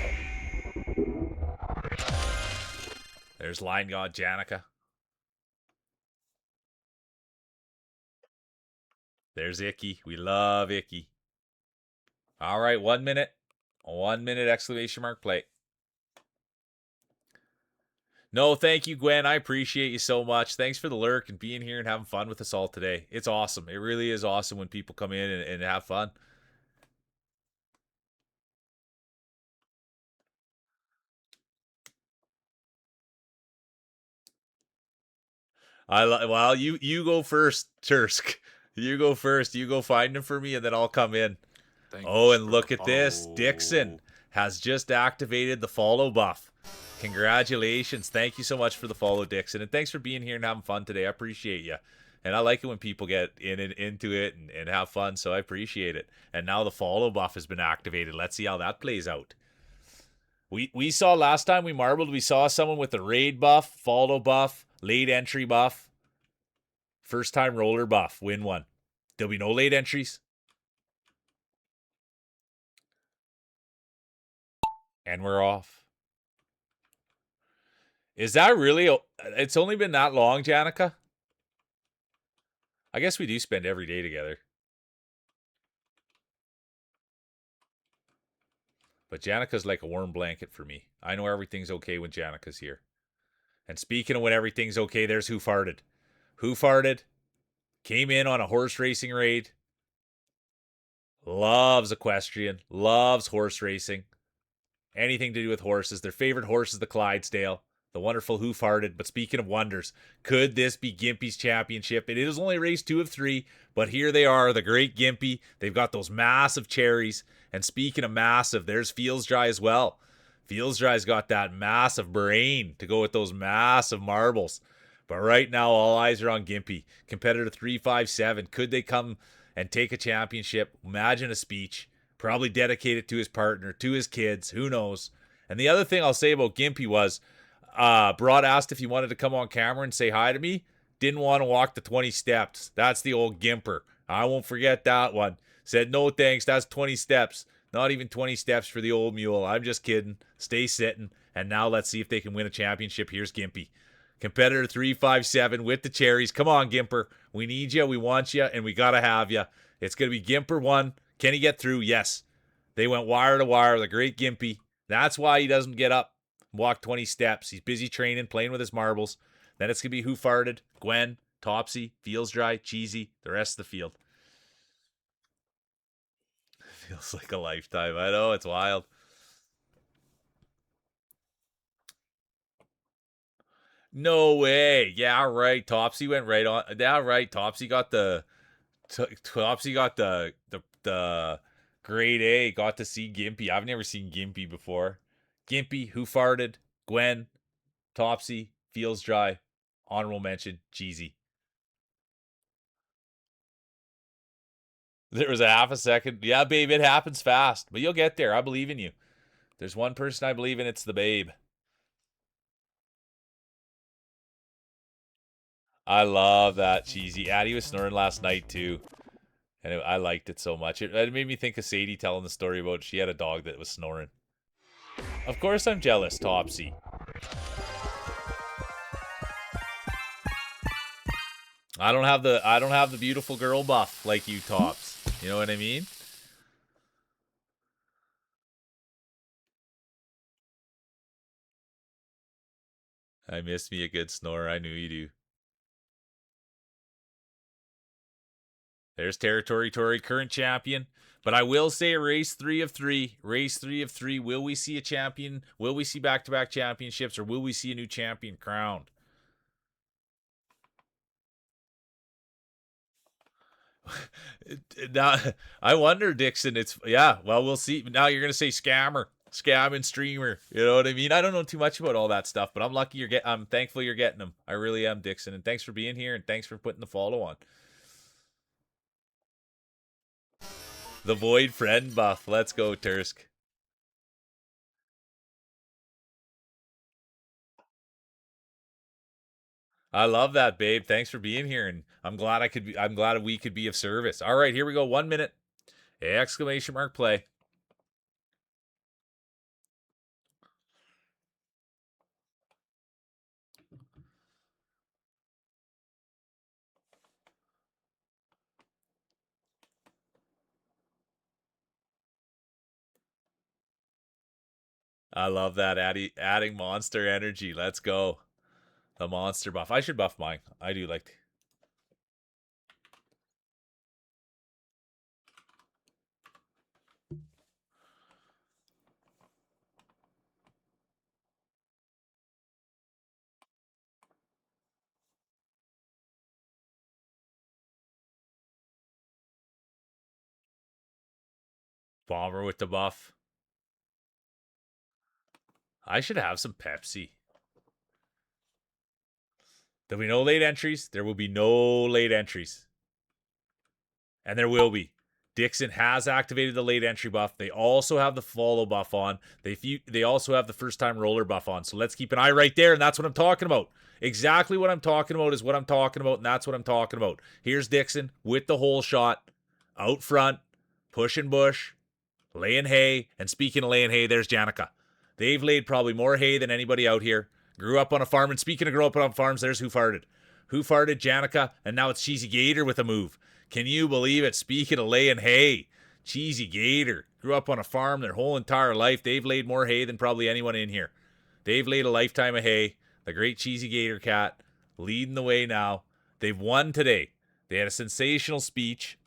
There's Lion God Janica. There's Icky. We love Icky. All right, 1 minute. 1 minute exclamation mark play. No, thank you, Gwen. I appreciate you so much. Thanks for the lurk and being here and having fun with us all today. It's awesome. It really is awesome when people come in and have fun. Well, you go first, Tursk. You go first. You go find him for me, and then I'll come in. And look at this. Dixon has just activated the follow buff. Congratulations. Thank you so much for the follow, Dixon. And thanks for being here and having fun today. I appreciate you. And I like it when people get into it and have fun, so I appreciate it. And now the follow buff has been activated. Let's see how that plays out. We saw last time we marbled, we saw someone with the raid buff, follow buff, late entry buff, first time roller buff, win one. There'll be no late entries. And we're off. Is that really? It's only been that long, Janica? I guess we do spend every day together. But Janica's like a warm blanket for me. I know everything's okay when Janica's here. And speaking of when everything's okay, there's Who Farted. Who Farted came in on a horse racing raid. Loves equestrian. Loves horse racing. Anything to do with horses. Their favorite horse is the Clydesdale. The wonderful Who Farted. But speaking of wonders, could this be Gimpy's championship? It is only race 2 of 3, but here they are, the great Gimpy. They've got those massive cherries. And speaking of massive, there's Feels Dry as well. Feels Dry's got that massive brain to go with those massive marbles. But right now, all eyes are on Gimpy. Competitor 357. Could they come and take a championship? Imagine a speech. Probably dedicated to his partner, to his kids. Who knows? And the other thing I'll say about Gimpy was, Broad asked if he wanted to come on camera and say hi to me. Didn't want to walk the 20 steps. That's the old Gimper. I won't forget that one. Said, no thanks, that's 20 steps. Not even 20 steps for the old mule. I'm just kidding. Stay sitting. And now let's see if they can win a championship. Here's Gimpy. Competitor 357 with the cherries. Come on, Gimper. We need you, we want you, and we got to have you. It's going to be Gimper 1. Can he get through? Yes. They went wire to wire. The great Gimpy. That's why he doesn't get up, walk 20 steps. He's busy training, playing with his marbles. Then it's going to be Who Farted, Gwen, Topsy, Feels Dry, Cheesy, the rest of the field. Feels like a lifetime. I know, it's wild. No way. Yeah, right. Topsy went right on. Yeah, right. Topsy got the grade A. Got to see Gimpy. I've never seen Gimpy before. Gimpy, Who Farted, Gwen, Topsy, Feels Dry, honorable mention, Cheesy. There was a half a second. Yeah, babe, it happens fast, but you'll get there. I believe in you. There's one person I believe in. It's the babe. I love that Cheesy. Addie was snoring last night too, and I liked it so much. It made me think of Sadie telling the story about she had a dog that was snoring. Of course, I'm jealous, Topsy. I don't have the beautiful girl buff like you, Tops. You know what I mean? I miss me a good snore. I knew you do. There's Territory Tory, current champion. But I will say race 3 of 3. Race 3 of 3. Will we see a champion? Will we see back-to-back championships? Or will we see a new champion crowned? Now, I wonder, Dixon. It's yeah. Well, we'll see. Now you're gonna say scammer, scam and streamer. You know what I mean? I don't know too much about all that stuff, but I'm lucky you're get. I'm thankful you're getting them. I really am, Dixon. And thanks for being here, and thanks for putting the follow on. The Void Friend buff. Let's go, Tursk. I love that, babe. Thanks for being here, and I'm glad I could be. I'm glad we could be of service. All right, here we go. 1 minute. Exclamation mark play. I love that adding monster energy. Let's go. The monster buff. I should buff mine. I do like. Bomber with the buff. I should have some Pepsi. There'll be no late entries. There will be no late entries. And there will be. Dixon has activated the late entry buff. They also have the follow buff on. They also have the first time roller buff on. So let's keep an eye right there, and that's what I'm talking about. Exactly what I'm talking about is what I'm talking about, and that's what I'm talking about. Here's Dixon with the hole shot, out front, pushing bush, laying hay. And speaking of laying hay, there's Janica. They've laid probably more hay than anybody out here. Grew up on a farm, and speaking of grow up on farms, there's Who Farted. Who Farted, Janica, and now it's Cheesy Gator with a move. Can you believe it? Speaking of laying hay, Cheesy Gator grew up on a farm their whole entire life. They've laid more hay than probably anyone in here. They've laid a lifetime of hay. The great Cheesy Gator cat leading the way now. They've won today. They had a sensational speech.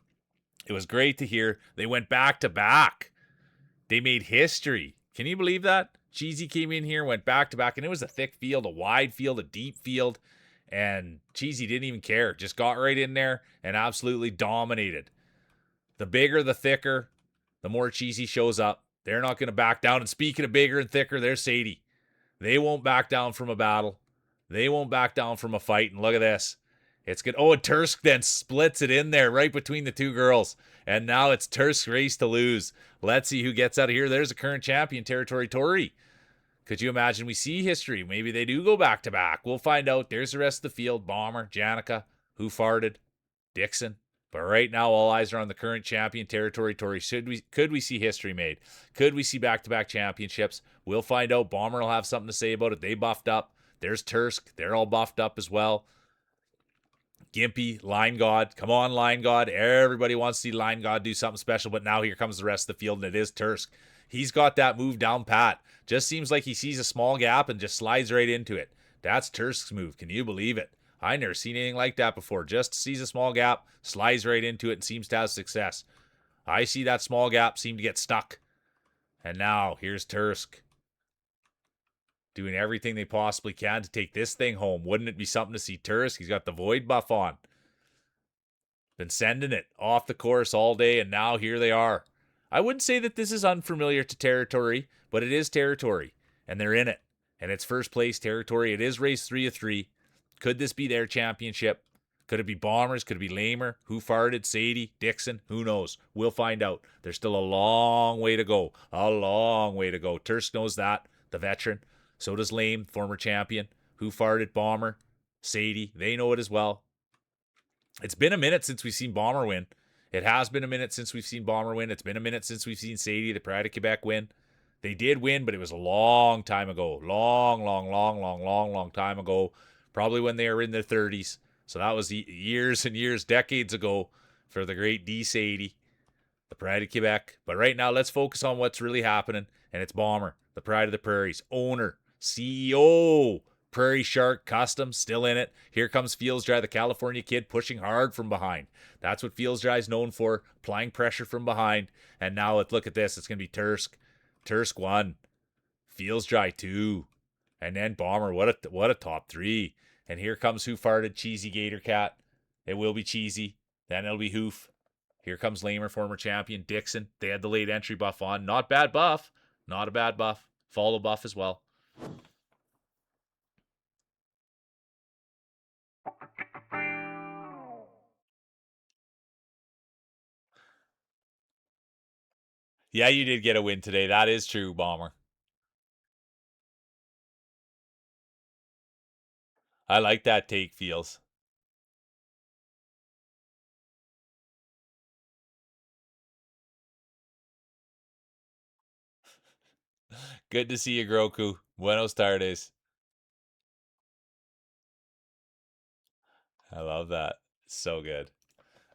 It was great to hear. They went back to back. They made history. Can you believe that? Cheesy came in here, went back to back, and it was a thick field, a wide field, a deep field. And Cheesy didn't even care. Just got right in there and absolutely dominated. The bigger, the thicker, the more Cheesy shows up. They're not going to back down. And speaking of bigger and thicker, there's Sadie. They won't back down from a battle. They won't back down from a fight. And look at this. It's good. Oh, and Tursk then splits it in there right between the two girls. And now it's Tursk's race to lose. Let's see who gets out of here. There's a current champion, Territory Tori. Could you imagine we see history? Maybe they do go back to back. We'll find out. There's the rest of the field. Bomber, Janica, Who Farted, Dixon. But right now, all eyes are on the current champion, Territory Tori. Could we see history made? Could we see back-to-back championships? We'll find out. Bomber will have something to say about it. They buffed up. There's Tursk. They're all buffed up as well. Gimpy, Line God. Come on, Line God. Everybody wants to see Line God do something special, but now here comes the rest of the field, and it is Tursk. He's got that move down pat. Just seems like he sees a small gap and just slides right into it. That's Tursk's move. Can you believe it? I never seen anything like that before. Just sees a small gap, slides right into it, and seems to have success. I see that small gap seem to get stuck. And now, here's Tursk. Doing everything they possibly can to take this thing home. Wouldn't it be something to see Tursk? He's got the Void buff on. Been sending it off the course all day, and now here they are. I wouldn't say that this is unfamiliar to Territory, but it is Territory, and they're in it. And it's first place Territory. It is race 3 of 3. Could this be their championship? Could it be Bombers? Could it be Lamer? Who Farted? Sadie? Dixon? Who knows? We'll find out. There's still a long way to go. A long way to go. Tursk knows that, the veteran. So does Lame, former champion. Who Farted? Bomber? Sadie? They know it as well. It's been a minute since we've seen Bomber win. It has been a minute since we've seen Bomber win. It's been a minute since we've seen Sadie, the Pride of Quebec, win. They did win, but it was a long time ago. Long time ago. Probably when they were in their 30s. So that was years and years, decades ago for the great D. Sadie, the Pride of Quebec. But right now, let's focus on what's really happening. And it's Bomber, the Pride of the Prairies, owner, CEO, Prairie Shark Custom, still in it. Here comes Feels Dry, the California kid, pushing hard from behind. That's what Feels Dry is known for, applying pressure from behind. And now look at this. It's going to be Tursk. Tursk 1. Feels Dry 2. And then Bomber. What a top 3. And here comes Who Farted, Cheesy Gator Cat. It will be Cheesy. Then it'll be Hoof. Here comes Lamer, former champion. Dixon. They had the late entry buff on. Not bad buff. Not a bad buff. Follow buff as well. Yeah, you did get a win today. That is true, Bomber. I like that take, Feels. Good to see you, Groku. Buenos tardes. I love that. So good.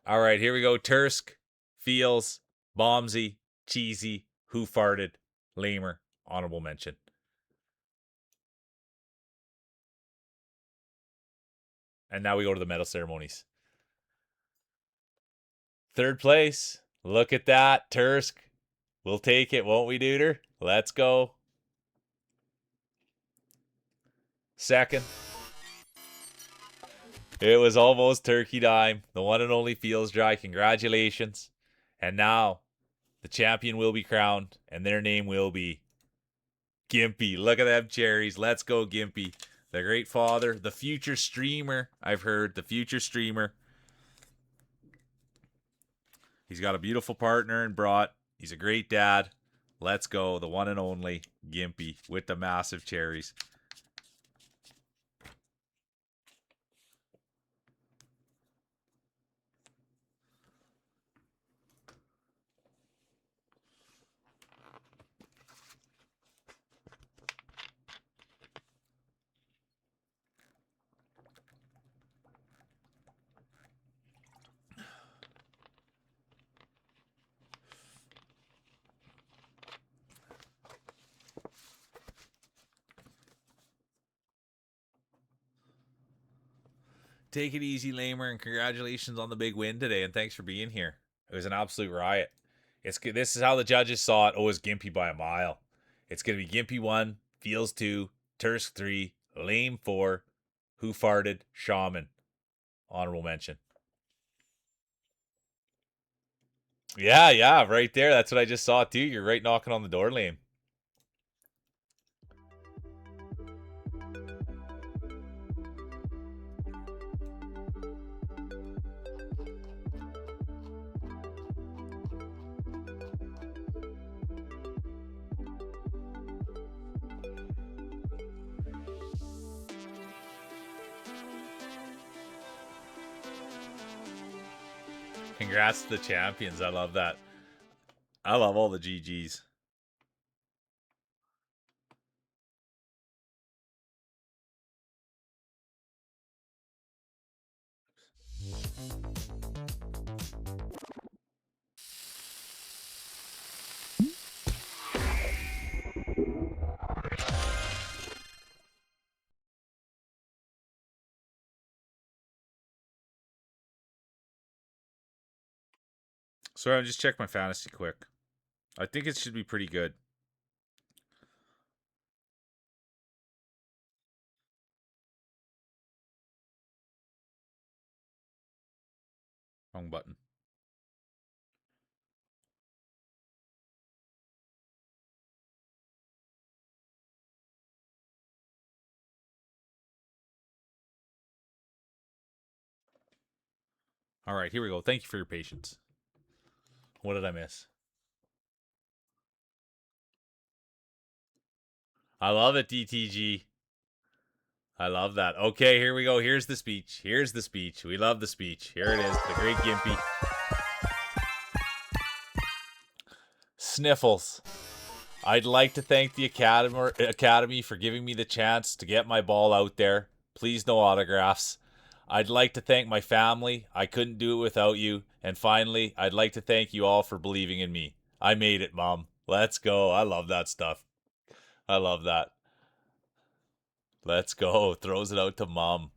All right, here we go. Tursk, Feels, Bombsy, Cheesy, Who Farted, Lamer, honorable mention. And now we go to the medal ceremonies. Third place. Look at that. Tursk. We'll take it, won't we, Duder? Let's go. Second. It was almost turkey time. The one and only Feels Dry. Congratulations. And now the champion will be crowned, and their name will be Gimpy. Look at them cherries. Let's go, Gimpy. The great father. The future streamer, I've heard. The future streamer. He's got a beautiful partner in Brought. He's a great dad. Let's go. The one and only Gimpy with the massive cherries. Take it easy, Lamer, and congratulations on the big win today, and thanks for being here. It was an absolute riot. This is how the judges saw it. Oh, it was Gimpy by a mile. It's going to be Gimpy 1, Feels 2, Tursk 3, Lame 4, Who Farted, Shaman. Honorable mention. Yeah, right there. That's what I just saw, too. You're right knocking on the door, Lame. Congrats to the champions. I love that. I love all the GGs. Sorry, I'll just check my fantasy quick. I think it should be pretty good. Wrong button. All right, here we go. Thank you for your patience. What did I miss? I love it, DTG. I love that. Okay, here we go. Here's the speech. Here's the speech. We love the speech. Here it is. The great Gimpy. Sniffles. I'd like to thank the Academy for giving me the chance to get my ball out there. Please, no autographs. I'd like to thank my family. I couldn't do it without you. And finally, I'd like to thank you all for believing in me. I made it, Mom. Let's go. I love that stuff. I love that. Let's go. Throws it out to Mom.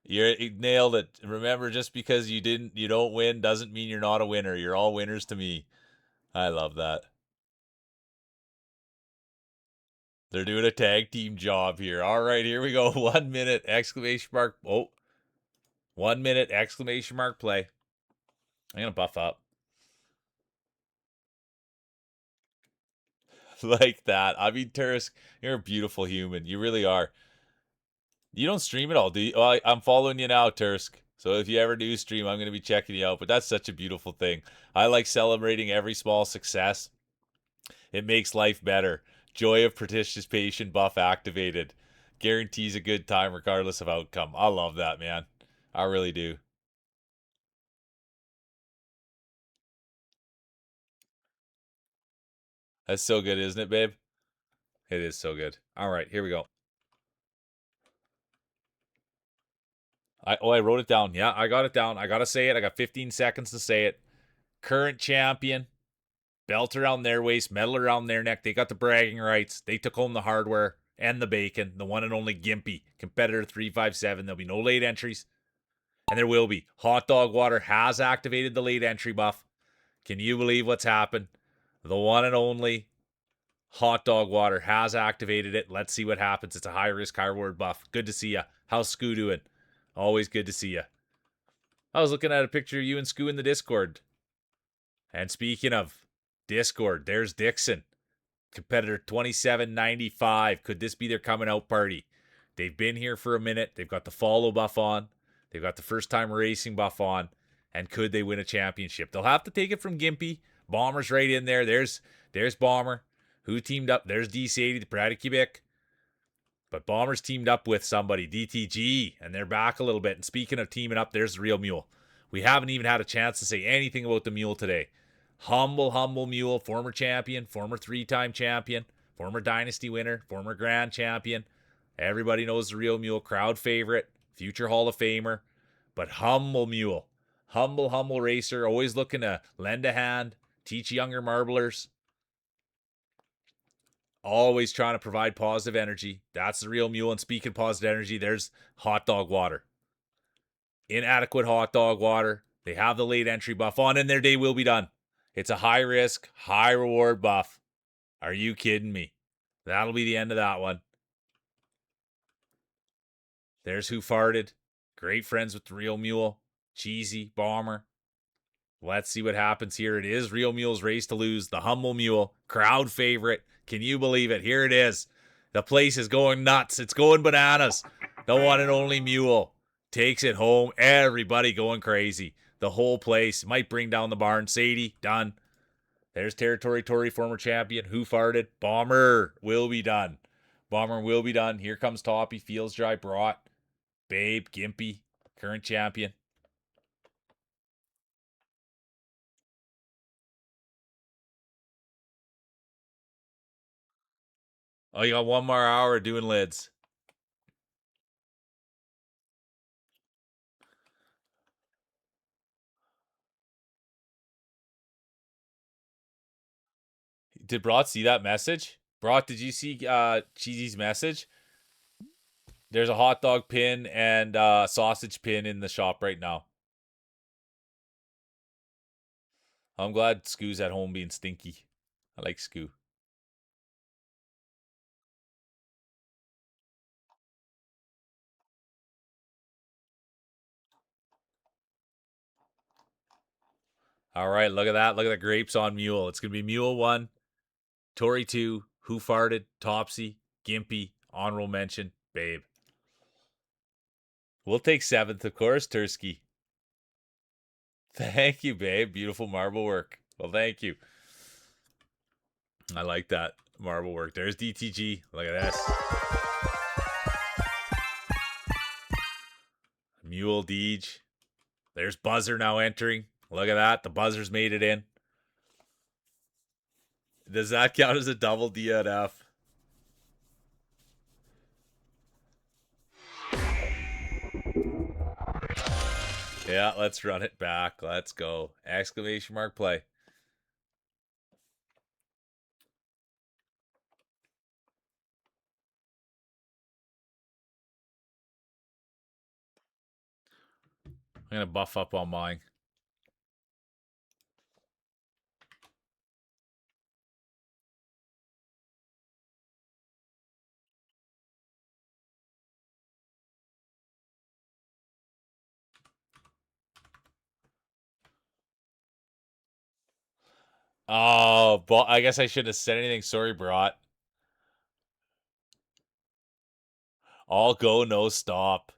You nailed it. Remember, just because you don't win doesn't mean you're not a winner. You're all winners to me. I love that. They're doing a tag team job here. All right, here we go. 1 minute exclamation mark. Oh, 1 minute exclamation mark play. I'm gonna buff up like that. I mean, Tursk, you're a beautiful human. You really are. You don't stream at all, do you? Oh, I'm following you now, Tursk. So if you ever do stream, I'm going to be checking you out. But that's such a beautiful thing. I like celebrating every small success. It makes life better. Joy of participation buff activated. Guarantees a good time regardless of outcome. I love that, man. I really do. That's so good, isn't it, babe? It is so good. All right, here we go. I wrote it down. Yeah, I got it down. I got to say it. I got 15 seconds to say it. Current champion. Belt around their waist, medal around their neck. They got the bragging rights. They took home the hardware and the bacon. The one and only Gimpy, competitor 357. There'll be no late entries. And there will be. Hot Dog Water has activated the late entry buff. Can you believe what's happened? The one and only Hot Dog Water has activated it. Let's see what happens. It's a high risk, high reward buff. Good to see ya. How's Scoo doing? Always good to see ya. I was looking at a picture of you and Scoo in the Discord. And speaking of Discord. There's Dixon. Competitor 2795. Could this be their coming out party? They've been here for a minute. They've got the follow buff on. They've got the first time racing buff on. And could they win a championship? They'll have to take it from Gimpy. Bomber's right in there. There's Bomber. Who teamed up? There's DC80, the Pride of Quebec. But Bomber's teamed up with somebody, DTG, and they're back a little bit. And speaking of teaming up, there's the real Mule. We haven't even had a chance to say anything about the Mule today. Humble Mule, former champion, former 3-time champion, former Dynasty winner, former Grand champion. Everybody knows the real Mule, crowd favorite, future Hall of Famer. But humble Mule, humble racer, always looking to lend a hand, teach younger marblers. Always trying to provide positive energy. That's the real Mule. And speaking of positive energy, there's hot dog water. Inadequate hot dog water. They have the late entry buff on, and their day will be done. It's a high risk, high reward buff. Are you kidding me? That'll be the end of that one. There's Who Farted. Great friends with the real Mule. Cheesy, Bomber. Let's see what happens here. It is Real Mule's race to lose. The humble Mule, crowd favorite. Can you believe it? Here it is. The place is going nuts. It's going bananas. The one and only Mule takes it home. Everybody going crazy. The whole place might bring down the barn. Sadie, done. There's Territory Tory, former champion. Who Farted? Bomber will be done. Bomber will be done. Here comes Toppy. Feels Dry brought. Babe, Gimpy, current champion. Oh, you got one more hour of doing lids. Did Brat see that message? Brat, did you see Cheesy's message? There's a hot dog pin and sausage pin in the shop right now. I'm glad Scoo's at home being stinky. I like Scoo. All right, look at that. Look at the grapes on Mule. It's going to be Mule 1, Tory 2, Who Farted, Topsy, Gimpy, honorable mention, Babe. We'll take 7th, of course, Tursky. Thank you, Babe. Beautiful marble work. Well, thank you. I like that marble work. There's DTG. Look at this. Mule Deej. There's Buzzer now entering. Look at that. The Buzzer's made it in. Does that count as a double DNF? Yeah, let's run it back. Let's go. Exclamation mark play. I'm going to buff up on mine. Oh, but I guess I shouldn't have said anything. Sorry, Brat. All go, no stop.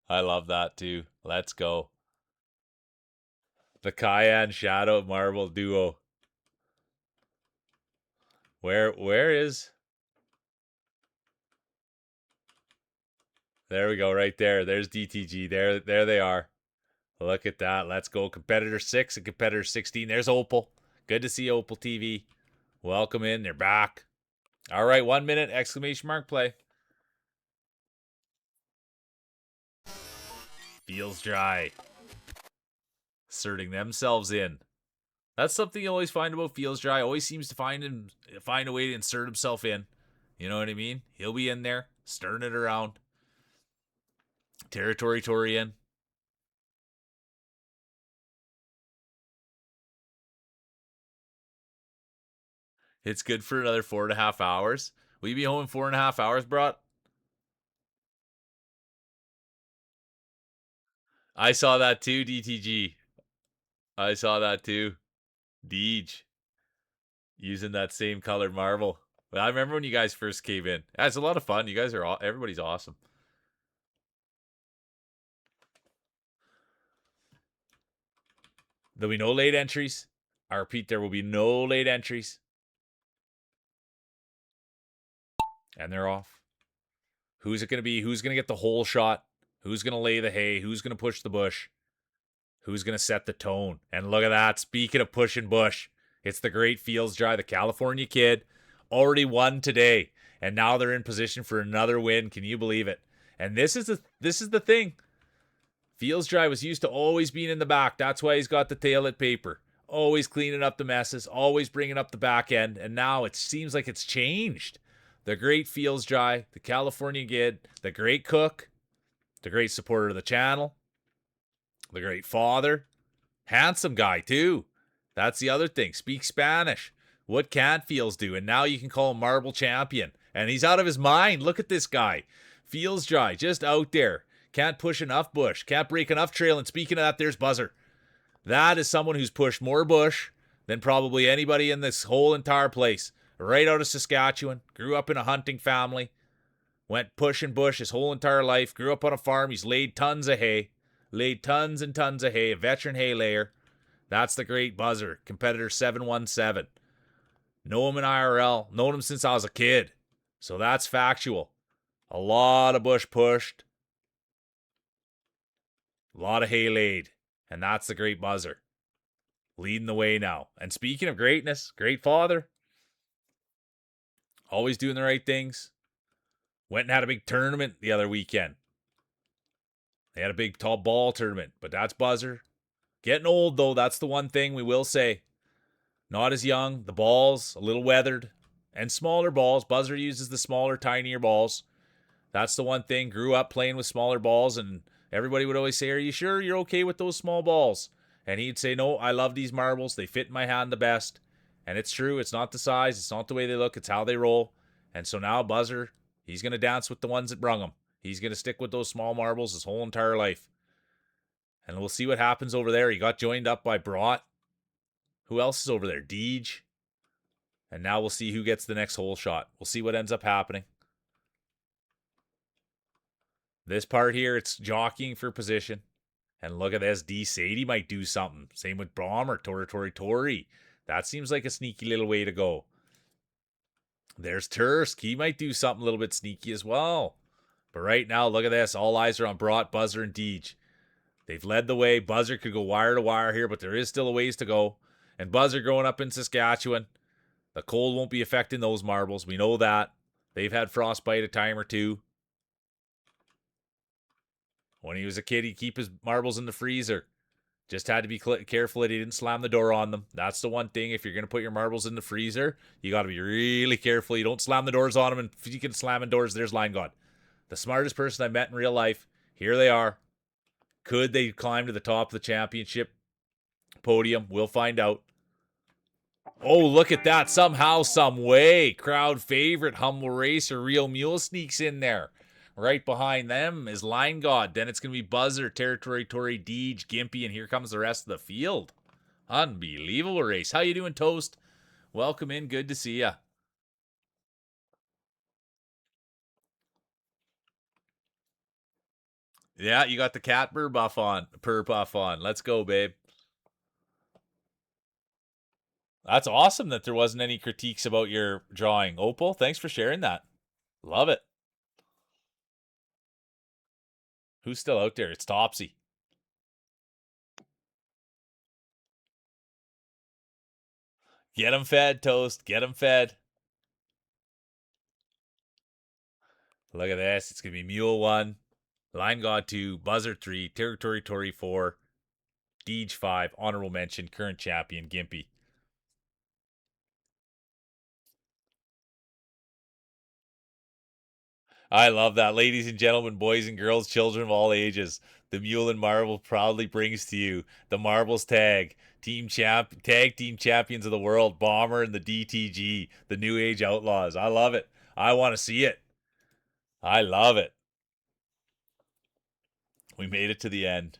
I love that too. Let's go. The Cayenne Shadow Marble duo. Where is? There we go, right there. There's DTG. There they are. Look at that. Let's go. Competitor 6 and Competitor 16. There's Opal. Good to see Opal TV. Welcome in. They're back. All right, 1 minute. Exclamation mark play. Feels Dry. Asserting themselves in. That's something you always find about Feels Dry. Always seems to find a way to insert himself in. You know what I mean? He'll be in there, stirring it around. Territory Tory in. It's good for another 4.5 hours. Will you be home in 4.5 hours, Brat? I saw that too, DTG. I saw that too. Deej. Using that same colored marble. Well, I remember when you guys first came in. Yeah, it's a lot of fun. You guys are all, everybody's awesome. There'll be no late entries. I repeat, there will be no late entries. And they're off. Who's it going to be? Who's going to get the whole shot? Who's going to lay the hay? Who's going to push the bush? Who's going to set the tone? And look at that. Speaking of pushing bush, it's the great Fields Dry, the California kid. Already won today. And now they're in position for another win. Can you believe it? And this is the thing. Fields Dry was used to always being in the back. That's why he's got the taillet paper. Always cleaning up the messes, always bringing up the back end. And now it seems like it's changed. The great Fields Dry, the California kid, the great cook, the great supporter of the channel, the great father, handsome guy too. That's the other thing. Speaks Spanish. What can't Fields do? And now you can call him Marble Champion. And he's out of his mind. Look at this guy. Fields Dry, just out there. Can't push enough bush. Can't break enough trail. And speaking of that, there's Buzzer. That is someone who's pushed more bush than probably anybody in this whole entire place. Right out of Saskatchewan. Grew up in a hunting family. Went pushing bush his whole entire life. Grew up on a farm. He's laid tons of hay. Laid tons and tons of hay. A veteran hay layer. That's the great Buzzer. Competitor 717. Know him in IRL. Known him since I was a kid. So that's factual. A lot of bush pushed. A lot of hay laid. And that's the great Buzzer. Leading the way now. And speaking of greatness, great father. Always doing the right things. Went and had a big tournament the other weekend. They had a big tall ball tournament, but that's Buzzer. Getting old, though, that's the one thing we will say. Not as young. The balls, a little weathered. And smaller balls. Buzzer uses the smaller, tinier balls. That's the one thing. Grew up playing with smaller balls, and everybody would always say, are you sure you're okay with those small balls? And he'd say, no, I love these marbles. They fit in my hand the best. And it's true. It's not the size. It's not the way they look. It's how they roll. And so now Buzzer, he's going to dance with the ones that brung him. He's going to stick with those small marbles his whole entire life. And we'll see what happens over there. He got joined up by Brought. Who else is over there? Deej. And now we'll see who gets the next hole shot. We'll see what ends up happening. This part here, it's jockeying for position. And look at this. D. Sadie might do something. Same with Bomber. Tori. That seems like a sneaky little way to go. There's Tursk. He might do something a little bit sneaky as well. But right now, look at this. All eyes are on Brought, Buzzer, and Deej. They've led the way. Buzzer could go wire to wire here, but there is still a ways to go. And Buzzer growing up in Saskatchewan. The cold won't be affecting those marbles. We know that. They've had frostbite a time or two. When he was a kid, he'd keep his marbles in the freezer. Just had to be careful that he didn't slam the door on them. That's the one thing. If you're going to put your marbles in the freezer, you got to be really careful. You don't slam the doors on them. And if you can slam in doors, there's Line God. The smartest person I met in real life. Here they are. Could they climb to the top of the championship podium? We'll find out. Oh, look at that. Somehow, some way. Crowd favorite, Humble Racer, Real Mule sneaks in there. Right behind them is Line God. Then it's going to be Buzzer, Territory, Tory, Deej, Gimpy, and here comes the rest of the field. Unbelievable race. How you doing, Toast? Welcome in. Good to see ya. Yeah, you got the cat purr buff on. Let's go, babe. That's awesome that there wasn't any critiques about your drawing. Opal, thanks for sharing that. Love it. Who's still out there? It's Topsy. Get him fed, Toast. Get him fed. Look at this. It's going to be Mule 1, Line God 2, Buzzer 3, Territory Tory 4, Deej 5, honorable mention, current champion, Gimpy. I love that. Ladies and gentlemen, boys and girls, children of all ages, the Mule and Marble proudly brings to you the Marbles Tag Team Champions of the World, Bomber and the DTG, the New Age Outlaws. I love it. I want to see it. I love it. We made it to the end.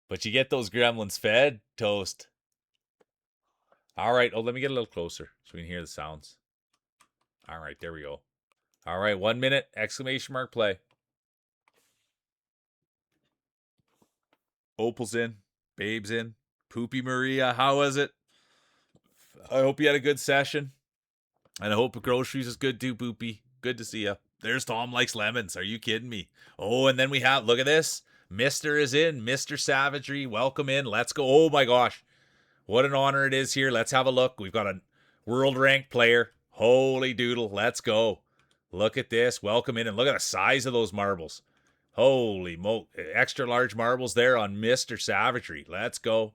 But you get those gremlins fed, Toast. All right. Oh, let me get a little closer so we can hear the sounds. All right, there we go. All right, 1 minute, exclamation mark, play. Opal's in. Babe's in. Poopy Maria, how was it? I hope you had a good session. And I hope groceries is good too, Poopy. Good to see you. There's Tom likes lemons. Are you kidding me? Oh, and then we have, look at this. Mr. is in. Mr. Savagery, welcome in. Let's go. Oh my gosh. What an honor it is here. Let's have a look. We've got a world ranked player. Holy doodle. Let's go. Look at this. Welcome in. And look at the size of those marbles. Holy extra large marbles there on Mr. Savagery. Let's go.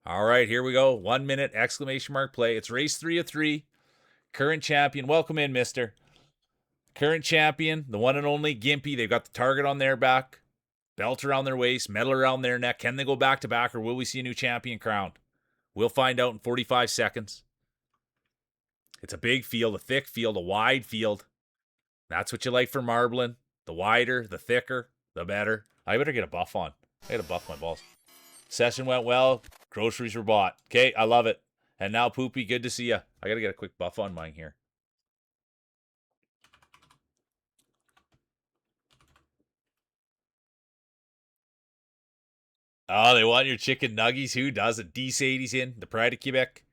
All right, here we go. 1 minute, exclamation mark, play. It's race 3 of 3. Current champion. Welcome in, mister. Current champion, the one and only Gimpy. They've got the target on their back, belt around their waist, medal around their neck. Can they go back to back, or will we see a new champion crowned? We'll find out in 45 seconds. It's a big field, a thick field, a wide field. That's what you like for marbling. The wider, the thicker, the better. I better get a buff on. I gotta buff my balls. Session went well. Groceries were bought. Okay, I love it. And now, Poopy, good to see you. I gotta get a quick buff on mine here. Oh, they want your chicken nuggies? Who doesn't? D-Sadie's in. The Pride of Quebec.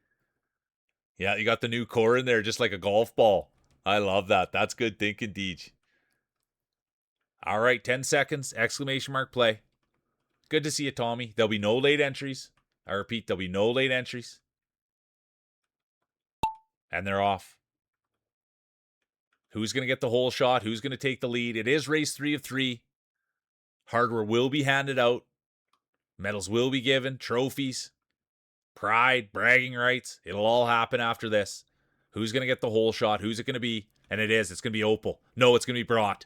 Yeah, you got the new core in there, just like a golf ball. I love that. That's good thinking, Deej. All right, 10 seconds. Exclamation mark, play. Good to see you, Tommy. There'll be no late entries. I repeat, there'll be no late entries. And they're off. Who's going to get the whole shot? Who's going to take the lead? It is race 3 of 3. Hardware will be handed out. Medals will be given. Trophies. Pride. Bragging rights. It'll all happen after this. Who's going to get the whole shot? Who's it going to be? And it is. It's going to be Opal. No, it's going to be Brat.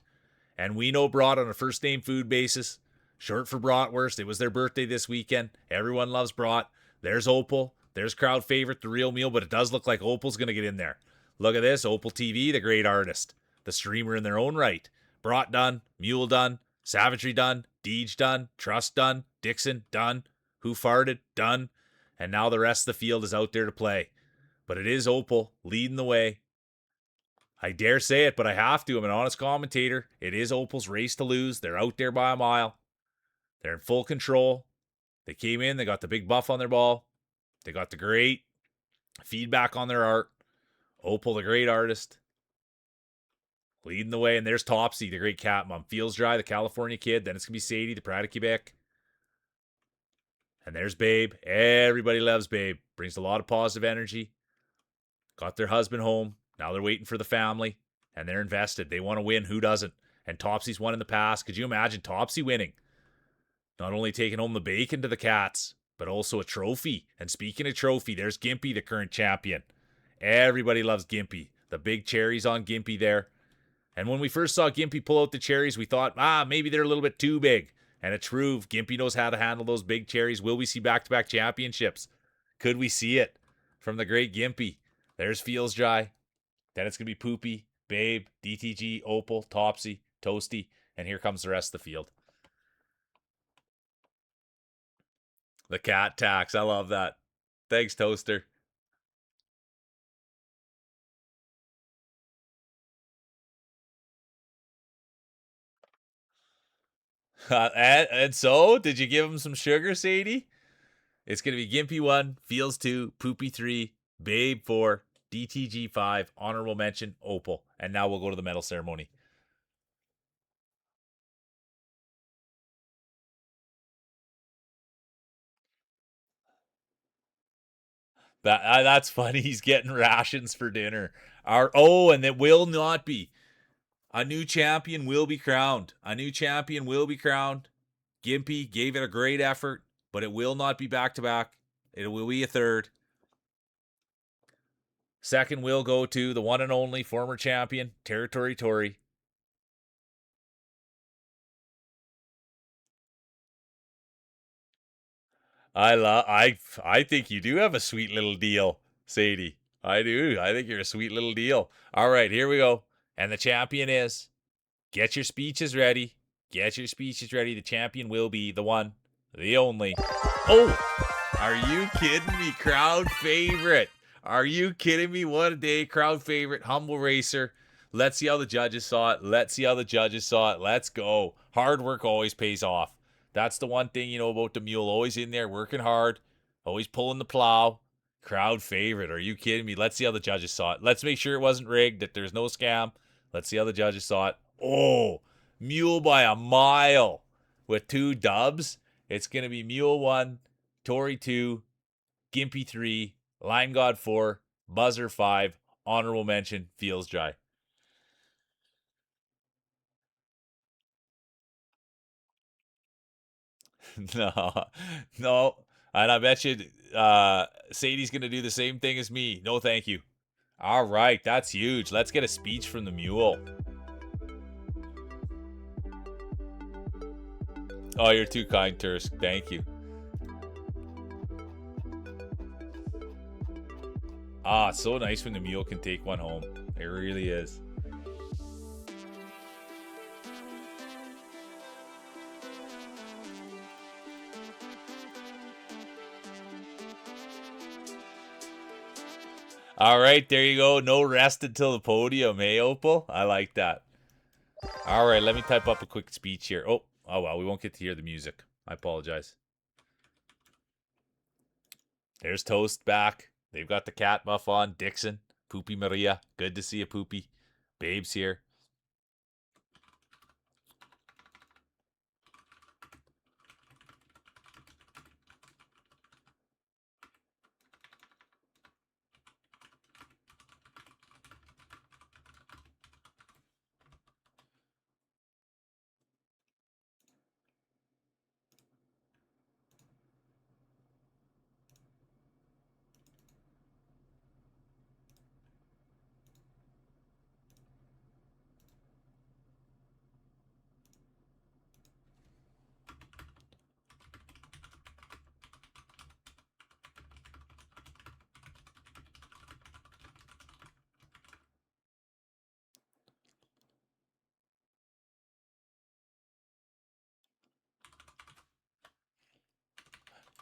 And we know Brat on a first-name food basis. Short for Bratwurst. It was their birthday this weekend. Everyone loves Brat. There's Opal. There's crowd favorite, the real meal, but it does look like Opal's going to get in there. Look at this. Opal TV, the great artist. The streamer in their own right. Brat done. Mule done. Savagery done. Deej done. Trust done. Dixon done. Who farted? Done. And now the rest of the field is out there to play. But it is Opal leading the way. I dare say it, but I have to. I'm an honest commentator. It is Opal's race to lose. They're out there by a mile. They're in full control. They came in. They got the big buff on their ball. They got the great feedback on their art. Opal, the great artist, leading the way. And there's Topsy, the great cat mom. Feels Dry, the California kid. Then it's going to be Sadie, the Pride of Quebec. And there's Babe. Everybody loves Babe. Brings a lot of positive energy. Got their husband home. Now they're waiting for the family. And they're invested. They want to win. Who doesn't? And Topsy's won in the past. Could you imagine Topsy winning? Not only taking home the bacon to the cats, but also a trophy. And speaking of trophy, there's Gimpy, the current champion. Everybody loves Gimpy. The big cherries on Gimpy there. And when we first saw Gimpy pull out the cherries, we thought, maybe they're a little bit too big. And it's true. Gimpy knows how to handle those big cherries. Will we see back-to-back championships? Could we see it from the great Gimpy? There's Feels Dry. Then it's going to be Poopy, Babe, DTG, Opal, Topsy, Toasty. And here comes the rest of the field. The cat tax. I love that. Thanks, Toaster. And so, did you give him some sugar, Sadie? It's going to be Gimpy 1, Feels 2, Poopy 3, Babe 4, DTG 5, honorable mention, Opal. And now we'll go to the medal ceremony. That's funny. He's getting rations for dinner. And it will not be. A new champion will be crowned. A new champion will be crowned. Gimpy gave it a great effort, but it will not be back-to-back. It will be a third. Second will go to the one and only former champion, Territory Tory. I think you do have a sweet little deal, Sadie. I do. I think you're a sweet little deal. All right, here we go. And the champion is, get your speeches ready. Get your speeches ready. The champion will be the one, the only. Oh! Are you kidding me? Crowd favorite. Are you kidding me? What a day. Crowd favorite. Humble Racer. Let's see how the judges saw it. Let's see how the judges saw it. Let's go. Hard work always pays off. That's the one thing you know about the mule. Always in there working hard. Always pulling the plow. Crowd favorite. Are you kidding me? Let's see how the judges saw it. Let's make sure it wasn't rigged, that there's no scam. Let's see how the judges saw it. Oh, mule by a mile with 2 dubs. It's going to be mule 1, Tory 2, Gimpy 3, Line God 4, Buzzer 5, honorable mention, Feels Dry. No, no. And I bet you Sadie's going to do the same thing as me. No, thank you. All right, that's huge. Let's get a speech from the mule. Oh, you're too kind, Tursk. Thank you. Ah, it's so nice when the mule can take one home. It really is. All right, there you go. No rest until the podium, hey, Opal? I like that. All right, let me type up a quick speech here. Oh well, we won't get to hear the music. I apologize. There's Toast back. They've got the cat buff on. Dixon, Poopy Maria. Good to see you, Poopy. Babe's here.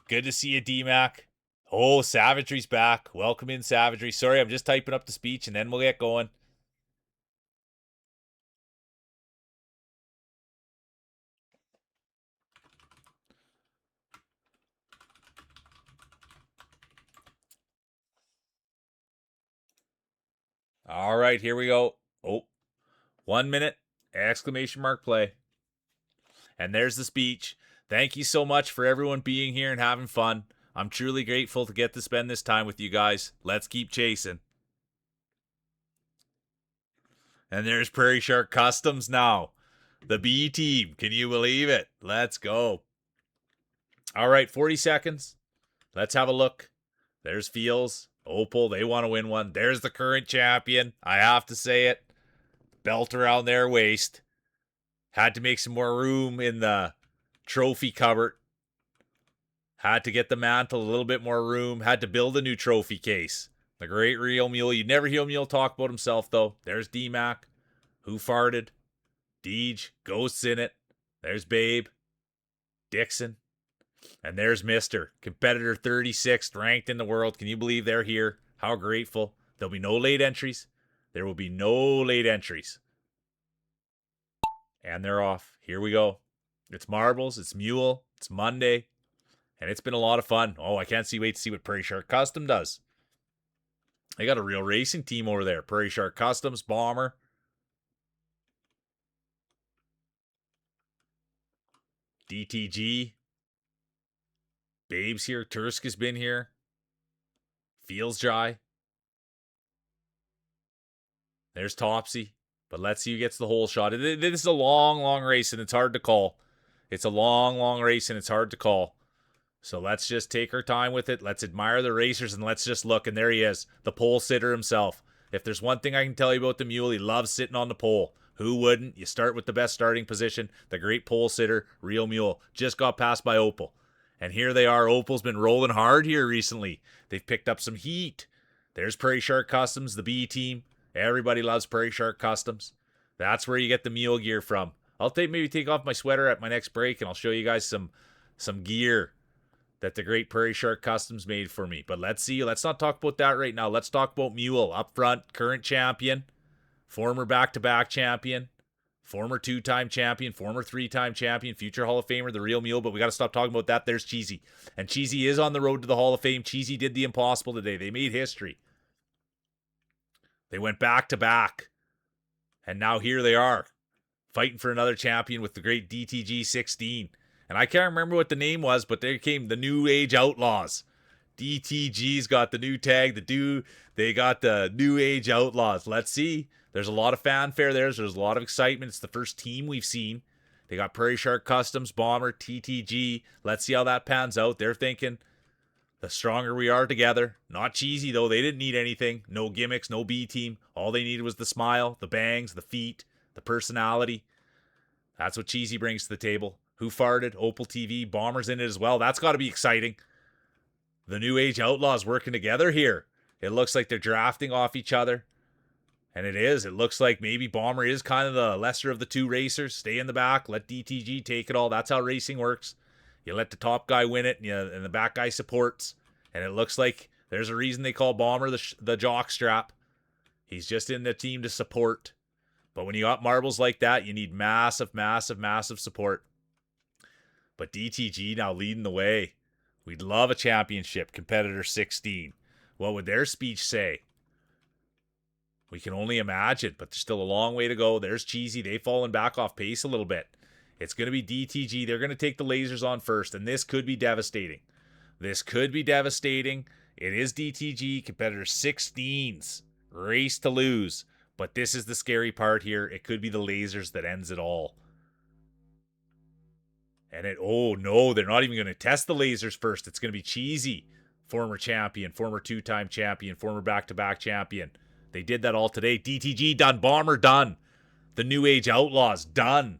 Good to see you, D-Mac. Oh, Savagery's back. Welcome in, Savagery. Sorry, I'm just typing up the speech and then we'll get going. All right, here we go. Oh, 1 minute, exclamation mark play. And there's the speech. Thank you so much for everyone being here and having fun. I'm truly grateful to get to spend this time with you guys. Let's keep chasing. And there's Prairie Shark Customs now. The B team. Can you believe it? Let's go. All right, 40 seconds. Let's have a look. There's Feels. Opal, they want to win one. There's the current champion. I have to say it. Belt around their waist. Had to make some more room in the trophy cupboard. Had to get the mantle a little bit more room. Had to build a new trophy case. The great Real Mule. You'd never hear Mule talk about himself, though. There's D-Mac. Who farted? Deej. Ghosts in it. There's Babe. Dixon. And there's Mr. Competitor 36th ranked in the world. Can you believe they're here? How grateful. There'll be no late entries. There will be no late entries. And they're off. Here we go. It's Marbles. It's Mule. It's Monday. And it's been a lot of fun. Oh, I can't wait to see what Prairie Shark Custom does. They got a real racing team over there. Prairie Shark Customs, Bomber. DTG. Babe's here. Tursk has been here. Feels dry. There's Topsy. But let's see who gets the whole shot. This is a long, long race, and it's hard to call. It's a long, long race, and it's hard to call. So let's just take our time with it. Let's admire the racers, and let's just look. And there he is, the pole sitter himself. If there's one thing I can tell you about the mule, he loves sitting on the pole. Who wouldn't? You start with the best starting position. The great pole sitter, Real Mule. Just got passed by Opal. And here they are. Opal's been rolling hard here recently. They've picked up some heat. There's Prairie Shark Customs, the B team. Everybody loves Prairie Shark Customs. That's where you get the mule gear from. I'll maybe take off my sweater at my next break, and I'll show you guys some gear. that the great Prairie Shark Customs made for me. But let's see. Let's not talk about that right now. Let's talk about Mule up front, current champion, former back-to-back champion, former two-time champion, former three-time champion, future Hall of Famer, the real Mule. But we got to stop talking about that. There's Cheesy. And Cheesy is on the road to the Hall of Fame. Cheesy did the impossible today. They made history. They went back-to-back. And now here they are, fighting for another champion with the great DTG 16. And I can't remember what the name was, but there came the New Age Outlaws. DTG's got the new tag. They got the New Age Outlaws. Let's see. There's a lot of fanfare there. There's a lot of excitement. It's the first team we've seen. They got Prairie Shark Customs, Bomber, TTG. Let's see how that pans out. They're thinking the stronger we are together. Not Cheesy, though. They didn't need anything. No gimmicks, no B team. All they needed was the smile, the bangs, the feet, the personality. That's what Cheesy brings to the table. Who Farted, Opal TV, Bomber's in it as well. That's got to be exciting. The New Age Outlaws working together here. It looks like they're drafting off each other. And it is. It looks like maybe Bomber is kind of the lesser of the two racers. Stay in the back. Let DTG take it all. That's how racing works. You let the top guy win it, and the back guy supports. And it looks like there's a reason they call Bomber the jockstrap. He's just in the team to support. But when you got marbles like that, you need massive, massive, massive support. But DTG now leading the way. We'd love a championship, competitor 16. What would their speech say? We can only imagine, but there's still a long way to go. There's Cheesy. They've fallen back off pace a little bit. It's going to be DTG. They're going to take the lasers on first, and this could be devastating. This could be devastating. It is DTG, competitor 16's race to lose. But this is the scary part here. It could be the lasers that ends it all. And oh no, they're not even going to test the lasers first. It's going to be Cheesy, former champion, former two-time champion, former back-to-back champion. They did that all today. DTG done. Bomber done. The New Age Outlaws done.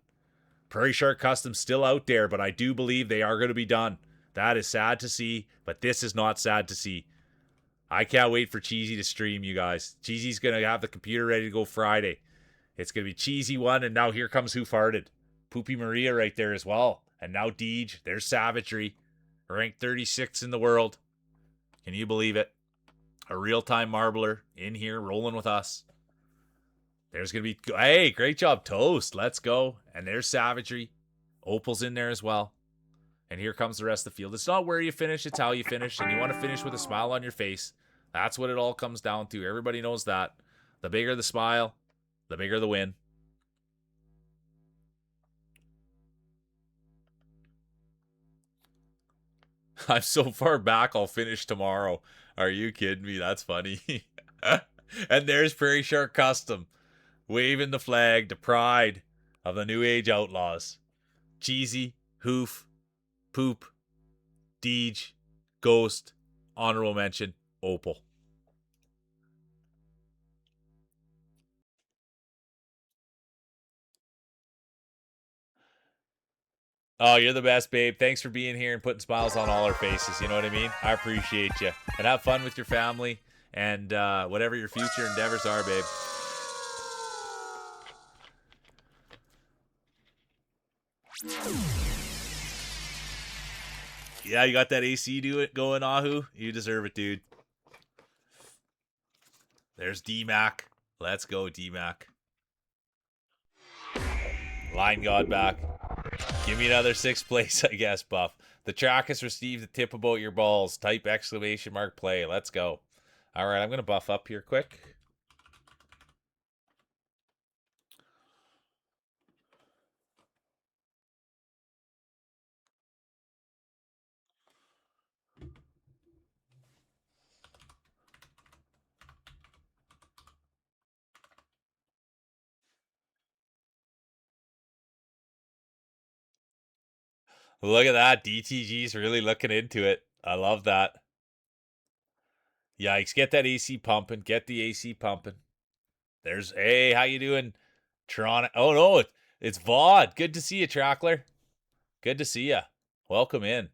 Prairie Shark Customs still out there, but I do believe they are going to be done. That is sad to see, but this is not sad to see. I can't wait for Cheesy to stream, you guys. Cheesy's going to have the computer ready to go Friday. It's going to be Cheesy one, and now here comes Who Farted. Poopy Maria right there as well. And now Deej. There's Savagery. Ranked 36 in the world. Can you believe it? A real-time marbler in here rolling with us. There's going to be... Hey, great job, Toast. Let's go. And there's Savagery. Opal's in there as well. And here comes the rest of the field. It's not where you finish, it's how you finish. And you want to finish with a smile on your face. That's what it all comes down to. Everybody knows that. The bigger the smile, the bigger the win. I'm so far back, I'll finish tomorrow. Are you kidding me? That's funny. And there's Prairie Shark Custom, waving the flag, the pride of the New Age Outlaws. Cheesy, Hoof, Poop, Deej, Ghost, honorable mention, Opal. Oh, you're the best, babe. Thanks for being here and putting smiles on all our faces. You know what I mean? I appreciate you. And have fun with your family and whatever your future endeavors are, babe. Yeah, you got that AC going, Ahu? You deserve it, dude. There's D-Mac. Let's go, D-Mac. Line God back. Give me another 6th place, I guess, Buff. The track has received a tip about your balls. Type exclamation mark play. Let's go. All right, I'm going to buff up here quick. Look at that. DTG's really looking into it. I love that. Yikes. Get that AC pumping. Get the AC pumping. There's, hey, how you doing? Toronto. Oh, no, it's VOD. Good to see you, Trackler. Good to see you. Welcome in.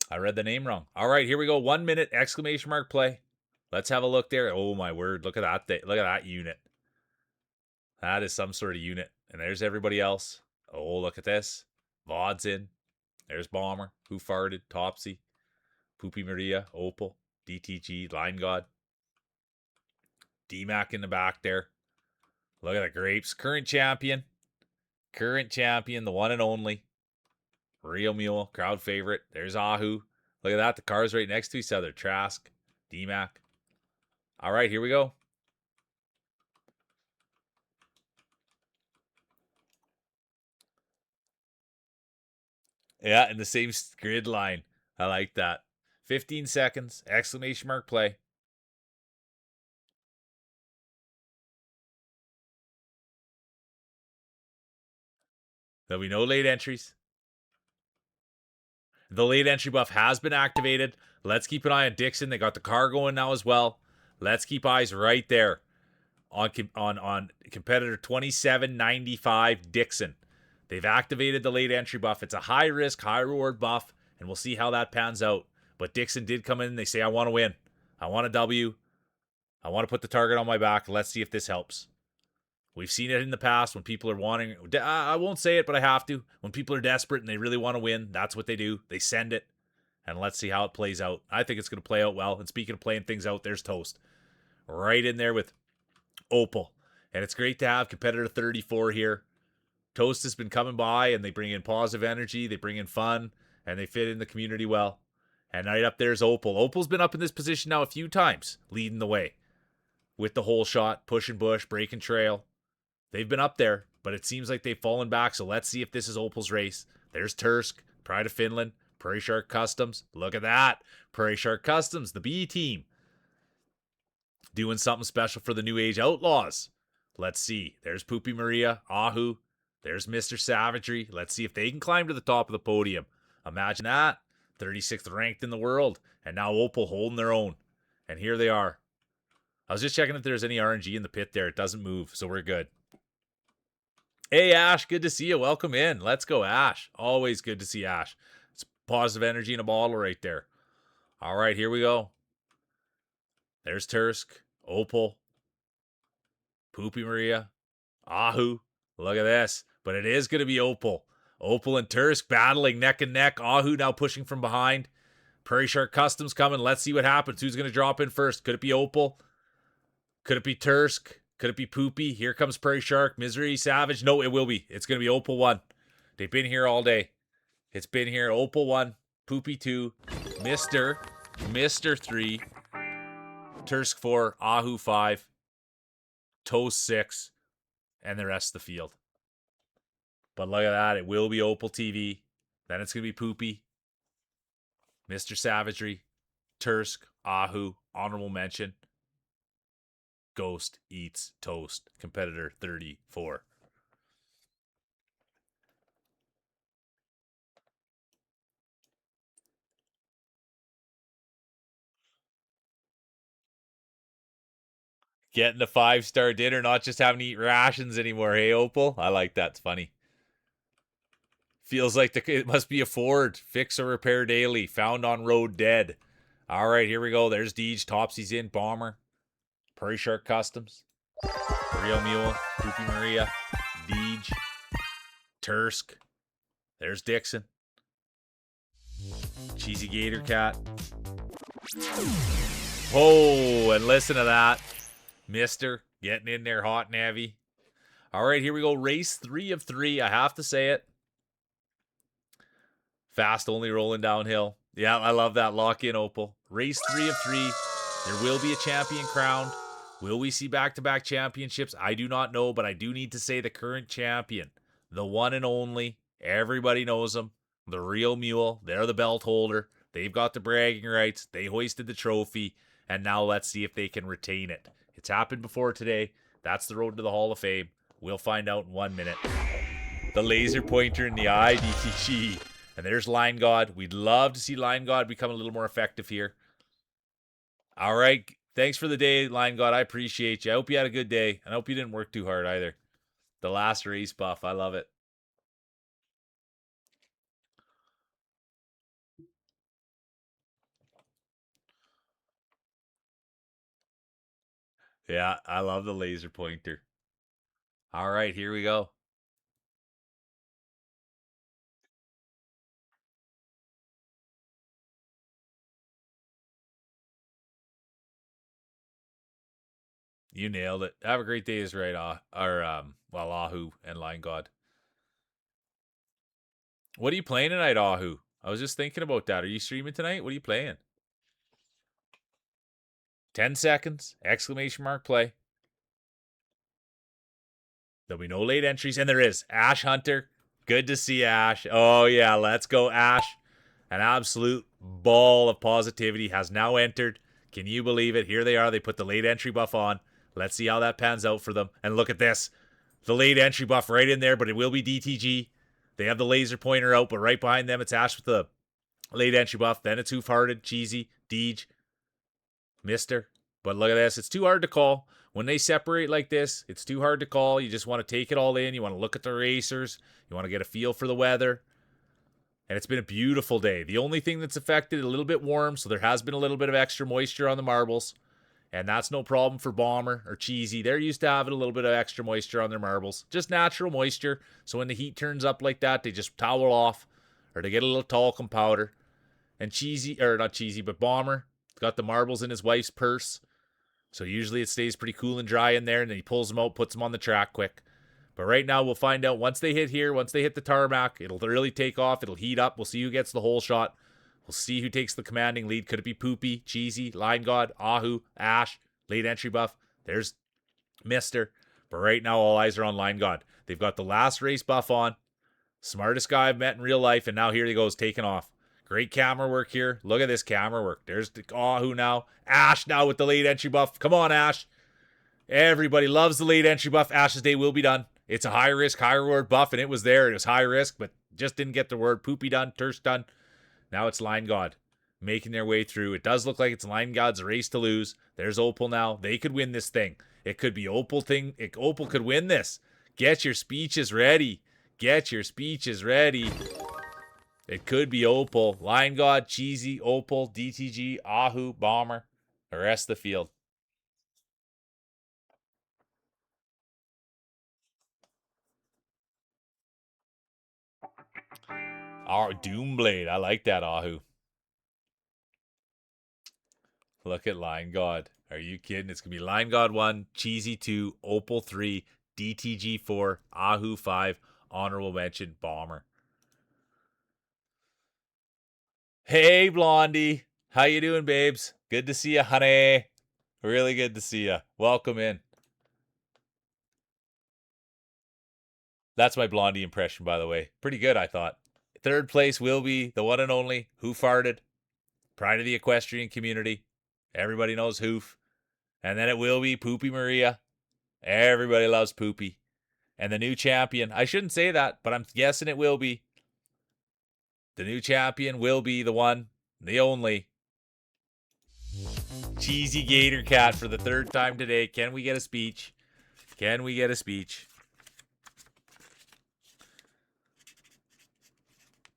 I read the name wrong. All right, here we go. 1 minute, exclamation mark play. Let's have a look there. Oh, my word. Look at that. Look at that unit. That is some sort of unit. And there's everybody else. Oh, look at this. VOD's in. There's Bomber. Who farted? Topsy. Poopy Maria. Opal. DTG. Line God. D-Mac in the back there. Look at the grapes. Current champion. Current champion. The one and only. Real Mule. Crowd favorite. There's Ahu. Look at that. The cars right next to each other. Trask. D-Mac. All right, here we go. Yeah, in the same grid line. I like that. 15 seconds. Exclamation mark play. There'll be no late entries. The late entry buff has been activated. Let's keep an eye on Dixon. They got the car going now as well. Let's keep eyes right there on competitor 2795 Dixon. They've activated the late entry buff. It's a high risk, high reward buff, and we'll see how that pans out. But Dixon did come in and they say, I want to win. I want a W. I want to put the target on my back. Let's see if this helps. We've seen it in the past when people are wanting. I won't say it, but I have to. When people are desperate and they really want to win, that's what they do. They send it. And let's see how it plays out. I think it's going to play out well. And speaking of playing things out, there's Toast. Right in there with Opal. And it's great to have competitor 34 here. Toast has been coming by and they bring in positive energy. They bring in fun. And they fit in the community well. And right up there's Opal. Opal's been up in this position now a few times, leading the way. With the hole shot, pushing bush, breaking trail. They've been up there, but it seems like they've fallen back. So let's see if this is Opal's race. There's Tursk, Pride of Finland, Prairie Shark Customs. Look at that. Prairie Shark Customs, the B team. Doing something special for the New Age Outlaws. Let's see. There's Poopy Maria, Ahu. There's Mr. Savagery. Let's see if they can climb to the top of the podium. Imagine that. 36th ranked in the world. And now Opal holding their own. And here they are. I was just checking if there's any RNG in the pit there. It doesn't move, so we're good. Hey, Ash, good to see you. Welcome in. Let's go, Ash. Always good to see Ash. It's positive energy in a bottle right there. All right, here we go. There's Tursk, Opal, Poopy Maria, Ahu. Look at this. But it is going to be Opal. Opal and Tursk battling neck and neck. Ahu now pushing from behind. Prairie Shark Customs coming. Let's see what happens. Who's going to drop in first? Could it be Opal? Could it be Tursk? Could it be Poopy? Here comes Prairie Shark. Misery Savage. No, it will be. It's going to be Opal 1. They've been here all day. It's been here. Opal 1. Poopy 2. Mr. 3. Tursk 4. Ahu 5. Toast 6. And the rest of the field. But look at that. It will be Opal TV. Then it's going to be Poopy. Mr. Savagery. Tursk. Ahu. Honorable mention. Ghost eats toast. Competitor 34. Getting a 5-star dinner, not just having to eat rations anymore. Hey, Opal? I like that. It's funny. Feels like it must be a Ford. Fix or repair daily. Found on road dead. All right, here we go. There's Deej. Topsy's in. Bomber. Prairie Shark Customs. Real Mule. Poopy Maria. Deej. Tursk. There's Dixon. Cheesy Gator Cat. Oh, and listen to that. Mister getting in there hot and heavy. All right, here we go. Race 3 of 3. I have to say it. Fast only rolling downhill. Yeah, I love that. Lock in, Opal. Race 3 of 3. There will be a champion crowned. Will we see back-to-back championships? I do not know, but I do need to say the current champion. The one and only. Everybody knows him. The real mule. They're the belt holder. They've got the bragging rights. They hoisted the trophy. And now let's see if they can retain it. It's happened before today. That's the road to the Hall of Fame. We'll find out in 1 minute. The laser pointer in the eye, DTG. And there's Line God. We'd love to see Line God become a little more effective here. All right. Thanks for the day, Line God. I appreciate you. I hope you had a good day. And I hope you didn't work too hard either. The last race buff. I love it. Yeah, I love the laser pointer. All right, here we go. You nailed it. Have a great day is right. Well, Ahu and Line God. What are you playing tonight, Ahu? I was just thinking about that. Are you streaming tonight? What are you playing? 10 seconds. Exclamation mark play. There'll be no late entries, and there is. Ash Hunter. Good to see Ash. Oh, yeah. Let's go, Ash. An absolute ball of positivity has now entered. Can you believe it? Here they are. They put the late entry buff on. Let's see how that pans out for them. And look at this. The late entry buff right in there, but it will be DTG. They have the laser pointer out, but right behind them, it's Ash with the late entry buff. Then it's Hoof-Hearted, Cheesy, Deej, Mister. But look at this. It's too hard to call. When they separate like this, it's too hard to call. You just want to take it all in. You want to look at the racers. You want to get a feel for the weather. And it's been a beautiful day. The only thing that's affected, a little bit warm, so there has been a little bit of extra moisture on the marbles. And that's no problem for Bomber or Cheesy. They're used to having a little bit of extra moisture on their marbles. Just natural moisture. So when the heat turns up like that, they just towel off. Or they get a little talcum powder. And Cheesy, or not Cheesy, but Bomber got the marbles in his wife's purse. So usually it stays pretty cool and dry in there. And then he pulls them out, puts them on the track quick. But right now we'll find out once they hit here, once they hit the tarmac, it'll really take off. It'll heat up. We'll see who gets the hole shot. We'll see who takes the commanding lead. Could it be Poopy, Cheesy, Line God, Ahu, Ash, late entry buff? There's Mister. But right now all eyes are on Line God. They've got the last race buff on. Smartest guy I've met in real life. And now here he goes, taking off. Great camera work here. Look at this camera work. There's the Ahu now. Ash now with the late entry buff. Come on, Ash. Everybody loves the late entry buff. Ash's day will be done. It's a high risk, high reward buff, and it was there. It was high risk, but just didn't get the word. Poopy done, Terse done. Now it's Line God making their way through. It does look like it's Line God's race to lose. There's Opal now. They could win this thing. It could be Opal thing. Opal could win this. Get your speeches ready. Get your speeches ready. It could be Opal. Line God, Cheesy, Opal, DTG, Ahu, Bomber. The rest of the field. Our Doomblade. I like that, Ahu. Look at Line God. Are you kidding? It's going to be Line God 1, Cheesy 2, Opal 3, DTG 4, Ahu 5, honorable mention, Bomber. Hey, Blondie. How you doing, babes? Good to see you, honey. Really good to see you. Welcome in. That's my Blondie impression, by the way. Pretty good, I thought. Third place will be the one and only Hoof-Hearted. Pride of the equestrian community. Everybody knows Hoof. And then it will be Poopy Maria. Everybody loves Poopy. And the new champion, I shouldn't say that, but I'm guessing it will be. The new champion will be the one, the only. Cheesy Gator Cat for the third time today. Can we get a speech? Can we get a speech?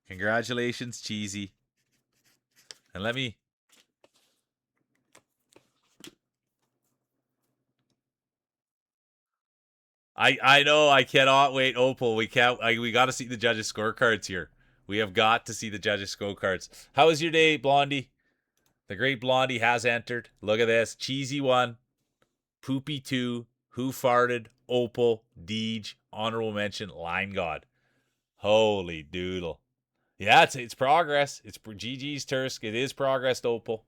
Congratulations, Cheesy. And let me... I know, I cannot wait, Opal. We got to see the judges' scorecards here. We have got to see the judges' scorecards. How was your day, Blondie? The great Blondie has entered. Look at this. Cheesy 1, Poopy 2, Hoof-Hearted, Opal, Deej, honorable mention, Line God. Holy doodle. Yeah, it's progress. It's GG's Tursk. It is progress, Opal.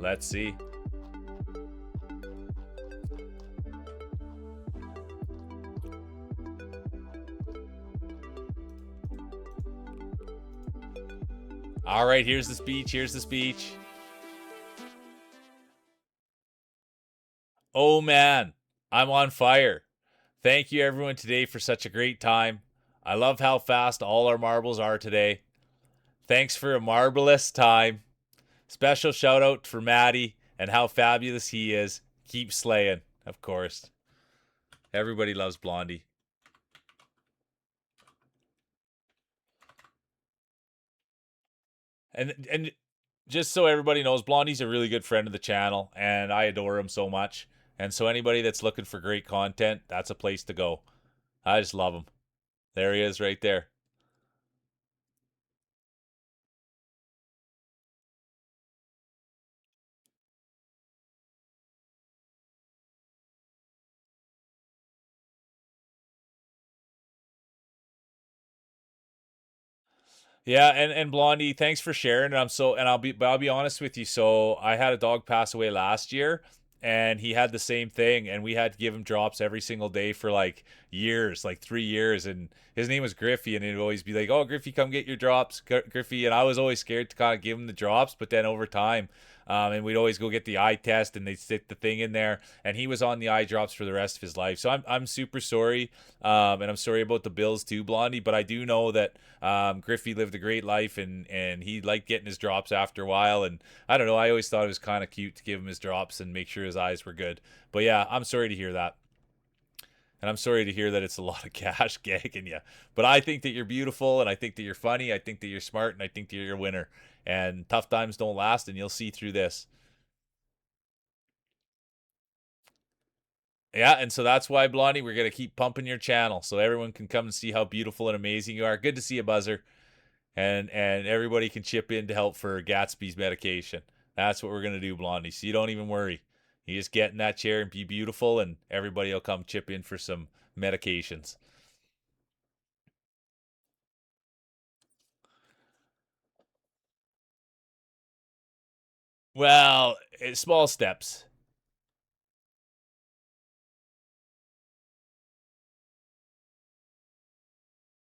Let's see. All right, here's the speech. Here's the speech. Oh, man, I'm on fire. Thank you, everyone, today for such a great time. I love how fast all our marbles are today. Thanks for a marvelous time. Special shout out for Maddie and how fabulous he is. Keep slaying, of course. Everybody loves Blondie. And just so everybody knows, Blondie's a really good friend of the channel, and I adore him so much. And so anybody that's looking for great content, that's a place to go. I just love him. There he is right there. Yeah, and Blondie, thanks for sharing. And I'll be honest with you. So I had a dog pass away last year, and he had the same thing, and we had to give him drops every single day for like years, like 3 years. And his name was Griffey, and it'd always be like, "Oh, Griffey, come get your drops, Griffey." And I was always scared to kind of give him the drops, but then over time. And we'd always go get the eye test, and they'd stick the thing in there. And he was on the eye drops for the rest of his life. So I'm super sorry, and I'm sorry about the bills too, Blondie. But I do know that Griffey lived a great life, and he liked getting his drops after a while. And I don't know, I always thought it was kind of cute to give him his drops and make sure his eyes were good. But yeah, I'm sorry to hear that. And I'm sorry to hear that it's a lot of cash gagging you. But I think that you're beautiful, and I think that you're funny. I think that you're smart, and I think that you're a winner. And tough times don't last, and you'll see through this. Yeah, and so that's why, Blondie, we're going to keep pumping your channel so everyone can come and see how beautiful and amazing you are. Good to see you, Buzzer. And everybody can chip in to help for Gatsby's medication. That's what we're going to do, Blondie. So you don't even worry. You just get in that chair and be beautiful, and everybody will come chip in for some medications. Well, small steps.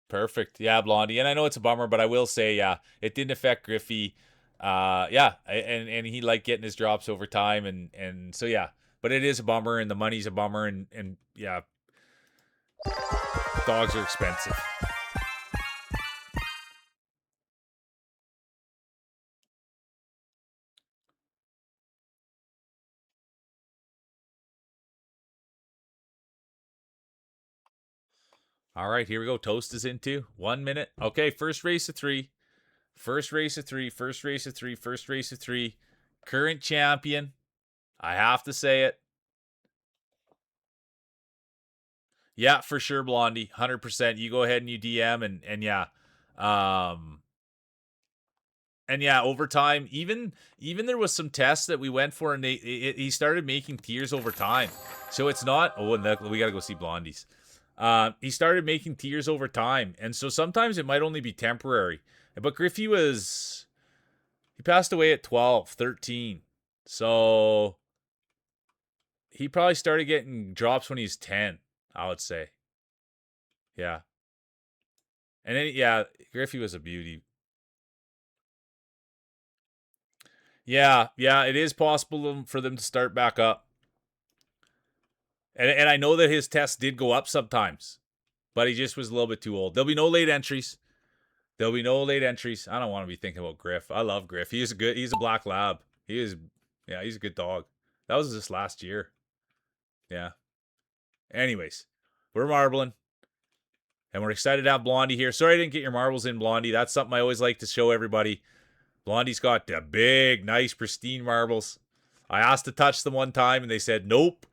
Perfect. Yeah, Blondie. And I know it's a bummer, but I will say, yeah, it didn't affect Griffey. Yeah, and he liked getting his drops over time, and so yeah. But it is a bummer, and the money's a bummer, and yeah, dogs are expensive. All right, here we go. Toast is into 1 minute. Okay, first race of three. First race of three. First race of three. First race of three. Current champion. I have to say it. Yeah, for sure, Blondie. 100%. You go ahead and you DM, and yeah. Um and yeah, over time, even there was some tests that we went for, and he started making tears over time. So it's not. Oh, and we gotta go see Blondies. He started making tears over time, and so sometimes it might only be temporary. But Griffey he passed away at 12, 13. So he probably started getting drops when he's 10, I would say. Yeah. And then, yeah, Griffey was a beauty. Yeah, yeah, it is possible for them to start back up. And I know that his tests did go up sometimes, but he just was a little bit too old. There'll be no late entries. There'll be no late entries. I don't want to be thinking about Griff. I love Griff. He's a black lab. Yeah, he's a good dog. That was just last year. Yeah. Anyways, we're marbling, and we're excited to have Blondie here. Sorry I didn't get your marbles in, Blondie. That's something I always like to show everybody. Blondie's got the big, nice, pristine marbles. I asked to touch them one time, and they said, nope.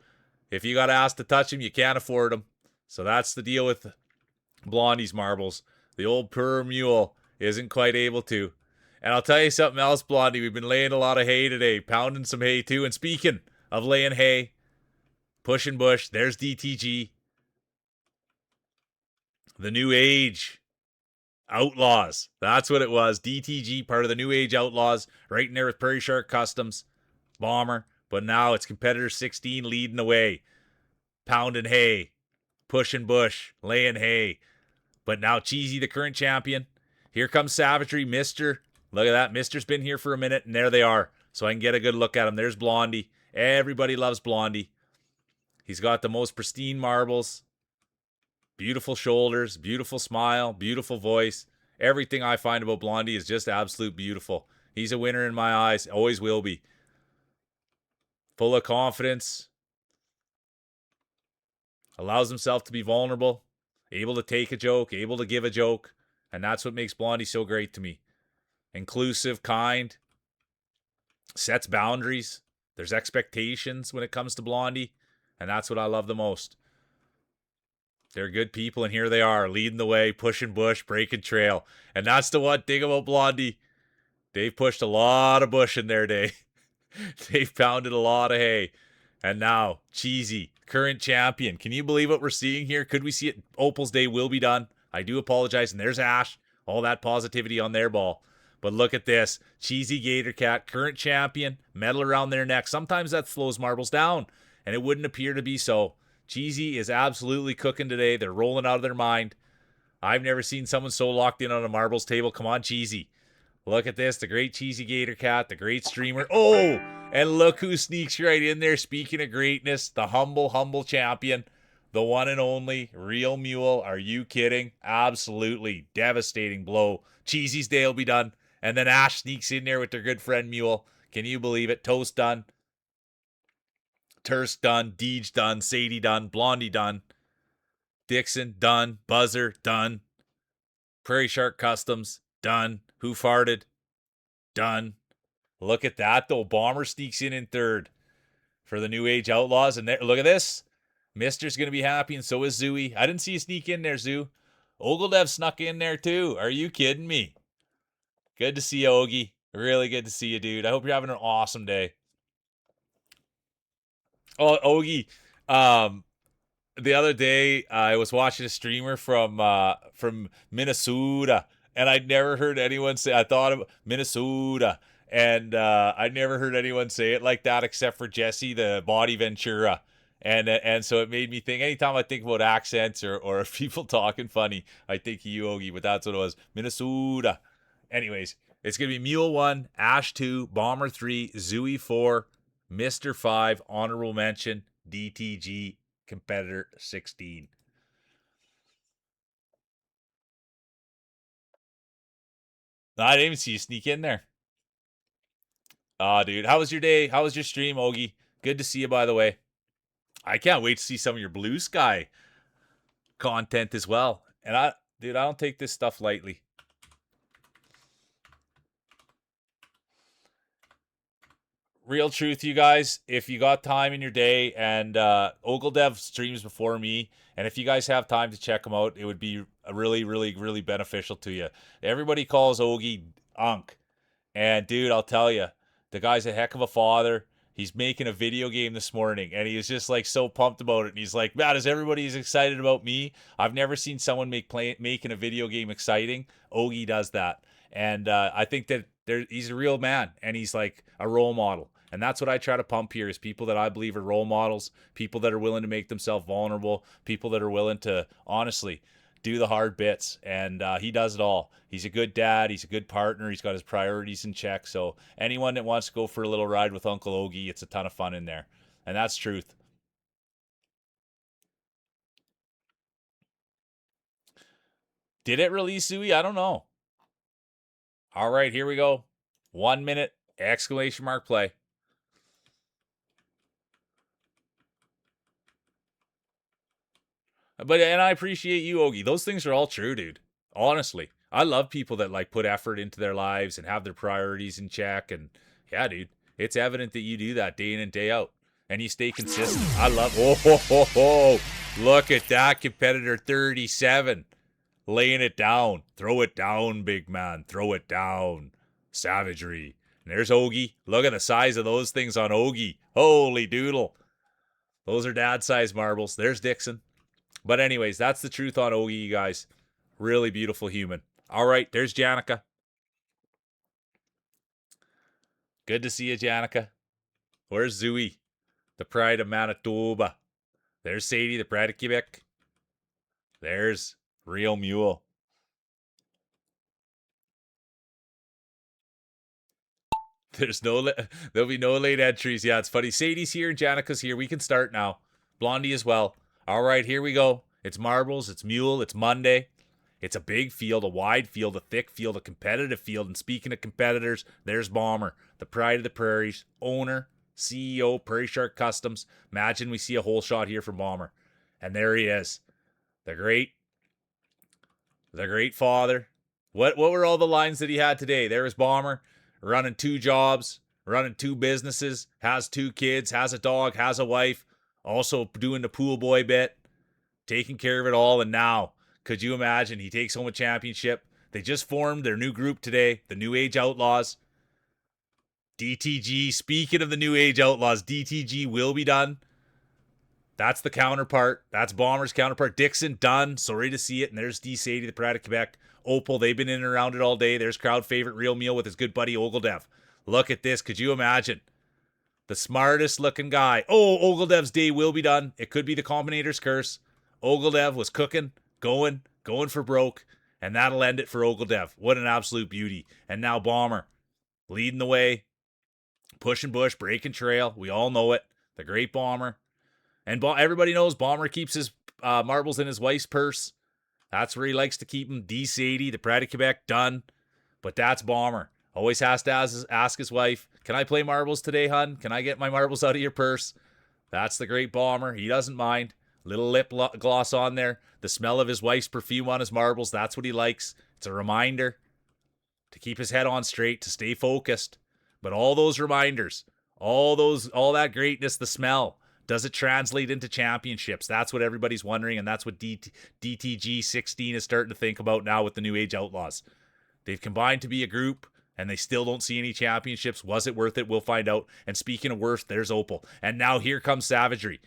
If you got asked to touch them, you can't afford them. So that's the deal with Blondie's marbles. The old poor mule isn't quite able to. And I'll tell you something else, Blondie. We've been laying a lot of hay today, pounding some hay too. And speaking of laying hay, pushing bush, there's DTG, the new age outlaws. That's what it was. DTG, part of the new age outlaws, right in there with Prairie Shark Customs, Bomber. But now it's competitor 16 leading the way, pounding hay, pushing bush, laying hay. But now Cheesy, the current champion. Here comes Savagery, Mister. Look at that. Mister's been here for a minute, and there they are. So I can get a good look at him. There's Blondie. Everybody loves Blondie. He's got the most pristine marbles, beautiful shoulders, beautiful smile, beautiful voice. Everything I find about Blondie is just absolute beautiful. He's a winner in my eyes. Always will be. Full of confidence. Allows himself to be vulnerable. Able to take a joke. Able to give a joke. And that's what makes Blondie so great to me. Inclusive, kind, sets boundaries. There's expectations when it comes to Blondie, and that's what I love the most. They're good people, and here they are, leading the way, pushing bush, breaking trail. And that's the one thing about Blondie. They've pushed a lot of bush in their day. They've pounded a lot of hay. And now, Cheesy, current champion. Can you believe what we're seeing here? Could we see it? Opal's day will be done. I do apologize. And there's Ash. all that positivity on their ball. But look at this. Cheesy Gator Cat, current champion, medal around their neck. Sometimes that slows marbles down, and it wouldn't appear to be so. Cheesy is absolutely cooking today. They're rolling out of their mind. I've never seen someone so locked in on a marbles table. Come on, Cheesy. Look at this. The great Cheesy Gator Cat, the great streamer. Oh, and look who sneaks right in there. Speaking of greatness, the humble champion, the one and only Real Mule. Are you kidding? Absolutely devastating blow. Cheesy's day will be done. And then Ash sneaks in there with their good friend Mule. Can you believe it? Toast done. Tursk done. Deej done. Sadie done. Blondie done. Dixon done. Buzzer done. Prairie Shark Customs done. Who farted? Done. Look at that, though. Bomber sneaks in third for the New Age Outlaws. And there, look at this. Mister's going to be happy, and so is Zooey. I didn't see you sneak in there, Zoo. Ogildev snuck in there, too. Are you kidding me? Good to see you, Ogie. Really good to see you, dude. I hope you're having an awesome day. Oh, Ogie. The other day I was watching a streamer from Minnesota, and I'd never heard anyone say. I thought of Minnesota, and I'd never heard anyone say it like that except for Jesse, the Body Ventura, and so it made me think. Anytime I think about accents or people talking funny, I think of you, Ogie. But that's what it was, Minnesota. Anyways, it's gonna be Mule 1, Ash 2, Bomber 3, Zooey 4, Mister 5, honorable mention, DTG. Competitor 16. I didn't even see you sneak in there. Dude, how was your day? How was your stream, Ogie? Good to see you, by the way. I can't wait to see some of your Blue Sky content as well. And dude, I don't take this stuff lightly. Real truth, you guys, if you got time in your day, and Ogildev streams before me, and if you guys have time to check him out, it would be really beneficial to you. Everybody calls Ogie Unk, and dude, I'll tell you, the guy's a heck of a father. He's making a video game this morning, and he was just like so pumped about it. And he's like, "Man, is everybody as excited about me? I've never seen someone making a video game exciting. Ogie does that, and I think that he's a real man, and he's like a role model." And that's what I try to pump here is people that I believe are role models, people that are willing to make themselves vulnerable, people that are willing to honestly do the hard bits. And he does it all. He's a good dad. He's a good partner. He's got his priorities in check. So anyone that wants to go for a little ride with Uncle Ogie, it's a ton of fun in there. And that's truth. Did it release, Zooey? I don't know. All right, here we go. 1 minute, exclamation mark play. And I appreciate you, Ogie. Those things are all true, dude. Honestly, I love people that like put effort into their lives and have their priorities in check. And yeah, dude, it's evident that you do that day in and day out, and you stay consistent. I love. Oh, ho, ho, ho. Look at that competitor 37 laying it down. Throw it down, big man. Throw it down. Savagery. And there's Ogie. Look at the size of those things on Ogie. Holy doodle. Those are dad-sized marbles. There's Dixon. But anyways, that's the truth on Ogie, you guys. Really beautiful human. All right, there's Janica. Good to see you, Janica. Where's Zooey? The pride of Manitoba. There's Sadie, the pride of Quebec. There's Real Mule. There'll be no late entries. Yeah, it's funny. Sadie's here and Janica's here. We can start now. Blondie as well. All right, here we go. It's marbles, it's Mule, it's Monday. It's a big field, a wide field, a thick field, a competitive field. And speaking of competitors, there's Bomber, the pride of the prairies, owner, CEO, Prairie Shark Customs. Imagine we see a whole shot here from Bomber. And there he is. The great father. What were all the lines that he had today? There was Bomber, running 2 jobs, running 2 businesses, has 2 kids, has a dog, has a wife, also doing the pool boy bit, taking care of it all. And now, could you imagine, he takes home a championship. They just formed their new group today, the New Age Outlaws. DTG, speaking of the New Age Outlaws, DTG will be done. That's the counterpart. That's Bomber's counterpart. Dixon, done. Sorry to see it. And there's D. Sadie, the Pride of Quebec. Opal, they've been in and around it all day. There's crowd favorite Real Meal with his good buddy Ogildev. Look at this. Could you imagine? The smartest looking guy. Oh, Ogildev's day will be done. It could be the Combinator's curse. Ogildev was cooking, going for broke, and that'll end it for Ogildev. What an absolute beauty. And now Bomber leading the way, pushing bush, breaking trail. We all know it. The great Bomber. And everybody knows Bomber keeps his marbles in his wife's purse. That's where he likes to keep them. D. Sadie, the Pride of Quebec, done. But that's Bomber. Always has to ask his wife, can I play marbles today, hun? Can I get my marbles out of your purse? That's the great Bomber. He doesn't mind. Little lip gloss on there. The smell of his wife's perfume on his marbles. That's what he likes. It's a reminder to keep his head on straight, to stay focused. But all those reminders, all that greatness, the smell, does it translate into championships? That's what everybody's wondering, and that's what DTG 16 is starting to think about now with the New Age Outlaws. They've combined to be a group, and they still don't see any championships. Was it worth it? We'll find out. And speaking of worth, there's Opal. And now here comes Savagery.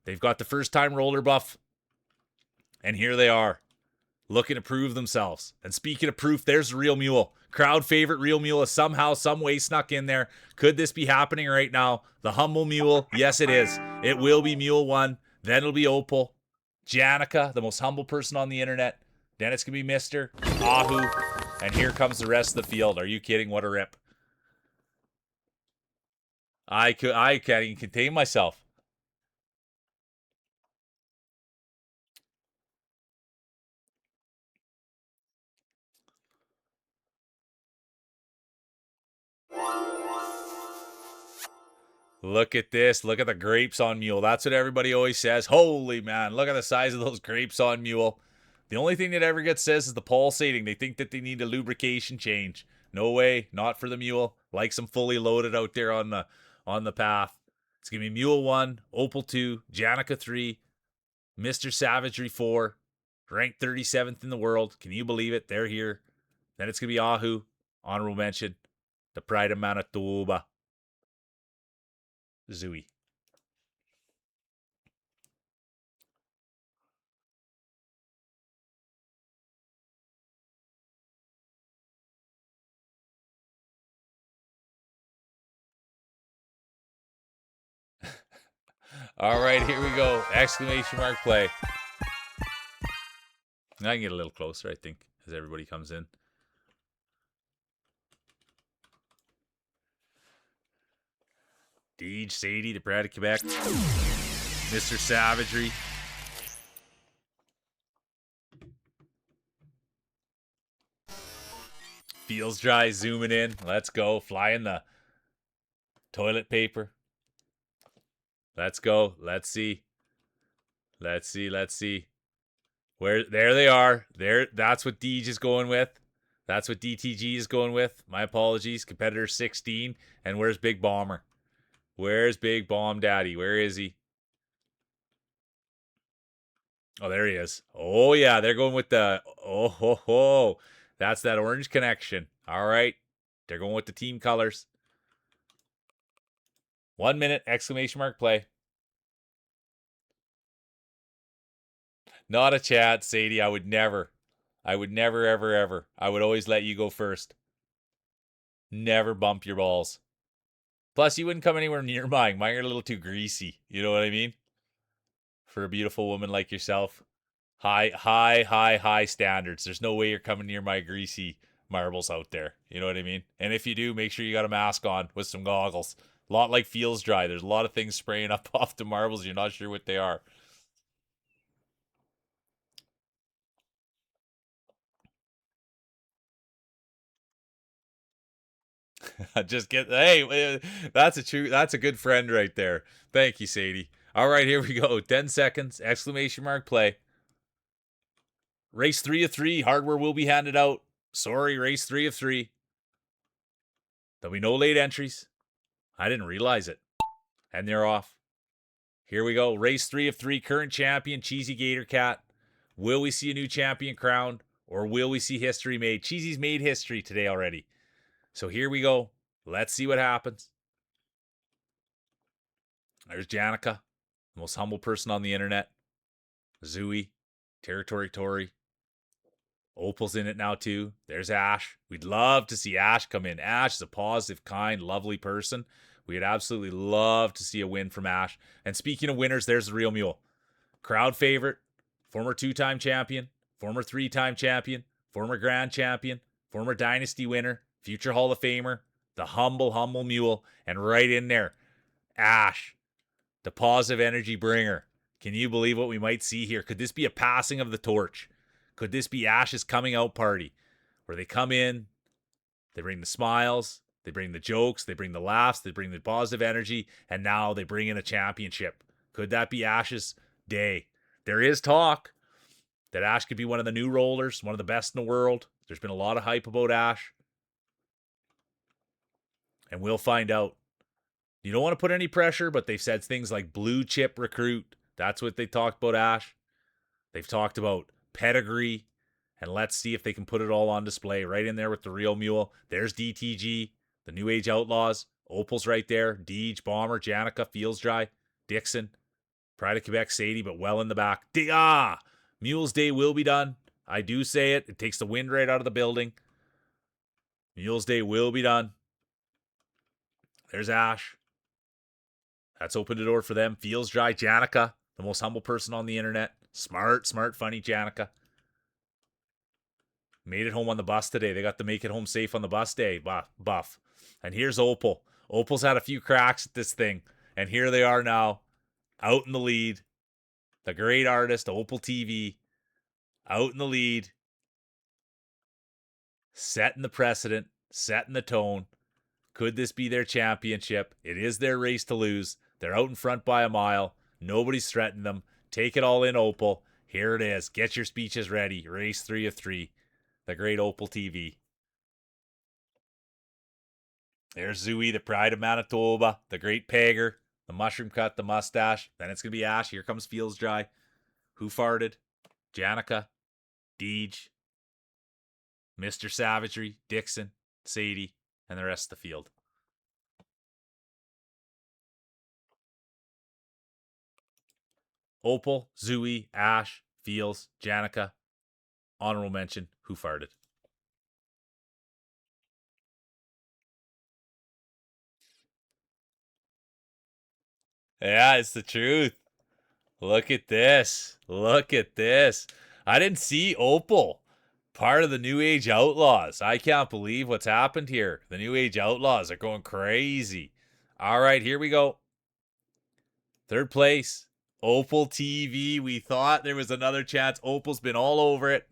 They've got the first-time roller buff, and here they are, looking to prove themselves. And speaking of proof, there's the Real Mule. Crowd favorite Real Mule is somehow, some way snuck in there. Could this be happening right now? The humble Mule, yes it is. It will be Mule 1, then it'll be Opal. Janica, the most humble person on the internet. Then it's going to be Mr. Ahu. And here comes the rest of the field. Are you kidding? What a rip. I can't even contain myself. Look at this. Look at the grapes on Mule. That's what everybody always says. Holy man, look at the size of those grapes on Mule. The only thing that ever gets says is the pulsating. They think that they need a lubrication change. No way, not for the Mule. Likes them fully loaded out there on the path. It's going to be Mule 1, Opal 2, Janica 3, Mr. Savagery 4, ranked 37th in the world. Can you believe it? They're here. Then it's going to be Ahu, honorable mention, the Pride of Manitoba. Zooey. All right, here we go. Exclamation mark play. I can get a little closer, I think, as everybody comes in. Deej, Sadie, the Pride of Quebec. Mr. Savagery. Feels dry, zooming in. Let's go. Flying the toilet paper. Let's go. Let's see. Let's see. There they are. That's what Deej is going with. That's what DTG is going with. My apologies. Competitor 16. And where's Big Bomber? Where's Big Bomb Daddy? Where is he? Oh, there he is. Oh, yeah. They're going with the... Oh, ho, ho. That's that orange connection. All right. They're going with the team colors. 1 minute, exclamation mark play. Not a chat, Sadie. I would never, ever. I would always let you go first. Never bump your balls. Plus, you wouldn't come anywhere near mine. Mine are a little too greasy. You know what I mean? For a beautiful woman like yourself. High standards. There's no way you're coming near my greasy marbles out there. You know what I mean? And if you do, make sure you got a mask on with some goggles. A lot like Feels Dry. There's a lot of things spraying up off the marbles. You're not sure what they are. Just get hey, that's a good friend right there. Thank you, Sadie. All right, here we go. 10 seconds. Exclamation mark play. Race 3 of 3. Hardware will be handed out. Sorry, race 3 of 3. There'll be no late entries. I didn't realize it. And they're off. Here we go. Race 3 of 3. Current champion, Cheesy Gator Cat. Will we see a new champion crowned? Or will we see history made? Cheesy's made history today already. So here we go. Let's see what happens. There's Janica. the most humble person on the internet. Zooey, Territory Tory. Opal's in it now too. There's Ash. We'd love to see Ash come in. Ash is a positive, kind, lovely person. We'd absolutely love to see a win from Ash. And speaking of winners, there's the real mule. Crowd favorite, former 2-time champion, former 3-time champion, former grand champion, former dynasty winner, future Hall of Famer, the humble, humble mule, and right in there, Ash, the positive energy bringer. Can you believe what we might see here? Could this be a passing of the torch? Could this be Ash's coming out party where they come in, they bring the smiles, they bring the jokes, they bring the laughs, they bring the positive energy, and now they bring in a championship? Could that be Ash's day? There is talk that Ash could be one of the new rollers, one of the best in the world. There's been a lot of hype about Ash. And we'll find out. You don't want to put any pressure, but they've said things like blue chip recruit. That's what they talked about Ash. They've talked about pedigree. And let's see if they can put it all on display right in there with the real mule. There's DTG, the New Age Outlaws. Opal's right there. Deej, Bomber, Janica, Feels Dry, Dixon, Pride of Quebec, Sadie, but well in the back. Mule's Day will be done. I do say it. It takes the wind right out of the building. Mule's Day will be done. There's Ash. That's opened the door for them. Feels Dry, Janica, the most humble person on the internet. Smart, funny Janica. Made it home on the bus today. They got to make it home safe on the bus day, buff. And here's Opal. Opal's had a few cracks at this thing. And here they are now, out in the lead. The great artist, Opal TV, out in the lead. Setting the precedent, setting the tone. Could this be their championship? It is their race to lose. They're out in front by a mile. Nobody's threatened them. Take it all in, Opal. Here it is. Get your speeches ready. Race 3 of 3. The great Opal TV. There's Zooey, the pride of Manitoba, the great Pegger, the mushroom cut, the mustache. Then it's going to be Ash. Here comes Feels Dry. Who farted? Janica, Deej, Mr. Savagery, Dixon, Sadie, and the rest of the field. Opal, Zooey, Ash, Feels, Janica. Honorable mention, Who Farted? Yeah, it's the truth. Look at this. Look at this. I didn't see Opal, part of the New Age Outlaws. I can't believe what's happened here. The New Age Outlaws are going crazy. All right, here we go. Third place, Opal TV. We thought there was another chance. Opal's been all over it.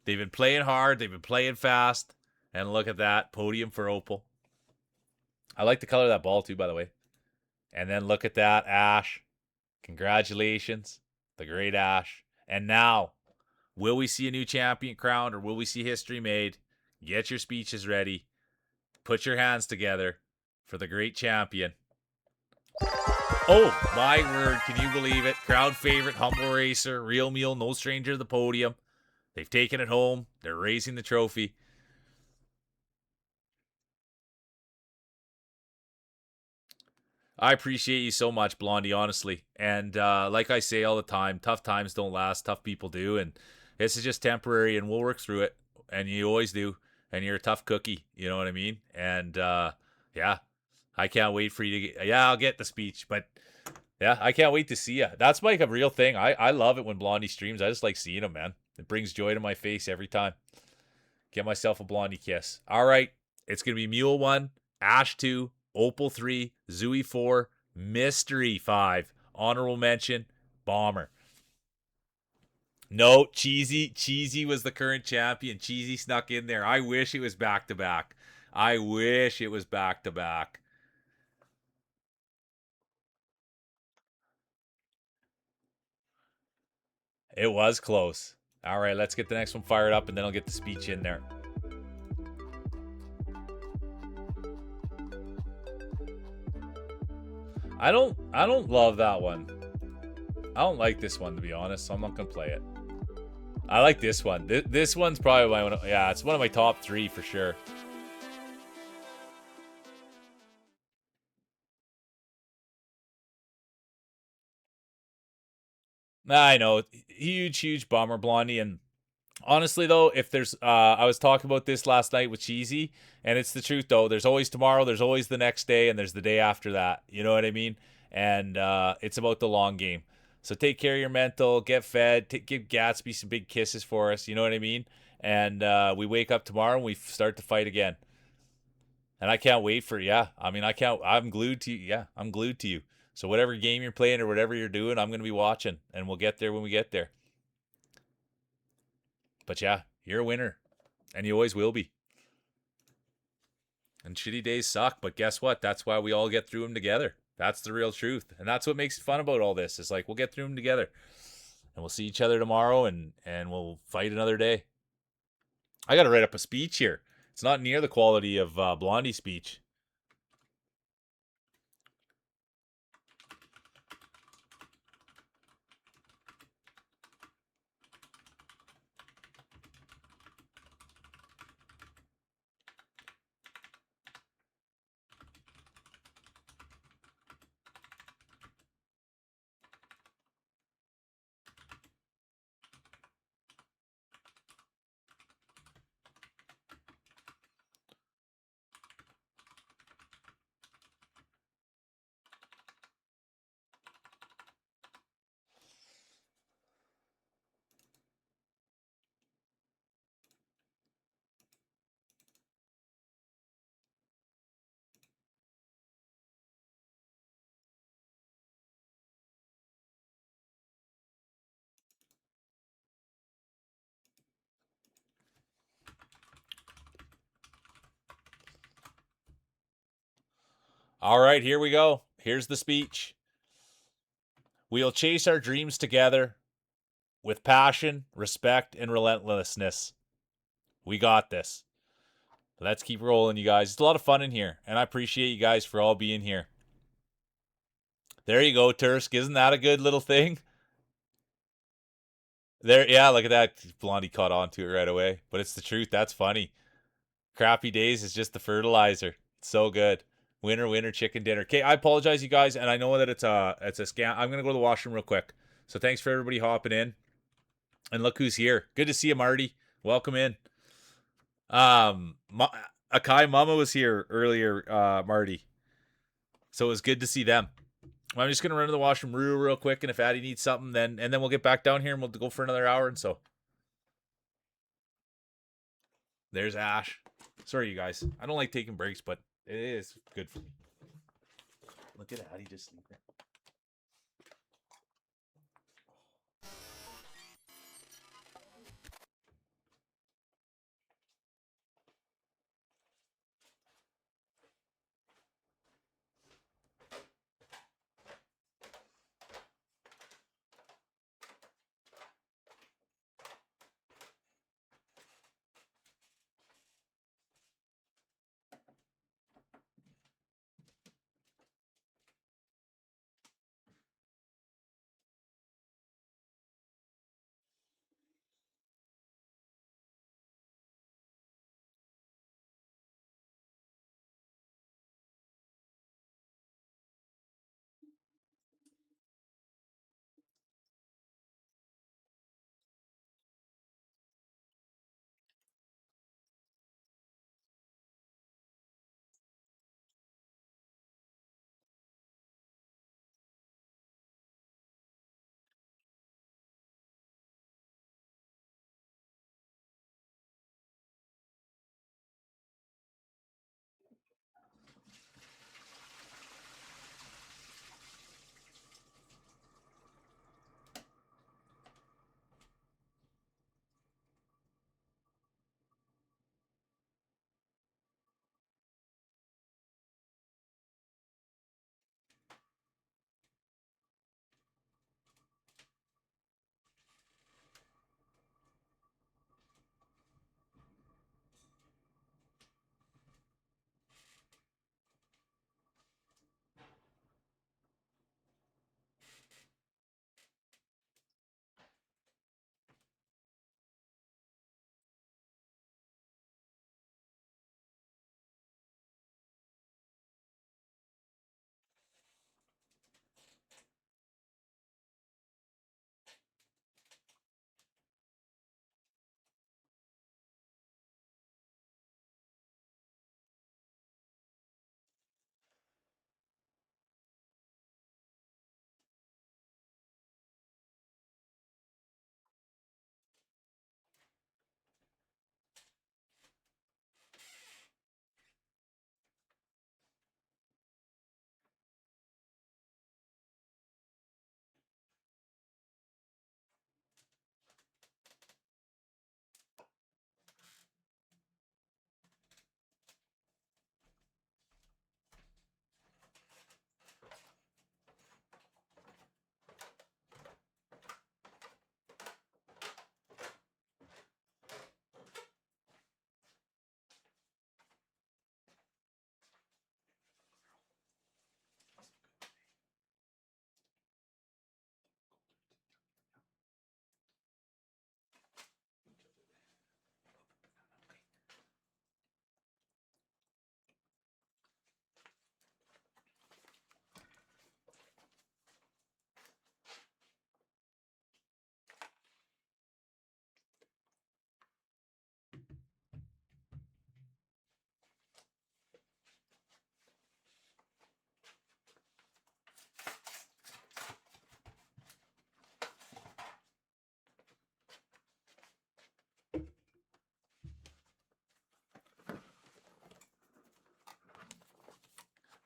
They've been playing hard. They've been playing fast. And look at that. Podium for Opal. I like the color of that ball too, by the way. And then look at that. Ash. Congratulations. The great Ash. And now, will we see a new champion crowned or will we see history made? Get your speeches ready. Put your hands together for the great champion. Oh, my word. Can you believe it? Crowd favorite, humble racer, real mule, no stranger to the podium. They've taken it home. They're raising the trophy. I appreciate you so much, Blondie, honestly. And like I say all the time, tough times don't last. Tough people do. And this is just temporary, and we'll work through it. And you always do. And you're a tough cookie. You know what I mean? And yeah, I can't wait for you to get. Yeah, I'll get the speech. But yeah, I can't wait to see you. That's like a real thing. I love it when Blondie streams. I just like seeing him, man. It brings joy to my face every time. Get myself a Blondie kiss. All right. It's going to be Mule 1, Ash 2, Opal 3, Zooey 4, Mystery 5, honorable mention, Bomber. No, Cheesy was the current champion. Cheesy snuck in there. I wish it was back-to-back. I wish it was back-to-back. It was close. All right, let's get the next one fired up, and then I'll get the speech in there. I don't love that one. I don't like this one, to be honest, so I'm not gonna play it. I like this one. This one's probably my one. Yeah, it's one of my top 3 for sure. I know, huge bummer, Blondie. And honestly, though, if there's, I was talking about this last night with Cheesy, and it's the truth, though. There's always tomorrow, there's always the next day, and there's the day after that. You know what I mean? And it's about the long game. So take care of your mental, get fed, give Gatsby some big kisses for us. You know what I mean? And we wake up tomorrow and we start to fight again. And I can't wait for, yeah. I mean, I can't, I'm glued to you. Yeah, I'm glued to you. So whatever game you're playing or whatever you're doing, I'm going to be watching, and we'll get there when we get there. But yeah, you're a winner, and you always will be. And shitty days suck, but guess what? That's why we all get through them together. That's the real truth, and that's what makes it fun about all this. It's like we'll get through them together, and we'll see each other tomorrow, and we'll fight another day. I got to write up a speech here. It's not near the quality of Blondie's speech. All right, here we go. Here's the speech. We'll chase our dreams together with passion, respect, and relentlessness. We got this. Let's keep rolling, you guys. It's a lot of fun in here, and I appreciate you guys for all being here. There you go, Tursk. Isn't that a good little thing? There, yeah, look at that. Blondie caught on to it right away. But it's the truth. That's funny. Crappy days is just the fertilizer. It's so good. Winner, chicken dinner. Okay, I apologize, you guys, and I know that it's a scam. I'm gonna go to the washroom real quick. So thanks for everybody hopping in. And look who's here. Good to see you, Marty. Welcome in. Akai Mama was here earlier, Marty. So it was good to see them. I'm just gonna run to the washroom real quick, and if Addie needs something, then we'll get back down here and we'll go for another hour. And so there's Ash. Sorry, you guys. I don't like taking breaks, but it is good for me. Look at Addie just sleeping.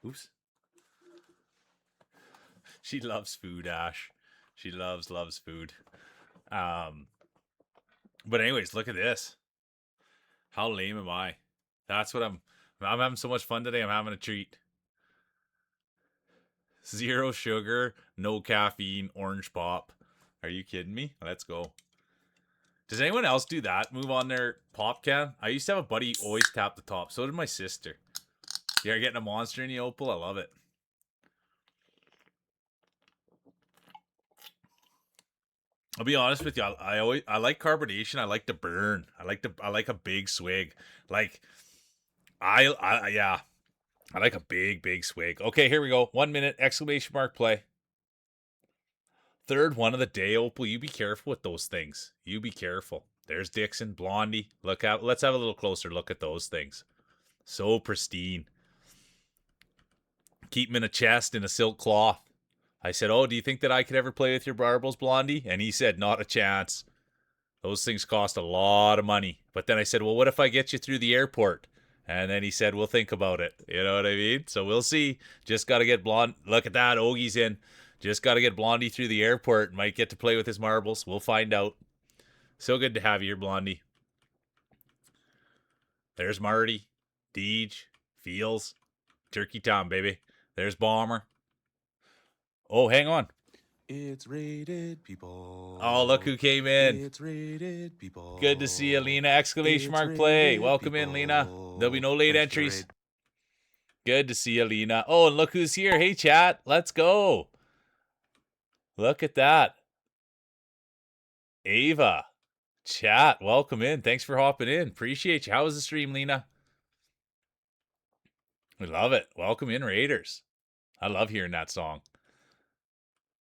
Oops. She loves food, Ash. She loves food. But anyways, look at this. How lame am I? That's what I'm having so much fun today. I'm having a treat. 0 sugar, no caffeine, orange pop. Are you kidding me? Let's go. Does anyone else do that? Move on their pop can? I used to have a buddy always tap the top. So did my sister. You're getting a monster in the Opal? I love it. I'll be honest with you. I like carbonation. I like to burn. I like a big swig. Like yeah. I like a big swig. Okay, here we go. 1 minute, exclamation mark, play. Third one of the day, Opal. You be careful with those things. You be careful. There's Dixon, Blondie. Look out. Let's have a little closer look at those things. So pristine. Keep them in a chest in a silk cloth. I said, oh, do you think that I could ever play with your marbles, Blondie? And he said, not a chance. Those things cost a lot of money. But then I said, well, what if I get you through the airport? And then he said, we'll think about it. You know what I mean? So we'll see. Just got to get Blondie. Look at that. Ogie's in. Just got to get Blondie through the airport. Might get to play with his marbles. We'll find out. So good to have you here, Blondie. There's Marty, Deej, Feels, Turkey Tom, baby. There's Bomber. Oh, hang on. It's rated people. Oh, look who came in. It's rated people. Good to see you, Lena. Exclamation mark play. Welcome in, Lena. There'll be no late entries. Good to see you, Lena. Oh, and look who's here. Hey, chat. Let's go. Look at that. Ava. Chat, welcome in. Thanks for hopping in. Appreciate you. How was the stream, Lena? We love it. Welcome in, Raiders. I love hearing that song.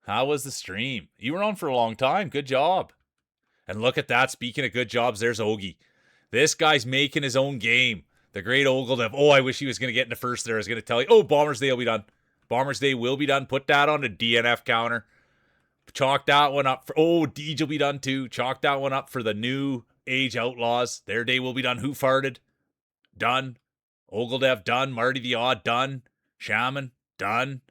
How was the stream? You were on for a long time. Good job. And look at that. Speaking of good jobs, there's Ogie. This guy's making his own game. The great Ogildev. Oh, I wish he was going to get in the first there. I was going to tell you. Oh, Bombers Day will be done. Bombers Day will be done. Put that on a DNF counter. Chalk that one up for... Oh, Deej will be done too. Chalk that one up for the new age outlaws. Their day will be done. Who farted? Done. Ogildev, done. Marty the Odd, done. Shaman, done.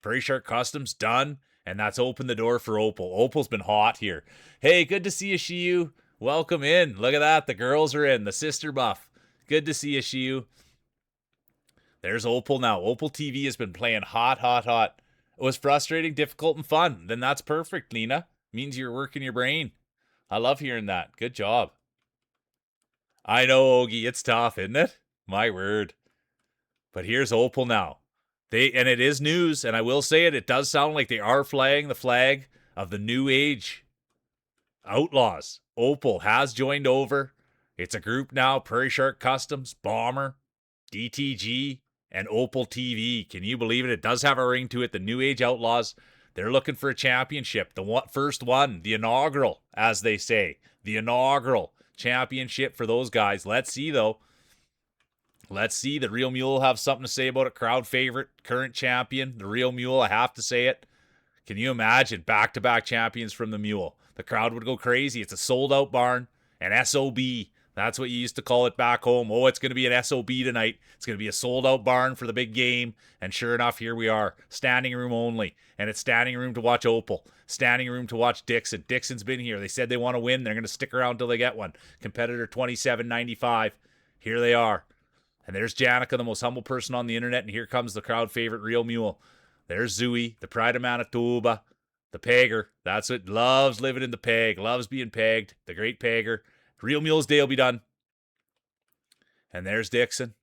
Prairie Shark Customs, done. And that's opened the door for Opal. Opal's been hot here. Hey, good to see you, Shiu. Welcome in. Look at that. The girls are in. The sister buff. Good to see you, Shiu. There's Opal now. Opal TV has been playing hot. It was frustrating, difficult, and fun. Then that's perfect, Lena. Means you're working your brain. I love hearing that. Good job. I know, Ogie. It's tough, isn't it? My word. But here's Opal now. And it is news, and I will say it does sound like they are flying the flag of the new age outlaws. Opal has joined over. It's a group now. Prairie Shark Customs, Bomber, DTG, and Opal TV. Can you believe it? It does have a ring to it. The New Age Outlaws, they're looking for a championship. The first one, the inaugural, as they say. The inaugural championship for those guys. Let's see, though. Let's see. The Real Mule will have something to say about it. Crowd favorite, current champion. The Real Mule, I have to say it. Can you imagine back-to-back champions from the Mule? The crowd would go crazy. It's a sold-out barn. An SOB. That's what you used to call it back home. Oh, it's going to be an SOB tonight. It's going to be a sold-out barn for the big game. And sure enough, here we are. Standing room only. And it's standing room to watch Opal. Standing room to watch Dixon. Dixon's been here. They said they want to win. They're going to stick around until they get one. Competitor 2795. Here they are. And there's Janica, the most humble person on the internet. And here comes the crowd favorite, Real Mule. There's Zooey, the pride of Manitoba. The pegger. That's what loves living in the peg. Loves being pegged. The great pegger. Real Mule's Day will be done. And there's Dixon.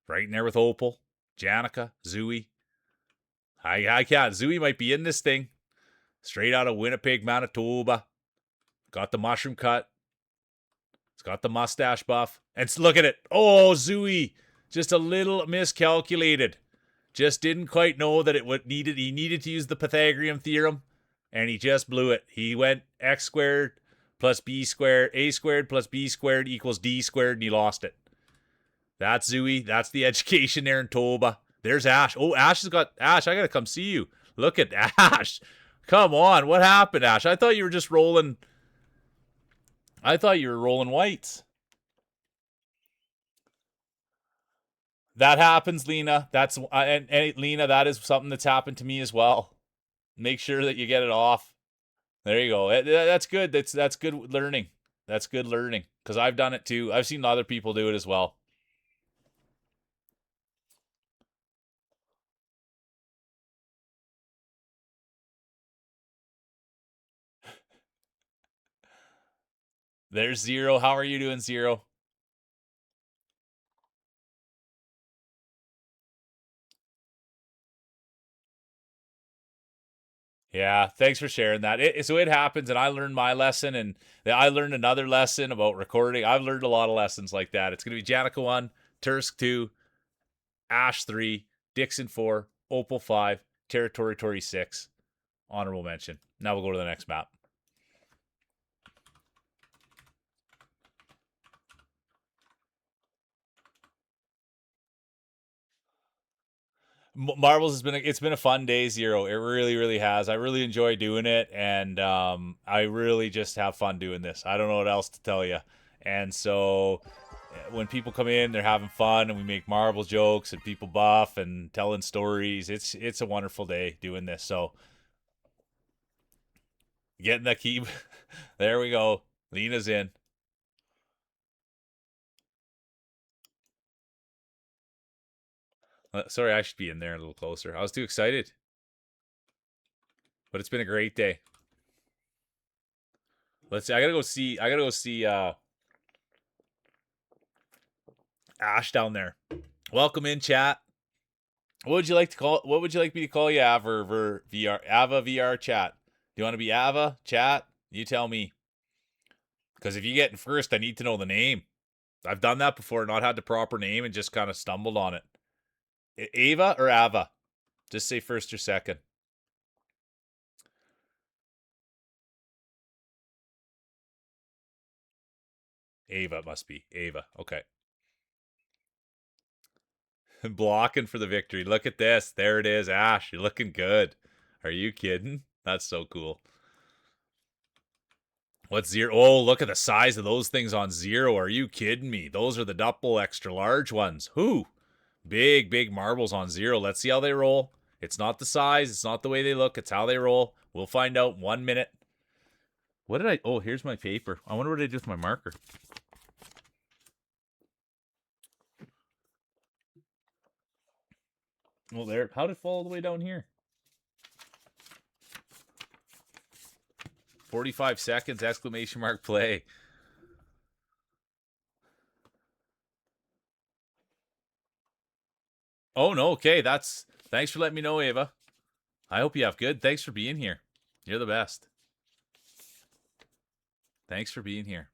Right in there with Opal. Janica. Zooey. I can't. Zooey might be in this thing. Straight out of Winnipeg, Manitoba. Got the mushroom cut. It's got the mustache buff. And look at it. Oh, Zooey. Just a little miscalculated. Just didn't quite know that he needed to use the Pythagorean theorem. And he just blew it. He went x squared plus b squared, a squared plus b squared equals d squared, and he lost it. That's Zooey. That's the education there in Toba. There's Ash. Oh, Ash, I gotta come see you. Look at Ash. Come on. What happened, Ash? I thought you were just rolling. I thought you were rolling whites. That happens, Lena. That's and Lena, that is something that's happened to me as well. Make sure that you get it off. There you go. That's good. That's good learning. That's good learning because I've done it too. I've seen other people do it as well. There's Zero. How are you doing, Zero? Yeah, thanks for sharing that. So it happens, and I learned my lesson, and I learned another lesson about recording. I've learned a lot of lessons like that. It's going to be Janica 1, Tursk 2, Ash 3, Dixon 4, Opal 5, Territory Tory 6. Honorable mention. Now we'll go to the next map. Marbles has been it's been a fun day, Zero. It really has. I really enjoy doing it, and I really just have fun doing this. I don't know what else to tell you. And so when people come in, they're having fun, and we make marbles jokes, and people buff and telling stories. It's a wonderful day doing this. So getting the key, there we go. Lena's in. Sorry, I should be in there a little closer. I was too excited, but it's been a great day. Let's see. I gotta go see. Ash down there. Welcome in, chat. What would you like to call? What would you like me to call you, Ava VR? Ava VR chat. Do you want to be Ava chat? You tell me. Because if you get in first, I need to know the name. I've done that before, not had the proper name, and just kind of stumbled on it. Ava or Ava? Just say first or second. Ava must be. Ava. Okay. Blocking for the victory. Look at this. There it is. Ash, you're looking good. Are you kidding? That's so cool. What's Zero? Oh, look at the size of those things on Zero. Are you kidding me? Those are the double extra large ones. Who? Big marbles on Zero. Let's see how they roll. It's not the size. It's not the way they look. It's how they roll. We'll find out in 1 minute. What did I... Oh, here's my paper. I wonder what I did with my marker. Well, there. How did it fall all the way down here? 45 seconds, exclamation mark, play. Oh, no, okay, that's... Thanks for letting me know, Ava. I hope you have good. Thanks for being here. You're the best. Thanks for being here.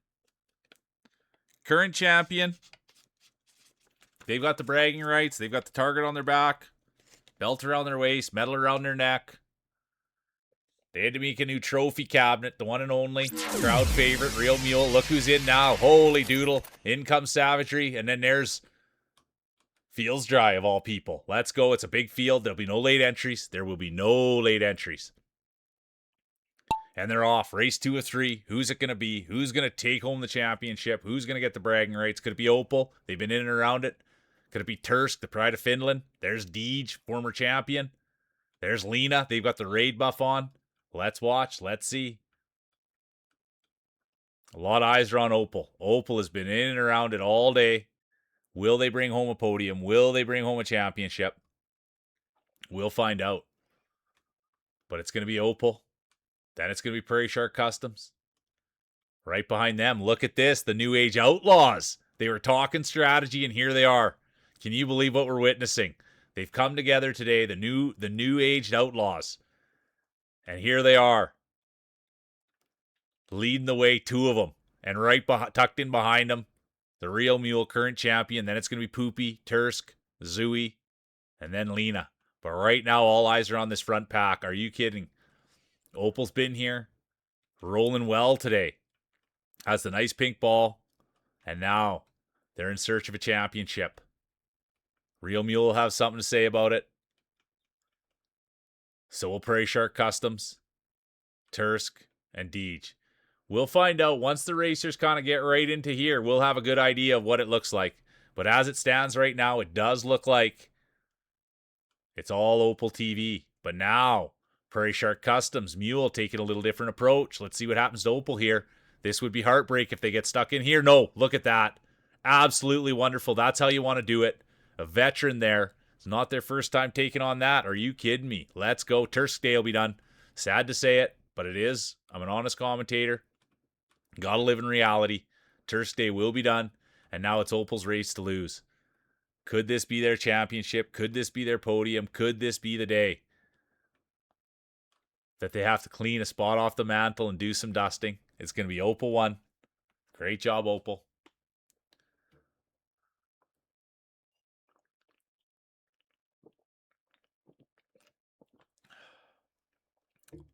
Current champion. They've got the bragging rights. They've got the target on their back. Belt around their waist. Medal around their neck. They had to make a new trophy cabinet, the one and only. Crowd favorite, Real Mule. Look who's in now. Holy doodle. In comes Savagery. And then there's Fields Dry, of all people. Let's go. It's a big field. There'll be no late entries. There will be no late entries. And they're off. Race 2 of 3. Who's it going to be? Who's going to take home the championship? Who's going to get the bragging rights? Could it be Opal? They've been in and around it. Could it be Tursk, the Pride of Finland? There's Deej, former champion. There's Lena. They've got the raid buff on. Let's watch. Let's see. A lot of eyes are on Opal. Opal has been in and around it all day. Will they bring home a podium? Will they bring home a championship? We'll find out. But it's going to be Opal. Then it's going to be Prairie Shark Customs. Right behind them, look at this. The New Age Outlaws. They were talking strategy, and here they are. Can you believe what we're witnessing? They've come together today, the new aged Outlaws. And here they are. Leading the way, 2 of them. And right tucked in behind them, the Real Mule, current champion. Then it's going to be Poopy, Tursk, Zooey, and then Lena. But right now, all eyes are on this front pack. Are you kidding? Opal's been here. Rolling well today. Has the nice pink ball. And now they're in search of a championship. Real Mule will have something to say about it. So will Prairie Shark Customs, Tursk, and Deej. We'll find out once the racers kind of get right into here. We'll have a good idea of what it looks like. But as it stands right now, it does look like it's all Opal TV. But now, Prairie Shark Customs, Mule taking a little different approach. Let's see what happens to Opal here. This would be heartbreak if they get stuck in here. No, look at that. Absolutely wonderful. That's how you want to do it. A veteran there. It's not their first time taking on that. Are you kidding me? Let's go. Tursk Day will be done. Sad to say it, but it is. I'm an honest commentator. Gotta live in reality. Tursk Day will be done. And now it's Opal's race to lose. Could this be their championship? Could this be their podium? Could this be the day that they have to clean a spot off the mantle and do some dusting? It's going to be Opal 1. Great job, Opal.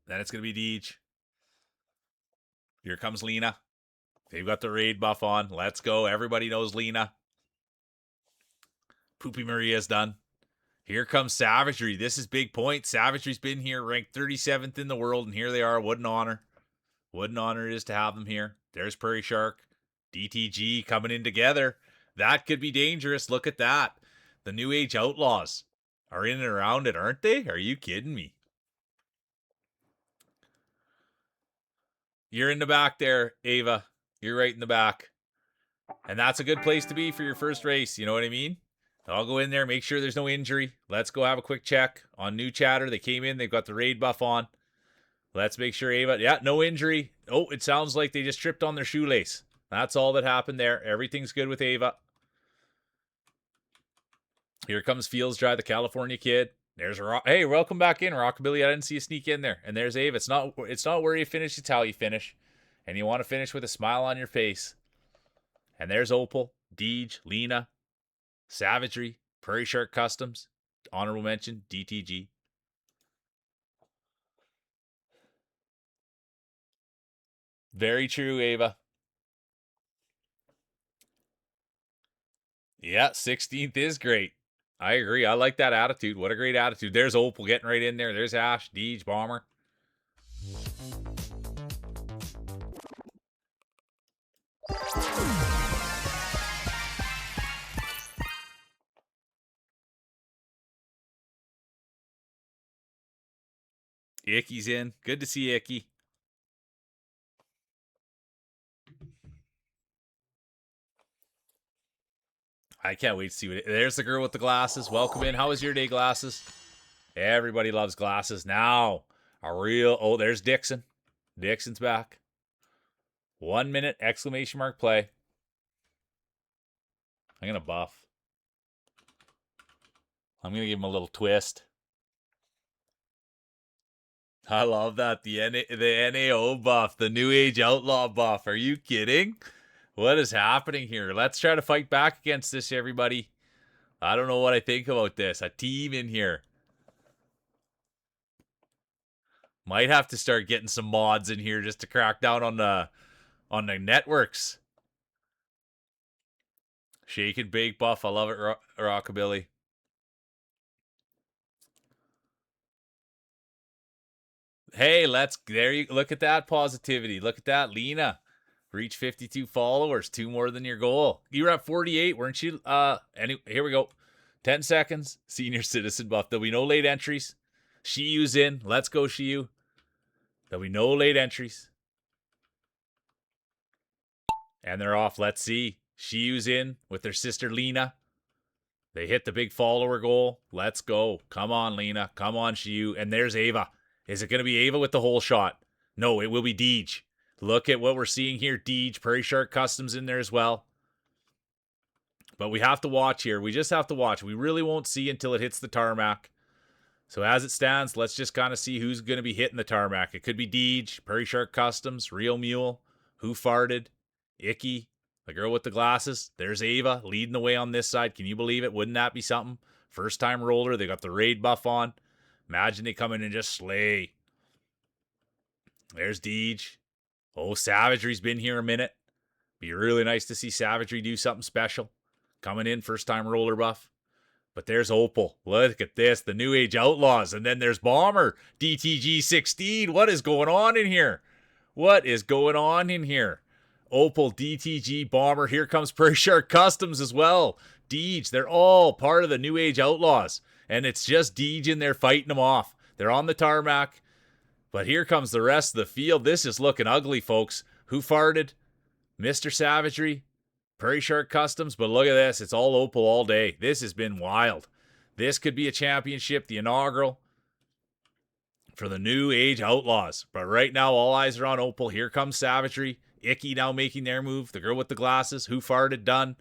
Then it's going to be Deej. Here comes Lena. They've got the raid buff on. Let's go. Everybody knows Lena. Poopy Maria's done. Here comes Savagery. This is big point. Savagery's been here, ranked 37th in the world, and here they are. What an honor. What an honor it is to have them here. There's Prairie Shark. DTG coming in together. That could be dangerous. Look at that. The New Age Outlaws are in and around it, aren't they? Are you kidding me? You're in the back there, Ava. You're right in the back. And that's a good place to be for your first race. You know what I mean? I'll go in there, make sure there's no injury. Let's go have a quick check on New Chatter. They came in, they've got the raid buff on. Let's make sure Ava, yeah, no injury. Oh, it sounds like they just tripped on their shoelace. That's all that happened there. Everything's good with Ava. Here comes Fields Dry, the California kid. There's hey, welcome back in, Rockabilly. I didn't see you sneak in there. And there's Ava. It's not where you finish, it's how you finish. And you want to finish with a smile on your face. And there's Opal, Deej, Lena, Savagery, Prairie Shark Customs, honorable mention, DTG. Very true, Ava. Yeah, 16th is great. I agree. I like that attitude. What a great attitude. There's Opal getting right in there. There's Ash, Deej, Bomber. Icky's in. Good to see Icky. I can't wait to see what there's the girl with the glasses. Welcome in. How was your day, glasses? Everybody loves glasses. Now, there's Dixon. Dixon's back. 1 minute, exclamation mark play. I'm going to buff. I'm going to give him a little twist. I love that. The NAO buff, the New Age Outlaw buff. Are you kidding? What is happening here? Let's try to fight back against this, everybody. I don't know what I think about this. A team in here. Might have to start getting some mods in here just to crack down on the networks. Shake and bake buff. I love it, Rockabilly. Hey, there you look at that positivity. Look at that, Lena. Reach 52 followers, 2 more than your goal. You were at 48, weren't you? Here we go. 10 seconds. Senior citizen buff. There'll be no late entries. Shiyu's in. Let's go, Shiyu. There'll be no late entries. And they're off. Let's see. Shiyu's in with their sister Lena. They hit the big follower goal. Let's go. Come on, Lena. Come on, Shiyu. And there's Ava. Is it going to be Ava with the whole shot? No, it will be Deej. Look at what we're seeing here. Deej, Prairie Shark Customs in there as well. But we have to watch here. We just have to watch. We really won't see until it hits the tarmac. So as it stands, let's just kind of see who's going to be hitting the tarmac. It could be Deej, Prairie Shark Customs, Real Mule, Who Farted, Icky, the girl with the glasses. There's Ava leading the way on this side. Can you believe it? Wouldn't that be something? First time roller. They got the raid buff on. Imagine they come in and just slay. There's Deej. Oh, Savagery's been here a minute. Be really nice to see Savagery do something special. Coming in, first time roller buff. But there's Opal. Look at this. The New Age Outlaws. And then there's Bomber. DTG 16. What is going on in here? What is going on in here? Opal, DTG, Bomber. Here comes Prairie Shark Customs as well. Deej, they're all part of the New Age Outlaws. And it's just Deej in there fighting them off. They're on the tarmac. But here comes the rest of the field. This is looking ugly, folks. Who farted? Mr. Savagery, Prairie Shark Customs. But look at this. It's all Opal all day. This has been wild. This could be a championship, the inaugural, for the New Age Outlaws. But right now, all eyes are on Opal. Here comes Savagery. Icky now making their move. The girl with the glasses. Who farted? Done.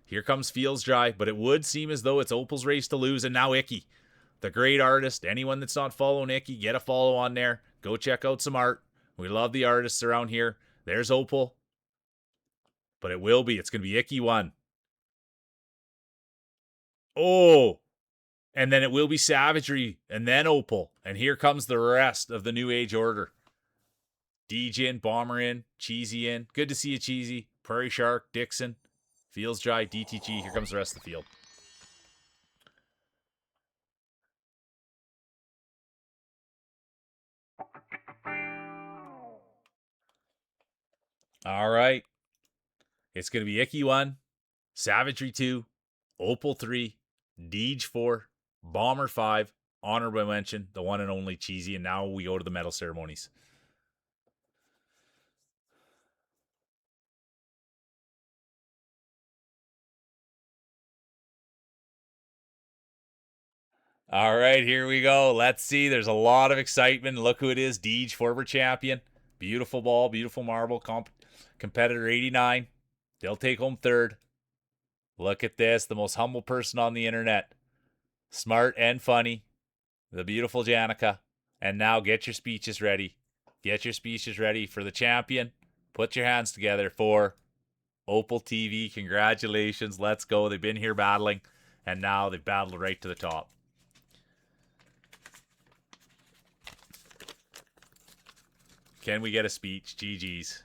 Here comes Feels Dry. But it would seem as though it's Opal's race to lose. And now Icky, the great artist. Anyone that's not following Icky, get a follow on there. Go check out some art. We love the artists around here. There's Opal. But it will be. It's going to be Icky 1. Oh. And then it will be Savagery. And then Opal. And here comes the rest of the New Age Order. Deej in, Bomber in, Cheesy in. Good to see you, Cheesy. Prairie Shark, Dixon, Feels Dry, DTG. Here comes the rest of the field. All right. It's going to be Icky 1, Savagery 2, Opal 3, Deej 4, Bomber 5, honorable mention, the one and only Cheesy. And now we go to the medal ceremonies. All right, here we go. Let's see. There's a lot of excitement. Look who it is. Deej, former champion. Beautiful ball, beautiful marble. Competitor 89. They'll take home third. Look at this. The most humble person on the internet. Smart and funny. The beautiful Janica. And now get your speeches ready. Get your speeches ready for the champion. Put your hands together for Opal TV. Congratulations. Let's go. They've been here battling. And now they've battled right to the top. Can we get a speech? GG's.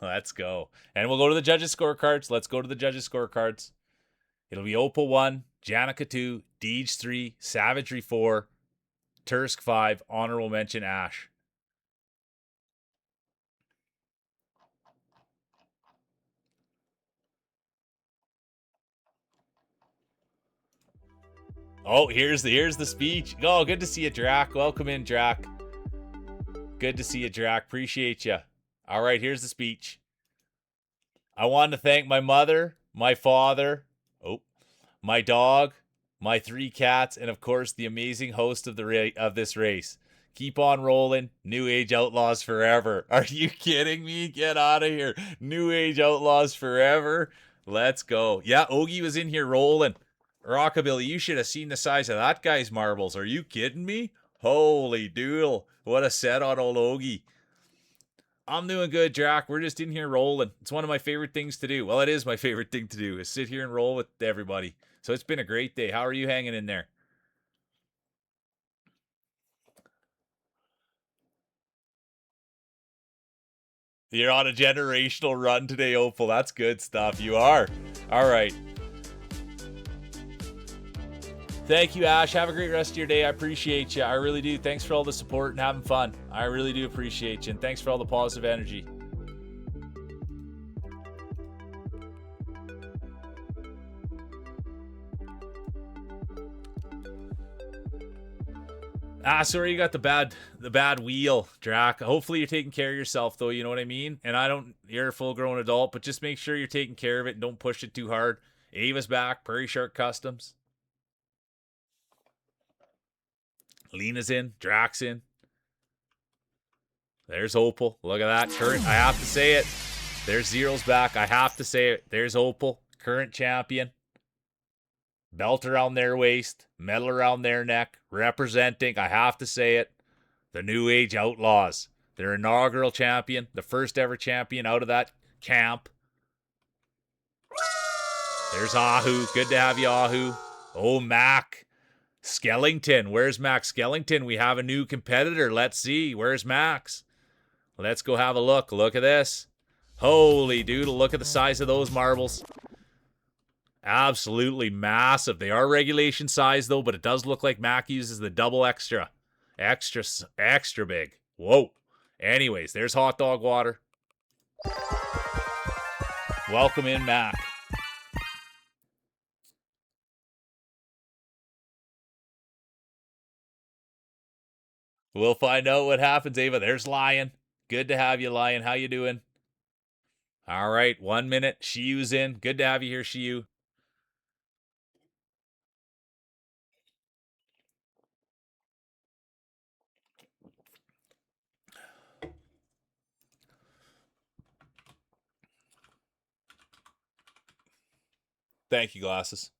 Let's go. And we'll go to the judges' scorecards. Let's go to the judges' scorecards. It'll be Opal 1, Janica 2, Deej 3, Savagery 4, Tursk 5, honorable mention Ash. Oh, here's the speech. Oh, good to see you, Drac. Welcome in, Drac. Good to see you, Drac. Appreciate you. All right, here's the speech. I want to thank my mother, my father, my dog, my 3 cats, and of course the amazing host of this race. Keep on rolling. New Age Outlaws forever. Are you kidding me? Get out of here. New Age Outlaws forever. Let's go. Yeah, Ogie was in here rolling. Rockabilly, you should have seen the size of that guy's marbles. Are you kidding me? Holy doodle. What a set on old Ogie. I'm doing good, Jack. We're just in here rolling. It's one of my favorite things to do. Well, it is my favorite thing to do, is sit here and roll with everybody. So it's been a great day. How are you hanging in there? You're on a generational run today, Opal. That's good stuff. You are. All right. Thank you, Ash. Have a great rest of your day. I appreciate you. I really do. Thanks for all the support and having fun. I really do appreciate you. And thanks for all the positive energy. Sorry you got the bad wheel, Drac. Hopefully you're taking care of yourself, though, you know what I mean? And you're a full-grown adult, but just make sure you're taking care of it and don't push it too hard. Ava's back. Prairie Shark Customs. Lena's in. Drac's in. There's Opal. Look at that. Current. I have to say it. There's Zero's back. I have to say it. There's Opal. Current champion. Belt around their waist. Medal around their neck. Representing, I have to say it, the New Age Outlaws. Their inaugural champion. The first ever champion out of that camp. There's Ahu. Good to have you, Ahu. Oh, Mac Skellington. Where's Max Skellington? We have a new competitor. Let's see. Where's Max? Let's go have a look. Look at this. Holy doodle. Look at the size of those marbles. Absolutely massive. They are regulation size, though, but it does look like Mac uses the double extra. Extra big. Whoa. Anyways, there's hot dog water. Welcome in, Mac. We'll find out what happens, Ava. There's Lion. Good to have you, Lion. How you doing? All right, 1 minute. Shiyu's in. Good to have you here, Shiyu. Thank you, glasses.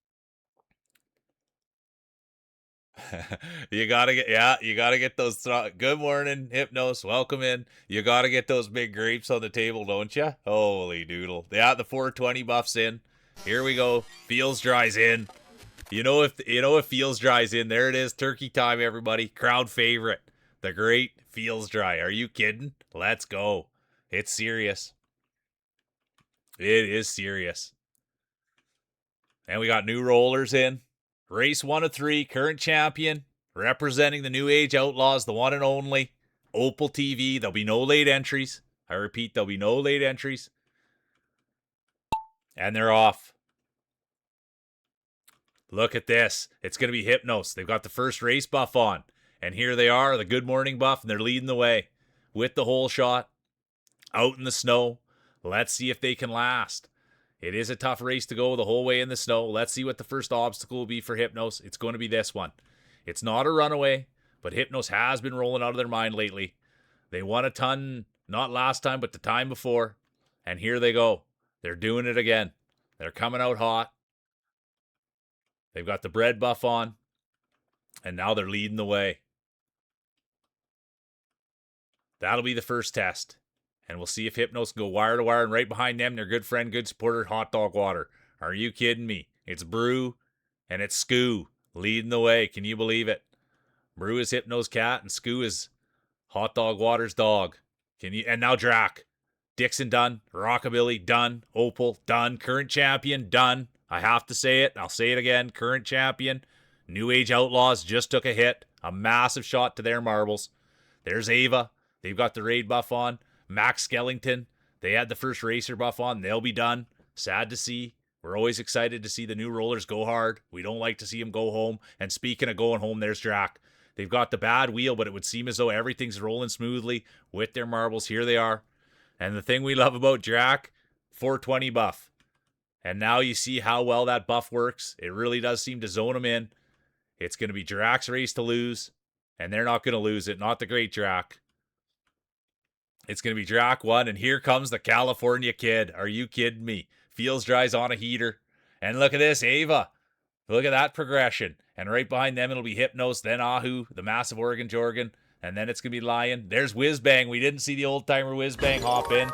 You gotta get those. Good morning, Hypnos. Welcome in. You gotta get those big grapes on the table, don't you? Holy doodle. Yeah, the 420 buffs in. Here we go. Feels dries in. If Feels dries in, there it is. Turkey time, everybody. Crowd favorite. The great Feels dry. Are you kidding? Let's go. It's serious. It is serious. And we got new rollers in. Race 1 of 3, current champion, representing the New Age Outlaws, the one and only. Opal TV. There'll be no late entries. I repeat, there'll be no late entries. And they're off. Look at this. It's going to be Hypnos. They've got the first race buff on. And here they are, the good morning buff, and they're leading the way with the hole shot out in the snow. Let's see if they can last. It is a tough race to go the whole way in the snow. Let's see what the first obstacle will be for Hypnos. It's going to be this one. It's not a runaway, but Hypnos has been rolling out of their mind lately. They won a ton, not last time, but the time before. And here they go. They're doing it again. They're coming out hot. They've got the bread buff on. And now they're leading the way. That'll be the first test. And we'll see if Hypnos can go wire to wire. And right behind them, their good friend, good supporter, Hot Dog Water. Are you kidding me? It's Brew and it's Scoo leading the way. Can you believe it? Brew is Hypnos' cat and Scoo is Hot Dog Water's dog. And now Drac. Dixon done. Rockabilly done. Opal done. Current champion done. I have to say it. I'll say it again. Current champion. New Age Outlaws just took a hit. A massive shot to their marbles. There's Ava. They've got the raid buff on. Max Skellington. They had the first racer buff on. They'll be done. Sad to see. We're always excited to see the new rollers go hard. We don't like to see them go home. And speaking of going home, there's Drac. They've got the bad wheel, but it would seem as though everything's rolling smoothly with their marbles. Here they are. And the thing we love about Drac, 420 buff. And now you see how well that buff works. It really does seem to zone them in. It's going to be Drac's race to lose. And they're not going to lose it. Not the great Drac. It's going to be Drac 1, and here comes the California Kid. Are you kidding me? Feels dries on a heater. And look at this, Ava. Look at that progression. And right behind them, it'll be Hypnos, then Ahu, the massive Oregon Jorgen, and then it's going to be Lion. There's Whizbang. We didn't see the old-timer Whizbang hop in.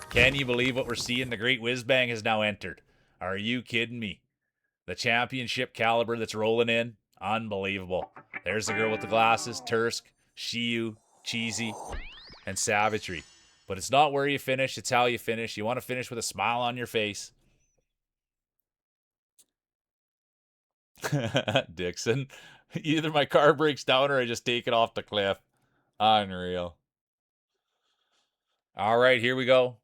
Can you believe what we're seeing? The great Whizbang has now entered. Are you kidding me? The championship caliber that's rolling in. Unbelievable. There's the girl with the glasses, Tursk, Shiyu, Cheesy, and Savagery. But it's not where you finish, it's how you finish. You want to finish with a smile on your face. Dixon. Either my car breaks down or I just take it off the cliff. Unreal. All right, here we go.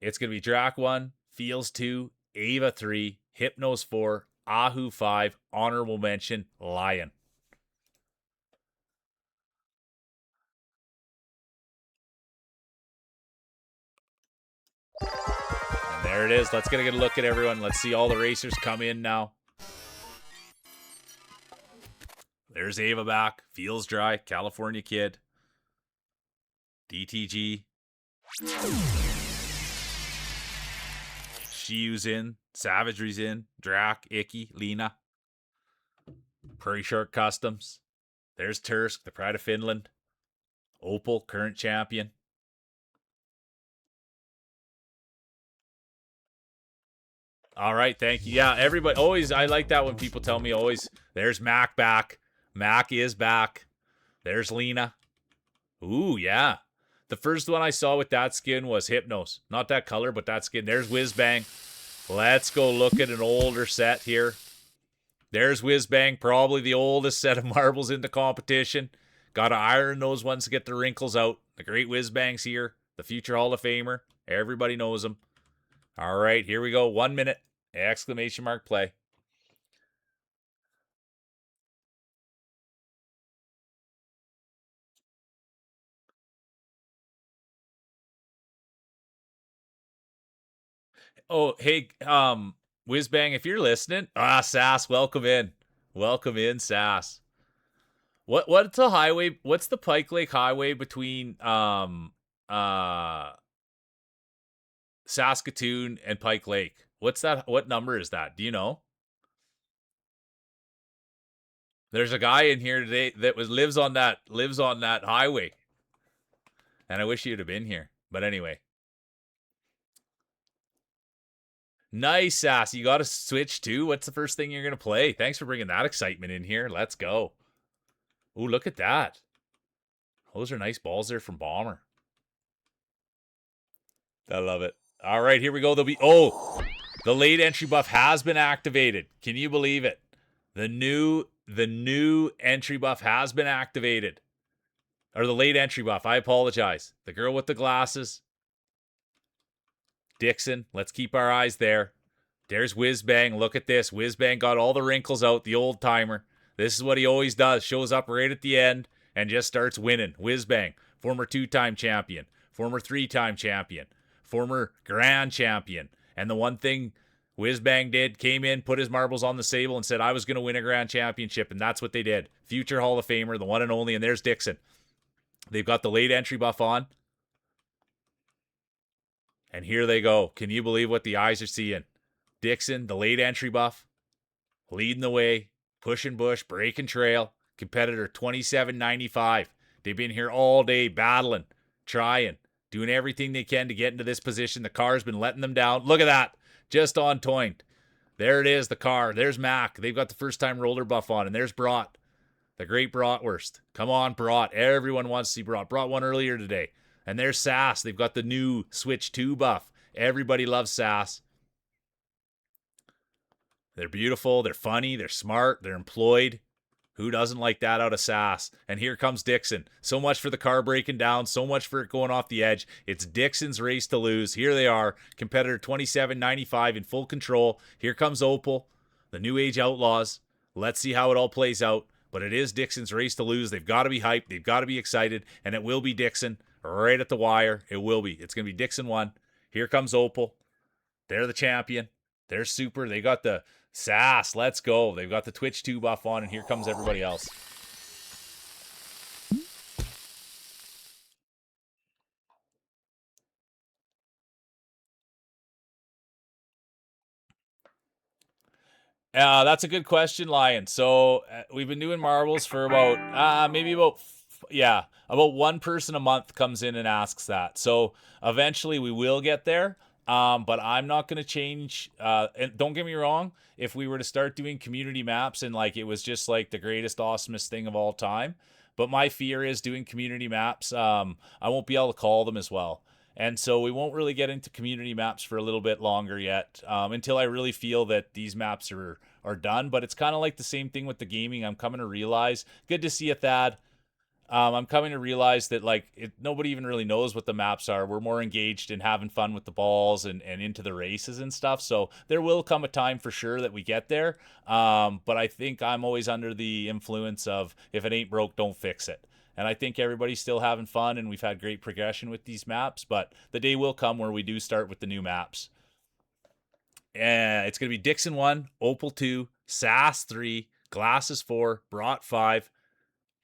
It's going to be Drac 1, Feels 2, Ava 3, Hypnos 4, Ahu 5, honorable mention, Lion. And there it is. Let's get a good look at everyone. Let's see all the racers come in now. There's Ava back. Feels dry. California Kid. DTG. Shiyu's in. Savagery's in. Drac, Icky, Lena. Prairie Shark Customs. There's Tursk, the Pride of Finland. Opal, current champion. All right, thank you. Yeah, everybody, always, I like that when people tell me always, there's Mac back. Mac is back. There's Lena. Ooh, yeah. The first one I saw with that skin was Hypnos. Not that color, but that skin. There's Whizbang. Let's go look at an older set here. There's Whizbang, probably the oldest set of marbles in the competition. Got to iron those ones to get the wrinkles out. The great Whizbang's here, the future Hall of Famer. Everybody knows him. All right, here we go. 1 minute. Exclamation mark play. Oh, hey, Whizbang, if you're listening, Sass, welcome in. Welcome in, Sass. What's the highway? What's the Pike Lake Highway between uh Saskatoon and Pike Lake? What's that? What number is that? Do you know? There's a guy in here today that lives on that highway, and I wish you'd have been here. But anyway, nice, Sass. You got to switch too. What's the first thing you're gonna play? Thanks for bringing that excitement in here. Let's go. Ooh, look at that. Those are nice balls there from Bomber. I love it. All right, here we go. The late entry buff has been activated. Can you believe it? The new entry buff has been activated. Or the late entry buff. I apologize. The girl with the glasses. Dixon. Let's keep our eyes there. There's Whizbang. Look at this. Whizbang got all the wrinkles out, the old timer. This is what he always does. Shows up right at the end and just starts winning. Whizbang, former 2-time champion, former 3-time champion, former grand champion. And the one thing Whizbang did, came in, put his marbles on the table and said, I was going to win a grand championship. And that's what they did. Future Hall of Famer, the one and only. And there's Dixon. They've got the late entry buff on. And here they go. Can you believe what the eyes are seeing? Dixon, the late entry buff, leading the way, pushing bush, breaking trail, competitor 27.95. They've been here all day battling, trying, doing everything they can to get into this position. The car's been letting them down. Look at that. Just on point. There it is, the car. There's Mac. They've got the first time roller buff on. And there's Brought, the great Bratwurst. Come on, Brought. Everyone wants to see Brought. Brought one earlier today. And there's Sass. They've got the new Switch 2 buff. Everybody loves Sass. They're beautiful, they're funny, they're smart, they're employed. Who doesn't like that out of Sass? And here comes Dixon. So much for the car breaking down, so much for it going off the edge. It's Dixon's race to lose. Here they are, competitor 27.95 in full control. Here comes Opal, the New Age Outlaws. Let's see how it all plays out. But it is Dixon's race to lose. They've got to be hyped, they've got to be excited, and it will be Dixon right at the wire. It will be. It's going to be Dixon 1. Here comes Opal. They're the champion. They're super. They got the Sass, let's go. They've got the Twitch 2 buff on, and here comes everybody else. That's a good question, Lion. So we've been doing marbles for about one person a month comes in and asks that. So eventually we will get there. But I'm not going to change. And don't get me wrong. If we were to start doing community maps and like it was just like the greatest, awesomest thing of all time, but my fear is doing community maps. I won't be able to call them as well. And so we won't really get into community maps for a little bit longer yet, until I really feel that these maps are done. But it's kind of like the same thing with the gaming. I'm coming to realize. Good to see you, Thad. I'm coming to realize that nobody even really knows what the maps are. We're more engaged in having fun with the balls and into the races and stuff. So there will come a time for sure that we get there. But I think I'm always under the influence of if it ain't broke, don't fix it. And I think everybody's still having fun, and we've had great progression with these maps. But the day will come where we do start with the new maps. And it's going to be Dixon 1, Opal 2, Sass 3, Glasses 4, Brought 5,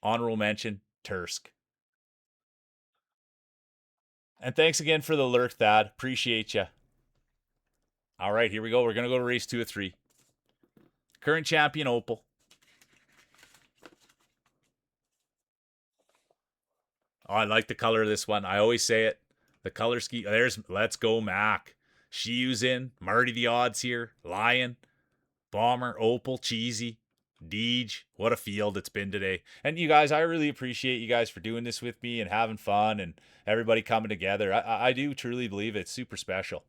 honorable mention, Tursk. And thanks again for the lurk, Thad. Appreciate you. All right, here we go. We're going to go to race 2 of 3. Current champion, Opal. Oh, I like the color of this one. I always say it. The color scheme. Let's go, Mac. Shiu's in. Marty the odds here. Lion. Bomber. Opal. Cheesy. Deej. What a field it's been today. And you guys, I really appreciate you guys for doing this with me and having fun and everybody coming together. I do truly believe it's super special.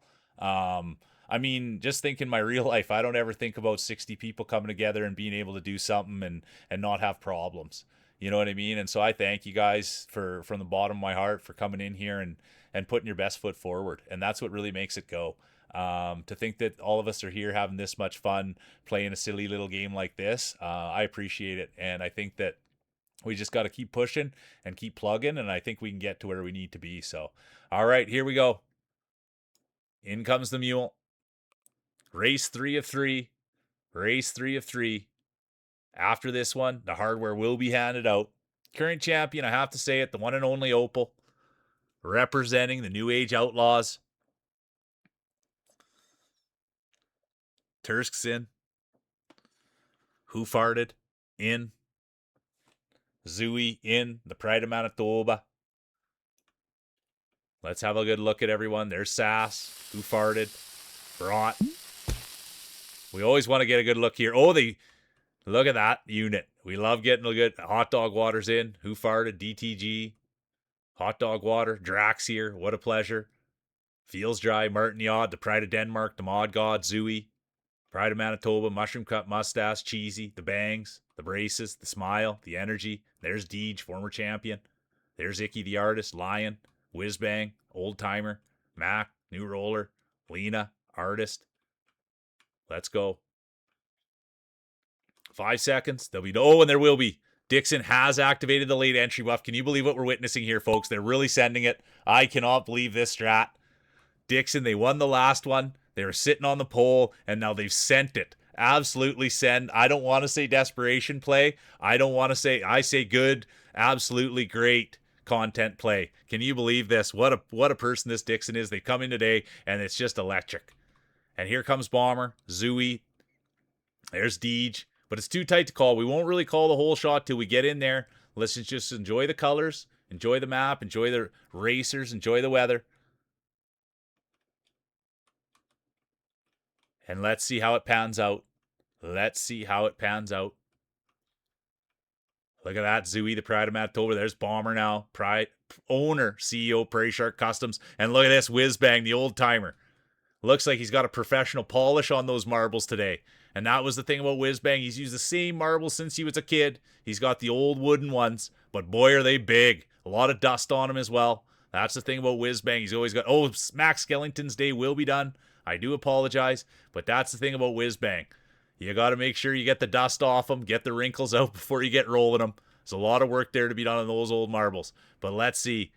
I mean, just think in my real life, I don't ever think about 60 people coming together and being able to do something and not have problems. You know what I mean? And so I thank you guys for from the bottom of my heart for coming in here and putting your best foot forward. And that's what really makes it go. To think that all of us are here having this much fun playing a silly little game like this, I appreciate it. And I think that we just got to keep pushing and keep plugging. And I think we can get to where we need to be. So, all right, here we go. In comes the mule. Race 3 of 3. Race 3 of 3. After this one, the hardware will be handed out. Current champion, I have to say it, the one and only Opal, representing the New Age Outlaws. Tursk's in. Who farted? In. Zooey in. The Pride of Manitoba. Let's have a good look at everyone. There's Sass. Who farted? Brought. We always want to get a good look here. Oh, look at that unit. We love getting a good hot dog waters in. Who farted? DTG. Hot dog water. Drax here. What a pleasure. Feels dry. Martin Yod. The Pride of Denmark. The Mod God. Zooey. Pride of Manitoba. Mushroom cut mustache. Cheesy. The bangs. The braces. The smile. The energy. There's Deej, former champion. There's Icky the artist. Lion. Whizbang. Old timer. Mac. New roller. Lena. Artist. Let's go. 5 seconds. There'll be and there will be. Dixon has activated the late entry buff. Can you believe what we're witnessing here, folks? They're really sending it. I cannot believe this strat. Dixon, they won the last one. They were sitting on the pole, and now they've sent it. Absolutely send. I don't want to say desperation play. I say good, absolutely great content play. Can you believe this? What a person this Dixon is. They come in today, and it's just electric. And here comes Bomber, Zooey. There's Deej. But it's too tight to call. We won't really call the whole shot till we get in there. Let's just enjoy the colors, enjoy the map, enjoy the racers, enjoy the weather. And let's see how it pans out. Let's see how it pans out. Look at that, Zooey, the Pride of Manitoba. There's Bomber now. Pride owner, CEO, Prairie Shark Customs. And look at this, Whizbang, the old timer. Looks like he's got a professional polish on those marbles today. And that was the thing about Whizbang. He's used the same marbles since he was a kid. He's got the old wooden ones, but boy, are they big. A lot of dust on him as well. That's the thing about Whizbang. He's always got, Max Skellington's day will be done. I do apologize, but that's the thing about Whizbang. You got to make sure you get the dust off them, get the wrinkles out before you get rolling them. There's a lot of work there to be done on those old marbles. But let's see.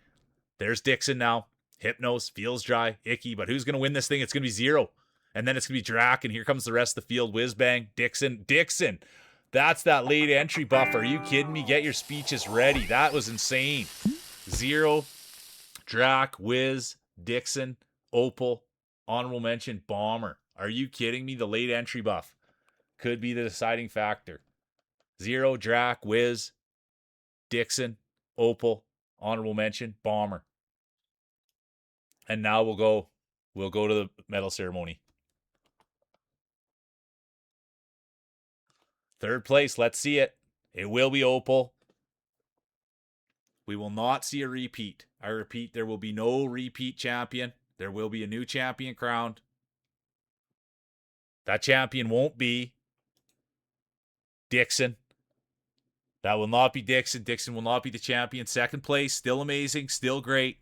There's Dixon now. Hypnos, feels dry, icky, but who's going to win this thing? It's going to be Zero. And then it's going to be Drac, and here comes the rest of the field. Whizbang, Dixon. That's that late entry buff. Are you kidding me? Get your speeches ready. That was insane. Zero, Drac, Wiz, Dixon, Opal, honorable mention, Bomber. Are you kidding me? The late entry buff could be the deciding factor. Zero, Drac, Wiz, Dixon, Opal, honorable mention, Bomber. And now we'll go to the medal ceremony. Third place, let's see it. It will be Opal. We will not see a repeat. I repeat, there will be no repeat champion. There will be a new champion crowned. That champion won't be Dixon. That will not be Dixon. Dixon will not be the champion. Second place, still amazing, still great.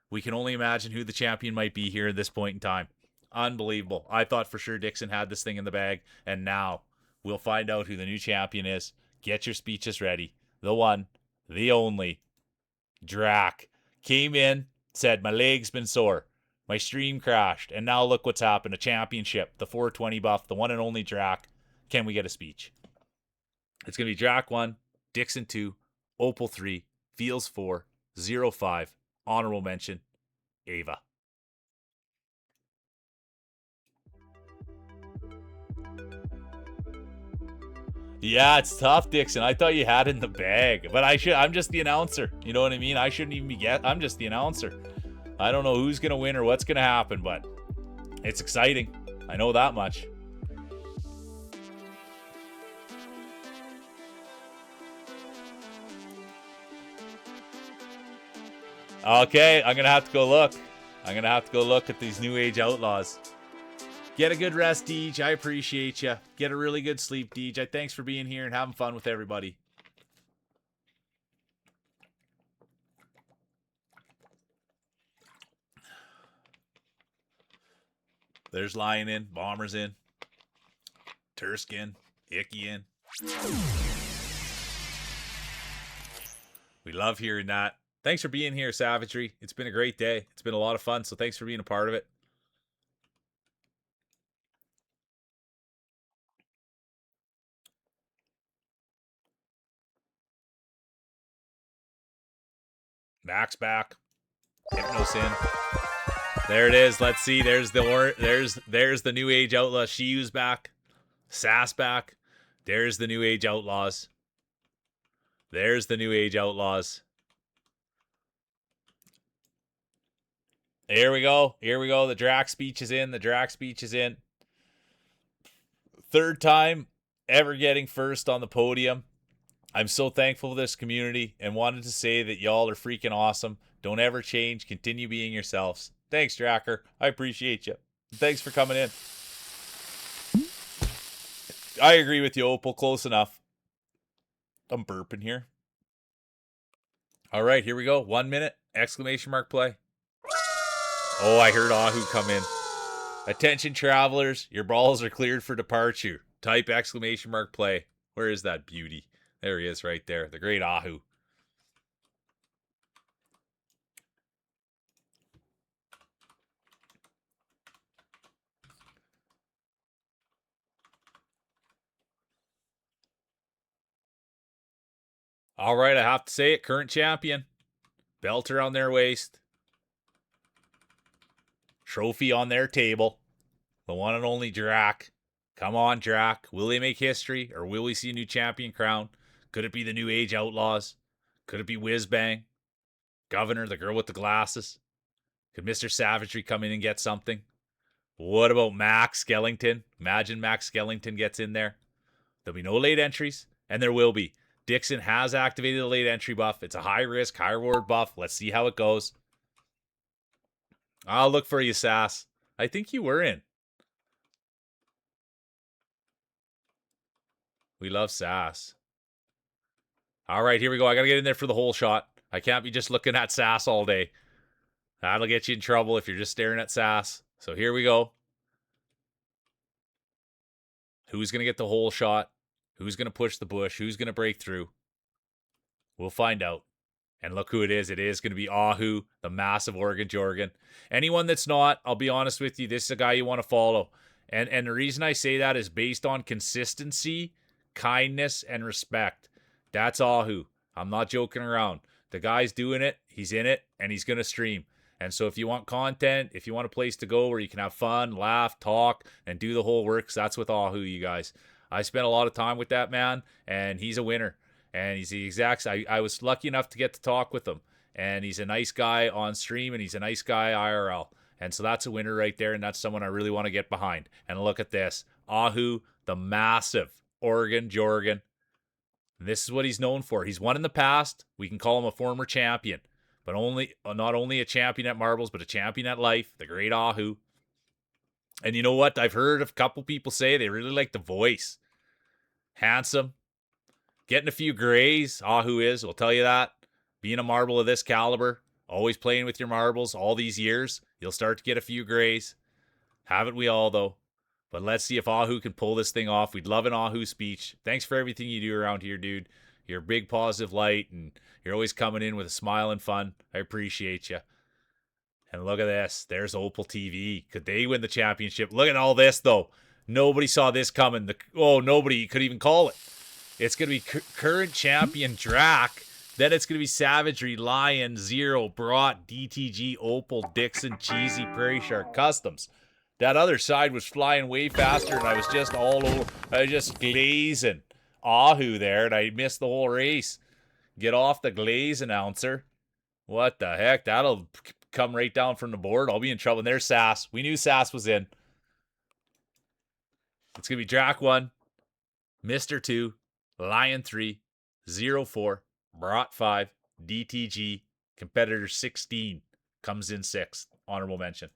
We can only imagine who the champion might be here at this point in time. Unbelievable. I thought for sure Dixon had this thing in the bag, and now we'll find out who the new champion is. Get your speeches ready. The one, the only, Drac. Came in, said, my leg's been sore. My stream crashed, and now look what's happened. A championship, the 420 buff, the one and only Drac. Can we get a speech? It's going to be Drac 1, Dixon 2, Opal 3, Feels 4, 05, honorable mention, Ava. Yeah, it's tough, Dixon. I thought you had it in the bag, but I'm just the announcer. You know what I mean? I shouldn't even be I'm just the announcer. I don't know who's going to win or what's going to happen, but it's exciting. I know that much. Okay, I'm going to have to go look. I'm going to have to go look at these New Age Outlaws. Get a good rest, Deej. I appreciate you. Get a really good sleep, Deej. Thanks for being here and having fun with everybody. There's Lion in, Bomber's in, Tursk in, Icky in. We love hearing that. Thanks for being here, Savagery. It's been a great day. It's been a lot of fun, so thanks for being a part of it. Max back. Hypnos in. There it is. Let's see. There's the New Age Outlaw. Shiu's back. Sass back. There's the New Age Outlaws. There's the New Age Outlaws. Here we go. Here we go. The Drac speech is in. The Drac speech is in. Third time ever getting first on the podium. I'm so thankful for this community and wanted to say that y'all are freaking awesome. Don't ever change. Continue being yourselves. Thanks, Dracker. I appreciate you. Thanks for coming in. I agree with you, Opal. Close enough. I'm burping here. All right, here we go. 1 minute. Exclamation mark play. Oh, I heard Ahu come in. Attention, travelers. Your balls are cleared for departure. Type exclamation mark play. Where is that beauty? There he is right there. The great Ahu. All right, I have to say it. Current champion. Belt around their waist. Trophy on their table. The one and only Drac. Come on, Drac. Will they make history or will we see a new champion crown? Could it be the New Age Outlaws? Could it be Whizbang? Governor, the girl with the glasses? Could Mr. Savagery come in and get something? What about Max Skellington? Imagine Max Skellington gets in there. There'll be no late entries, and there will be. Dixon has activated the late entry buff. It's a high risk, high reward buff. Let's see how it goes. I'll look for you, Sass. I think you were in. We love Sass. All right, here we go. I got to get in there for the whole shot. I can't be just looking at Sass all day. That'll get you in trouble if you're just staring at Sass. So here we go. Who's going to get the whole shot? Who's going to push the bush? Who's going to break through? We'll find out. And look who it is. It is going to be Ahu, the massive Oregon Jorgen. Anyone that's not, I'll be honest with you, this is a guy you want to follow. And the reason I say that is based on consistency, kindness, and respect. That's Ahu. I'm not joking around. The guy's doing it, he's in it, and he's going to stream. And so if you want content, if you want a place to go where you can have fun, laugh, talk, and do the whole works, that's with Ahu, you guys. I spent a lot of time with that man, and he's a winner. And he's the exact. I was lucky enough to get to talk with him, and he's a nice guy on stream, and he's a nice guy IRL. And so that's a winner right there, and that's someone I really want to get behind. And look at this, Ahu, the massive Oregon Jorgen. This is what he's known for. He's won in the past. We can call him a former champion, but not only a champion at marbles, but a champion at life. The great Ahu. And you know what? I've heard a couple people say they really like the voice. Handsome. Getting a few grays, Ahu is, we'll tell you that. Being a marble of this caliber, always playing with your marbles all these years, you'll start to get a few grays. Haven't we all, though? But let's see if Ahu can pull this thing off. We'd love an Ahu speech. Thanks for everything you do around here, dude. You're a big positive light, and you're always coming in with a smile and fun. I appreciate you. And look at this. There's Opal TV. Could they win the championship? Look at all this, though. Nobody saw this coming. Nobody could even call it. It's going to be current champion Drac. Then it's going to be Savagery, Lion, Zero, Brought, DTG, Opal, Dixon, Cheesy, Prairie Shark, Customs. That other side was flying way faster, and I was just all over. I was just glazing Ahu there, and I missed the whole race. Get off the glaze, announcer. What the heck? That'll come right down from the board. I'll be in trouble. And there's Sass. We knew Sass was in. It's going to be Drac 1, Mr. 2, Lion 3, 0-4, Brought 5, DTG, competitor 16, comes in 6th. Honorable mention.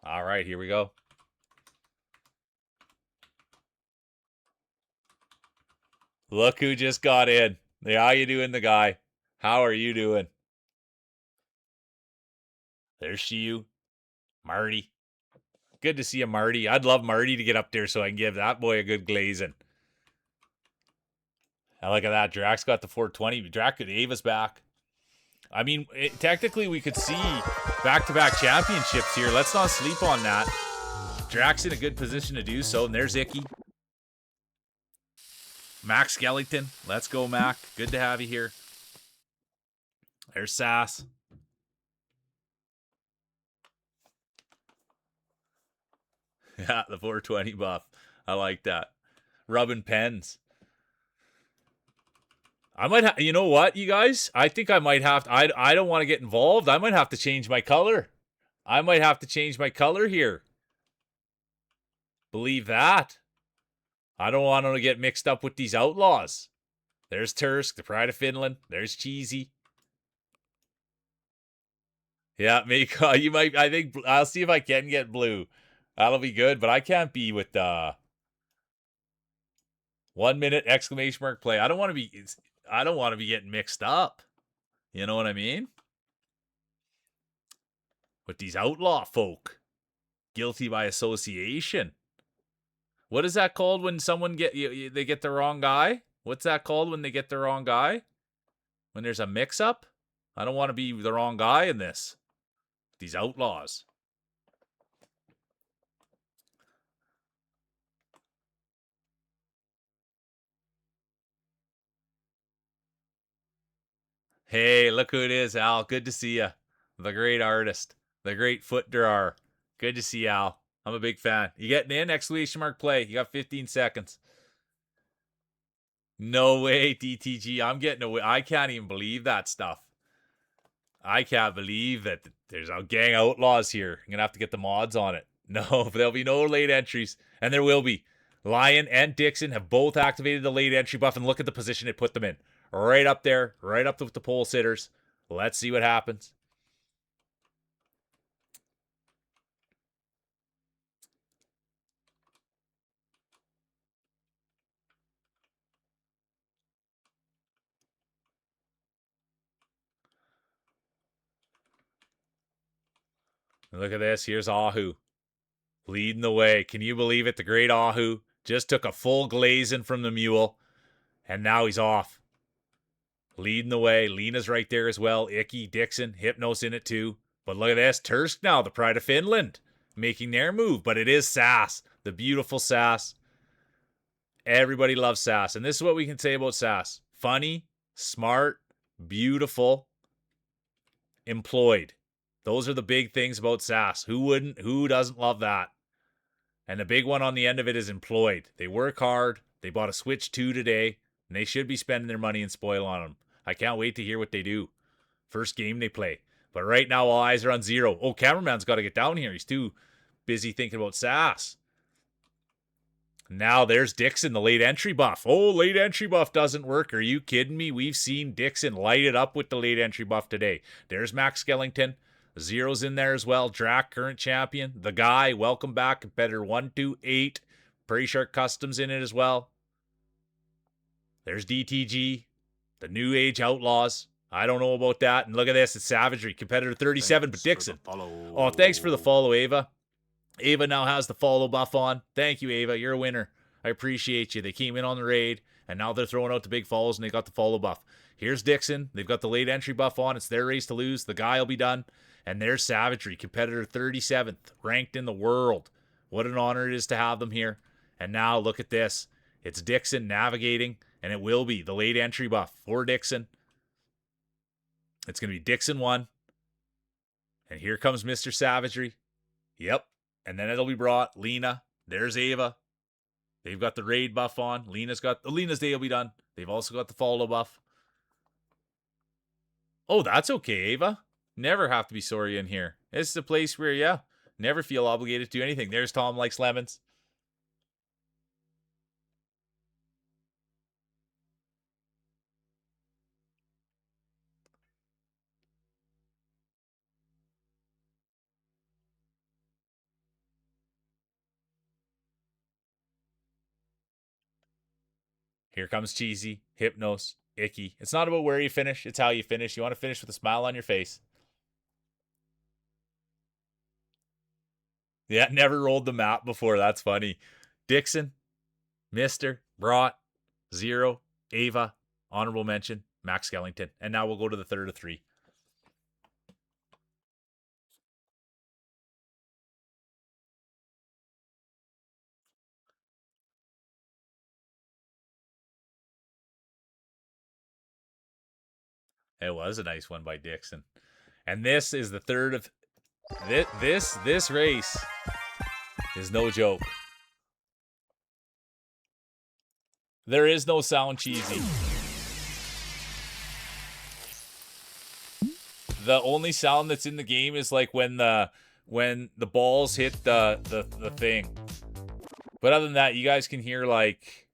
All right, here we go. Look who just got in. How you doing, the guy? How are you doing? There's you, Marty. Good to see you, Marty. I'd love Marty to get up there so I can give that boy a good glazing. I look at that. Drax got the 420. Drax could Ava's back. I mean, technically, we could see back-to-back championships here. Let's not sleep on that. Drax in a good position to do so. And there's Icky. Mac Skellington. Let's go, Mac. Good to have you here. There's Sass. Yeah, the 420 buff. I like that. Rubbing pens. I might you know what, you guys? I think I might have to, I don't want to get involved. I might have to change my color. I might have to change my color here. Believe that. I don't want to get mixed up with these outlaws. There's Tursk, the Pride of Finland. There's Cheesy. Yeah, make you might. I think I'll see if I can get blue. That'll be good, but I can't be with 1 minute exclamation mark play. I don't want to be. I don't want to be getting mixed up. You know what I mean? With these outlaw folk, guilty by association. What is that called when someone they get the wrong guy? What's that called when they get the wrong guy? When there's a mix-up? I don't want to be the wrong guy in this. These outlaws. Hey, look who it is, Al. Good to see you. The great artist. The great foot drawer. Good to see you, Al. I'm a big fan. You getting in? Exclamation mark play. You got 15 seconds. No way, DTG. I'm getting away. I can't even believe that stuff. I can't believe that there's a gang of outlaws here. I'm going to have to get the mods on it. No, there'll be no late entries. And there will be. Lion and Dixon have both activated the late entry buff, and look at the position it put them in. Right up there, right up with the pole sitters. Let's see what happens. And look at this. Here's Ahu leading the way. Can you believe it? The great Ahu just took a full glazing from the mule, and now he's off. Leading the way. Lena's right there as well. Icky, Dixon, Hypnos in it too. But look at this. Tursk now, the Pride of Finland, making their move. But it is Sass, the beautiful Sass. Everybody loves Sass. And this is what we can say about Sass. Funny, smart, beautiful, employed. Those are the big things about Sass. Who doesn't love that? And the big one on the end of it is employed. They work hard. They bought a Switch 2 today, and they should be spending their money and spoil on them. I can't wait to hear what they do. First game they play. But right now, all eyes are on Zero. Oh, cameraman's got to get down here. He's too busy thinking about Sass. Now there's Dixon, the late entry buff. Oh, late entry buff doesn't work. Are you kidding me? We've seen Dixon light it up with the late entry buff today. There's Max Skellington. Zero's in there as well. Drac, current champion. The guy, welcome back. Competitor 128. Pretty Shark Customs in it as well. There's DTG. The New Age Outlaws. I don't know about that. And look at this. It's Savagery. Competitor 37, but Dixon. Oh, thanks for the follow, Ava. Ava now has the follow buff on. Thank you, Ava. You're a winner. I appreciate you. They came in on the raid, and now they're throwing out the big follows, and they got the follow buff. Here's Dixon. They've got the late entry buff on. It's their race to lose. The guy will be done. And there's Savagery, competitor 37th, ranked in the world. What an honor it is to have them here. And now look at this. It's Dixon navigating, and it will be the late entry buff for Dixon. It's going to be Dixon 1. And here comes Mr. Savagery. Yep. And then it'll be brought. Lena. There's Ava. They've got the raid buff on. Lena's day will be done. They've also got the follow buff. Oh, that's okay, Ava. Never have to be sorry in here. This is a place where, yeah, never feel obligated to do anything. There's Tom Likes Lemons. Here comes Cheesy, Hypnos, Icky. It's not about where you finish, it's how you finish. You want to finish with a smile on your face. Yeah, never rolled the map before. That's funny. Dixon, Mister, Brought, Zero, Ava, honorable mention, Max Skellington. And now we'll go to the third of three. It was a nice one by Dixon. And this is the third of this race is no joke. There is no sound cheesy. The only sound that's in the game is like when the balls hit the thing. But other than that, you guys can hear like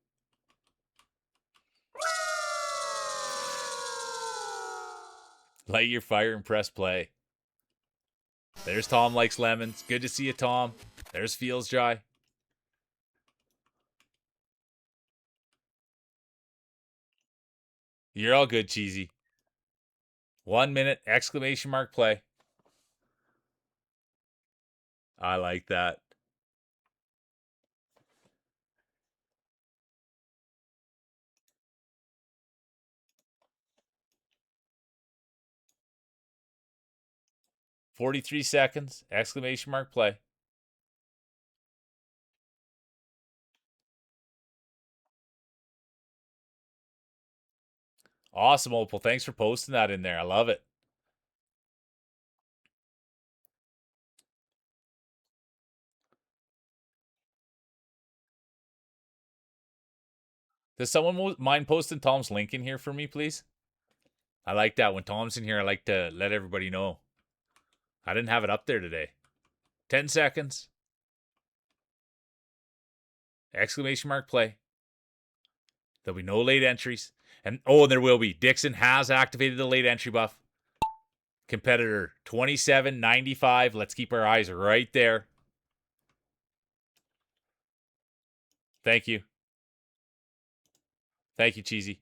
light your fire and press play. There's Tom likes lemons. Good to see you, Tom. There's Feels Dry. You're all good, Cheesy. 1 minute, exclamation mark play. I like that. "43 seconds, exclamation mark play." Awesome, Opal. Thanks for posting that in there. I love it. Does someone mind posting Tom's link in here for me, please? I like that. When Tom's in here, I like to let everybody know. I didn't have it up there today. 10 seconds. Exclamation mark play. There'll be no late entries. And there will be. Dixon has activated the late entry buff. Competitor 2795. Let's keep our eyes right there. Thank you. Thank you, Cheesy.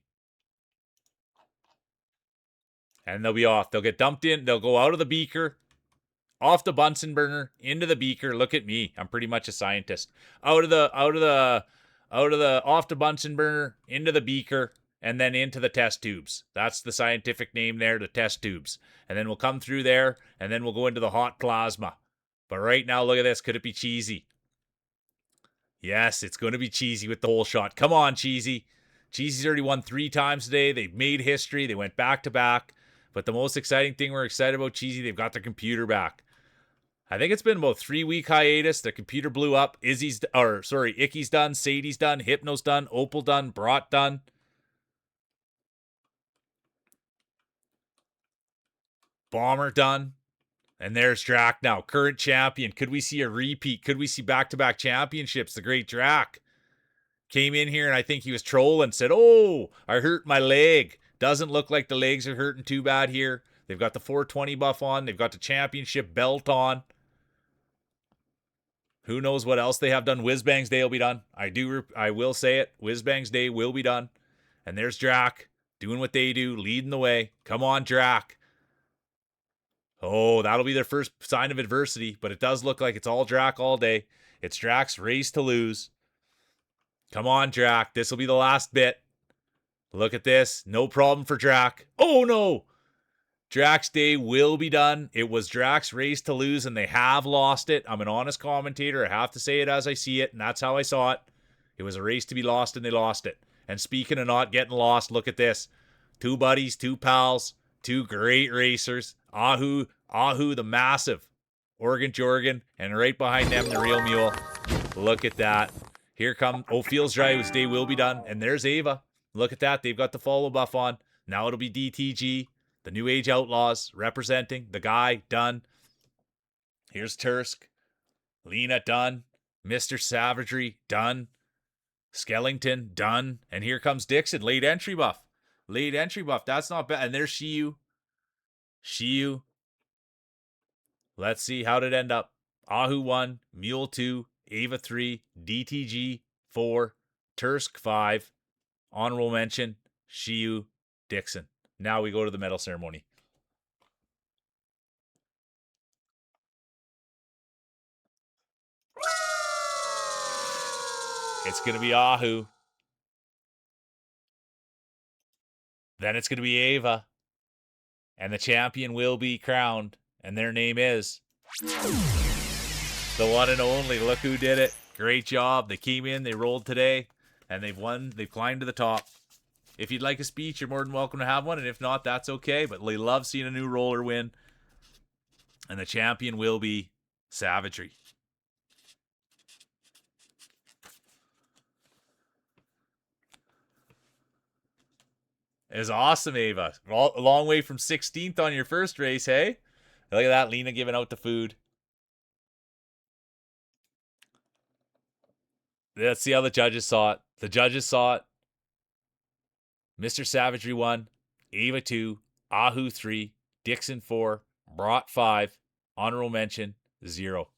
And they'll be off. They'll get dumped in. They'll go out of the beaker, off the Bunsen burner, into the beaker. Look at me. I'm pretty much a scientist. Off the Bunsen burner, into the beaker, and then into the test tubes. That's the scientific name there, the test tubes. And then we'll come through there, and then we'll go into the hot plasma. But right now, look at this. Could it be Cheesy? Yes, it's going to be Cheesy with the whole shot. Come on, Cheesy. Cheesy's already won 3 times today. They've made history. They went back to back. But the most exciting thing we're excited about, Cheesy, they've got their computer back. I think it's been about 3-week hiatus. Their computer blew up. Icky's done. Sadie's done. Hypno's done. Opal done. Brought done. Bomber done. And there's Drac now, current champion. Could we see a repeat? Could we see back-to-back championships? The great Drac came in here and I think he was trolling. Said, "Oh, I hurt my leg." Doesn't look like the legs are hurting too bad here. They've got the 420 buff on. They've got the championship belt on. Who knows what else they have done? Whizbang's Day will be done. I will say it. Whizbang's Day will be done. And there's Drac doing what they do, leading the way. Come on, Drac. Oh, that'll be their first sign of adversity, but it does look like it's all Drac all day. It's Drac's race to lose. Come on, Drac. This will be the last bit. Look at this. No problem for Drac. Oh, no. Drac's day will be done. It was Drac's race to lose, and they have lost it. I'm an honest commentator. I have to say it as I see it, and that's how I saw it. It was a race to be lost, and they lost it. And speaking of not getting lost, look at this. 2 buddies, 2 pals, 2 great racers. Ahu the massive Oregon Jorgen, and right behind them, the real mule. Look at that. Here come, Feels Dry, whose day will be done. And there's Ava. Look at that. They've got the follow buff on. Now it'll be DTG. The New Age Outlaws representing the guy, done. Here's Tursk. Lena, done. Mr. Savagery, done. Skellington, done. And here comes Dixon, late entry buff. Late entry buff. That's not bad. And there's Shiyu. Shiyu. Let's see how did it end up. Ahu 1, Mule 2, Ava 3, DTG 4, Tursk 5. Honorable mention, Shiyu, Dixon. Now we go to the medal ceremony. It's going to be Ahu. Then it's going to be Ava. And the champion will be crowned. And their name is the one and only. Look who did it. Great job. They came in, they rolled today, and they've won. They've climbed to the top. If you'd like a speech, you're more than welcome to have one. And if not, that's okay. But they love seeing a new roller win. And the champion will be Savagery. It was awesome, Ava. A long way from 16th on your first race, hey? Look at that, Lena giving out the food. Let's see how the judges saw it. The judges saw it. Mr. Savagery 1, Ava 2, Ahu 3, Dixon 4, Brought 5, honorable mention 0.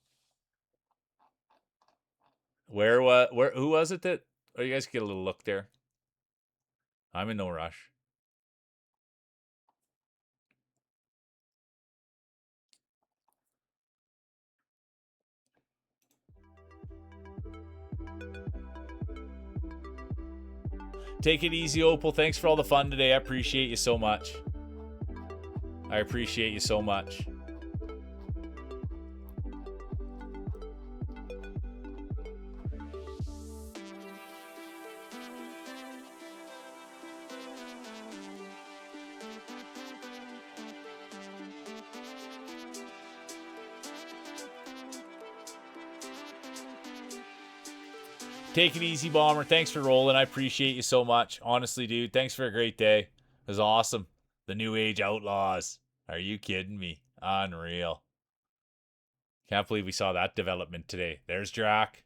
Who was it that? Oh, you guys get a little look there. I'm in no rush. Take it easy, Opal. Thanks for all the fun today. I appreciate you so much. I appreciate you so much. Take it easy, Bomber. Thanks for rolling. I appreciate you so much. Honestly, dude, thanks for a great day. It was awesome. The New Age Outlaws. Are you kidding me? Unreal. Can't believe we saw that development today. There's Drac.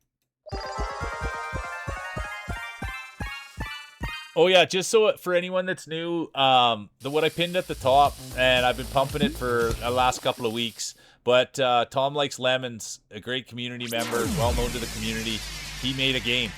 Oh yeah, just so for anyone that's new, what I pinned at the top, and I've been pumping it for the last couple of weeks. But Tom Likes Lemons, a great community member, well known to the community. He made a game.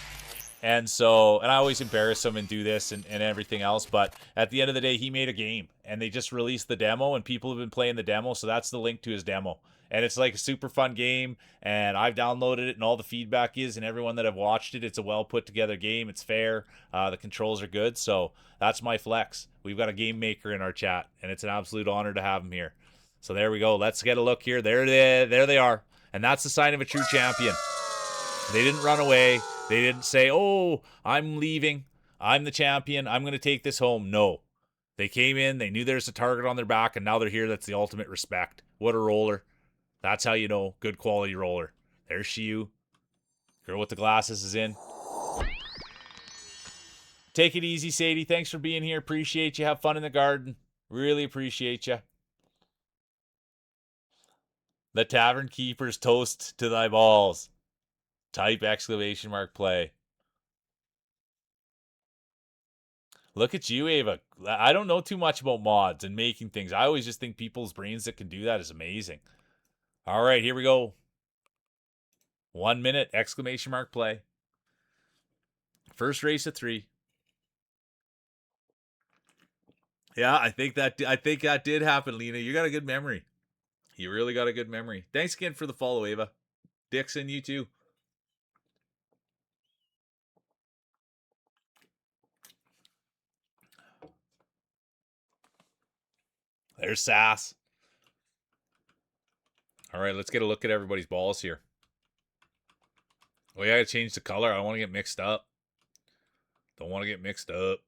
And I always embarrass him and do this and everything else. But at the end of the day, he made a game. And they just released the demo, and people have been playing the demo. So that's the link to his demo. And it's like a super fun game. And I've downloaded it, and all the feedback is, and everyone that I've watched it, it's a well put together game. It's fair. The controls are good. So that's my flex. We've got a game maker in our chat, and it's an absolute honor to have him here. So there we go. Let's get a look here. There they are. And that's the sign of a true champion. They didn't run away. They didn't say, oh, I'm leaving. I'm the champion. I'm going to take this home. No. They came in. They knew there's a target on their back, and now they're here. That's the ultimate respect. What a roller. That's how you know. Good quality roller. There's Shiyu. Girl with the glasses is in. Take it easy, Sadie. Thanks for being here. Appreciate you. Have fun in the garden. Really appreciate you. The tavern keeper's toast to thy balls. Type exclamation mark play. Look at you, Ava. I don't know too much about mods and making things. I always just think people's brains that can do that is amazing. All right, here we go. 1 minute, exclamation mark play. First race of 3. Yeah, I think that did happen, Lena. You got a good memory. You really got a good memory. Thanks again for the follow, Ava. Dixon, you too. There's Sass. All right, let's get a look at everybody's balls here. Oh, yeah, I gotta change the color. I don't want to get mixed up. Don't want to get mixed up.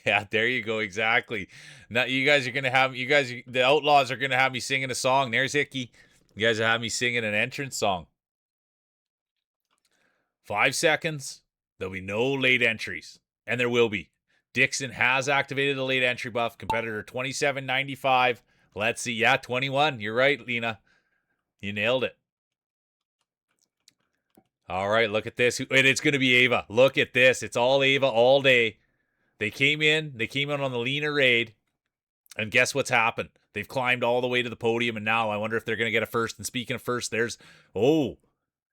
Yeah, there you go. Exactly. Now you guys are gonna have the Outlaws are gonna have me singing a song. There's Hickey. You guys are having me singing an entrance song. 5 seconds. There'll be no late entries, and there will be. Dixon has activated the late entry buff. Competitor 2795. Let's see. Yeah, 21. You're right, Lena. You nailed it. All right, look at this. And it's going to be Ava. Look at this. It's all Ava all day. They came in on the Lena raid. And guess what's happened? They've climbed all the way to the podium, and now I wonder if they're going to get a first. And speaking of first, it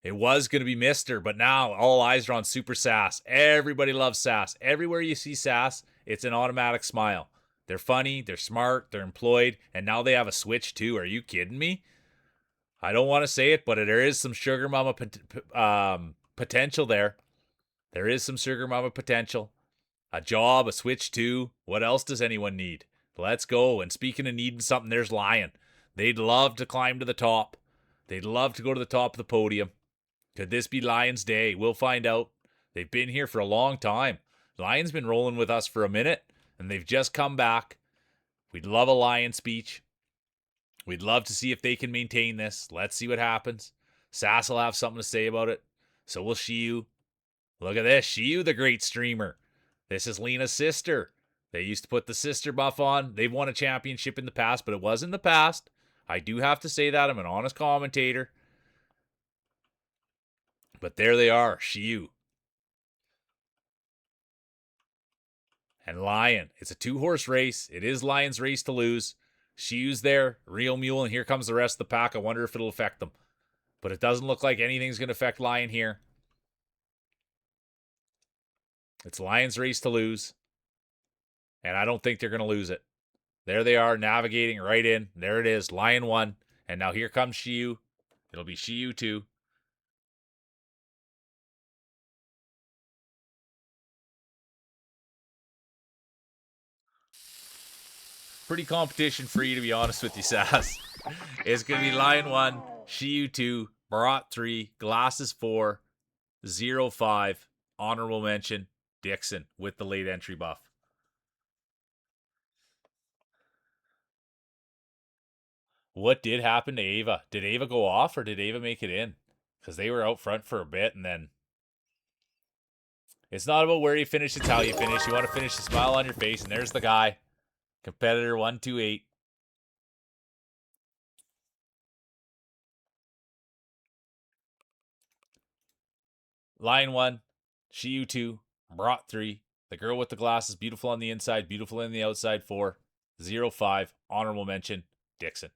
was going to be Mister, but now all eyes are on Super Sass. Everybody loves Sass. Everywhere you see Sass, it's an automatic smile. They're funny, they're smart, they're employed, and now they have a switch too. Are you kidding me? I don't want to say it, but there is some Sugar Mama potential there. There is some Sugar Mama potential. A job, a switch too. What else does anyone need? Let's go. And speaking of needing something, there's Lion. They'd love to climb to the top. They'd love to go to the top of the podium. Could this be Lion's day? We'll find out. They've been here for a long time. Lion's been rolling with us for a minute, and they've just come back. We'd love a Lion speech. We'd love to see if they can maintain this. Let's see what happens. Sass will have something to say about it. So will Shiyu. Look at this. Shiyu, the great streamer. This is Lena's sister. They used to put the sister buff on. They've won a championship in the past, but it was in the past. I do have to say that. I'm an honest commentator. But there they are, Shiyu. And Lion. It's a 2-horse race. It is Lion's race to lose. Shiyu's there, Real Mule, and here comes the rest of the pack. I wonder if it'll affect them. But it doesn't look like anything's going to affect Lion here. It's Lion's race to lose. And I don't think they're going to lose it. There they are, navigating right in. There it is, Lion 1. And now here comes Shiyu. It'll be Shiyu 2. Pretty competition free, to be honest with you, Sass. It's going to be Lion 1, Shiyu 2, Barat 3, Glasses 4, 0-5, honorable mention, Dixon with the late entry buff. What did happen to Ava? Did Ava go off or did Ava make it in? Because they were out front for a bit and then... It's not about where you finish, it's how you finish. You want to finish the smile on your face, and there's the guy. Competitor 128. Lion 1, Shiyu 2, Brought 3. The girl with the glasses, beautiful on the inside, beautiful on the outside 4. 0-5, honorable mention, Dixon.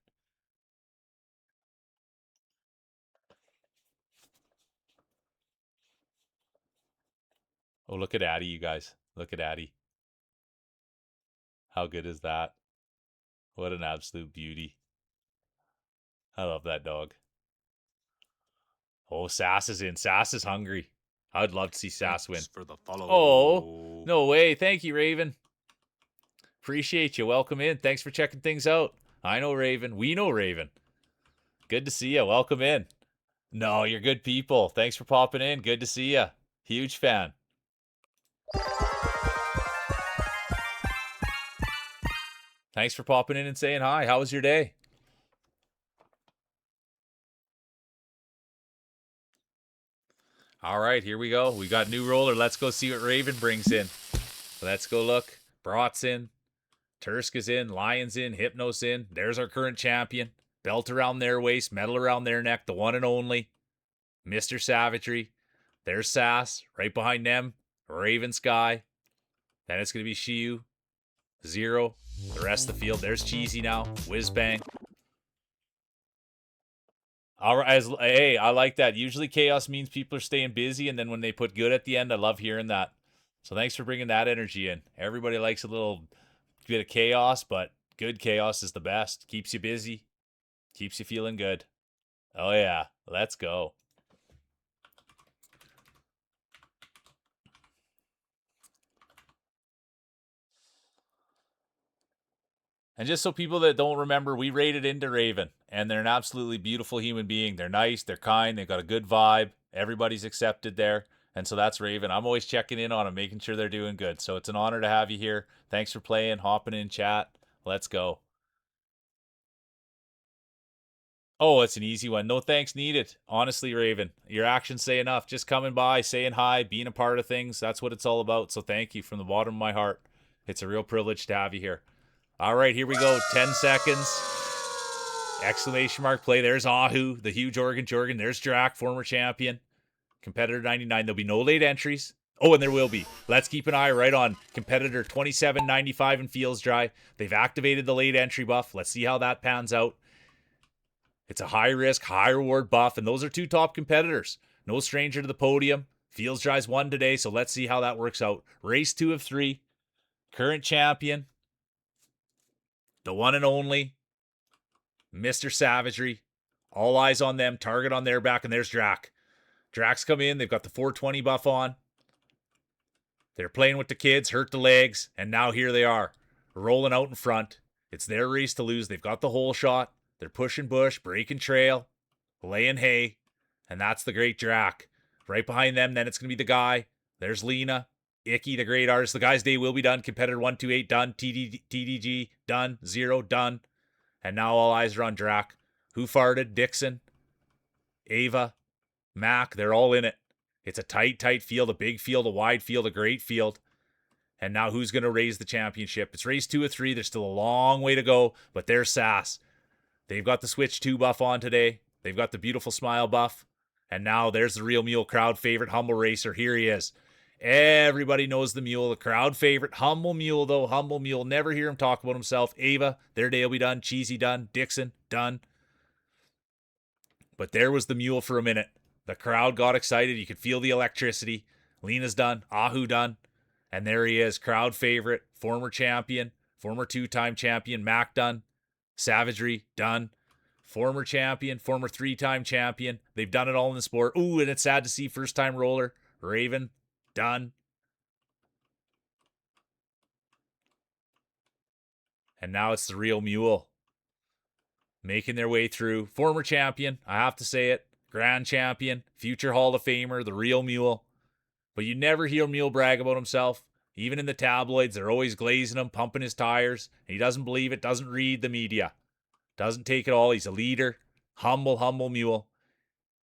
Oh, look at Addie, you guys. Look at Addie. How good is that? What an absolute beauty. I love that dog. Oh, Sass is in. Sass is hungry. I would love to see Sass win. Thanks for the follow. Oh, no way. Thank you, Raven. Appreciate you. Welcome in. Thanks for checking things out. I know Raven. We know Raven. Good to see you. Welcome in. No, you're good people. Thanks for popping in. Good to see you. Huge fan. Thanks for popping in and saying hi. How was your day? All right, here we go. We got new roller. Let's go see what Raven brings in. Let's go look. Brat's in. Tursk is in. Lion's in. Hypno's in. There's our current champion. Belt around their waist. Medal around their neck. The one and only. Mr. Savagery. There's Sass. Right behind them. Raven Sky. Then it's going to be Shiyu. 0. The rest of the field. There's Cheesy now. Whiz Bang. All right, hey, I like that. Usually chaos means people are staying busy, and then when they put good at the end, I love hearing that. So thanks for bringing that energy in. Everybody likes a little bit of chaos, but good chaos is the best. Keeps you busy. Keeps you feeling good. Oh, yeah. Let's go. And just so people that don't remember, we rated into Raven, and they're an absolutely beautiful human being. They're nice, they're kind, they've got a good vibe. Everybody's accepted there. And so that's Raven. I'm always checking in on them, making sure they're doing good. So it's an honor to have you here. Thanks for playing, hopping in chat. Let's go. Oh, it's an easy one. No thanks needed. Honestly, Raven, your actions say enough. Just coming by, saying hi, being a part of things. That's what it's all about. So thank you from the bottom of my heart. It's a real privilege to have you here. All right, here we go. 10 seconds. Exclamation mark play. There's Ahu, the huge Oregon Jorgen. There's Drac, former champion. Competitor 99. There'll be no late entries. Oh, and there will be. Let's keep an eye right on competitor 2795 and Feels Dry. They've activated the late entry buff. Let's see how that pans out. It's a high risk, high reward buff, and those are two top competitors. No stranger to the podium. Feels Dry's won today, so let's see how that works out. Race 2 of 3. Current champion. The one and only Mr. Savagery. All eyes on them. Target on their back, and there's Drac. Drac's come in. They've got the 420 buff on. They're playing with the kids, hurt the legs, and now here they are, rolling out in front. It's their race to lose. They've got the hole shot. They're pushing bush, breaking trail, laying hay, and that's the great Drac. Right behind them, then it's going to be the guy. There's Lena. Icky, the great artist. The guy's day will be done. Competitor 128 done. TDG done. 0 done. And now all eyes are on Drac. Who farted? Dixon. Ava. Mac. They're all in it. It's a tight field, a big field, a wide field, a great field. And now who's going to raise the championship? It's race 2 of 3. There's still a long way to go, but there's Sass. They've got the Switch 2 buff on today. They've got the beautiful smile buff. And now there's the real mule, crowd favorite, humble racer. Here he is. Everybody knows the mule, the crowd favorite. Humble mule, though. Humble mule. Never hear him talk about himself. Ava, their day will be done. Cheesy done. Dixon, done. But there was the mule for a minute. The crowd got excited. You could feel the electricity. Lena's done. Ahu done. And there he is. Crowd favorite. Former champion. Former 2-time champion. Mac done. Savagery done. Former champion. Former 3-time champion. They've done it all in the sport. Ooh, and it's sad to see first-time roller. Raven done. And now it's the real mule. Making their way through. Former champion. I have to say it. Grand champion, future Hall of Famer, the real mule. But you never hear Mule brag about himself. Even in the tabloids, they're always glazing him, pumping his tires. And he doesn't believe it, doesn't read the media. Doesn't take it all. He's a leader. Humble mule.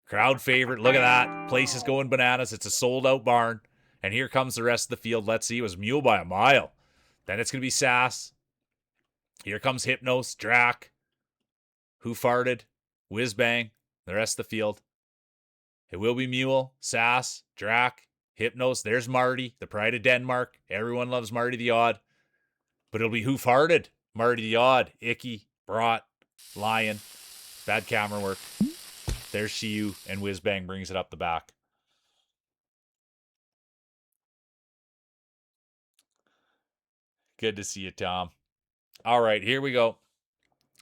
Crowd favorite. Look at that. Place is going bananas. It's a sold-out barn. And here comes the rest of the field. Let's see. It was Mule by a mile. Then it's going to be Sass. Here comes Hypnos, Drac. Who farted? Whizbang. The rest of the field. It will be Mule, Sass, Drac, Hypnos. There's Marty, the pride of Denmark. Everyone loves Marty the Odd. But it'll be Hoof-Hearted, Marty the Odd, Icky, Brat, Lion. Bad camera work. There's Shiu, and Whizbang brings it up the back. Good to see you, Tom. All right, here we go.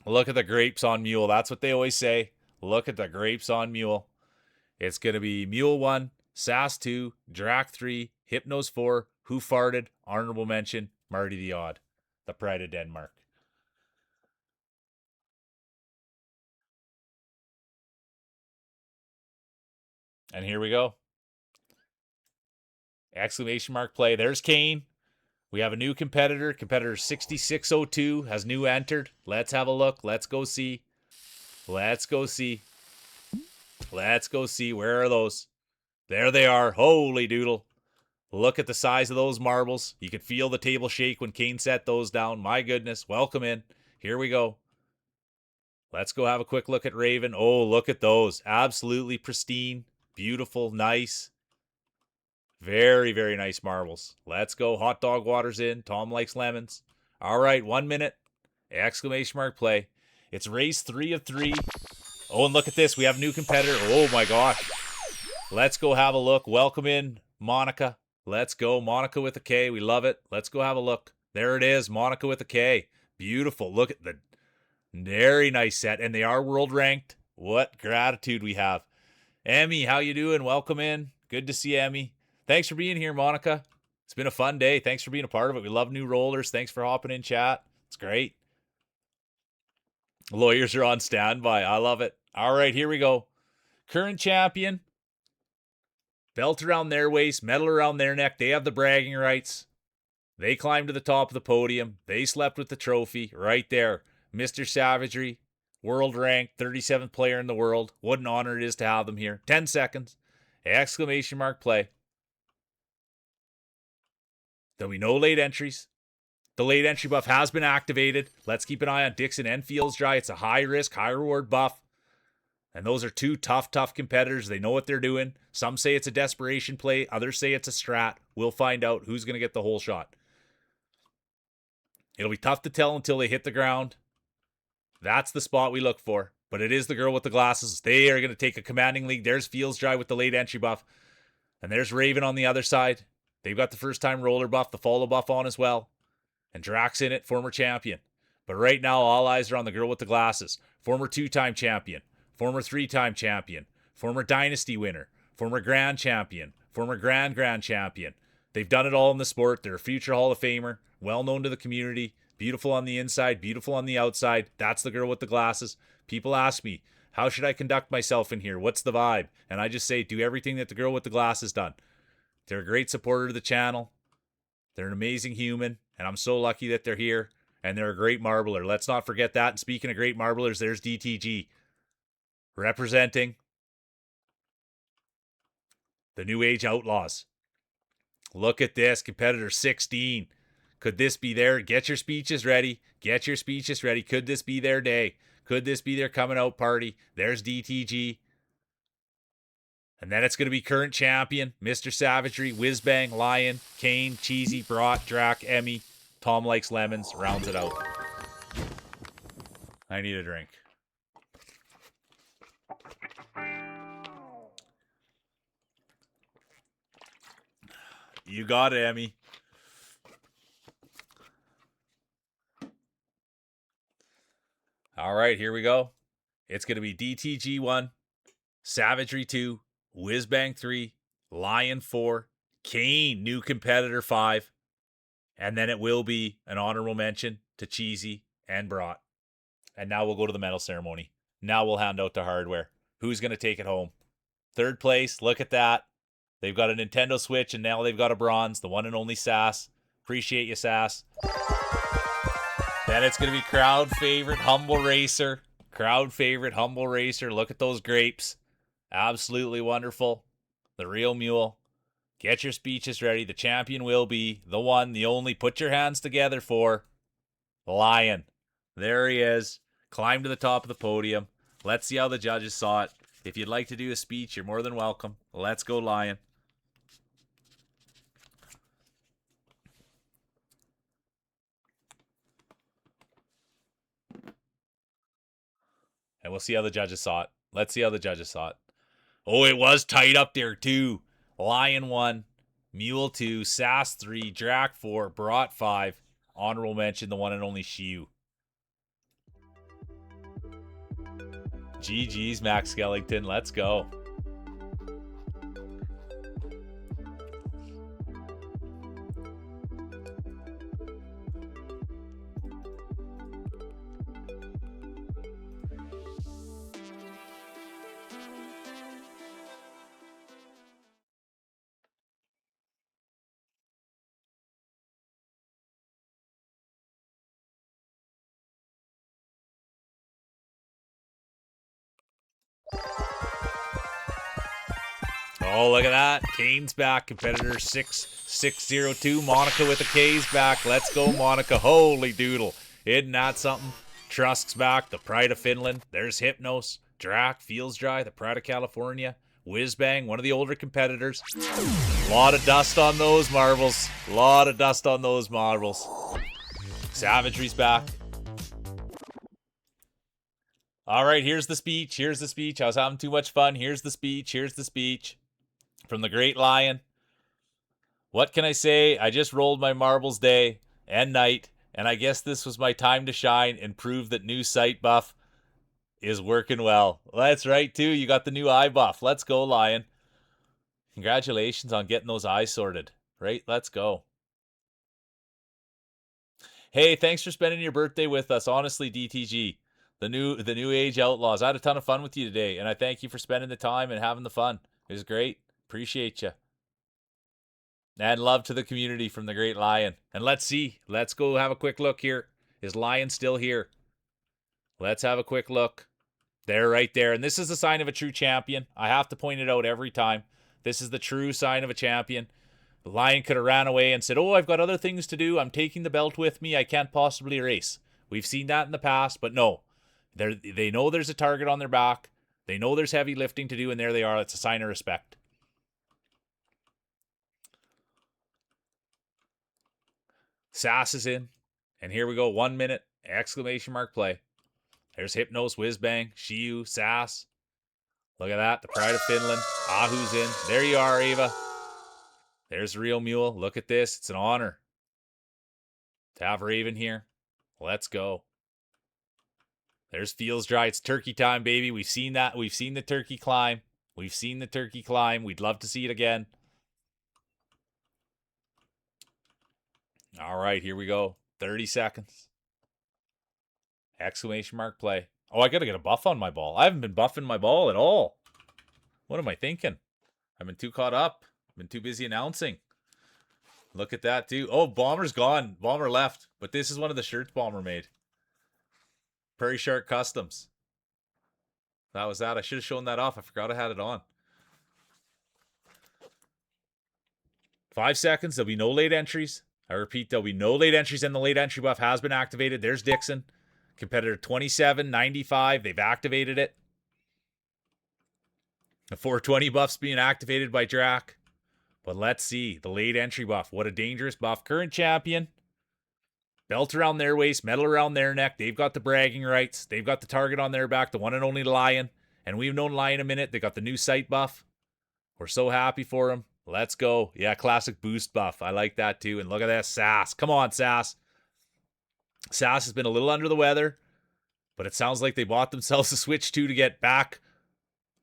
Look at the grapes on Mule. That's what they always say. Look at the grapes on Mule. It's going to be Mule 1, Sass 2, Drac 3, Hypnos 4, Who Farted, honorable mention, Marty the Odd, the pride of Denmark. And here we go. Exclamation mark play. There's Kane. We have a new competitor. Competitor 6602 has new entered. Let's have a look. Let's go see. Let's go see. Let's go see. Where are those? There they are. Holy doodle. Look at the size of those marbles. You could feel the table shake when Kane set those down. My goodness. Welcome in. Here we go. Let's go have a quick look at Raven. Oh, look at those. Absolutely pristine. Beautiful. Nice. Very, very nice marbles. Let's go. Hot dog water's in. Tom likes lemons. All right, 1 minute. Exclamation mark play. It's race 3 of 3. Oh, and look at this. We have a new competitor. Oh, my gosh. Let's go have a look. Welcome in, Monica. Let's go. Monica with a K. We love it. Let's go have a look. There it is. Monica with a K. Beautiful. Look at the very nice set. And they are world ranked. What gratitude we have. Emmy, how you doing? Welcome in. Good to see Emmy. Thanks for being here, Monica. It's been a fun day. Thanks for being a part of it. We love new rollers. Thanks for hopping in chat. It's great. Lawyers are on standby. I love it. All right, here we go. Current champion. Belt around their waist, medal around their neck. They have the bragging rights. They climbed to the top of the podium. They slept with the trophy right there. Mr. Savagery, world ranked, 37th player in the world. What an honor it is to have them here. 10 seconds. Exclamation mark play. There'll be no late entries. The late entry buff has been activated. Let's keep an eye on Dixon and Feels Dry. It's a high risk, high reward buff. And those are two tough competitors. They know what they're doing. Some say it's a desperation play. Others say it's a strat. We'll find out who's going to get the whole shot. It'll be tough to tell until they hit the ground. That's the spot we look for. But it is the girl with the glasses. They are going to take a commanding lead. There's Fields Dry with the late entry buff. And there's Raven on the other side. They've got the first time roller buff, the follow buff on as well. And Drax in it, former champion. But right now, all eyes are on the girl with the glasses. Former 2-time champion. Former 3-time champion. Former Dynasty winner. Former Grand champion. Former Grand champion. They've done it all in the sport. They're a future Hall of Famer. Well known to the community. Beautiful on the inside. Beautiful on the outside. That's the girl with the glasses. People ask me, how should I conduct myself in here? What's the vibe? And I just say, do everything that the girl with the glasses done. They're a great supporter of the channel. They're an amazing human. And I'm so lucky that they're here. And they're a great marbler. Let's not forget that. And speaking of great marblers, there's DTG. Representing the New Age Outlaws. Look at this. Competitor 16. Could this be their... Get your speeches ready. Get your speeches ready. Could this be their day? Could this be their coming out party? There's DTG. And then it's going to be current champion, Mr. Savagery, Whizbang, Lion, Kane, Cheesy, Brat, Drac, Emmy, Tom Likes Lemons, rounds it out. I need a drink. You got it, Emmy. All right, here we go. It's going to be DTG 1, Savagery 2, Whizbang 3, Lion 4, Kane, new competitor 5, and then it will be an honorable mention to Cheesy and Brat. And now we'll go to the medal ceremony. Now we'll hand out the hardware. Who's going to take it home? Third place, look at that. They've got a Nintendo Switch, and now they've got a bronze, the one and only Sass. Appreciate you, Sass. Then it's going to be crowd favorite, Humble Racer. Crowd favorite, Humble Racer. Look at those grapes. Absolutely wonderful. The real mule. Get your speeches ready. The champion will be the one, the only. Put your hands together for Lion. There he is. Climb to the top of the podium. Let's see how the judges saw it. If you'd like to do a speech, you're more than welcome. Let's go, Lion. And we'll see how the judges saw it. Let's see how the judges saw it. Oh, it was tight up there, too. Lion 1, Mule 2, Sass 3, Drac 4, Brat 5. Honorable mention, the one and only Shiu. GG's, Max Skellington. Let's go. Oh, look at that. Kane's back. Competitor 6602. Monica with the K's back. Let's go, Monica. Holy doodle. Isn't that something? Trusk's back. The Pride of Finland. There's Hypnos. Drac. Fields Dry. The Pride of California. Whizbang. One of the older competitors. A lot of dust on those marbles. A lot of dust on those marbles. Savagery's back. All right, here's the speech. Here's the speech. I was having too much fun. Here's the speech. Here's the speech. From the great Lion. What can I say? I just rolled my marbles day and night, and I guess this was my time to shine and prove that new sight buff is working well. That's right, too. You got the new eye buff. Let's go, Lion. Congratulations on getting those eyes sorted. Right? Let's go. Hey, thanks for spending your birthday with us. Honestly, DTG. The new age outlaws. I had a ton of fun with you today, and I thank you for spending the time and having the fun. It was great. Appreciate you. And love to the community from the great Lion. And let's see. Let's go have a quick look here. Is Lion still here? Let's have a quick look. There, right there. And this is the sign of a true champion. I have to point it out every time. This is the true sign of a champion. The Lion could have ran away and said, oh, I've got other things to do. I'm taking the belt with me. I can't possibly race. We've seen that in the past, but no. They know there's a target on their back. They know there's heavy lifting to do, and there they are. It's a sign of respect. Sass is in. And here we go. 1 minute. Exclamation mark play. There's Hypnos, Whizbang, Shiu, Sass. Look at that. The Pride of Finland. Ahu's in. There you are, Ava. There's the real mule. Look at this. It's an honor to have Raven here. Let's go. There's Feels Dry. It's turkey time, baby. We've seen that. We've seen the turkey climb. We've seen the turkey climb. We'd love to see it again. All right, here we go. 30 seconds. Exclamation mark play. Oh, I got to get a buff on my ball. I haven't been buffing my ball at all. What am I thinking? I've been too caught up. I've been too busy announcing. Look at that, too. Oh, Bomber's gone. Bomber left. But this is one of the shirts Bomber made. Prairie Shark Customs. That was that. I should have shown that off. I forgot I had it on. 5 seconds. There'll be no late entries. I repeat, there'll be no late entries, and the late entry buff has been activated. There's Dixon. Competitor 2795. They've activated it. The 420 buff's being activated by Drac. But let's see. The late entry buff. What a dangerous buff. Current champion. Belt around their waist. Medal around their neck. They've got the bragging rights. They've got the target on their back. The one and only Lion. And we've known Lion a minute. They got the new sight buff. We're so happy for him. Let's go. Yeah, classic boost buff. I like that too. And look at that Sass. Come on, Sass. Sass has been a little under the weather. But it sounds like they bought themselves a Switch 2 to get back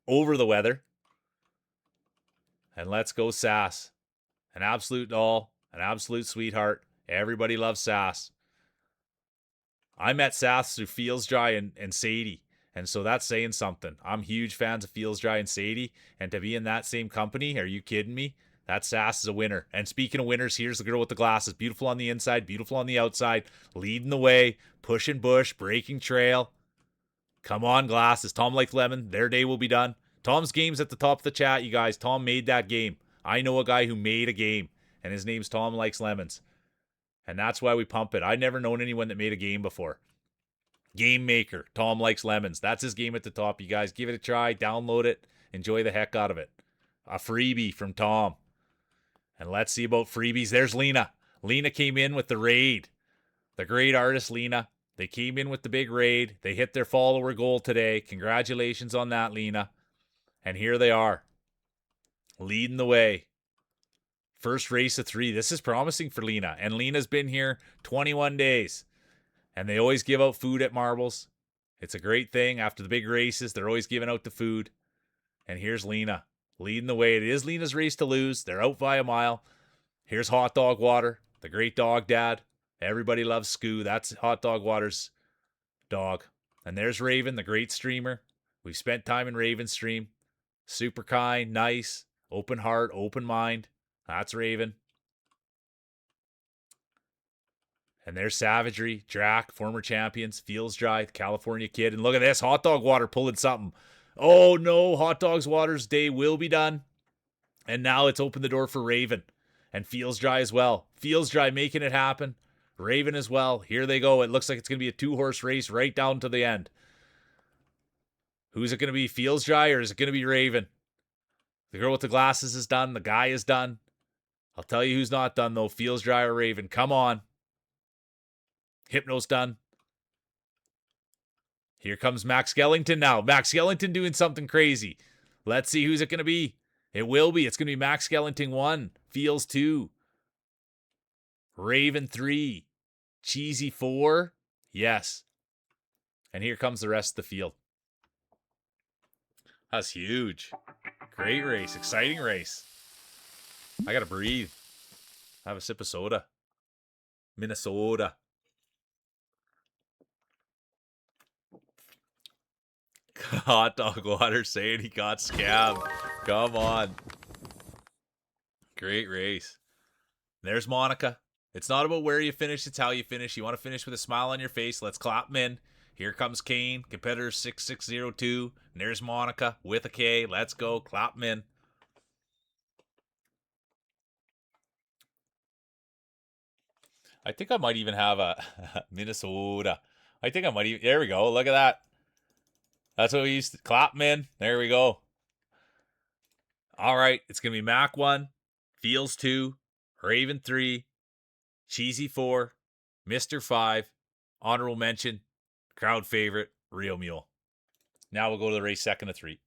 over the weather. And let's go Sass. An absolute doll. An absolute sweetheart. Everybody loves Sass. I met Sass through Feels Dry and Sadie. And so that's saying something. I'm huge fans of Feels Dry and Sadie. And to be in that same company, are you kidding me? That Sass is a winner. And speaking of winners, here's the girl with the glasses. Beautiful on the inside, beautiful on the outside. Leading the way, pushing bush, breaking trail. Come on, glasses. Tom likes lemon. Their day will be done. Tom's game's at the top of the chat, you guys. Tom made that game. I know a guy who made a game. And his name's Tom Likes Lemons. And that's why we pump it. I'd never known anyone that made a game before. Game maker. Tom Likes Lemons. That's his game at the top. You guys give it a try. Download it. Enjoy the heck out of it. A freebie from Tom. And let's see about freebies. There's Lena. Lena came in with the raid. The great artist, Lena. They came in with the big raid. They hit their follower goal today. Congratulations on that, Lena. And here they are. Leading the way. First race of 3. This is promising for Lena. And Lena's been here 21 days. And they always give out food at Marbles. It's a great thing. After the big races, they're always giving out the food. And here's Lena. Leading the way. It is Lena's race to lose. They're out by a mile. Here's Hot Dog Water, the great dog dad. Everybody loves Scoo. That's Hot Dog Water's dog. And there's Raven, the great streamer. We've spent time in Raven's stream. Super kind, nice, open heart, open mind. That's Raven. And there's Savagery, Drac, former champions, Feels Dry, the California Kid. And look at this, Hot Dog Water pulling something. Oh no, Hot Dog Water's day will be done. And now it's opened the door for Raven. And Feels Dry as well. Feels Dry making it happen. Raven as well. Here they go. It looks like it's going to be a 2-horse race right down to the end. Who's it going to be? Feels Dry or is it going to be Raven? The girl with the glasses is done. The guy is done. I'll tell you who's not done though. Feels Dry or Raven. Come on. Hypno's done. Here comes Max Skellington now. Max Skellington doing something crazy. Let's see who's it going to be. It will be. It's going to be Max Skellington 1. Feels 2. Raven 3. Cheesy 4. Yes. And here comes the rest of the field. That's huge. Great race. Exciting race. I got to breathe. Have a sip of soda. Minnesota. Hot Dog Water saying he got scammed. Come on. Great race. There's Monica. It's not about where you finish, it's how you finish. You want to finish with a smile on your face. Let's clap him in. Here comes Kane, competitor 6602. And there's Monica with a K. Let's go. Clap him in. I think I might even have a Minnesota. I think I might even. There we go. Look at that. That's what we used to clap them in. There we go. All right, it's going to be Mac 1, Feels 2, Raven 3, Cheesy 4, Mr. 5, Honorable Mention, Crowd Favorite, Real Mule. Now we'll go to the race second of 3.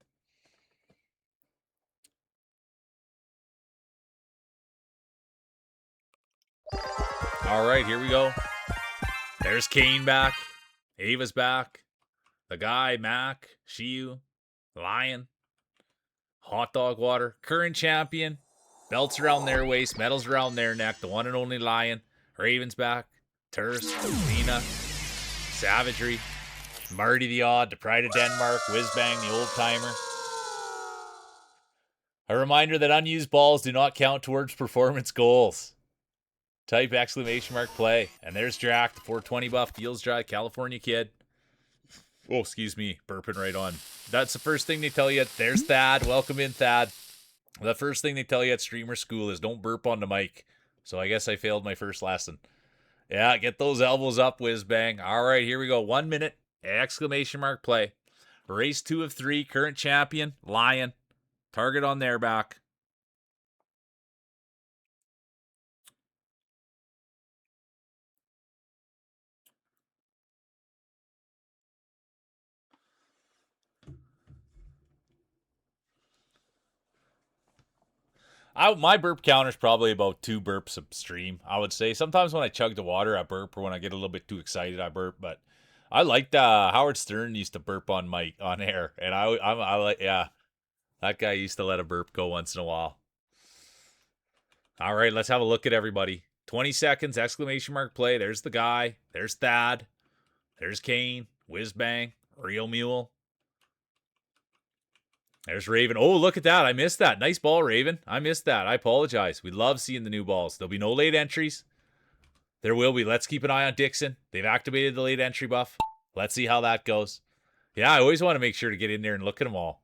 All right, here we go. There's Kane back. Ava's back. The guy, Mac, Shiu, Lion, Hot Dog Water, current champion, belts around their waist, medals around their neck, the one and only Lion, Raven's back, Terse, Lena, Savagery, Marty the Odd, the Pride of Denmark, Whizbang the Old Timer. A reminder that unused balls do not count towards performance goals. Type exclamation mark play. And there's Drac, the 420 buff, feels dry, California kid. Oh, excuse me, burping right on. That's the first thing they tell you. There's Thad. Welcome in, Thad. The first thing they tell you at streamer school is don't burp on the mic. So I guess I failed my first lesson. Yeah, get those elbows up, whiz bang. All right, here we go. 1 minute, exclamation mark play. Race 2 of 3, current champion, Lion. Target on their back. My burp counter is probably about 2 burps a stream, I would say. Sometimes when I chug the water, I burp, or when I get a little bit too excited, I burp. But I liked Howard Stern used to burp on mic on air, and I like that guy used to let a burp go once in a while. All right, let's have a look at everybody. 20 seconds, exclamation mark play. There's the guy. There's Thad. There's Kane. Whizbang. Real Mule. There's Raven. Oh, look at that. I missed that. Nice ball, Raven. I missed that. I apologize. We love seeing the new balls. There'll be no late entries. There will be. Let's keep an eye on Dixon. They've activated the late entry buff. Let's see how that goes. Yeah, I always want to make sure to get in there and look at them all.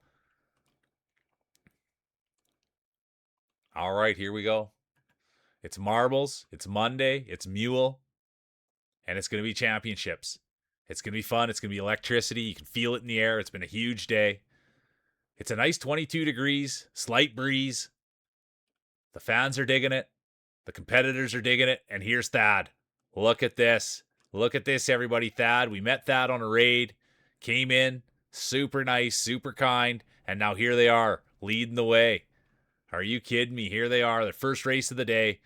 All right, here we go. It's marbles. It's Monday. It's Mule. And it's going to be championships. It's going to be fun. It's going to be electricity. You can feel it in the air. It's been a huge day. It's a nice 22 degrees, slight breeze. The fans are digging it. The competitors are digging it. And here's Thad. Look at this. Look at this, everybody. Thad. We met Thad on a raid. Came in. Super nice, super kind. And now here they are, leading the way. Are you kidding me? Here they are, the first race of the day.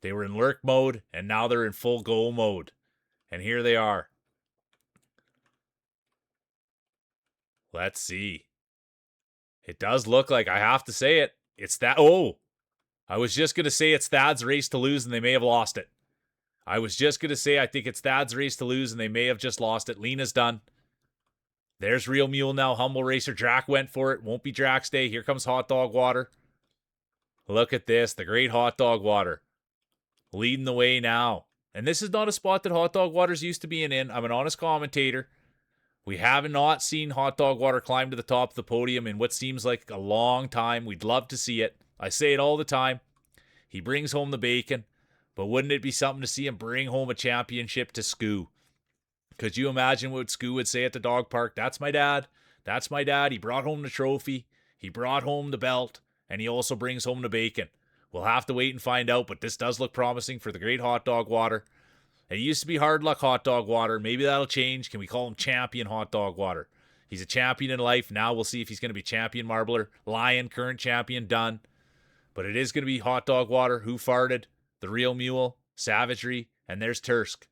They were in lurk mode, and now they're in full go mode. And here they are. Let's see. It does look like, I have to say it, it's that. Oh, I was just going to say it's Thad's race to lose, and they may have lost it. I was just going to say I think it's Thad's race to lose, and they may have just lost it. Lena's done. There's Real Mule now. Humble Racer. Drac went for it. Won't be Drac's day. Here comes Hot Dog Water. Look at this. The great Hot Dog Water. Leading the way now. And this is not a spot that Hot Dog Water's used to being in. I'm an honest commentator. We have not seen Hot Dog Water climb to the top of the podium in what seems like a long time. We'd love to see it. I say it all the time. He brings home the bacon. But wouldn't it be something to see him bring home a championship to Scoo? Could you imagine what Scoo would say at the dog park? That's my dad. That's my dad. He brought home the trophy. He brought home the belt. And he also brings home the bacon. We'll have to wait and find out, but this does look promising for the great Hot Dog Water. It used to be Hard Luck Hot Dog Water. Maybe that'll change. Can we call him Champion Hot Dog Water? He's a champion in life. Now we'll see if he's going to be Champion Marbler. Lion, current champion, done. But it is going to be Hot Dog Water. Who farted? The Real Mule, Savagery, and there's Tursk.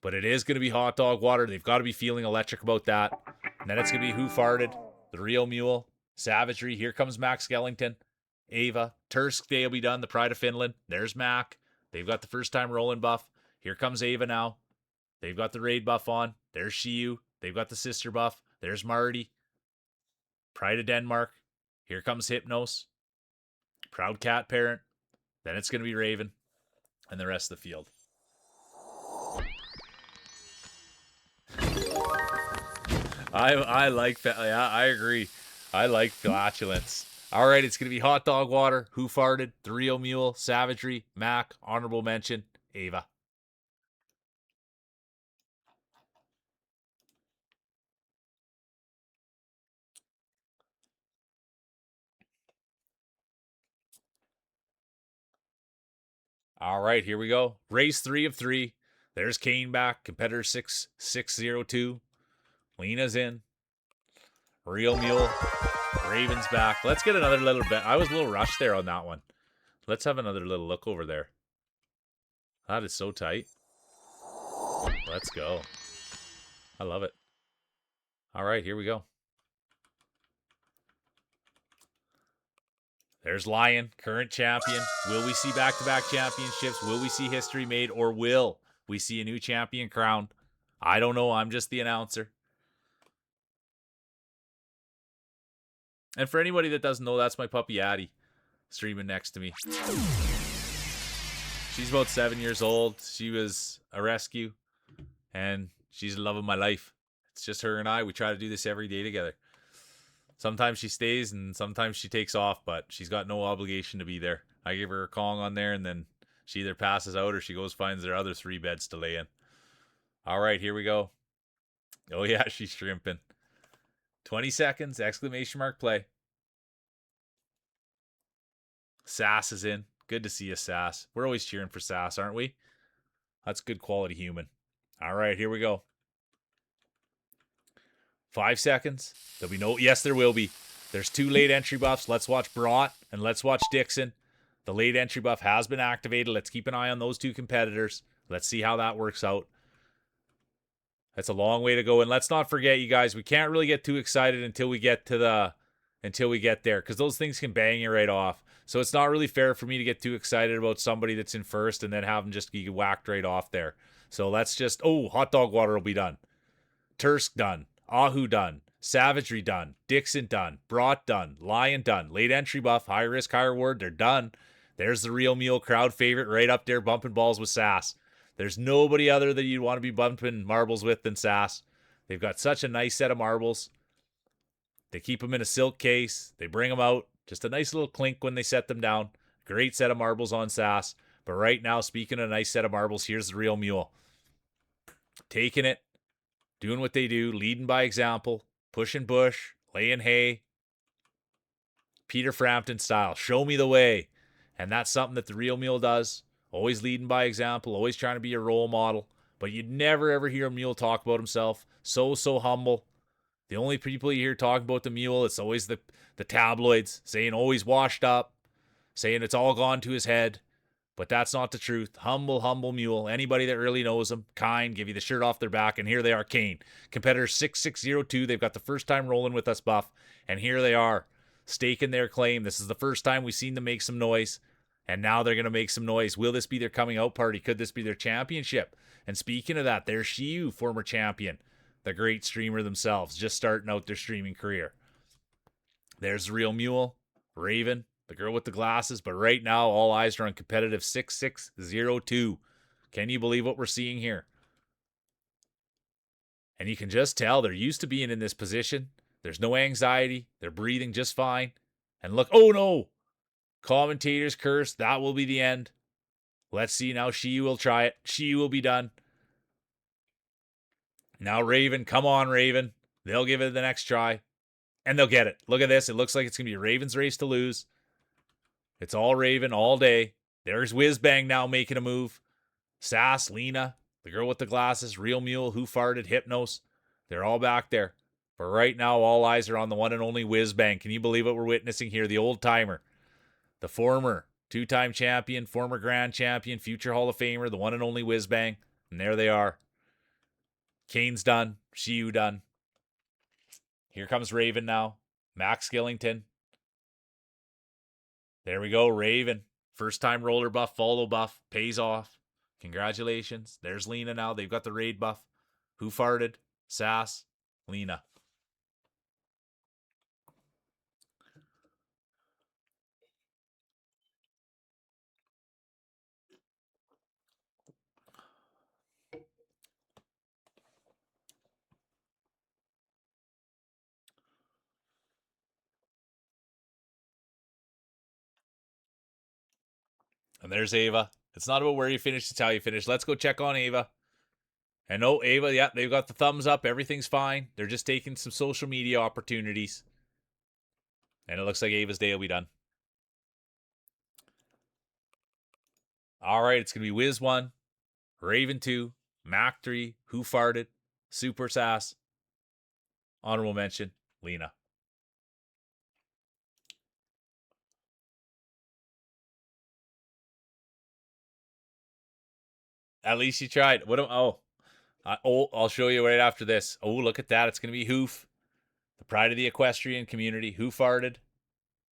But it is going to be Hot Dog Water. They've got to be feeling electric about that. And then it's going to be Who Farted? The Real Mule, Savagery. Here comes Max Skellington. Ava. Tursk Day will be done. The Pride of Finland. There's Mac. They've got the first time rolling buff. Here comes Ava now. They've got the raid buff on. There's Shiu. They've got the sister buff. There's Marty. Pride of Denmark. Here comes Hypnos. Proud Cat Parent. Then it's going to be Raven. And the rest of the field. I like that. Yeah, I agree. I like flatulence. All right, it's going to be Hot Dog Water, Who Farted, The Real Mule, Savagery, Mac, Honorable Mention, Ava. All right, here we go. Race 3 of 3. There's Kane back. Competitor 6602. Lena's in. Real Mule. Raven's back. Let's get another little bet. I was a little rushed there on that one. Let's have another little look over there. That is so tight. Let's go. I love it. All right, here we go. There's Lion, current champion. Will we see back-to-back championships? Will we see history made? Or will we see a new champion crowned? I don't know. I'm just the announcer. And for anybody that doesn't know, that's my puppy Addie streaming next to me. She's about 7 years old. She was a rescue, and she's the love of my life. It's just her and I. We try to do this every day together. Sometimes she stays, and sometimes she takes off, but she's got no obligation to be there. I give her a Kong on there, and then she either passes out or she goes finds their other 3 beds to lay in. All right, here we go. Oh, yeah, she's shrimping. 20 seconds, exclamation mark play. Sass is in. Good to see you, Sass. We're always cheering for Sass, aren't we? That's good quality human. All right, here we go. 5 seconds. There'll be no... Yes, there will be. There's 2 late entry buffs. Let's watch Brought and let's watch Dixon. The late entry buff has been activated. Let's keep an eye on those 2 competitors. Let's see how that works out. That's a long way to go. And let's not forget, you guys, we can't really get too excited until we get to the... Until we get there, because those things can bang you right off. So it's not really fair for me to get too excited about somebody that's in first and then have them just get whacked right off there. So let's just... Oh, Hot Dog Water will be done. Tursk done. Ahu done. Savagery done. Dixon done. Brought done. Lion done. Late entry buff. High risk, high reward. They're done. There's the Real Mule crowd favorite right up there bumping balls with Sass. There's nobody other that you'd want to be bumping marbles with than Sass. They've got such a nice set of marbles. They keep them in a silk case. They bring them out. Just a nice little clink when they set them down. Great set of marbles on Sass. But right now, speaking of a nice set of marbles, here's the Real Mule. Taking it. Doing what they do. Leading by example. Pushing bush. Laying hay. Peter Frampton style. Show me the way. And that's something that the Real Mule does. Always leading by example. Always trying to be a role model. But you'd never ever hear a mule talk about himself. So humble. The only people you hear talking about the mule, it's always the tabloids saying always washed up, saying it's all gone to his head. But that's not the truth. Humble, humble mule. Anybody that really knows him, kind, give you the shirt off their back. And here they are, Kane. Competitor 6602. They've got the first time rolling with us buff. And here they are, staking their claim. This is the first time we've seen them make some noise. And now they're going to make some noise. Will this be their coming out party? Could this be their championship? And speaking of that, there's Shiyu, former champion. The great streamer themselves, just starting out their streaming career. There's the Real Mule, Raven, the girl with the glasses, but right now all eyes are on competitive 6602. Can you believe what we're seeing here? And you can just tell they're used to being in this position. There's no anxiety. They're breathing just fine. And look, oh no! Commentator's curse, that will be the end. Let's see now, she will try it. She will be done. Now Raven, come on Raven. They'll give it the next try. And they'll get it. Look at this. It looks like it's going to be Raven's race to lose. It's all Raven all day. There's Whizbang now making a move. Sass, Lena, the girl with the glasses, Real Mule, Who Farted, Hypnos. They're all back there. But right now, all eyes are on the one and only Whizbang. Can you believe what we're witnessing here? The old timer. The former 2-time champion, former grand champion, future Hall of Famer, the one and only Whizbang. And there they are. Kane's done. Shiyu done. Here comes Raven now. Max Skillington. There we go, Raven. First time roller buff, follow buff. Pays off. Congratulations. There's Lena now. They've got the raid buff. Who Farted? Sass. Lena. And there's Ava. It's not about where you finish, it's how you finish. Let's go check on Ava. And oh, Ava, yeah, they've got the thumbs up. Everything's fine. They're just taking some social media opportunities. And it looks like Ava's day will be done. All right, it's going to be Wiz 1, Raven 2, Mac 3, Who Farted, Super Sass, honorable mention, Lena. At least you tried. I'll show you right after this. Oh, look at that. It's going to be Hoof, the pride of the equestrian community. Who Farted,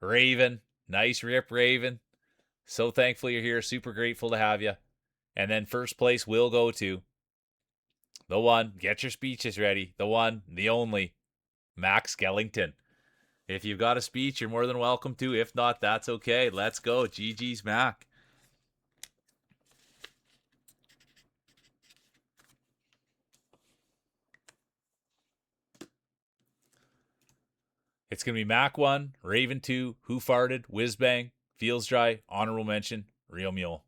Raven, nice rip, Raven. So thankful you're here. Super grateful to have you. And then first place will go to the one. Get your speeches ready. The one, the only, Max Skellington. If you've got a speech, you're more than welcome to. If not, that's okay. Let's go. GG's Mac. It's going to be Mac 1, Raven 2, Who Farted, Whiz Bang, Feels Dry, honorable mention, Real Mule.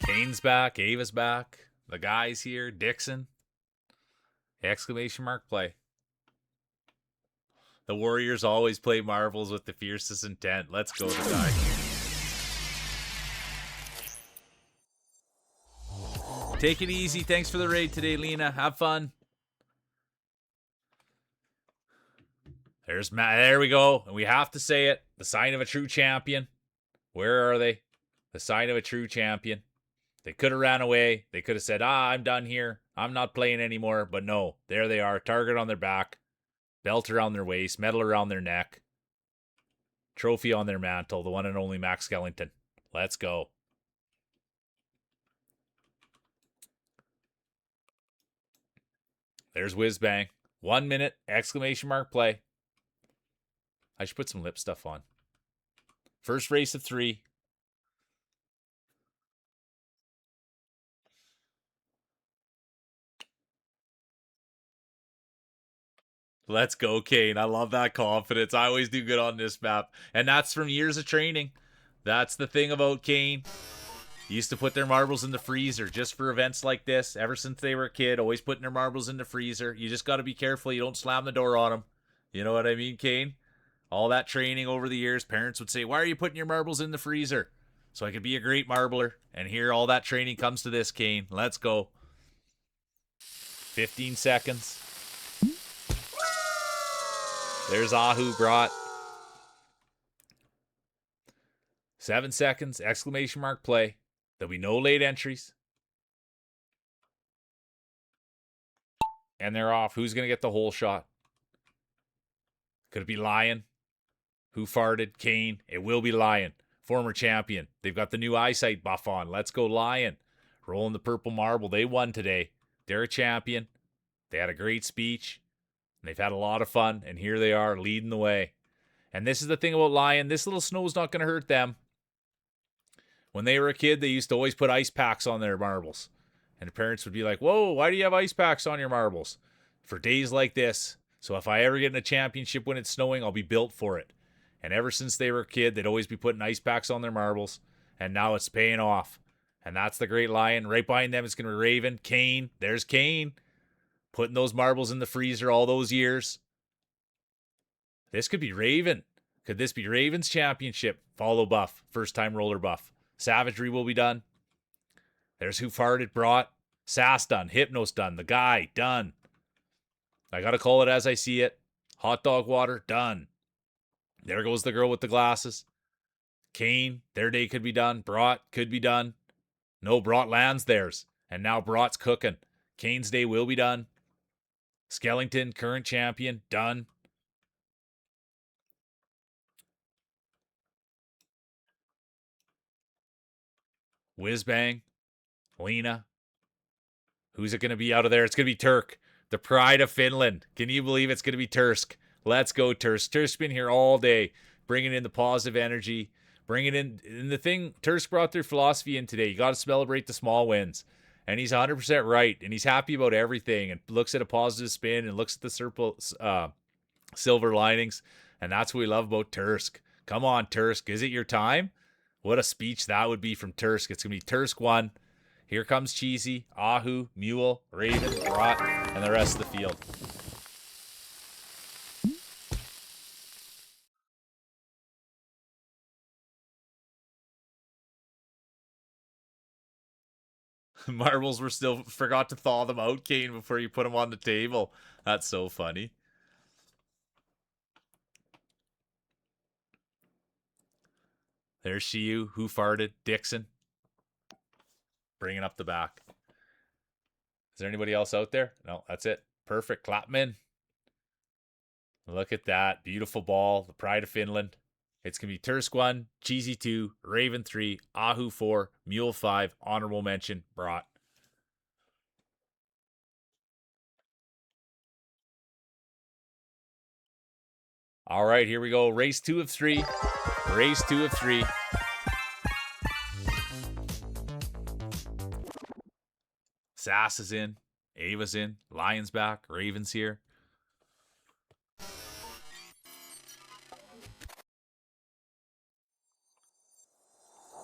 Kane's back, Ava's back, the guy's here, Dixon. Exclamation mark play. The Warriors always play marbles with the fiercest intent. Let's go, the guy. Take it easy. Thanks for the raid today, Lena. Have fun. There's Matt. There we go. And we have to say it. The sign of a true champion. Where are they? The sign of a true champion. They could have ran away. They could have said, I'm done here. I'm not playing anymore. But no, there they are. Target on their back. Belt around their waist. Medal around their neck. Trophy on their mantle. The one and only Max Skellington. Let's go. There's Whiz Bang. 1 minute. Exclamation mark play. I should put some lip stuff on. First race of 3. Let's go, Kane. I love that confidence. I always do good on this map. And that's from years of training. That's the thing about Kane. He used to put their marbles in the freezer just for events like this. Ever since they were a kid, always putting their marbles in the freezer. You just got to be careful you don't slam the door on them. You know what I mean, Kane? All that training over the years, parents would say, why are you putting your marbles in the freezer? So I could be a great marbler. And here, all that training comes to this, Kane. Let's go. 15 seconds. There's Ahu brought. 7 seconds. Exclamation mark play. There'll be no late entries. And they're off. Who's going to get the whole shot? Could it be Lion? Who Farted? Kane? It will be Lion. Former champion. They've got the new eyesight buff on. Let's go Lion. Rolling the purple marble. They won today. They're a champion. They had a great speech. And they've had a lot of fun. And here they are leading the way. And this is the thing about Lion. This little snow's not going to hurt them. When they were a kid, they used to always put ice packs on their marbles. And the parents would be like, whoa, why do you have ice packs on your marbles? For days like this. So if I ever get in a championship when it's snowing, I'll be built for it. And ever since they were a kid, they'd always be putting ice packs on their marbles. And now it's paying off. And that's the great Lion. Right behind them is going to be Raven. Kane. There's Kane. Putting those marbles in the freezer all those years. This could be Raven. Could this be Raven's championship? Follow buff. First time roller buff. Savagery will be done. There's Who Farted brought. Sass done. Hypnos done. The guy done. I got to call it as I see it. Hot dog water done. There goes the girl with the glasses. Kane, their day could be done. Brought could be done. No, Brought lands theirs. And now Brought's cooking. Kane's day will be done. Skellington, current champion, done. Whiz Bang. Lena. Who's it going to be out of there? It's going to be Turk. The pride of Finland. Can you believe it's going to be Tursk? Let's go, Tursk. Tursk's been here all day, bringing in the positive energy, Bring it in. And the thing, Tursk brought their philosophy in today. You got to celebrate the small wins. And he's 100% right. And he's happy about everything and looks at a positive spin and looks at the silver linings. And that's what we love about Tursk. Come on, Tursk. Is it your time? What a speech that would be from Tursk. It's going to be Tursk 1. Here comes Cheesy, Ahu, Mule, Raven, Rot, and the rest of the field. Marbles were still forgot to thaw them out, Kane, before you put them on the table. That's so funny. There's Shiu, Who Farted, Dixon. Bringing up the back. Is there anybody else out there? No, that's it. Perfect. Clap 'em in. Look at that. Beautiful ball. The pride of Finland. It's going to be Tursk 1, Cheesy 2, Raven 3, Ahu 4, Mule 5, honorable mention, Brought. All right, here we go. Race 2 of 3. Race 2 of 3. Sass is in. Ava's in. Lion's back. Raven's here.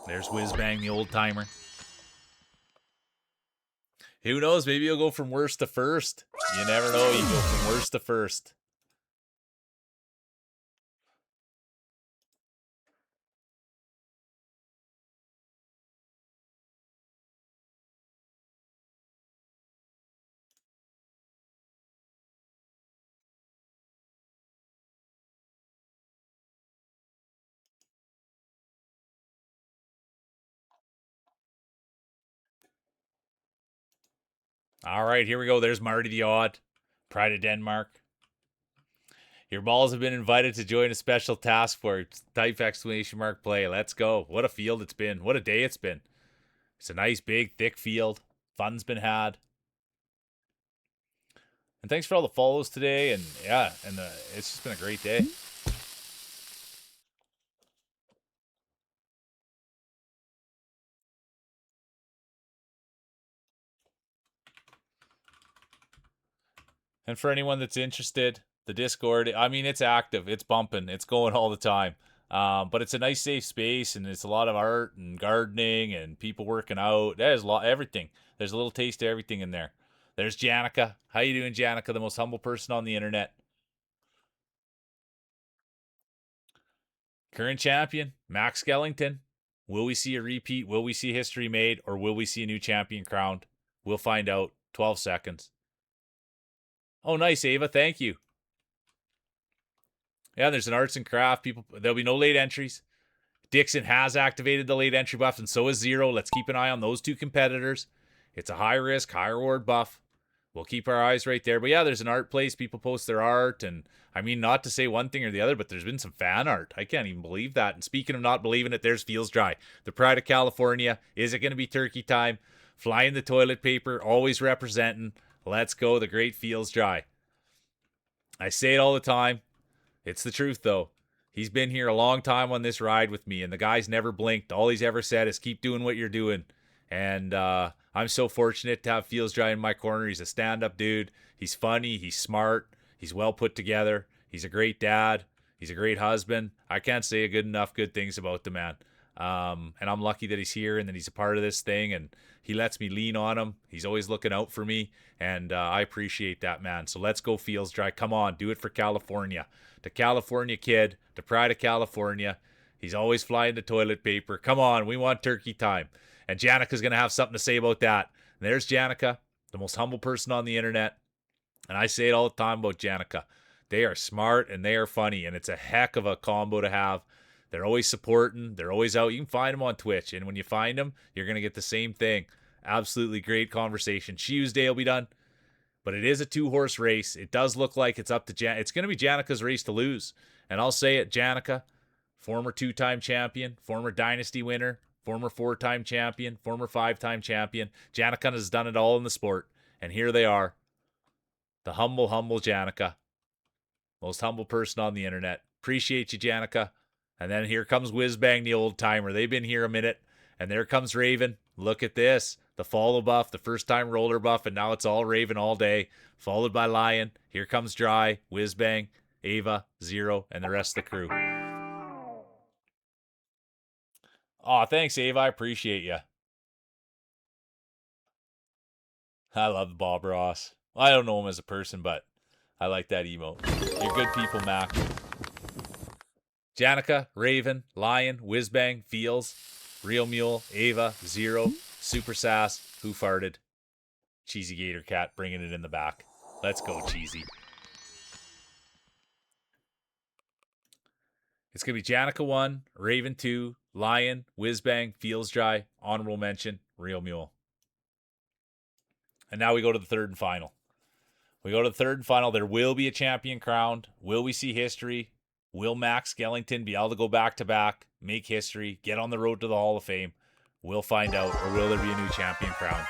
There's Whizbang, the old timer. Who knows? Maybe you'll go from worst to first. You never know. You go from worst to first. All right, here we go. There's Marty the Odd. Pride of Denmark. Your balls have been invited to join a special task force. Type exclamation mark play. Let's go. What a field it's been. What a day it's been. It's a nice, big, thick field. Fun's been had. And thanks for all the follows today. And yeah, it's just been a great day. And for anyone that's interested, the Discord, I mean, it's active. It's bumping. It's going all the time. But it's a nice, safe space, and it's a lot of art and gardening and people working out. There's a lot, everything. There's a little taste of everything in there. There's Janica. How you doing, Janica? The most humble person on the internet. Current champion, Max Skellington. Will we see a repeat? Will we see history made? Or will we see a new champion crowned? We'll find out. 12 seconds. Oh, nice, Ava. Thank you. Yeah, there's an arts and craft. People, there'll be no late entries. Dixon has activated the late entry buff, and so is Zero. Let's keep an eye on those two competitors. It's a high risk, high reward buff. We'll keep our eyes right there. But yeah, there's an art place. People post their art. And I mean, not to say one thing or the other, but there's been some fan art. I can't even believe that. And speaking of not believing it, there's Feels Dry. The pride of California. Is it going to be turkey time? Flying the toilet paper. Always representing. Let's go. The great Feels Dry. I say it all the time. It's the truth, though. He's been here a long time on this ride with me, and the guy's never blinked. All he's ever said is keep doing what you're doing. And I'm so fortunate to have Feels Dry in my corner. He's a stand-up dude. He's funny. He's smart. He's well put together. He's a great dad. He's a great husband. I can't say good things about the man. And I'm lucky that he's here and that he's a part of this thing. And he lets me lean on him. He's always looking out for me. And I appreciate that, man. So let's go, Feels Dry. Come on, do it for California. The California kid, the pride of California. He's always flying the toilet paper. Come on, we want turkey time. And Janica's going to have something to say about that. And there's Janica, the most humble person on the internet. And I say it all the time about Janica. They are smart and they are funny. And it's a heck of a combo to have. They're always supporting. They're always out. You can find them on Twitch. And when you find them, you're going to get the same thing. Absolutely great conversation. Tuesday will be done. But it is a 2-horse race. It does look like it's up to it's going to be Janica's race to lose. And I'll say it, Janica, former 2-time champion, former dynasty winner, former 4-time champion, former 5-time champion. Janica has done it all in the sport. And here they are. The humble, humble Janica. Most humble person on the internet. Appreciate you, Janica. And then here comes Whizbang, the old timer. They've been here a minute. And there comes Raven. Look at this. The follow buff, the first time roller buff, and now it's all Raven all day. Followed by Lion. Here comes Dry, Whizbang, Ava, Zero, and the rest of the crew. Aw, thanks, Ava. I appreciate you. I love Bob Ross. I don't know him as a person, but I like that emote. You're good people, Mac. Janica, Raven, Lion, Whizbang, Feels, Real Mule, Ava, Zero, Super Sass, Who Farted, Cheesy Gator Cat bringing it in the back. Let's go, Cheesy. It's going to be Janica 1, Raven 2, Lion, Whizbang, Feels Dry, Honorable Mention, Real Mule. And now we go to the third and final. We go to the third and final. There will be a champion crowned. Will we see history? Will Max Skellington be able to go back to back, make history, get on the road to the Hall of Fame? We'll find out. Or will there be a new champion crowned?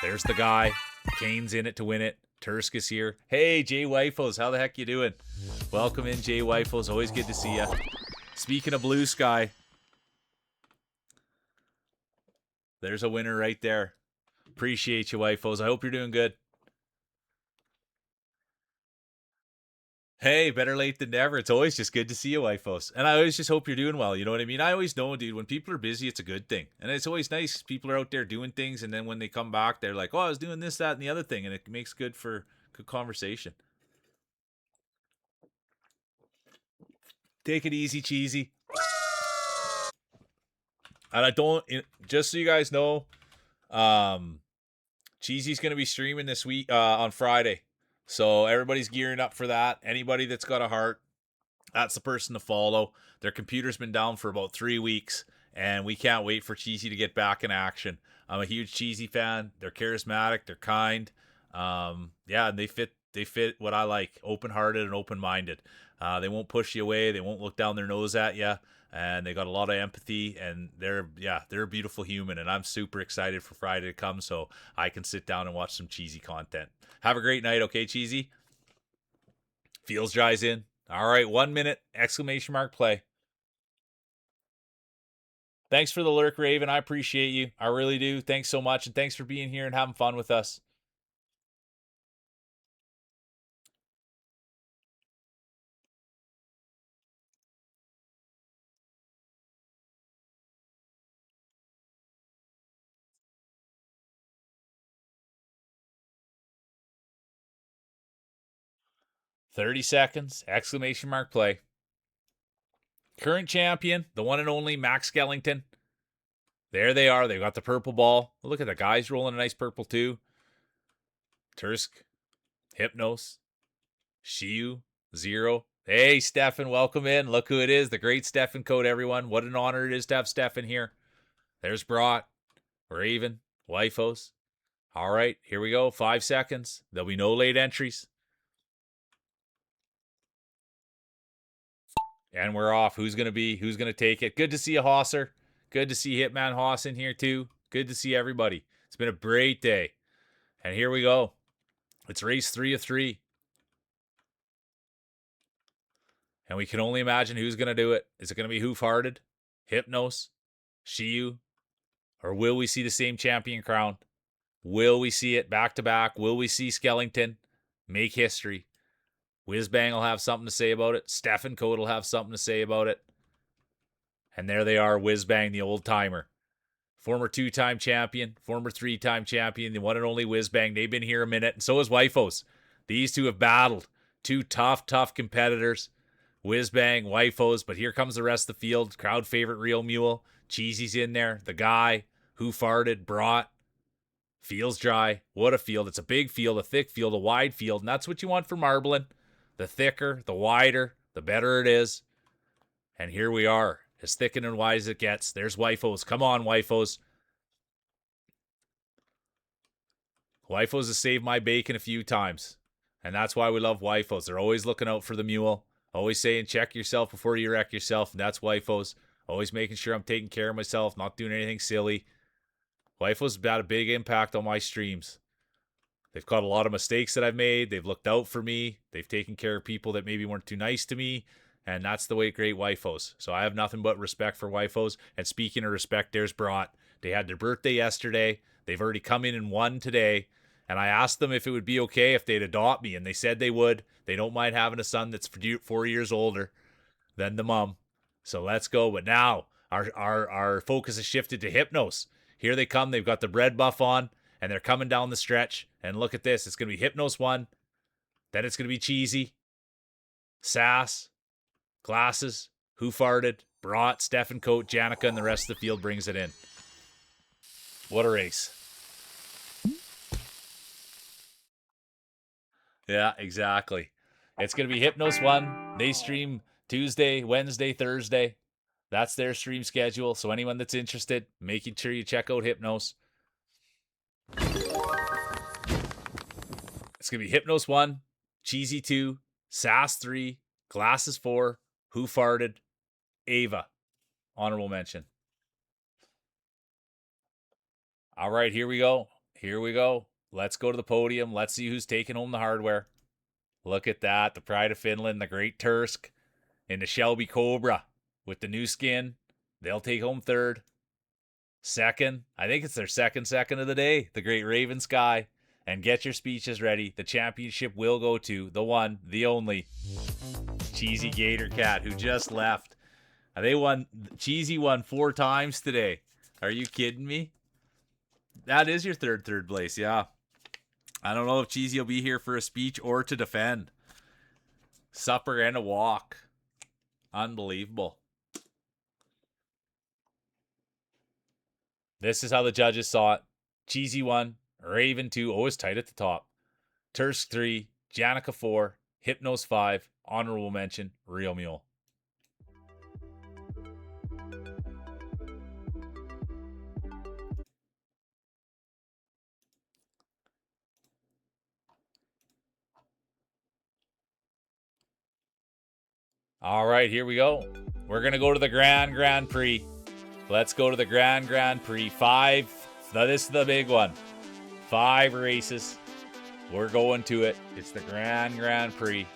There's the guy. Kane's in it to win it. Tursk is here. Hey, Jay Wifos, how the heck you doing? Welcome in, Jay Wifos. Always good to see you. Speaking of Blue Sky, there's a winner right there. Appreciate you, Wifos. I hope you're doing good. Hey, better late than never. It's always just good to see you, Wifos. And I always just hope you're doing well. You know what I mean? I always know, dude, when people are busy, it's a good thing. And it's always nice. People are out there doing things. And then when they come back, they're like, oh, I was doing this, that, and the other thing. And it makes good for good conversation. Take it easy, Cheesy. And I don't, just so you guys know, Cheesy's going to be streaming this week on Friday. So everybody's gearing up for that. Anybody that's got a heart, that's the person to follow. Their computer's been down for about 3 weeks, and we can't wait for Cheesy to get back in action. I'm a huge Cheesy fan. They're charismatic. They're kind. Yeah, and they fit what I like. Open-hearted and open-minded. They won't push you away. They won't look down their nose at you. And they got a lot of empathy, and they're a beautiful human, and I'm super excited for Friday to come so I can sit down and watch some Cheesy content. Have a great night, okay, Cheesy? Feels Dry's in. All right, 1 minute, exclamation mark, play. Thanks for the lurk, Raven. I appreciate you. I really do. Thanks so much, and thanks for being here and having fun with us. $30, exclamation mark, play. Current champion, the one and only Max Skellington. There they are. They've got the purple ball. Look at the guys rolling a nice purple too. Tursk, Hypnos, Shiu, Zero. Hey, Stefan, welcome in. Look who it is. The great Stefan Code, everyone. What an honor it is to have Stefan here. There's Brat, Raven, Wifos. All right, here we go. 5 seconds. There'll be no late entries. And we're off. Who's going to take it? Good to see you, Hosser. Good to see Hitman Hoss in here too. Good to see everybody. It's been a great day. And here we go. It's race 3 of 3. And we can only imagine who's going to do it. Is it going to be Hoof-Hearted, Hypnos, Shiu, or will we see the same champion crown? Will we see it back to back? Will we see Skellington make history? Whizbang will have something to say about it. Stefan Code will have something to say about it. And there they are, Whizbang, the old timer. Former 2-time champion, former 3-time champion, the one and only Whizbang. They've been here a minute, and so is Wifos. These two have battled. Two tough competitors. Whizbang, Wifos, but here comes the rest of the field. Crowd favorite Real Mule. Cheesy's in there. The guy who farted, Brought. Feels Dry. What a field. It's a big field, a thick field, a wide field, and that's what you want for marbling. The thicker, the wider, the better it is. And here we are, as thick and wide as it gets. There's Wifos. Come on, Wifos. Wifos has saved my bacon a few times. And that's why we love Wifos. They're always looking out for the mule. Always saying, check yourself before you wreck yourself. And that's Wifos. Always making sure I'm taking care of myself, not doing anything silly. Wifos have had a big impact on my streams. They've caught a lot of mistakes that I've made. They've looked out for me. They've taken care of people that maybe weren't too nice to me. And that's the way great wifos. So I have nothing but respect for wifos. And speaking of respect, there's Brought. They had their birthday yesterday. They've already come in and won today. And I asked them if it would be okay if they'd adopt me, and they said they would. They don't mind having a son that's 4 years older than the mom. So let's go. But now our focus has shifted to Hypnos. Here they come. They've got the bread buff on, and they're coming down the stretch. And look at this. It's going to be Hypnos 1. Then it's going to be Cheesy, Sass, Glasses, Who Farted, Brought, Stefan Coat, Janica, and the rest of the field brings it in. What a race. Yeah, exactly. It's going to be Hypnos 1. They stream Tuesday, Wednesday, Thursday. That's their stream schedule. So anyone that's interested, making sure you check out Hypnos. It's going to be Hypnos 1, Cheesy 2, Sass 3, Glasses 4, Who Farted, Ava. Honorable mention. All right, here we go. Here we go. Let's go to the podium. Let's see who's taking home the hardware. Look at that. The Pride of Finland, the Great Tursk, and the Shelby Cobra with the new skin. They'll take home third. Second, I think it's their second of the day, the Great Raven Sky. And get your speeches ready. The championship will go to the one, the only, Cheesy Gator Cat, who just left. Cheesy won 4 times today. Are you kidding me? That is your third place, yeah. I don't know if Cheesy will be here for a speech or to defend. Supper and a walk. Unbelievable. This is how the judges saw it. Cheesy 1, Raven 2, always tight at the top. Tursk 3, Janica 4, Hypnos 5, honorable mention, Real Mule. All right, here we go. We're going to go to the Grand Prix. Let's go to the Grand Prix. 5. Now, this is the big one. 5 races. We're going to it. It's the Grand Prix.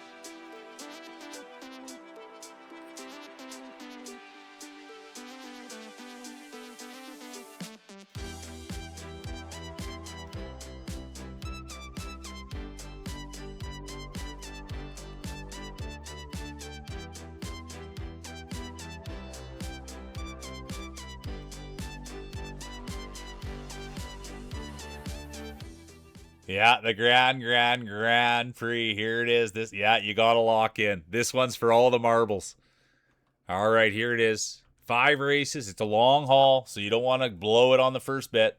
Yeah, the Grand Prix. Here it is. You gotta lock in. This one's for all the marbles. All right, here it is. 5 races. It's a long haul, so you don't want to blow it on the first bet.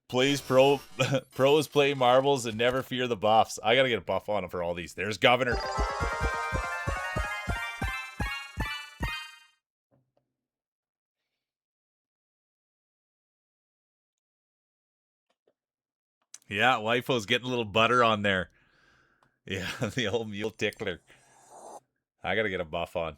Pros play marbles and never fear the buffs. I gotta get a buff on him for all these. There's Governor. Yeah, Wifo's getting a little butter on there. Yeah, the old mule tickler. I gotta get a buff on.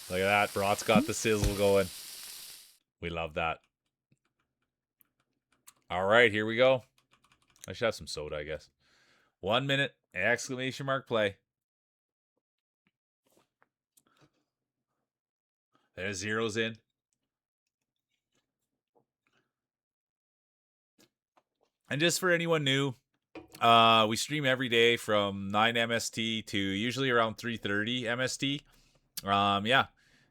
Look at that. Brought's got the sizzle going. We love that. All right, here we go. I should have some soda, I guess. 1 minute, exclamation mark play. There's zeros in. And just for anyone new, we stream every day from 9 MST to usually around 3:30 MST. Yeah.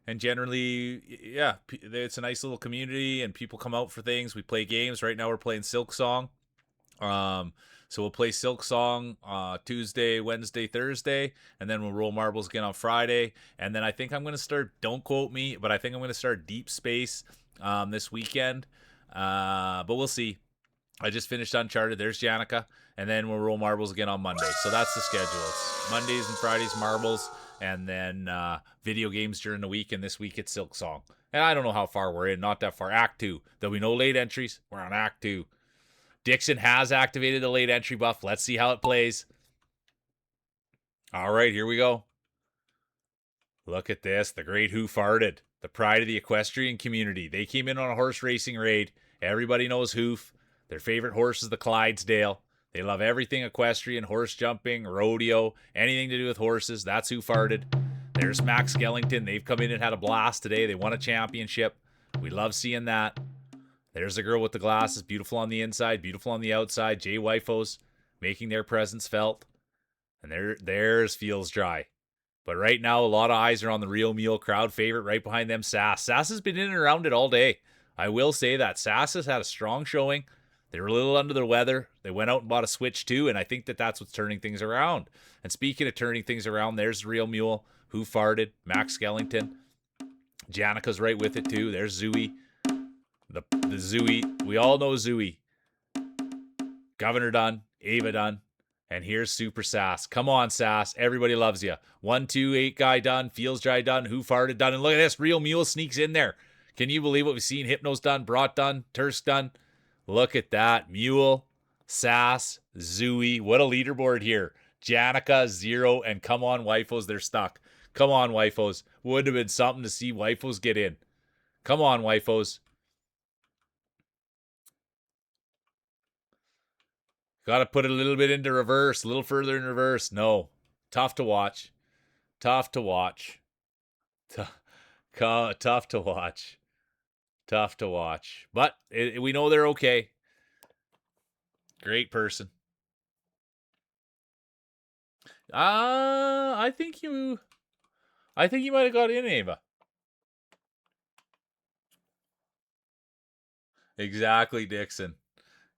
And generally, yeah, it's a nice little community and people come out for things. We play games. Right now we're playing Silk Song. So we'll play Silk Song Tuesday, Wednesday, Thursday, and then we'll roll marbles again on Friday. And then I think I'm going to start, don't quote me, but I think I'm going to start Deep Space this weekend. But we'll see. I just finished Uncharted. There's Janica. And then we'll roll marbles again on Monday. So that's the schedule. It's Mondays and Fridays marbles, and then video games during the week. And this week it's Silk Song. And I don't know how far we're in. Not that far. Act 2. There'll be no late entries. We're on Act 2. Dixon has activated the late entry buff. Let's see how it plays. All right, here we go. Look at this. The Great Who Farted. The pride of the equestrian community. They came in on a horse racing raid, Everybody knows Hoof. Their favorite horse is the Clydesdale. They love everything equestrian, horse jumping, rodeo, anything to do with horses. That's Who Farted. There's Max Skellington. They've come in and had a blast today. They won a championship. We love seeing that. There's the girl with the glasses. Beautiful on the inside, beautiful on the outside. Jay Wifos making their presence felt. And there's Feels Dry. But right now, a lot of eyes are on the Real Mule crowd favorite. Right behind them, Sass. Sass has been in and around it all day. I will say that. Sass has had a strong showing. They were a little under the weather. They went out and bought a switch too, and I think that that's what's turning things around. And speaking of turning things around, there's the Real Mule. Who Farted? Max Skellington. Janica's right with it too. There's Zooey. The Zooey. We all know Zooey. Governor done. Ava done. And here's Super Sass. Come on, Sass. Everybody loves you. 1, 2, 8 guy done. Feels Dry done. Who Farted done. And look at this. Real Mule sneaks in there. Can you believe what we've seen? Hypno's done. Brought done. Tursk done. Look at that. Mule, Sass, Zooey. What a leaderboard here. Janica, 0, and come on, Wifos. They're stuck. Come on, Wifos. Would have been something to see Wifos get in. Come on, Wifos. Got to put it a little bit into reverse. A little further in reverse. No. Tough to watch. Tough to watch. Tough to watch. Tough to watch. But we know they're okay. Great person. I think you might have got in, Ava. Exactly, Dixon.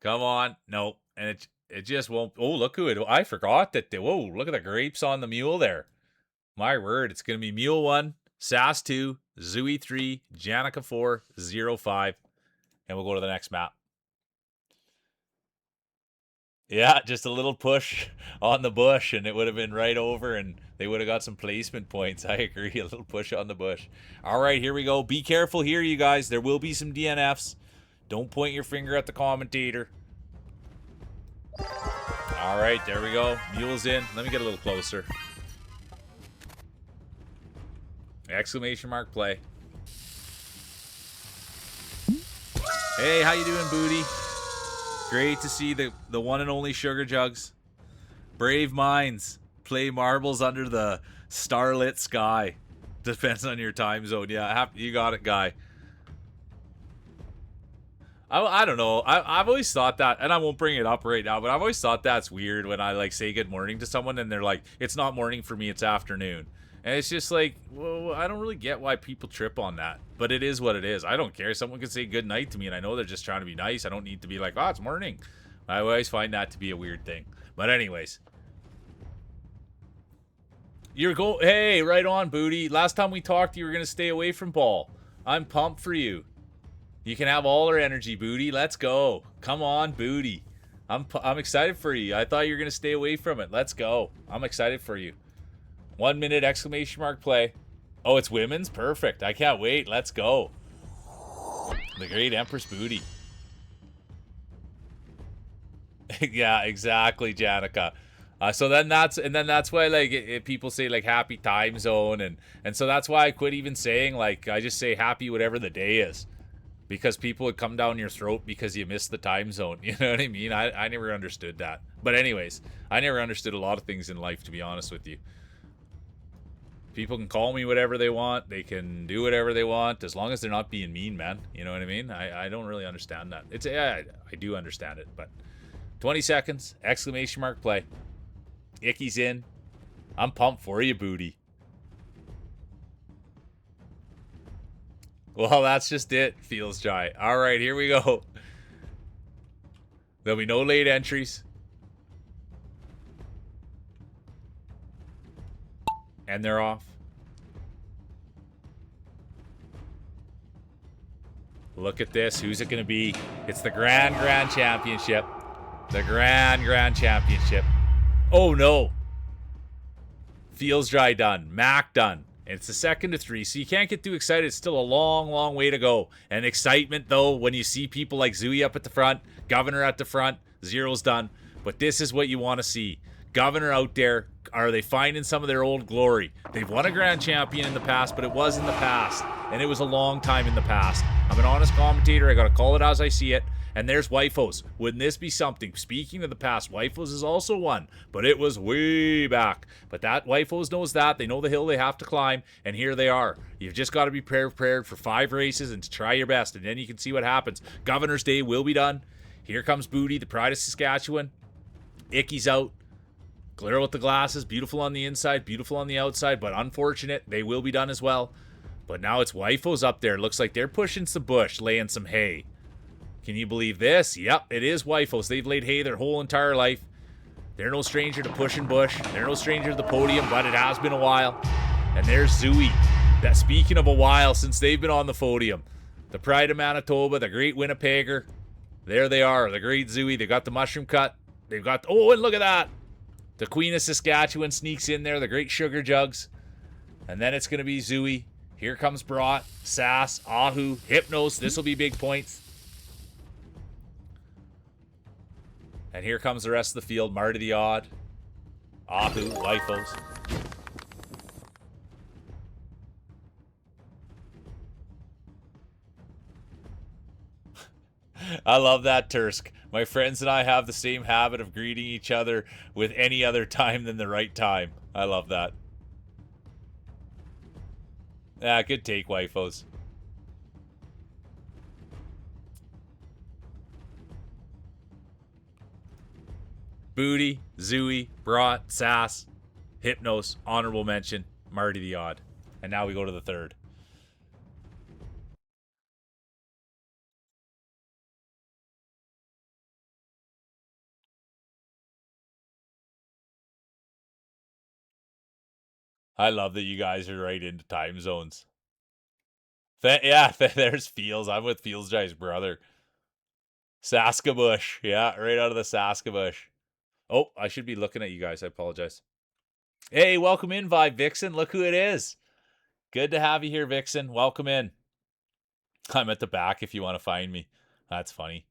Come on. Nope. And it just won't. Oh, look who it. I forgot that. Whoa, look at the grapes on the mule there. My word. It's going to be Mule 1, Sass 2, Zooey 3, Janica 4, 0, 5. And we'll go to the next map. Yeah, just a little push on the bush, and it would have been right over, and they would have got some placement points. I agree, a little push on the bush. All right, here we go. Be careful here, you guys. There will be some DNFs. Don't point your finger at the commentator. All right, there we go. Mule's in. Let me get a little closer. Exclamation mark play. Hey, how you doing, Booty? Great to see the one and only Sugar Jugs. Brave minds play marbles under the starlit sky. Depends on your time zone. Yeah, you got it, guy. I don't know. I've always thought that, and I won't bring it up right now, but I've always thought that's weird when I like say good morning to someone and they're like, it's not morning for me, it's afternoon. And it's just like, well, I don't really get why people trip on that. But it is what it is. I don't care. Someone can say good night to me, and I know they're just trying to be nice. I don't need to be like, oh, it's morning. I always find that to be a weird thing. But anyways. Hey, right on, Booty. Last time we talked, you were going to stay away from ball. I'm pumped for you. You can have all our energy, Booty. Let's go. Come on, Booty. I'm excited for you. I thought you were going to stay away from it. Let's go. I'm excited for you. 1 minute exclamation mark play. Oh, it's women's? Perfect. I can't wait. Let's go. The great Empress Booty. Yeah, exactly, Janica. So then that's why like people say like happy time zone and so that's why I quit even saying like I just say happy whatever the day is. Because people would come down your throat because you missed the time zone. You know what I mean? I never understood that. But anyways, I never understood a lot of things in life, to be honest with you. People can call me whatever they want. They can do whatever they want as long as they're not being mean, man. You know what I mean? I don't really understand that. I do understand it, but 20 seconds, exclamation mark play. Icky's in. I'm pumped for you, Booty. Well, that's just it. Feels dry. All right, here we go. There'll be no late entries. And they're off. Look at this. Who's it going to be? It's the Grand Championship. The Grand Championship. Oh, no. Feels dry done. Mac done. And it's the second to 3, so you can't get too excited. It's still a long, long way to go. And excitement, though, when you see people like Zooey up at the front, Governor at the front, Zero's done. But this is what you want to see. Governor out there, are they finding some of their old glory? They've won a grand champion in the past, but it was in the past, and it was a long time in the past. I'm an honest commentator. I got to call it as I see it. And there's Wyfos. Wouldn't this be something? Speaking of the past, Wyfos is also one, but it was way back. But that Wyfos knows that. They know the hill they have to climb, and here they are. You've just got to be prepared for 5 races and to try your best, and then you can see what happens. Governor's Day will be done. Here comes Booty, the pride of Saskatchewan. Icky's out. Glare with the glasses, beautiful on the inside, beautiful on the outside, but unfortunate, they will be done as well. But now it's Wyfos up there. Looks like they're pushing some bush, laying some hay. Can you believe this? Yep, it is Wyfos. They've laid hay their whole entire life. They're no stranger to pushing bush. They're no stranger to the podium, but it has been a while. And there's Zooey. That, speaking of a while since they've been on the podium. The pride of Manitoba, the great Winnipegger. There they are, the great Zooey. They got the mushroom cut. They've got, oh, and look at that. The Queen of Saskatchewan sneaks in there, the great Sugar Jugs. And then it's going to be Zooey. Here comes Brat, Sass, Ahu, Hypnos. This will be big points. And here comes the rest of the field. Marty the Odd, Ahu, Wyfos. I love that, Tursk. My friends and I have the same habit of greeting each other with any other time than the right time. I love that. Yeah, good take, Wyfos. Booty, Zooey, Brat, Sass, Hypnos, honorable mention, Marty the Odd. And now we go to the third. I love that you guys are right into time zones. Yeah, there's Fields. I'm with Fields Guy's brother. Saskabush. Yeah, right out of the Saskabush. Oh, I should be looking at you guys. I apologize. Hey, welcome in, Vibe Vixen. Look who it is. Good to have you here, Vixen. Welcome in. I'm at the back if you want to find me. That's funny.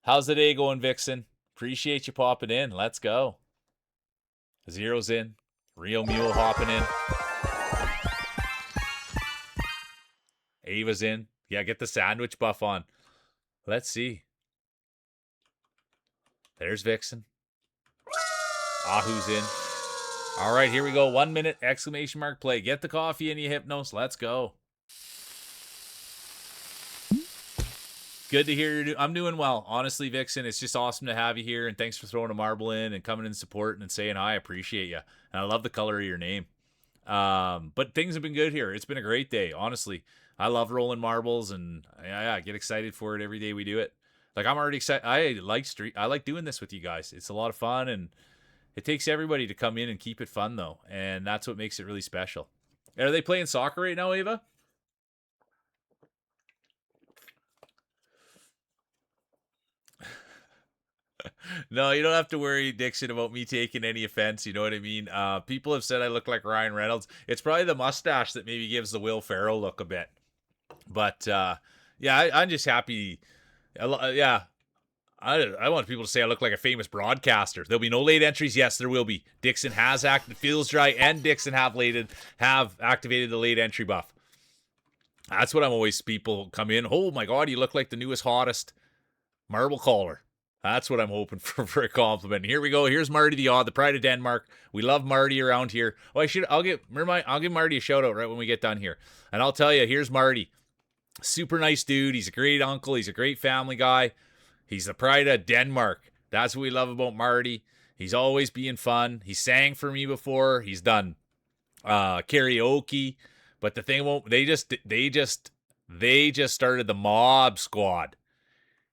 How's the day going, Vixen? Appreciate you popping in. Let's go. Zero's in. Real Mule hopping in. Ava's in. Yeah, get the sandwich buff on. Let's see. There's Vixen. Ahu's in. All right, here we go. 1 minute, exclamation mark, play. Get the coffee in you, Hypnos. Let's go. Good to hear you. I'm doing well. Honestly, Vixen, it's just awesome to have you here, and thanks for throwing a marble in and coming in support and saying hi. I appreciate you. And I love the color of your name. But things have been good here. It's been a great day, honestly. I love rolling marbles, and yeah, get excited for it every day we do it. Like, I'm already excited. I like doing this with you guys. It's a lot of fun, and it takes everybody to come in and keep it fun, though, and that's what makes it really special. Are they playing soccer right now, Ava? No, you don't have to worry, Dixon, about me taking any offense. You know what I mean? People have said I look like Ryan Reynolds. It's probably the mustache that maybe gives the Will Ferrell look a bit. But yeah, I'm just happy. Yeah, I want people to say I look like a famous broadcaster. There'll be no late entries. Yes, there will be. Dixon has acted. Feels Dry and Dixon have activated the late entry buff. That's what I'm always. People come in. Oh my God, you look like the newest hottest marble caller. That's what I'm hoping for a compliment. Here we go. Here's Marty the Odd, the pride of Denmark. We love Marty around here. Oh, I'll give Marty a shout out right when we get done here. And I'll tell you, here's Marty. Super nice dude. He's a great uncle. He's a great family guy. He's the pride of Denmark. That's what we love about Marty. He's always being fun. He sang for me before. He's done karaoke. But the thing won't. They just started the Mob Squad.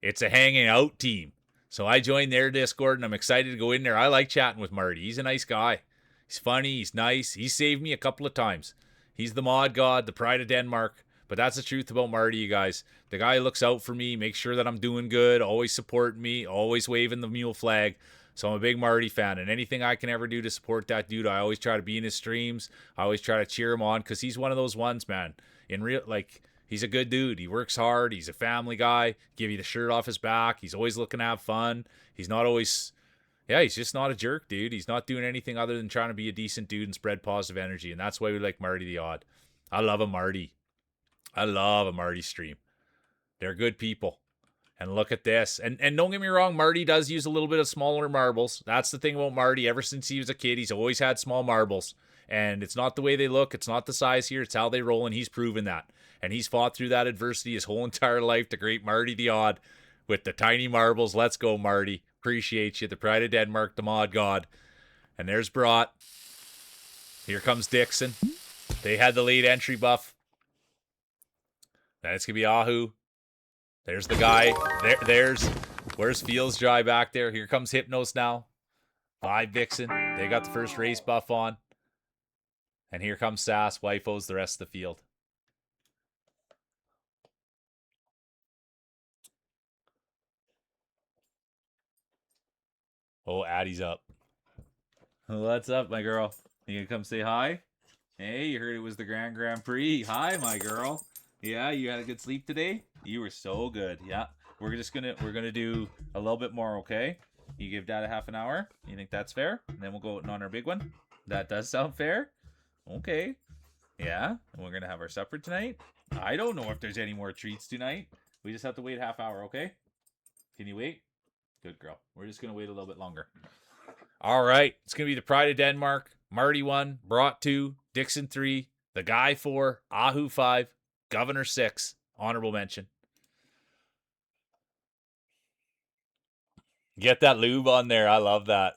It's a hanging out team. So I joined their Discord, and I'm excited to go in there. I like chatting with Marty. He's a nice guy. He's funny. He's nice. He saved me a couple of times. He's the mod god, the pride of Denmark. But that's the truth about Marty, you guys. The guy looks out for me, makes sure that I'm doing good, always supporting me, always waving the mule flag. So I'm a big Marty fan, and anything I can ever do to support that dude, I always try to be in his streams. I always try to cheer him on, because he's one of those ones, man. In real, like, he's a good dude. He works hard. He's a family guy. Give you the shirt off his back. He's always looking to have fun. He's not always Yeah, he's just not a jerk, dude. He's not doing anything other than trying to be a decent dude and spread positive energy, and that's why we like Marty the Odd. I love a Marty. I love a Marty stream. They're good people. And look at this. And don't get me wrong, Marty does use a little bit of smaller marbles. That's the thing about Marty. Ever since he was a kid, he's always had small marbles. And it's not the way they look. It's not the size here. It's how they roll, and he's proven that. And he's fought through that adversity his whole entire life. The great Marty the Odd with the tiny marbles. Let's go, Marty. Appreciate you. The pride of Denmark, the mod god. And there's Brought. Here comes Dixon. They had the late entry buff. Then it's going to be Ahu. There's the guy. Where's Feels Dry back there? Here comes Hypnos now. 5 Vixen. They got the first race buff on. And here comes Sass. Wifos the rest of the field. Oh, Addie's up. What's up, my girl? You gonna come say hi? Hey, you heard it was the Grand Prix. Hi, my girl. Yeah, you had a good sleep today? You were so good. Yeah. We're gonna do a little bit more, okay? You give Dad a half an hour. You think that's fair? And then we'll go on our big one. That does sound fair. Okay. Yeah. And we're gonna have our supper tonight. I don't know if there's any more treats tonight. We just have to wait a half hour, okay? Can you wait? Good girl. We're just gonna wait a little bit longer. All right. It's gonna be the Pride of Denmark. Marty 1, Brought 2, Dixon 3, the Guy 4, Ahu 5, Governor 6. Honorable mention. Get that lube on there. I love that.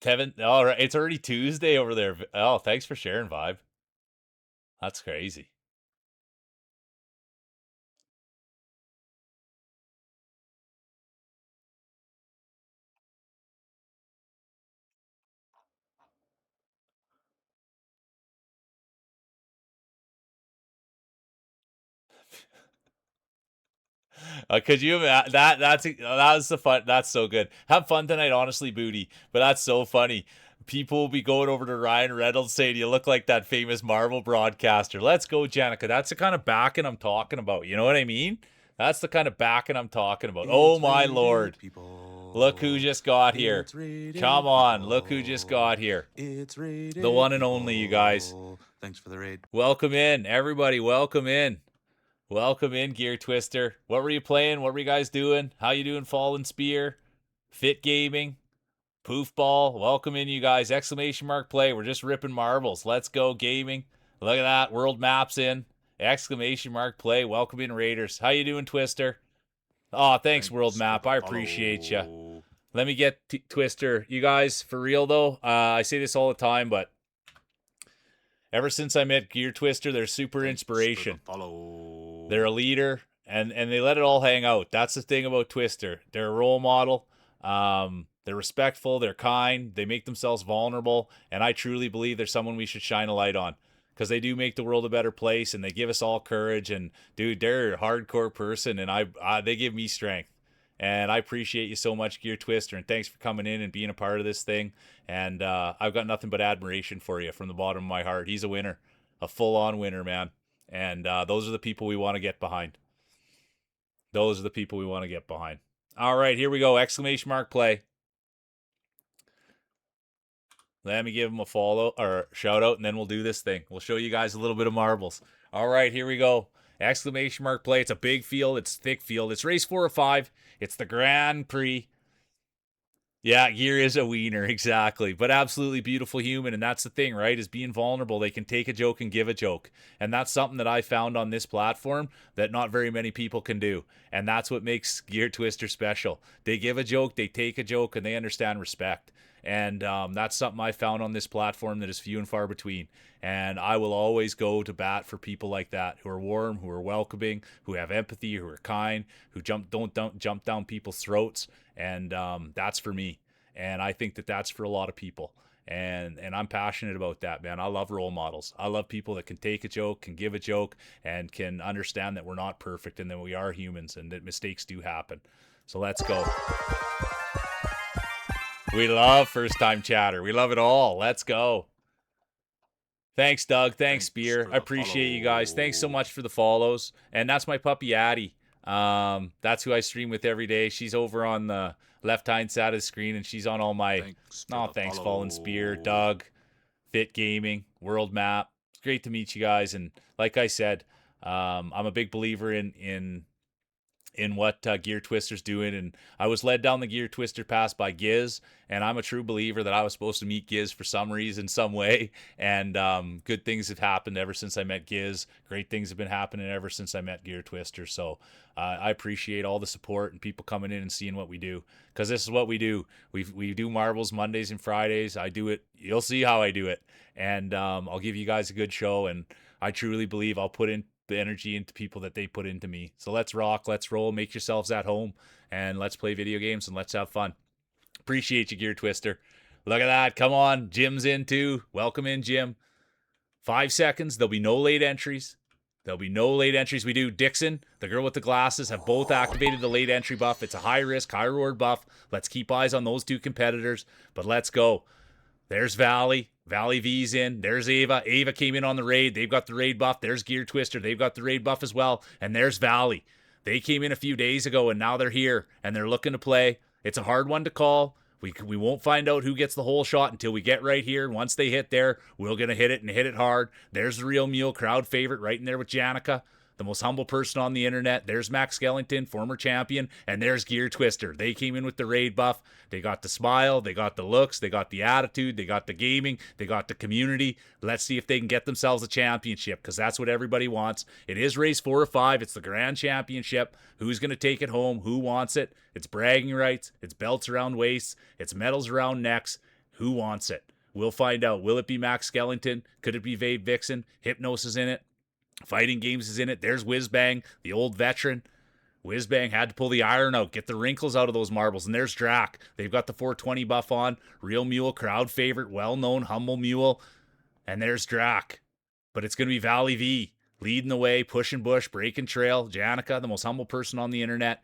Tevin, all right. It's already Tuesday over there. Oh, thanks for sharing, Vibe. That's crazy. Could you that that was the fun. That's so good. Have fun tonight, honestly, Booty. But that's so funny. People will be going over to Ryan Reynolds saying you look like that famous Marvel broadcaster. Let's go, Janica. That's the kind of backing I'm talking about. You know what I mean? That's the kind of backing I'm talking about. Oh my lord. People. Look who just got here. Come on, people. look who just got here. It's rated. The one and only, you guys. Thanks for the raid. Welcome in, everybody. Welcome in. Welcome in, Gear Twister. What were you playing? What were you guys doing? How you doing, Fallen Spear? Fit Gaming? Poofball? Welcome in, you guys. Exclamation mark play. We're just ripping marbles. Let's go, gaming. Look at that. World Maps in. Exclamation mark play. Welcome in, Raiders. How you doing, Twister? Oh, thanks World Map. I appreciate you. Let me get Twister. You guys, for real, though, I say this all the time, but ever since I met Gear Twister, they're super inspiration. They're a leader, and they let it all hang out. That's the thing about Twister. They're a role model. They're respectful. They're kind. They make themselves vulnerable, and I truly believe they're someone we should shine a light on because they do make the world a better place, and they give us all courage. And dude, they're a hardcore person, and they give me strength. And I appreciate you so much, Gear Twister, and thanks for coming in and being a part of this thing. And I've got nothing but admiration for you from the bottom of my heart. He's a winner, a full-on winner, man. And those are the people we want to get behind. Those are the people we want to get behind. All right, here we go. Exclamation mark play. Let me give him a follow or shout out, and then we'll do this thing. We'll show you guys a little bit of marbles. All right, here we go. Exclamation mark play. It's a big field. It's thick field. It's race 4 or 5. It's the Grand Prix. Yeah, Gear is a wiener, exactly. But absolutely beautiful human, and that's the thing, right? Is being vulnerable. They can take a joke and give a joke. And that's something that I found on this platform that not very many people can do. And that's what makes Gear Twister special. They give a joke, they take a joke, and they understand respect. And that's something I found on this platform that is few and far between. And I will always go to bat for people like that who are warm, who are welcoming, who have empathy, who are kind, who don't jump down people's throats. And that's for me. And I think that that's for a lot of people. And I'm passionate about that, man. I love role models. I love people that can take a joke, can give a joke, and can understand that we're not perfect and that we are humans and that mistakes do happen. So let's go. We love first time chatter. We love it all. Let's go. Thanks, Doug. Thanks, Beer. for I the appreciate you guys. Thanks so follow. much for the follows. And that's my puppy Addie. That's who I stream with every day. She's over on the left-hand side of the screen, and she's on all my. Thanks for Oh, the thanks, Fallen Spear, follow. Doug, Fit Gaming, World Map. It's great to meet you guys. And like I said, I'm a big believer in what Gear Twister's doing. And I was led down the Gear Twister path by Giz, and I'm a true believer that I was supposed to meet Giz for some reason, some way. And good things have happened ever since I met Giz. Great things have been happening ever since I met Gear Twister. So I appreciate all the support and people coming in and seeing what we do, because this is what we do. We do marbles Mondays and Fridays. I do it. You'll see how I do it, and I'll give you guys a good show. And I truly believe I'll put in the energy into people that they put into me. So let's rock, let's roll, make yourselves at home, and let's play video games and let's have fun. Appreciate you, Gear Twister. Look at that. Come on. Jim's in too. Welcome in, Jim. 5 seconds. There'll be no late entries. There'll be no late entries. We do. Dixon, the girl with the glasses, have both activated the late entry buff. It's a high risk, high reward buff. Let's keep eyes on those two competitors, but let's go. There's Valley. Valley V's in. There's Ava. Ava came in on the raid. They've got the raid buff. There's Gear Twister. They've got the raid buff as well. And there's Valley. They came in a few days ago, and now they're here, and they're looking to play. It's a hard one to call. We won't find out who gets the whole shot until we get right here. And once they hit there, we're going to hit it and hit it hard. There's the real Mule, crowd favorite, right in there with Janica, the most humble person on the internet. There's Max Skellington, former champion, and there's Gear Twister. They came in with the raid buff. They got the smile, they got the looks, they got the attitude, they got the gaming, they got the community. Let's see if they can get themselves a championship, because that's what everybody wants. It is race 4 or 5. It's the Grand Championship. Who's going to take it home? Who wants it? It's bragging rights. It's belts around waists. It's medals around necks. Who wants it? We'll find out. Will it be Max Skellington? Could it be Vabe Vixen? Hypnos is in it. Fighting Games is in it. There's Whizbang, the old veteran. Whizbang had to pull the iron out, get the wrinkles out of those marbles. And there's Drac. They've got the 420 buff on. Real Mule, crowd favorite, well-known, humble Mule. And there's Drac. But it's going to be Valley V leading the way, pushing bush, breaking trail. Janica, the most humble person on the internet.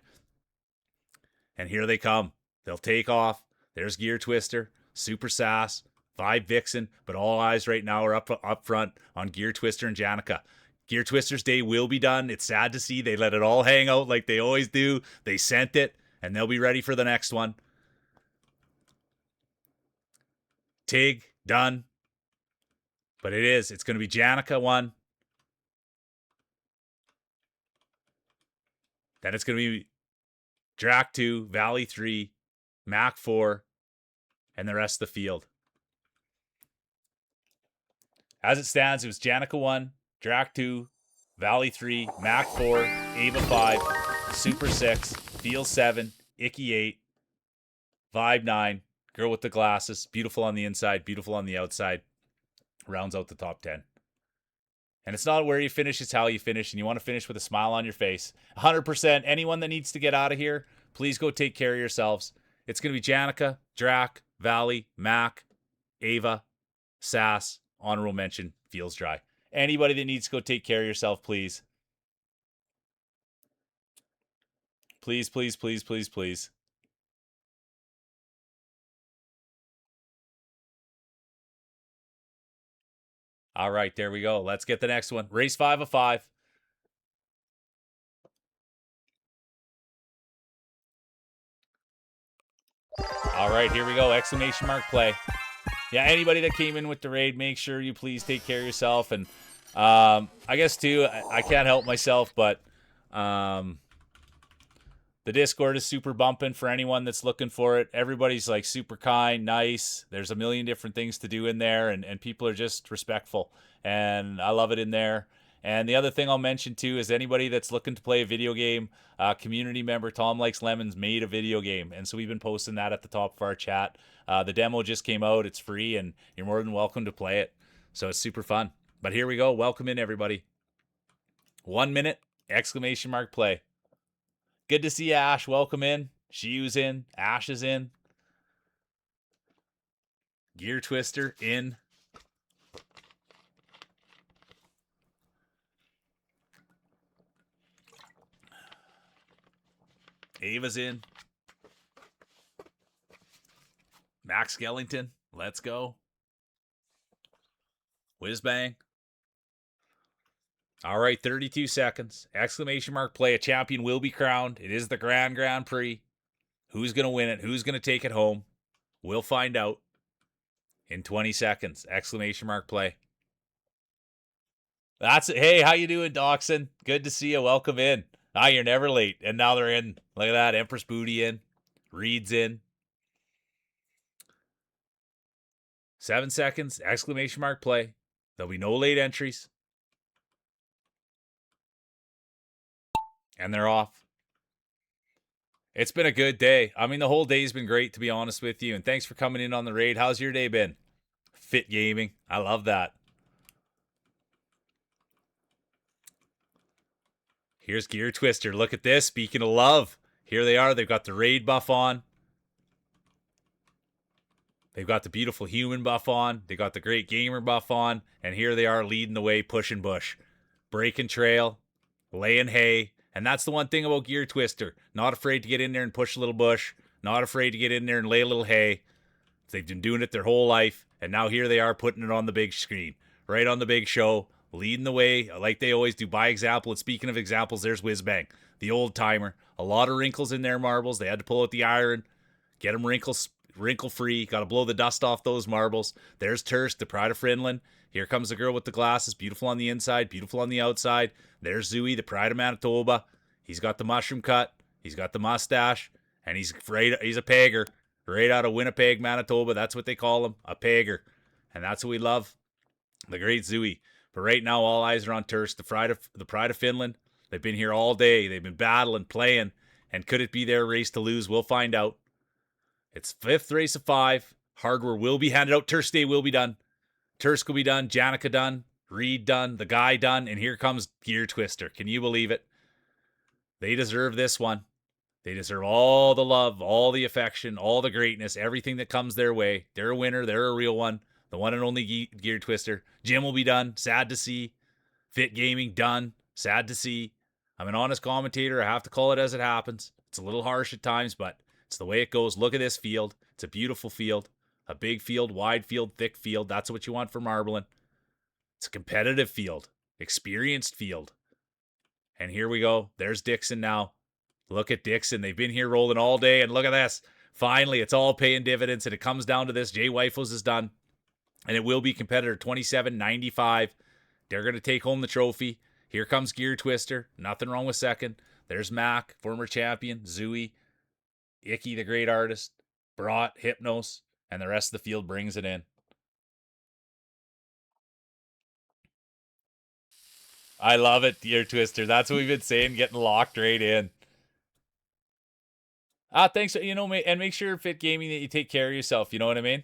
And here they come. They'll take off. There's Gear Twister, Super Sass, Vibe Vixen. But all eyes right now are up front on Gear Twister and Janica. Gear Twister's day will be done. It's sad to see they let it all hang out like they always do. They sent it, and they'll be ready for the next one. Tig, done. But it is. It's going to be Janica 1. Then it's going to be Drac 2, Valley 3, Mac 4, and the rest of the field. As it stands, it was Janica 1, Drac 2, Valley 3, Mac 4, Ava 5, Super 6, Feel 7, Icky 8, Vibe 9, Girl with the Glasses, beautiful on the inside, beautiful on the outside, rounds out the top 10. And it's not where you finish, it's how you finish, and you want to finish with a smile on your face. 100%, anyone that needs to get out of here, please go take care of yourselves. It's going to be Janica, Drac, Valley, Mac, Ava, Sass, honorable mention, Feels Dry. Anybody that needs to go take care of yourself, please. Please, please, please, please, please. All right, there we go. Let's get the next one. Race 5 of 5. All right, here we go. Exclamation mark play. Yeah, anybody that came in with the raid, make sure you please take care of yourself. And I guess, too, I can't help myself, but the Discord is super bumping for anyone that's looking for it. Everybody's like super kind, nice. There's a million different things to do in there, and people are just respectful. And I love it in there. And the other thing I'll mention too is anybody that's looking to play a video game, community member Tom Likes Lemons made a video game. And so we've been posting that at the top of our chat. The demo just came out. It's free, and you're more than welcome to play it. So it's super fun. But here we go. Welcome in, everybody. 1 minute, exclamation mark play. Good to see Ash. Welcome in. Shiu's in. Ash is in. Gear Twister in. Ava's in. Max Skellington. Let's go. Whiz bang. All right, 32 seconds. Exclamation mark play. A champion will be crowned. It is the Grand Prix. Who's going to win it? Who's going to take it home? We'll find out in 20 seconds. Exclamation mark play. That's it. Hey, how you doing, Dachshund? Good to see you. Welcome in. Ah, you're never late. And now they're in. Look at that. Empress Booty in. Reed's in. 7 seconds. Exclamation mark play. There'll be no late entries. And they're off. It's been a good day. I mean, the whole day's been great, to be honest with you. And thanks for coming in on the raid. How's your day been? Fit gaming. I love that. Here's Gear Twister. Look at this. Speaking of love, here they are. They've got the raid buff on. They've got the beautiful human buff on. They got the great gamer buff on. And here they are leading the way, pushing bush. Breaking trail. Laying hay. And that's the one thing about Gear Twister. Not afraid to get in there and push a little bush. Not afraid to get in there and lay a little hay. They've been doing it their whole life. And now here they are putting it on the big screen. Right on the big show. Leading the way like they always do by example. And speaking of examples, there's Whizbang. The old timer. A lot of wrinkles in their marbles. They had to pull out the iron. Get them wrinkle free. Got to blow the dust off those marbles. There's Tursk, the pride of Finland. Here comes the girl with the glasses. Beautiful on the inside, beautiful on the outside. There's Zooey, the pride of Manitoba. He's got the mushroom cut. He's got the mustache. And he's a pegger. Right out of Winnipeg, Manitoba. That's what they call him, a pegger. And that's what we love. The great Zooey. But right now, all eyes are on Tursk, the pride of Finland. They've been here all day. They've been battling, playing. And could it be their race to lose? We'll find out. It's fifth race of 5. Hardware will be handed out. Tursk Day will be done. Tursk will be done. Janica done. Reed done. The guy done. And here comes Gear Twister. Can you believe it? They deserve this one. They deserve all the love, all the affection, all the greatness, everything that comes their way. They're a winner. They're a real one. The one and only Gear Twister. Jim will be done. Sad to see. Fit Gaming done. Sad to see. I'm an honest commentator. I have to call it as it happens. It's a little harsh at times, but it's the way it goes. Look at this field. It's a beautiful field. A big field, wide field, thick field. That's what you want for marbling. It's a competitive field. Experienced field. And here we go. There's Dixon now. Look at Dixon. They've been here rolling all day. And look at this. Finally, it's all paying dividends. And it comes down to this. Jay Weifels is done. And it will be competitor 27.95. They're going to take home the trophy. Here comes Gear Twister. Nothing wrong with second. There's Mac, former champion. Zooey. Icky, the great artist. Brought, Hypnos. And the rest of the field brings it in. I love it, Gear Twister. That's what we've been saying, getting locked right in. Thanks. And make sure, Fit Gaming, that you take care of yourself. You know what I mean?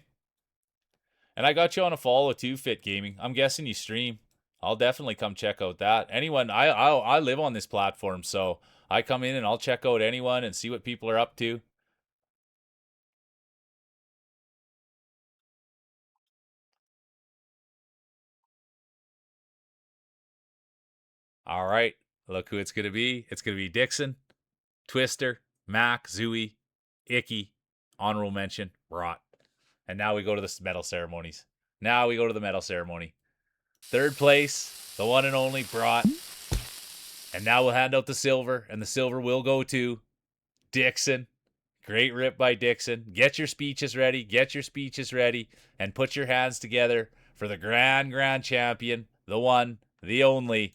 And I got you on a follow too, Fit Gaming. I'm guessing you stream. I'll definitely come check out that. Anyone, I live on this platform, so I come in and I'll check out anyone and see what people are up to. All right, look who it's going to be. It's going to be Dixon, Twister, Mac, Zooey, Icky, honorable mention, Rot. And now we go to the medal ceremonies. Third place, the one and only Brought. And now we'll hand out the silver, and the silver will go to Dixon. Great rip by Dixon. Get your speeches ready, and put your hands together for the grand champion, the one, the only,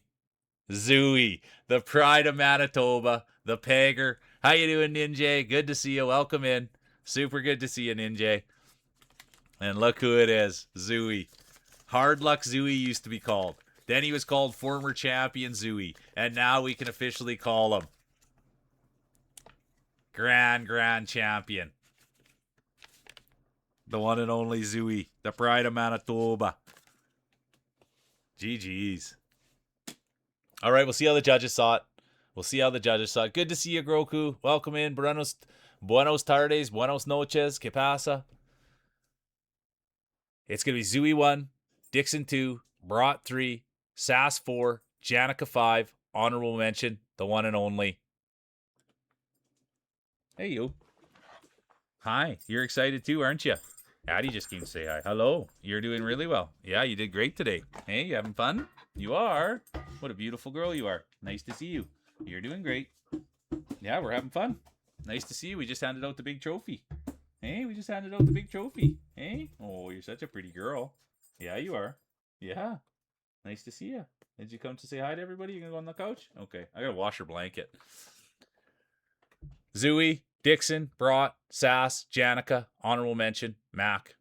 Zooey, the pride of Manitoba, the pegger. How you doing, Ninja? Good to see you. Welcome in. Super good to see you, Ninja. And look who it is, Zooey. Hard Luck Zooey used to be called. Then he was called former champion Zooey. And now we can officially call him grand champion. The one and only Zooey. The pride of Manitoba. GG's. All right, we'll see how the judges saw it. Good to see you, Groku. Welcome in. Buenos tardes. Buenos noches. Que pasa? It's going to be Zooey 1, Dixon 2, Brought 3, Sass 4, Janica 5, honorable mention, the one and only. Hey, you. Hi. You're excited too, aren't you? Addie just came to say hi. Hello. You're doing really well. Yeah, you did great today. Hey, you having fun? You are. What a beautiful girl you are. Nice to see you. You're doing great. Yeah, we're having fun. Nice to see you. We just handed out the big trophy. Hey, we just handed out the big trophy. Hey, oh, you're such a pretty girl. Yeah, you are. Yeah, nice to see you. Did you come to say hi to everybody? You gonna go on the couch? Okay, I gotta wash your blanket. Zooey, Dixon, Brought, Sass, Janica, honorable mention, Mac.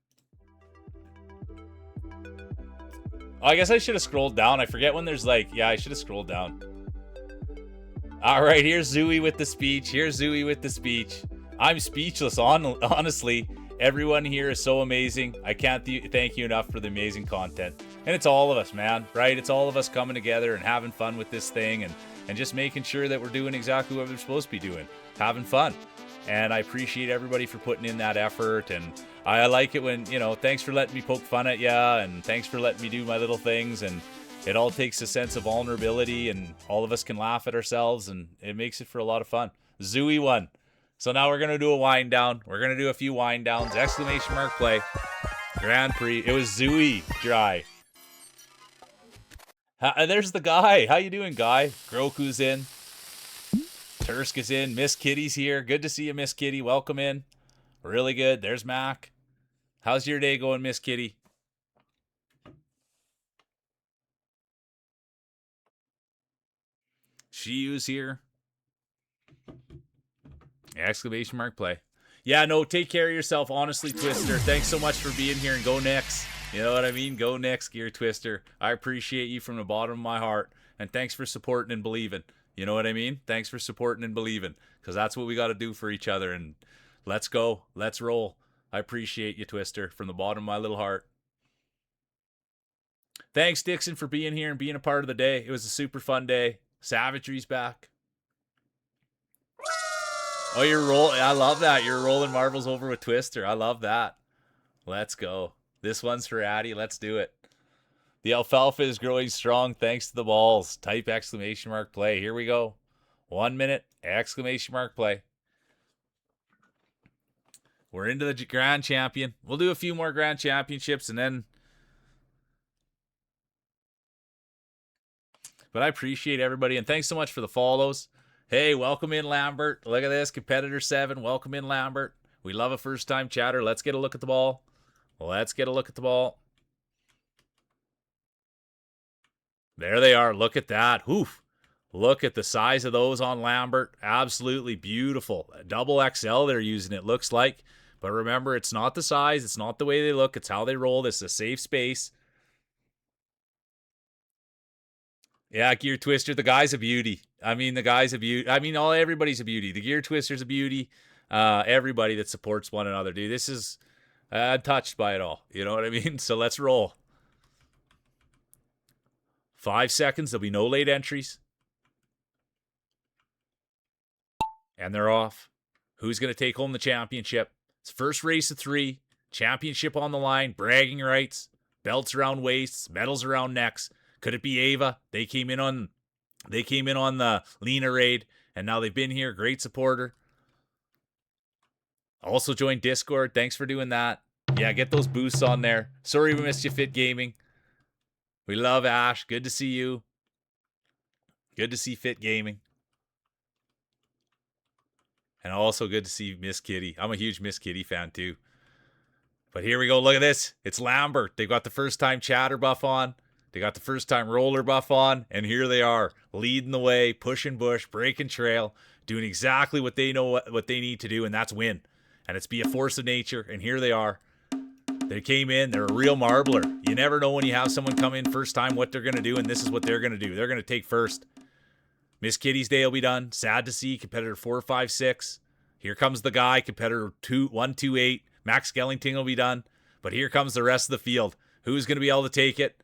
Oh, I guess I should have scrolled down. I forget when there's like, yeah, I should have scrolled down. All right, here's Zooey with the speech. Here's Zooey with the speech. I'm speechless, honestly. Everyone here is so amazing. I can't thank you enough for the amazing content. And it's all of us, man, right? It's all of us coming together and having fun with this thing and just making sure that we're doing exactly what we're supposed to be doing, having fun. And I appreciate everybody for putting in that effort. And I like it when, thanks for letting me poke fun at ya, and thanks for letting me do my little things. And it all takes a sense of vulnerability, and all of us can laugh at ourselves, and it makes it for a lot of fun. Zooey won. So now we're going to do a wind down. We're going to do a few wind downs. Exclamation mark play. Grand Prix. It was Zooey dry. There's the guy. How you doing, guy? Groku's in. Tursk is in. Miss Kitty's here. Good to see you, Miss Kitty. Welcome in. Really good. There's Mac. How's your day going, Miss Kitty? Shiyu's here. Exclamation mark play. Yeah, no, take care of yourself. Honestly, Twister, thanks so much for being here, and go Knicks. You know what I mean? Go Knicks, Gear Twister. I appreciate you from the bottom of my heart, and thanks for supporting and believing. You know what I mean? Thanks for supporting and believing, because that's what we got to do for each other, and let's go. Let's roll. I appreciate you, Twister, from the bottom of my little heart. Thanks, Dixon, for being here and being a part of the day. It was a super fun day. Savagery's back. Oh, you're rolling. I love that. You're rolling marbles over with Twister. I love that. Let's go. This one's for Addy. Let's do it. The alfalfa is growing strong thanks to the balls. Type exclamation mark play. Here we go. 1 minute. Exclamation mark play. We're into the Grand Champion. We'll do a few more Grand Championships and then. But I appreciate everybody, and thanks so much for the follows. Hey, welcome in, Lambert. Look at this. Competitor 7. Welcome in, Lambert. We love a first-time chatter. Let's get a look at the ball. Let's get a look at the ball. There they are. Look at that. Oof. Look at the size of those on Lambert. Absolutely beautiful. Double XL they're using, it looks like. But remember, it's not the size. It's not the way they look. It's how they roll. This is a safe space. Yeah, Gear Twister, the guy's a beauty. I mean, the guy's a beauty. I mean, everybody's a beauty. The Gear Twister's a beauty. Everybody that supports one another, dude. This is touched by it all. You know what I mean? So let's roll. 5 seconds. There'll be no late entries. And they're off. Who's going to take home the championship? It's first race of 3. Championship on the line. Bragging rights. Belts around waists. Medals around necks. Could it be Ava? They came in on the Lena raid, and now they've been here. Great supporter. Also joined Discord. Thanks for doing that. Yeah, get those boosts on there. Sorry we missed you, Fit Gaming. We love Ash. Good to see you. Good to see Fit Gaming. And also good to see Miss Kitty. I'm a huge Miss Kitty fan too. But here we go. Look at this. It's Lambert. They've got the first time chatter buff on. They got the first time roller buff on, and here they are, leading the way, pushing bush, breaking trail, doing exactly what they know what they need to do, and that's win. And it's be a force of nature, and here they are. They came in, they're a real marbler. You never know when you have someone come in first time what they're going to do, and this is what they're going to do. They're going to take first. Miss Kitty's day will be done. Sad to see, competitor 456. Here comes the guy, competitor 128. Max Skellington will be done. But here comes the rest of the field. Who's going to be able to take it?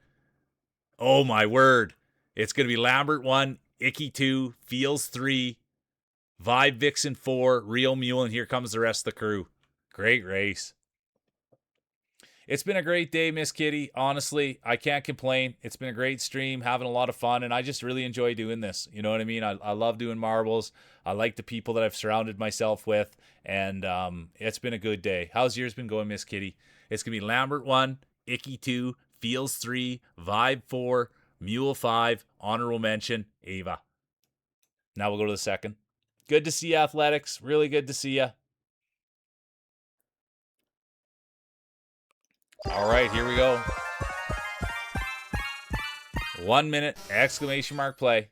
Oh, my word. It's going to be Lambert 1, Icky 2, Feels 3, Vibe Vixen 4, Real Mule, and here comes the rest of the crew. Great race. It's been a great day, Miss Kitty. Honestly, I can't complain. It's been a great stream, having a lot of fun, and I just really enjoy doing this. You know what I mean? I love doing marbles. I like the people that I've surrounded myself with, and it's been a good day. How's yours been going, Miss Kitty? It's going to be Lambert 1, Icky 2, Fields 3, Vibe 4, Mule 5, honorable mention, Ava. Now we'll go to the second. Good to see you, Athletics. Really good to see you. All right, here we go. 1 minute, exclamation mark play.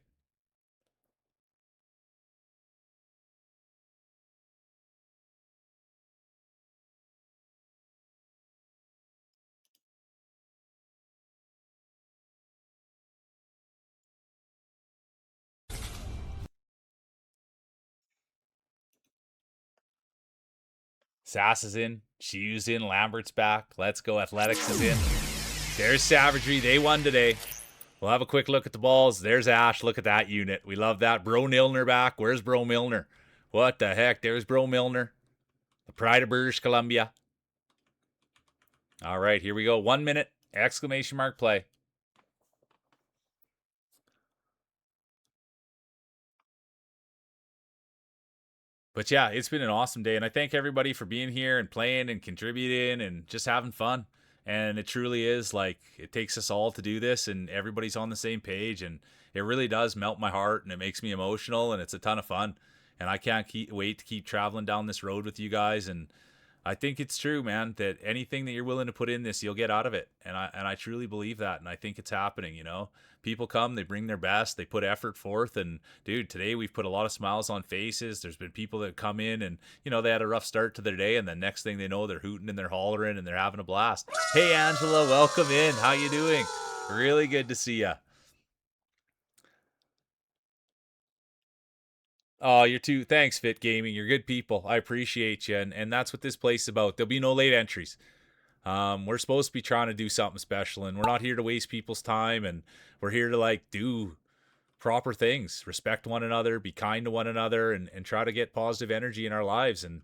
Sass is in. Shiu's in. Lambert's back. Let's go. Athletics is in. There's Savagery. They won today. We'll have a quick look at the balls. There's Ash. Look at that unit. We love that. Bro Milner back. Where's Bro Milner? What the heck? There's Bro Milner. The pride of British Columbia. All right, here we go. 1 minute, exclamation mark play. But yeah, it's been an awesome day, and I thank everybody for being here and playing and contributing and just having fun. And it truly is like it takes us all to do this, and everybody's on the same page, and it really does melt my heart, and it makes me emotional, and it's a ton of fun. And I can't wait to keep traveling down this road with you guys. And I think it's true, man, that anything that you're willing to put in this, you'll get out of it. And I truly believe that, and I think it's happening. You know, people come, they bring their best, they put effort forth, and dude, today we've put a lot of smiles on faces. There's been people that come in and they had a rough start to their day, and then next thing they know, they're hooting and they're hollering and they're having a blast. Hey, Angela, welcome in. How you doing? Really good to see you. Oh, you're too. Thanks, Fit Gaming. You're good people. I appreciate you, and that's what this place is about. There'll be no late entries. We're supposed to be trying to do something special, and we're not here to waste people's time, and we're here to like do proper things, respect one another, be kind to one another, and try to get positive energy in our lives, and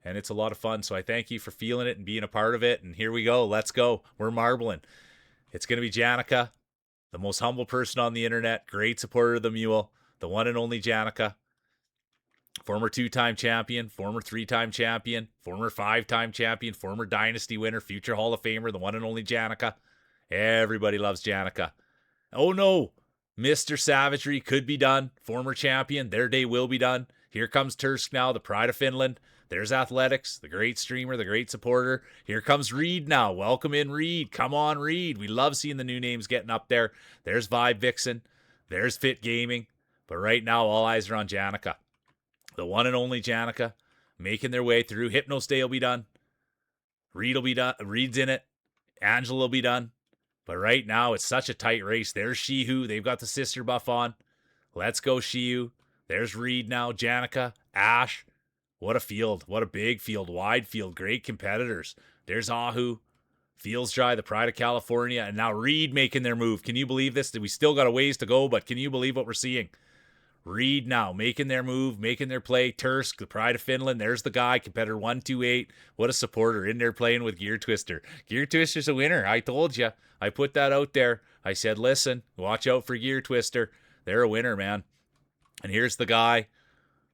it's a lot of fun. So I thank you for feeling it and being a part of it. And here we go. Let's go. We're marbling. It's gonna be Janica, the most humble person on the internet, great supporter of the mule, the one and only Janica. Former 2-time champion, former 3-time champion, former 5-time champion, former dynasty winner, future Hall of Famer, the one and only Janica. Everybody loves Janica. Oh no, Mr. Savagery could be done. Former champion, their day will be done. Here comes Tursk now, the pride of Finland. There's Athletics, the great streamer, the great supporter. Here comes Reed now. Welcome in, Reed. Come on, Reed. We love seeing the new names getting up there. There's Vibe Vixen. There's Fit Gaming. But right now, all eyes are on Janica. The one and only Janica, making their way through. Hypnos Day will be done. Reed will be done. Reed's in it. Angela will be done. But right now, it's such a tight race. There's Shihu. They've got the sister buff on. Let's go, Shihu. There's Reed now. Janica. Ash. What a field. What a big field. Wide field. Great competitors. There's Ahu. Fields Dry, the pride of California. And now Reed making their move. Can you believe this? We still got a ways to go, but can you believe what we're seeing? Reed now making their move, making their play. Tursk, the pride of Finland. There's the guy, competitor 128. What a supporter in there playing with Gear Twister. Gear Twister's a winner. I told you. I put that out there. I said, listen, watch out for Gear Twister. They're a winner, man. And here's the guy.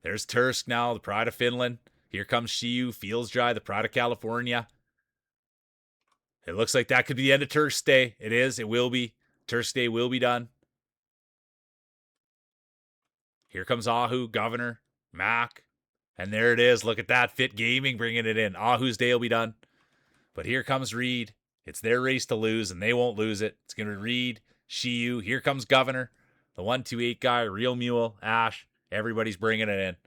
There's Tursk now, the pride of Finland. Here comes Shiu, Fields Dry, the pride of California. It looks like that could be the end of Tursk Day. It is. It will be. Tursk Day will be done. Here comes Ahu, Governor, Mac. And there it is. Look at that. Fit Gaming bringing it in. Ahu's day will be done. But here comes Reed. It's their race to lose, and they won't lose it. It's going to be Reed, Shiu. Here comes Governor, the 128 guy, Real Mule, Ash. Everybody's bringing it in.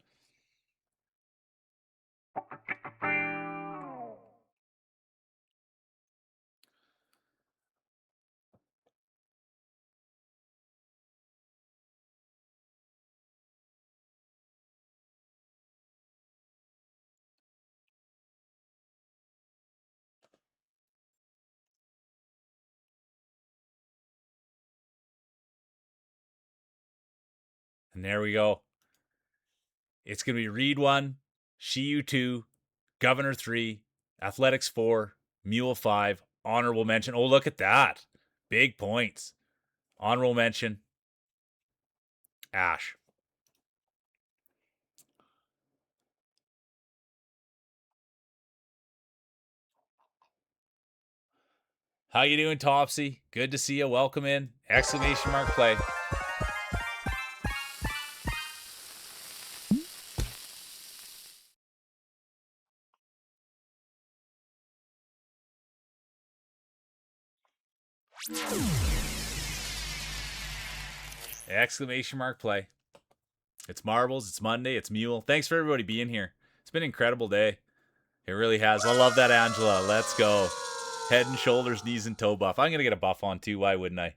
And there we go. It's going to be Reed 1, Shiu 2, Governor 3, Athletics 4, Mule 5, Honorable mention. Oh, look at that. Big points. Honorable mention. Ash. How you doing, Topsy? Good to see you. Welcome in. Exclamation mark play. Exclamation mark play. It's marbles. It's Monday. It's Mule. Thanks for everybody being here. It's been an incredible day. It really has. I love that, Angela. Let's go. Head and shoulders, knees and toe buff. I'm going to get a buff on too. Why wouldn't I?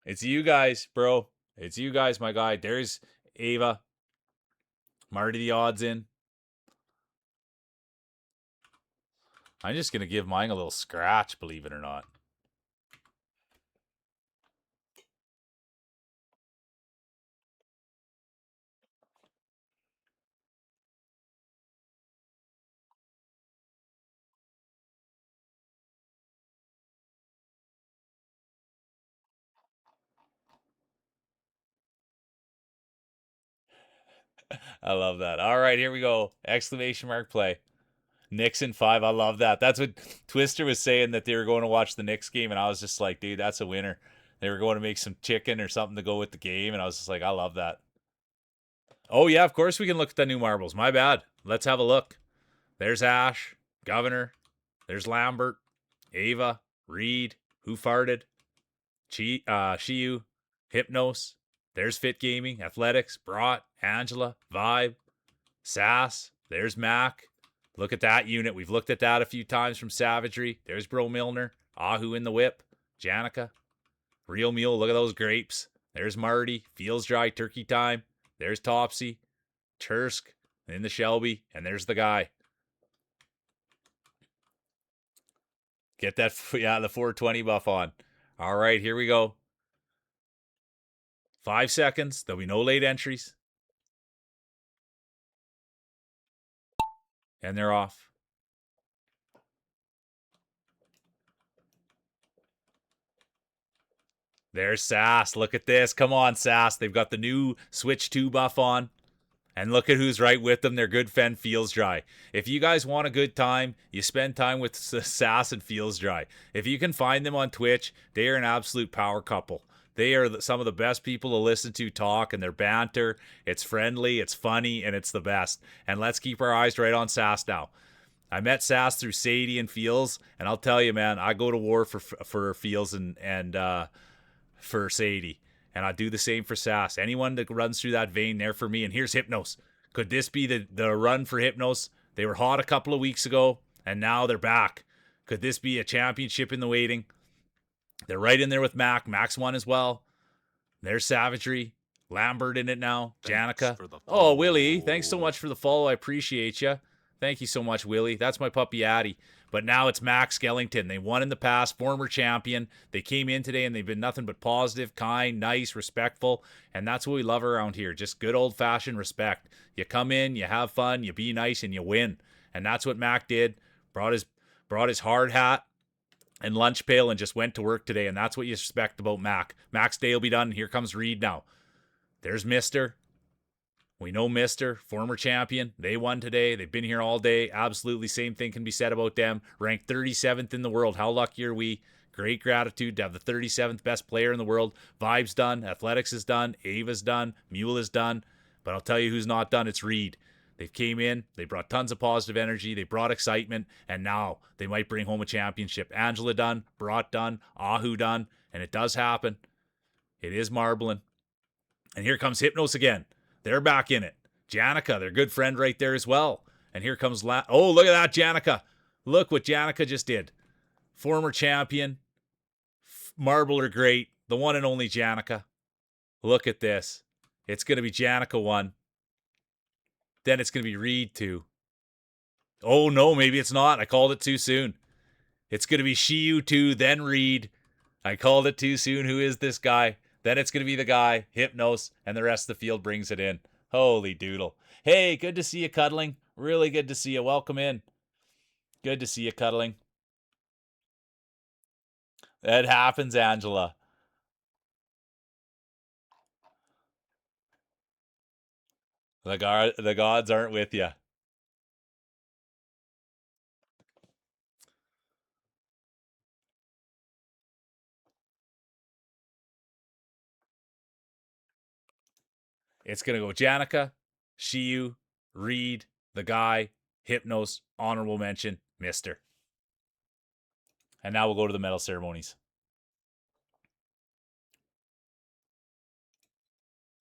It's you guys, bro. It's you guys, my guy. There's Ava. Marty the odds in. I'm just going to give mine a little scratch, believe it or not. I love that. All right, here we go. Exclamation mark play. Knicks in 5. I love that. That's what Twister was saying, that they were going to watch the Knicks game, and I was just like, dude, that's a winner. They were going to make some chicken or something to go with the game, and I was just like, I love that. Oh, yeah, of course we can look at the new marbles. My bad. Let's have a look. There's Ash, Governor. There's Lambert, Ava, Reed, Who Farted, Shiu, Hypnos. There's Fit Gaming, Athletics, Brought, Angela, Vibe, Sass. There's Mac. Look at that unit. We've looked at that a few times from Savagery. There's Bro Milner, Ahu in the whip, Janica, Real Mule. Look at those grapes. There's Marty, Feels Dry, Turkey Time. There's Topsy, Tursk, in the Shelby, and there's the guy. Get that, yeah, the 420 buff on. All right, here we go. 5 seconds. There'll be no late entries. And they're off. There's Sass. Look at this. Come on, Sass. They've got the new Switch 2 buff on. And look at who's right with them. They're good Fen Feels Dry. If you guys want a good time, you spend time with Sass and Feels Dry. If you can find them on Twitch, they are an absolute power couple. They are some of the best people to listen to talk, and their banter, it's friendly, it's funny, and it's the best. And let's keep our eyes right on Sass now. I met Sass through Sadie and Feels, and I'll tell you, man, I go to war for Feels and for Sadie. And I do the same for Sass. Anyone that runs through that vein, there for me. And here's Hypnos. Could this be the run for Hypnos? They were hot a couple of weeks ago, and now they're back. Could this be a championship in the waiting? They're right in there with Mac. Mac's won as well. There's Savagery. Lambert in it now. Janica. Oh, Willie, thanks so much for the follow. I appreciate you. Thank you so much, Willie. That's my puppy Addie. But now it's Max Skellington. They won in the past, former champion. They came in today and they've been nothing but positive, kind, nice, respectful. And that's what we love around here. Just good old-fashioned respect. You come in, you have fun, you be nice, and you win. And that's what Mac did. Brought his hard hat and lunch pail and just went to work today. And that's what you respect about Mac. Mac's day will be done. Here comes Reed now. There's Mister. We know Mister, former champion. They won today. They've been here all day. Absolutely same thing can be said about them. Ranked 37th in the world. How lucky are we? Great gratitude to have the 37th best player in the world. Vibe's done. Athletics is done. Ava's done. Mule is done. But I'll tell you who's not done. It's Reed. They came in. They brought tons of positive energy. They brought excitement. And now they might bring home a championship. Angela done. Brought done. Ahu done. And it does happen. It is marbling. And here comes Hypnos again. They're back in it. Janica, their good friend right there as well. And here comes oh, look at that, Janica. Look what Janica just did. Former champion. Marbler great. The one and only Janica. Look at this. It's going to be Janica 1. Then it's going to be Reed 2. Oh, no, maybe it's not. I called it too soon. It's going to be Shiu 2, then Reed. I called it too soon. Who is this guy? Then it's going to be the guy, Hypnos, and the rest of the field brings it in. Holy doodle. Hey, good to see you, Cuddling. Really good to see you. Welcome in. Good to see you, Cuddling. It happens, Angela. The gods aren't with you. It's going to go Janica, Shiyu, Reed, the guy, Hypnos, honorable mention, Mister. And now we'll go to the medal ceremonies.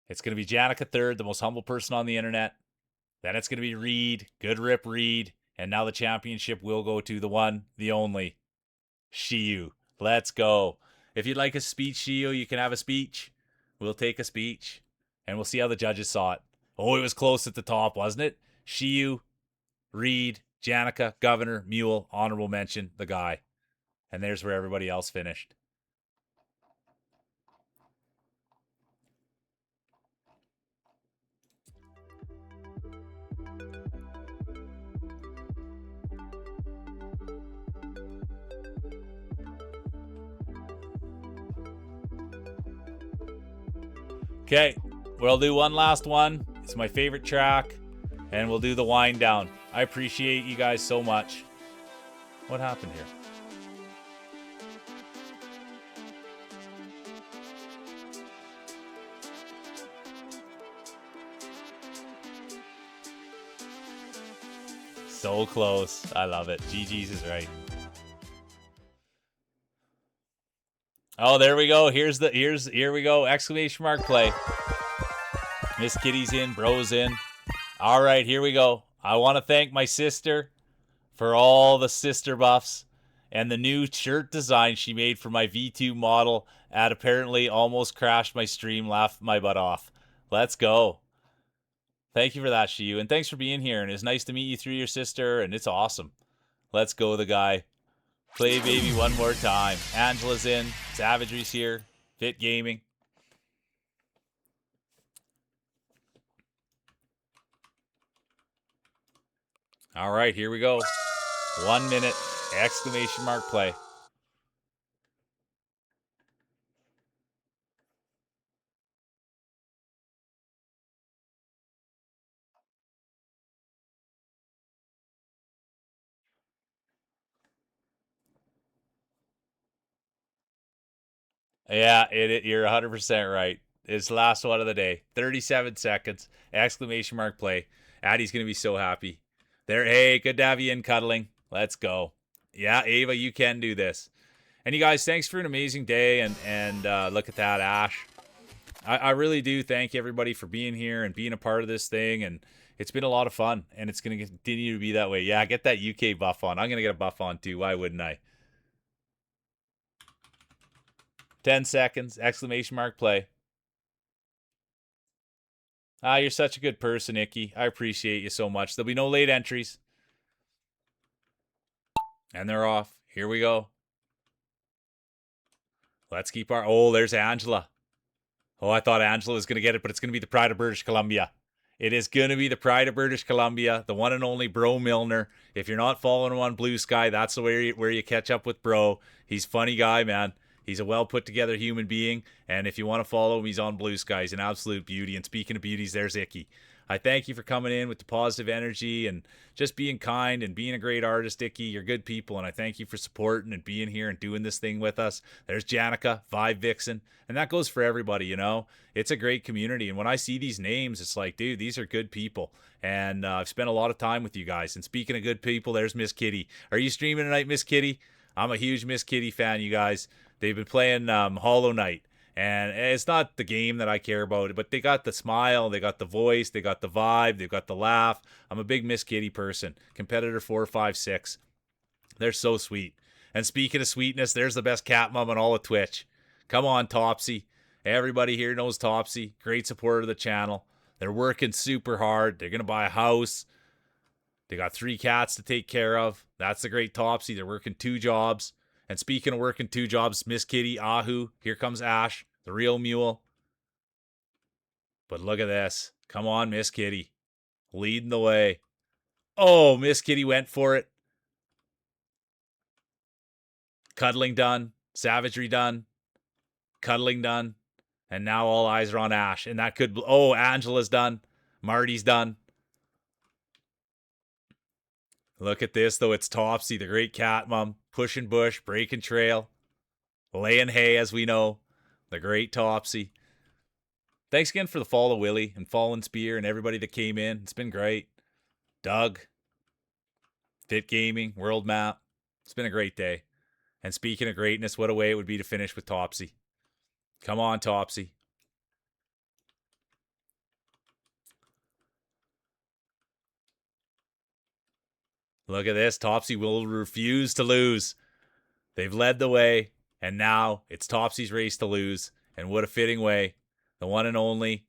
It's going to be Janica third, the most humble person on the internet. Then it's going to be Reed, good rip Reed. And now the championship will go to the one, the only, Shiyu. Let's go. If you'd like a speech, Shiyu, you can have a speech. We'll take a speech. And we'll see how the judges saw it. Oh, it was close at the top, wasn't it? Shiyu, Reed, Janica, Governor, Mule, honorable mention, the guy. And there's where everybody else finished. Okay, we'll do one last one. It's my favorite track. And we'll do the wind down. I appreciate you guys so much. What happened here? So close. I love it. GG's is right. Oh, there we go. Here we go. Exclamation mark play. Miss Kitty's in, bro's in. All right, here we go. I want to thank my sister for all the sister buffs and the new shirt design she made for my V2 model at apparently almost crashed my stream, laughed my butt off. Let's go. Thank you for that, Shiyu, and thanks for being here. And it's nice to meet you through your sister, and it's awesome. Let's go, the guy. Play baby one more time. Angela's in. Savagery's here. Fit Gaming. All right, here we go. 1 minute, exclamation mark play. Yeah, you're 100% right. It's the last one of the day. 37 seconds, exclamation mark play. Addie's going to be so happy. There, hey, good to have you in, Cuddling. Let's go. Yeah, Ava, you can do this. And you guys, thanks for an amazing day. And look at that, Ash. I really do thank everybody for being here and being a part of this thing. And it's been a lot of fun. And it's going to continue to be that way. Yeah, get that UK buff on. I'm going to get a buff on too. Why wouldn't I? 10 seconds, exclamation mark play. Ah, you're such a good person, Icky. I appreciate you so much. There'll be no late entries. And they're off. Here we go. Let's keep our... Oh, there's Angela. Oh, I thought Angela was going to get it, but it's going to be the Pride of British Columbia. It is going to be the Pride of British Columbia, the one and only Bro Milner. If you're not following him on Blue Sky, that's the way where you catch up with Bro. He's a funny guy, man. He's a well put together human being. And if you want to follow him, he's on Blue Sky. He's an absolute beauty. And speaking of beauties, there's Icky. I thank you for coming in with the positive energy and just being kind and being a great artist, Icky. You're good people, and I thank you for supporting and being here and doing this thing with us. There's Janica, Vibe Vixen, and that goes for everybody, you know? It's a great community, and when I see these names, it's like, dude, these are good people, and I've spent a lot of time with you guys. And speaking of good people, there's Miss Kitty. Are you streaming tonight, Miss Kitty? I'm a huge Miss Kitty fan, you guys. They've been playing Hollow Knight. And it's not the game that I care about, but they got the smile, they got the voice, they got the vibe, they've got the laugh. I'm a big Miss Kitty person. Competitor 456. They're so sweet. And speaking of sweetness, there's the best cat mom on all of Twitch. Come on, Topsy. Everybody here knows Topsy. Great supporter of the channel. They're working super hard. They're going to buy a house. They got 3 cats to take care of. That's the great Topsy. They're working 2 jobs. And speaking of working 2 jobs, Miss Kitty, Ahu, here comes Ash, the real mule. But look at this. Come on, Miss Kitty. Leading the way. Oh, Miss Kitty went for it. Cuddling done. Savagery done. Cuddling done. And now all eyes are on Ash. And that could... Oh, Angela's done. Marty's done. Look at this, though. It's Topsy, the great cat mom. Pushing bush, breaking trail. Laying hay, as we know. The great Topsy. Thanks again for the follow, Willie, and Fallen Spear, and everybody that came in. It's been great. Doug. Fit Gaming. World Map. It's been a great day. And speaking of greatness, what a way it would be to finish with Topsy. Come on, Topsy. Look at this. Topsy will refuse to lose. They've led the way, and now it's Topsy's race to lose. And what a fitting way. The one and only.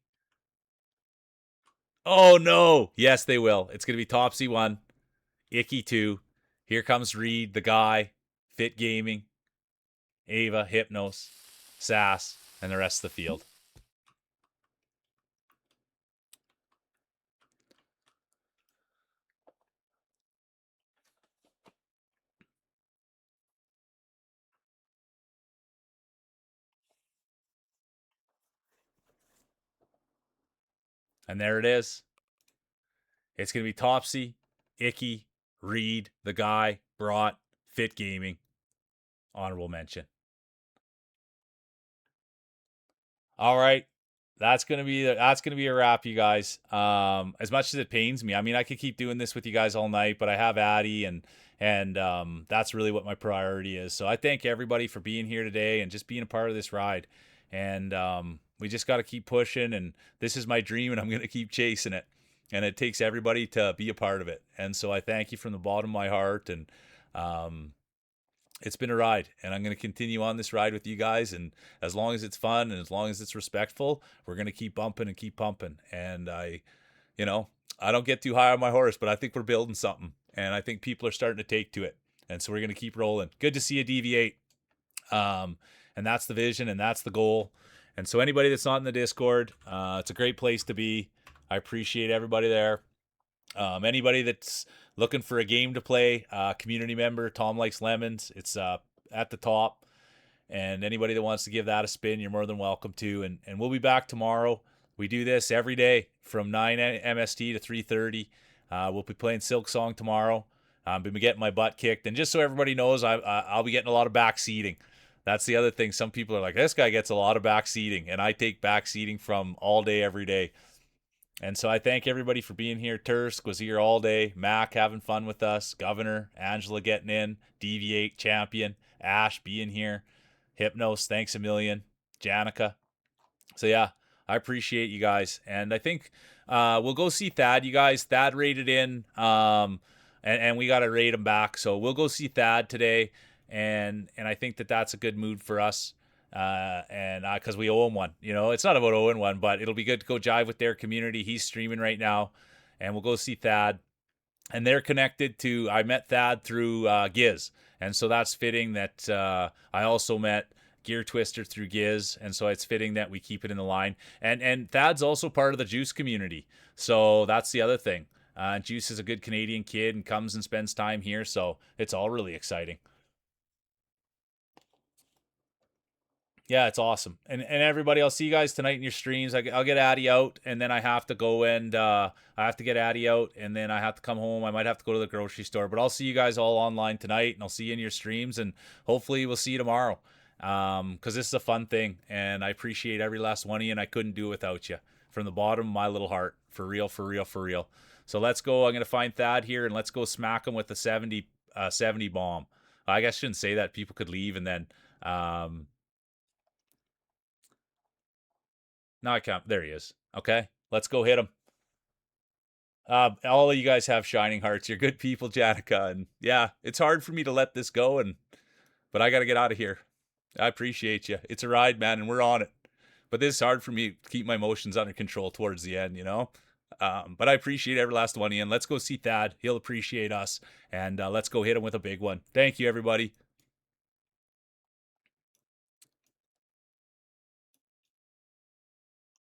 Oh, no. Yes, they will. It's going to be Topsy 1, Icky 2. Here comes Reed, the guy, Fit Gaming, Ava, Hypnos, Sass, and the rest of the field. And there it is. It's going to be Topsy, Icky, Reed, the guy, Brought, Fit Gaming. Honorable mention. All right. That's gonna be a wrap, you guys. As much as it pains me, I mean, I could keep doing this with you guys all night, but I have Addy, and that's really what my priority is. So I thank everybody for being here today and just being a part of this ride. And we just got to keep pushing. And this is my dream, and I'm gonna keep chasing it. And it takes everybody to be a part of it. And so I thank you from the bottom of my heart. And it's been a ride, and I'm going to continue on this ride with you guys. And as long as it's fun and as long as it's respectful, we're going to keep bumping and keep pumping. And I don't get too high on my horse, but I think we're building something, and I think people are starting to take to it. And so we're going to keep rolling. Good to see you deviate. And that's the vision, and that's the goal. And so anybody that's not in the Discord, it's a great place to be. I appreciate everybody there. Anybody that's looking for a game to play, community member, Tom Likes Lemons, it's at the top. And anybody that wants to give that a spin, you're more than welcome to. And we'll be back tomorrow. We do this every day from 9 MST to 3:30. We'll be playing Silk Song tomorrow. I've been getting my butt kicked. And just so everybody knows, I'll be getting a lot of back seating. That's the other thing. Some people are like, this guy gets a lot of back seating. And I take back seating from all day, every day. And so I thank everybody for being here. Tursk was here all day. Mac having fun with us. Governor, Angela getting in. Deviate, Champion. Ash being here. Hypnos, thanks a million. Janica. So yeah, I appreciate you guys. And I think we'll go see Thad, you guys. Thad rated in. And we got to rate him back. So we'll go see Thad today. And I think that's a good mood for us. And because we owe him one, it's not about owing one, but it'll be good to go jive with their community. He's streaming right now, and we'll go see Thad. And they're connected to, I met Thad through Giz, and so that's fitting that I also met Gear Twister through Giz, and so it's fitting that we keep it in the line. And Thad's also part of the Juice community, so that's the other thing. Juice is a good Canadian kid and comes and spends time here, so it's all really exciting. Yeah, it's awesome. And everybody, I'll see you guys tonight in your streams. I'll get Addy out, and then I have to go and I have to get Addy out, and then I have to come home. I might have to go to the grocery store, but I'll see you guys all online tonight, and I'll see you in your streams, and hopefully we'll see you tomorrow. Because this is a fun thing, and I appreciate every last one of you, and I couldn't do it without you. From the bottom of my little heart. For real, for real, for real. So let's go. I'm going to find Thad here, and let's go smack him with the 70 bomb. I guess I shouldn't say that. People could leave, and then... Now I can't. There he is. Okay, let's go hit him. All of you guys have shining hearts. You're good people, Janica. And yeah, it's hard for me to let this go, but I got to get out of here. I appreciate you. It's a ride, man, and we're on it. But this is hard for me to keep my emotions under control towards the end, But I appreciate every last one of you. And let's go see Thad. He'll appreciate us. And let's go hit him with a big one. Thank you, everybody.